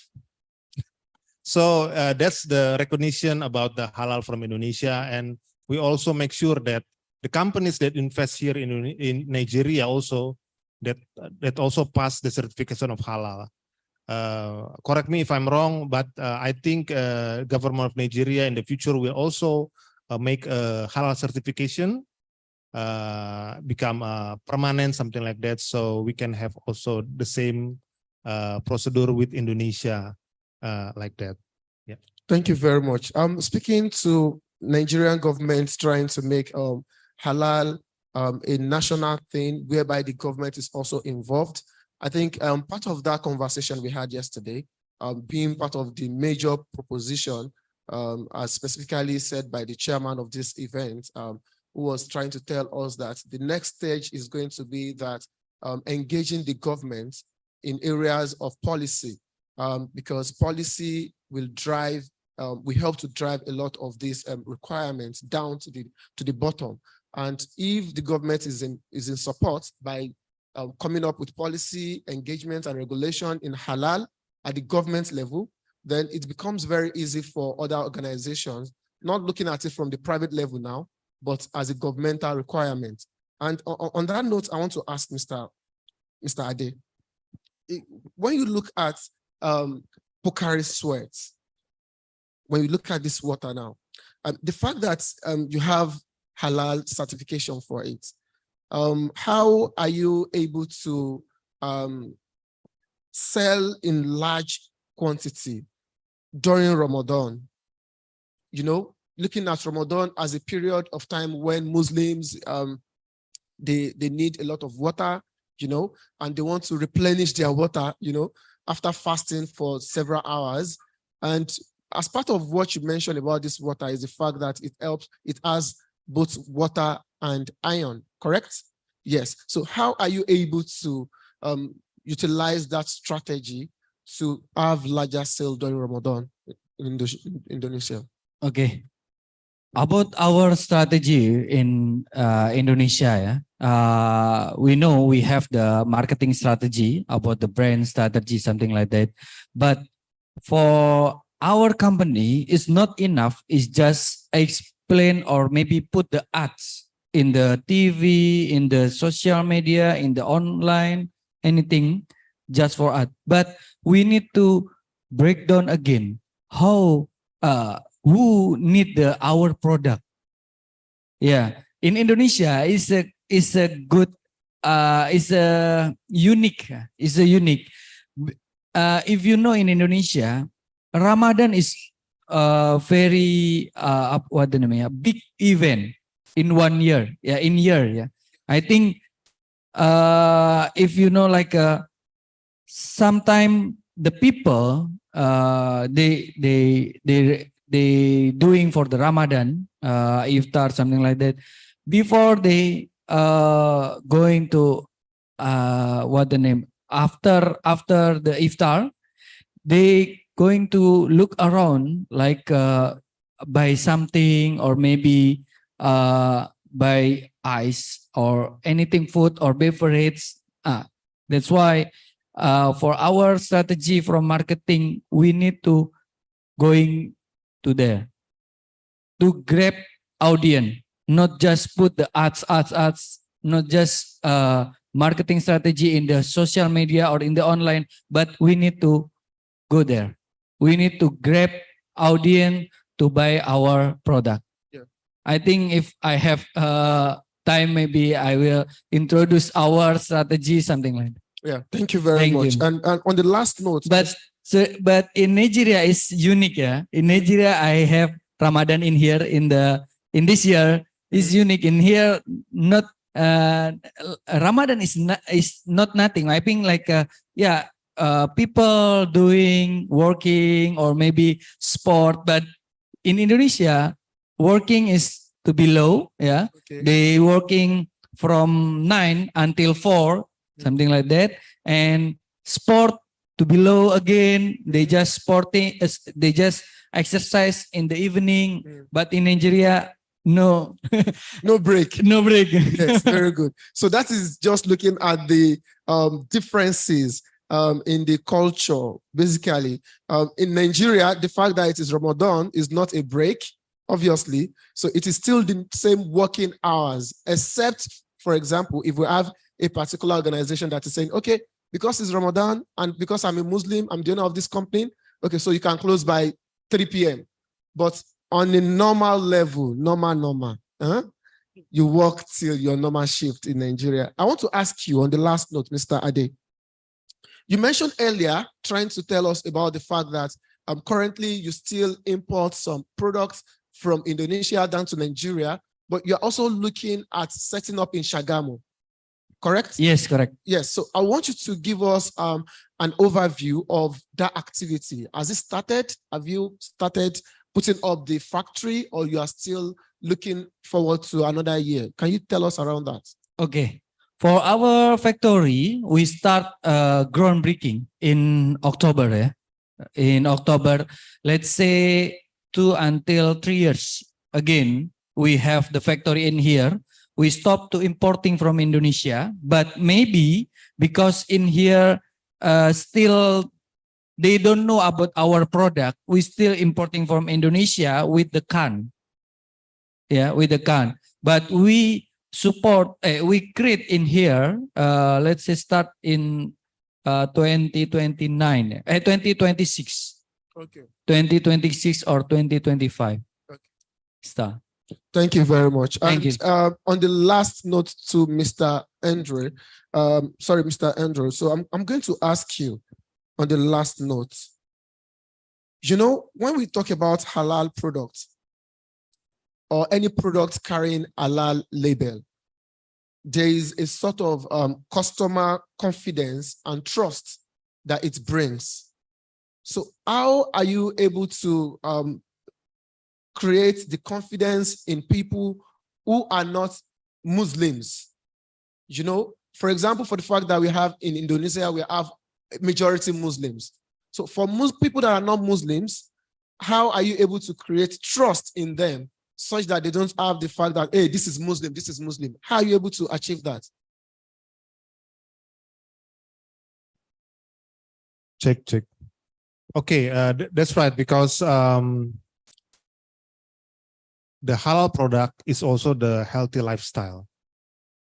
So that's the recognition about the halal from Indonesia, and we also make sure that the companies that invest here in Nigeria also that also pass the certification of halal. Correct me if I'm wrong, but I think government of Nigeria in the future will also make a halal certification become permanent, something like that, so we can have also the same procedure with Indonesia like that. Yeah. Thank you very much. Speaking to Nigerian government trying to make halal a national thing whereby the government is also involved. I think part of that conversation we had yesterday, being part of the major proposition, as specifically said by the chairman of this event, who was trying to tell us that the next stage is going to be that engaging the government in areas of policy, because policy will drive, we help to drive a lot of these requirements down to the bottom. And if the government is in support by coming up with policy, engagement, and regulation in halal at the government level, then it becomes very easy for other organizations, not looking at it from the private level now, but as a governmental requirement. And on that note, I want to ask Mr. Ade, when you look at Pocari Sweat, when you look at this water now, the fact that you have halal certification for it, how are you able to sell in large quantity during Ramadan? You know, looking at Ramadan as a period of time when Muslims, they need a lot of water, you know, and they want to replenish their water, you know, after fasting for several hours. And as part of what you mentioned about this water is the fact that it has both water and iron, correct? Yes. So how are you able to utilize that strategy to have larger sales during Ramadan in Indonesia? Okay. About our strategy in Indonesia, we know we have the marketing strategy about the brand strategy, something like that. But for our company, it's not enough. It's just explain or maybe put the ads in the TV, in the social media, in the online, anything just for ad. But we need to break down again how who need our product. Yeah, in Indonesia is a good is a unique. If you know, in Indonesia, Ramadan is very what the name, big event in 1 year. Yeah, in year. Yeah, I think if you know, like sometime the people they doing for the Ramadan iftar, something like that, before they going to what the name, after the iftar, they going to look around, like buy something, or maybe buy ice or anything, food or beverage. That's why for our strategy from marketing, we need to going to there to grab audience, not just put the ads, not just marketing strategy in the social media or in the online, but we need to go there. We need to grab audience to buy our product. Yeah. I think if I have time, maybe I will introduce our strategy, something like that. Yeah, thank you very much. And on the last note, but in Nigeria is unique. Yeah, in Nigeria I have Ramadan in here in this year is unique. In here, not Ramadan is not nothing. I think like people doing working or maybe sport, but in Indonesia, working is to be low. Yeah, Okay. they working from 9 until 4, something like that, and sport to be low again. They just sporting, they just exercise in the evening. But in Nigeria, no, No break. no break. Yes, very good. So that is just looking at the differences in the culture, basically. In Nigeria, the fact that it is Ramadan is not a break, obviously. So it is still the same working hours, except, for example, if we have a particular organization that is saying, okay, because it's Ramadan and because I'm a Muslim, I'm the owner of this company, okay, so you can close by 3 p.m. But on a normal level, normal, you work till your normal shift in Nigeria. I want to ask you on the last note, Mr. Ade. You mentioned earlier, trying to tell us about the fact that currently you still import some products from Indonesia down to Nigeria, but you're also looking at setting up in Shagamu, correct? Yes, correct. Yes, so I want you to give us an overview of that activity. Has it started? Have you started putting up the factory, or you are still looking forward to another year? Can you tell us around that? Okay. For our factory, we start groundbreaking in October. Yeah? In October, let's say 2 until 3 years. Again, we have the factory in here. We stopped to importing from Indonesia, but maybe because in here still they don't know about our product, we still importing from Indonesia with the can. Yeah, with the can. But we support, we create in here, let's say start in 2029, 2026. Okay. 2026 or 2025. Okay. Start. Thank you very much. Thank and, you. On the last note to Mr. Andre, Mr. Andrew. So I'm going to ask you on the last note. You know, when we talk about halal products or any product carrying halal label, there is a sort of customer confidence and trust that it brings. So how are you able to create the confidence in people who are not Muslims? You know, for example, for the fact that we have in Indonesia, we have majority Muslims. So for most people that are not Muslims, how are you able to create trust in them such that they don't have the fact that, hey, this is Muslim, this is Muslim? How are you able to achieve that? Check. Okay, that's right, because the halal product is also the healthy lifestyle.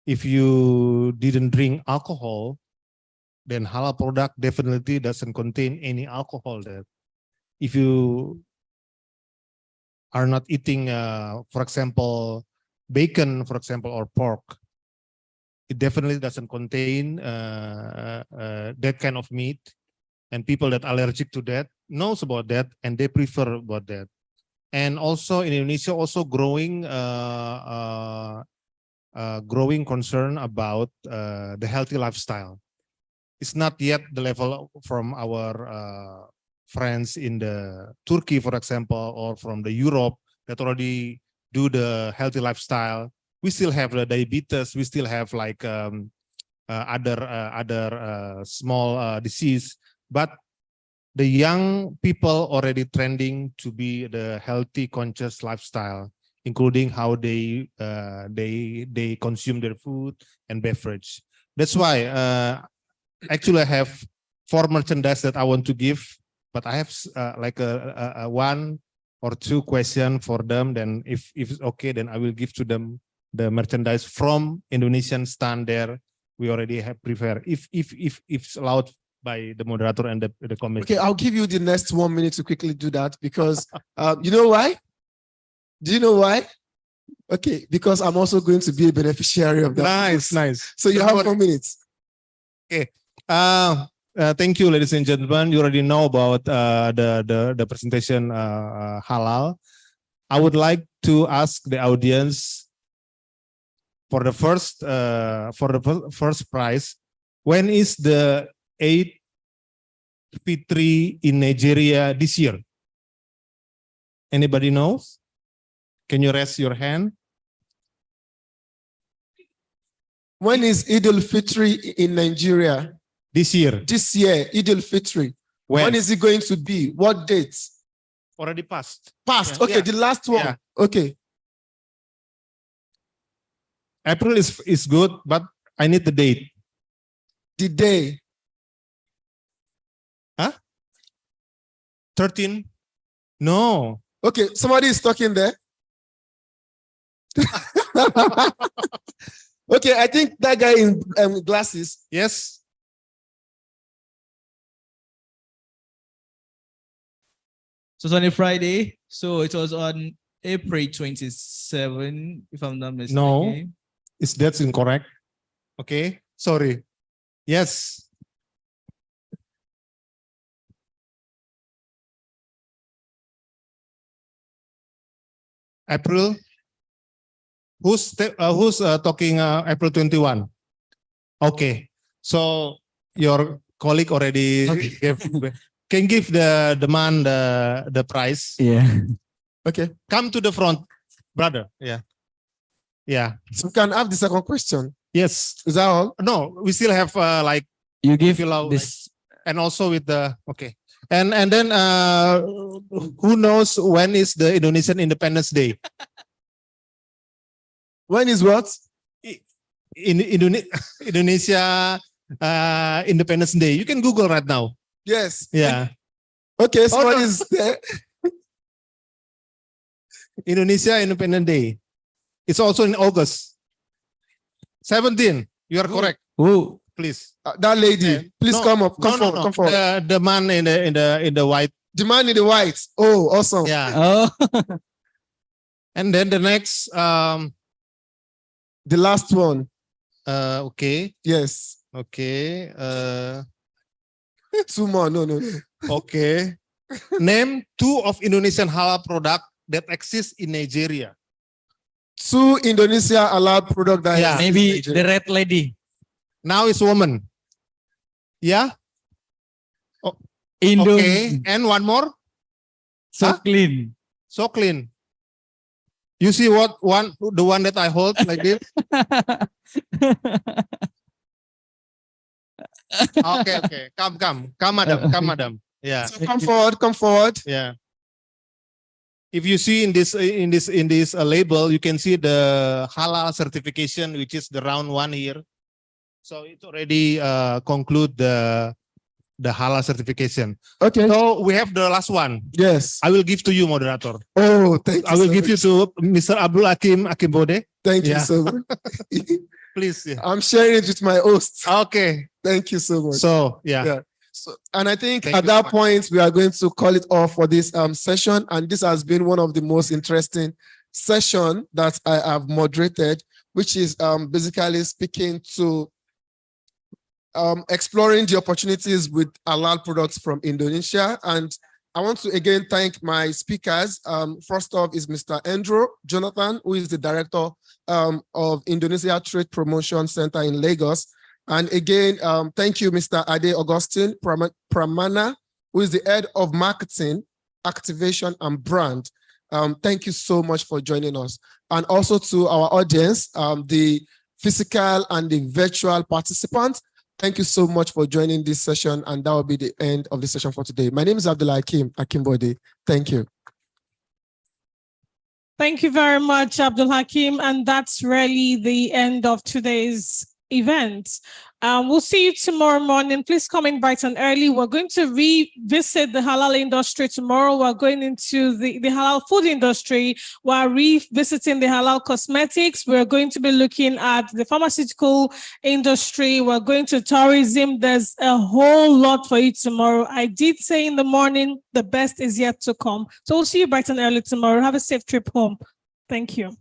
If you didn't drink alcohol, then halal product definitely doesn't contain any alcohol there. If you are not eating, for example, bacon, for example, or pork, it definitely doesn't contain that kind of meat. And people that are allergic to that knows about that, and they prefer about that. And also in Indonesia, also growing growing concern about the healthy lifestyle. It's not yet the level from our friends in the Turkey, for example, or from the Europe that already do the healthy lifestyle. We still have the diabetes. We still have like other small disease. But the young people already trending to be the healthy, conscious lifestyle, including how they consume their food and beverage. That's why actually I have 4 merchandise that I want to give, but I have like a 1 or 2 question for them. Then if it's okay, then I will give to them the merchandise from Indonesian stand there. We already have prepared. If it's allowed by the moderator and the committee. Okay, I'll give you the next 1 minute to quickly do that because you know why? Do you know why? Okay, because I'm also going to be a beneficiary of that. Nice. So you have 4 minutes. Okay. Thank you, ladies and gentlemen. You already know about the presentation halal. I would like to ask the audience for the first prize. When is the 8th Fitri in Nigeria this year? Anybody knows? Can you raise your hand? When is Eid al-Fitr in Nigeria? This year. This year, Eid al-Fitr. When is it going to be? What date? Already passed. Past. Yeah, Okay, yeah. the last one. Yeah. Okay. April is good, but I need the date. The day. Huh? 13? No. Okay, somebody is talking there. Okay, I think that guy in glasses. Yes. So it's on a Friday. So it was on April 27, if I'm not mistaken. No, that's incorrect. Okay, sorry. Yes. April. Who's talking April 21? Okay, so your colleague already can give the man the price. Yeah. Okay. Come to the front, brother. Yeah. Yeah. So we can have the second question. Yes. Is that all? No, we still have like you give this and also with the okay. And then who knows when is the Indonesian Independence Day? When is what? In Indonesia Independence Day. You can Google right now. Yes. Yeah. Okay, so what is there? Indonesia Independence Day. It's also in August. 17. You are correct. Who? Please. That lady. Please come up. Come forward. Come forward. The man in the white. The man in the white. Oh, awesome. Yeah. Oh. And then the next the last one. Okay. Yes. Okay. 2 more. No. Okay. Name 2 of Indonesian halal product that exist in Nigeria. 2 Indonesia halal product that Yeah. Maybe the red lady. Now it's woman. Yeah. Indo. Okay. And one more. So clean. So clean. You see the one that I hold like this? Okay. Come, madam. Yeah. So come forward. Yeah. If you see in this label, you can see the halal certification, which is the round 1 here. So it already conclude the halal certification. Okay. So we have the last one. Yes. I will give to you, moderator. Oh, thank you. I will give you to Mr. Abdul Hakim Akimbode. Thank you so much. Please. Yeah. I'm sharing it with my host. Okay. Thank you so much. So yeah. So, and I think Thank at you that so much. point, we are going to call it off for this session. And this has been one of the most interesting session that I have moderated, which is basically speaking to exploring the opportunities with halal products from Indonesia. And I want to again thank my speakers. First off is Mr. Andrew Jonathan, who is the director of Indonesia Trade Promotion Center in Lagos. And again, thank you, Mr. Ade Augustine Pramana, who is the head of marketing, activation, and brand. Thank you so much for joining us. And also to our audience, the physical and the virtual participants, thank you so much for joining this session. And that will be the end of the session for today. My name is Abdul Hakim Akimbode. Thank you. Thank you very much, Abdul Hakim. And that's really the end of today's event. We'll see you tomorrow morning. Please come in bright and early. We're going to revisit the halal industry tomorrow. We're going into the halal food industry. We're revisiting the halal cosmetics. We're going to be looking at the pharmaceutical industry. We're going to tourism. There's a whole lot for you tomorrow. I did say in the morning, the best is yet to come. So we'll see you bright and early tomorrow. Have a safe trip home. Thank you.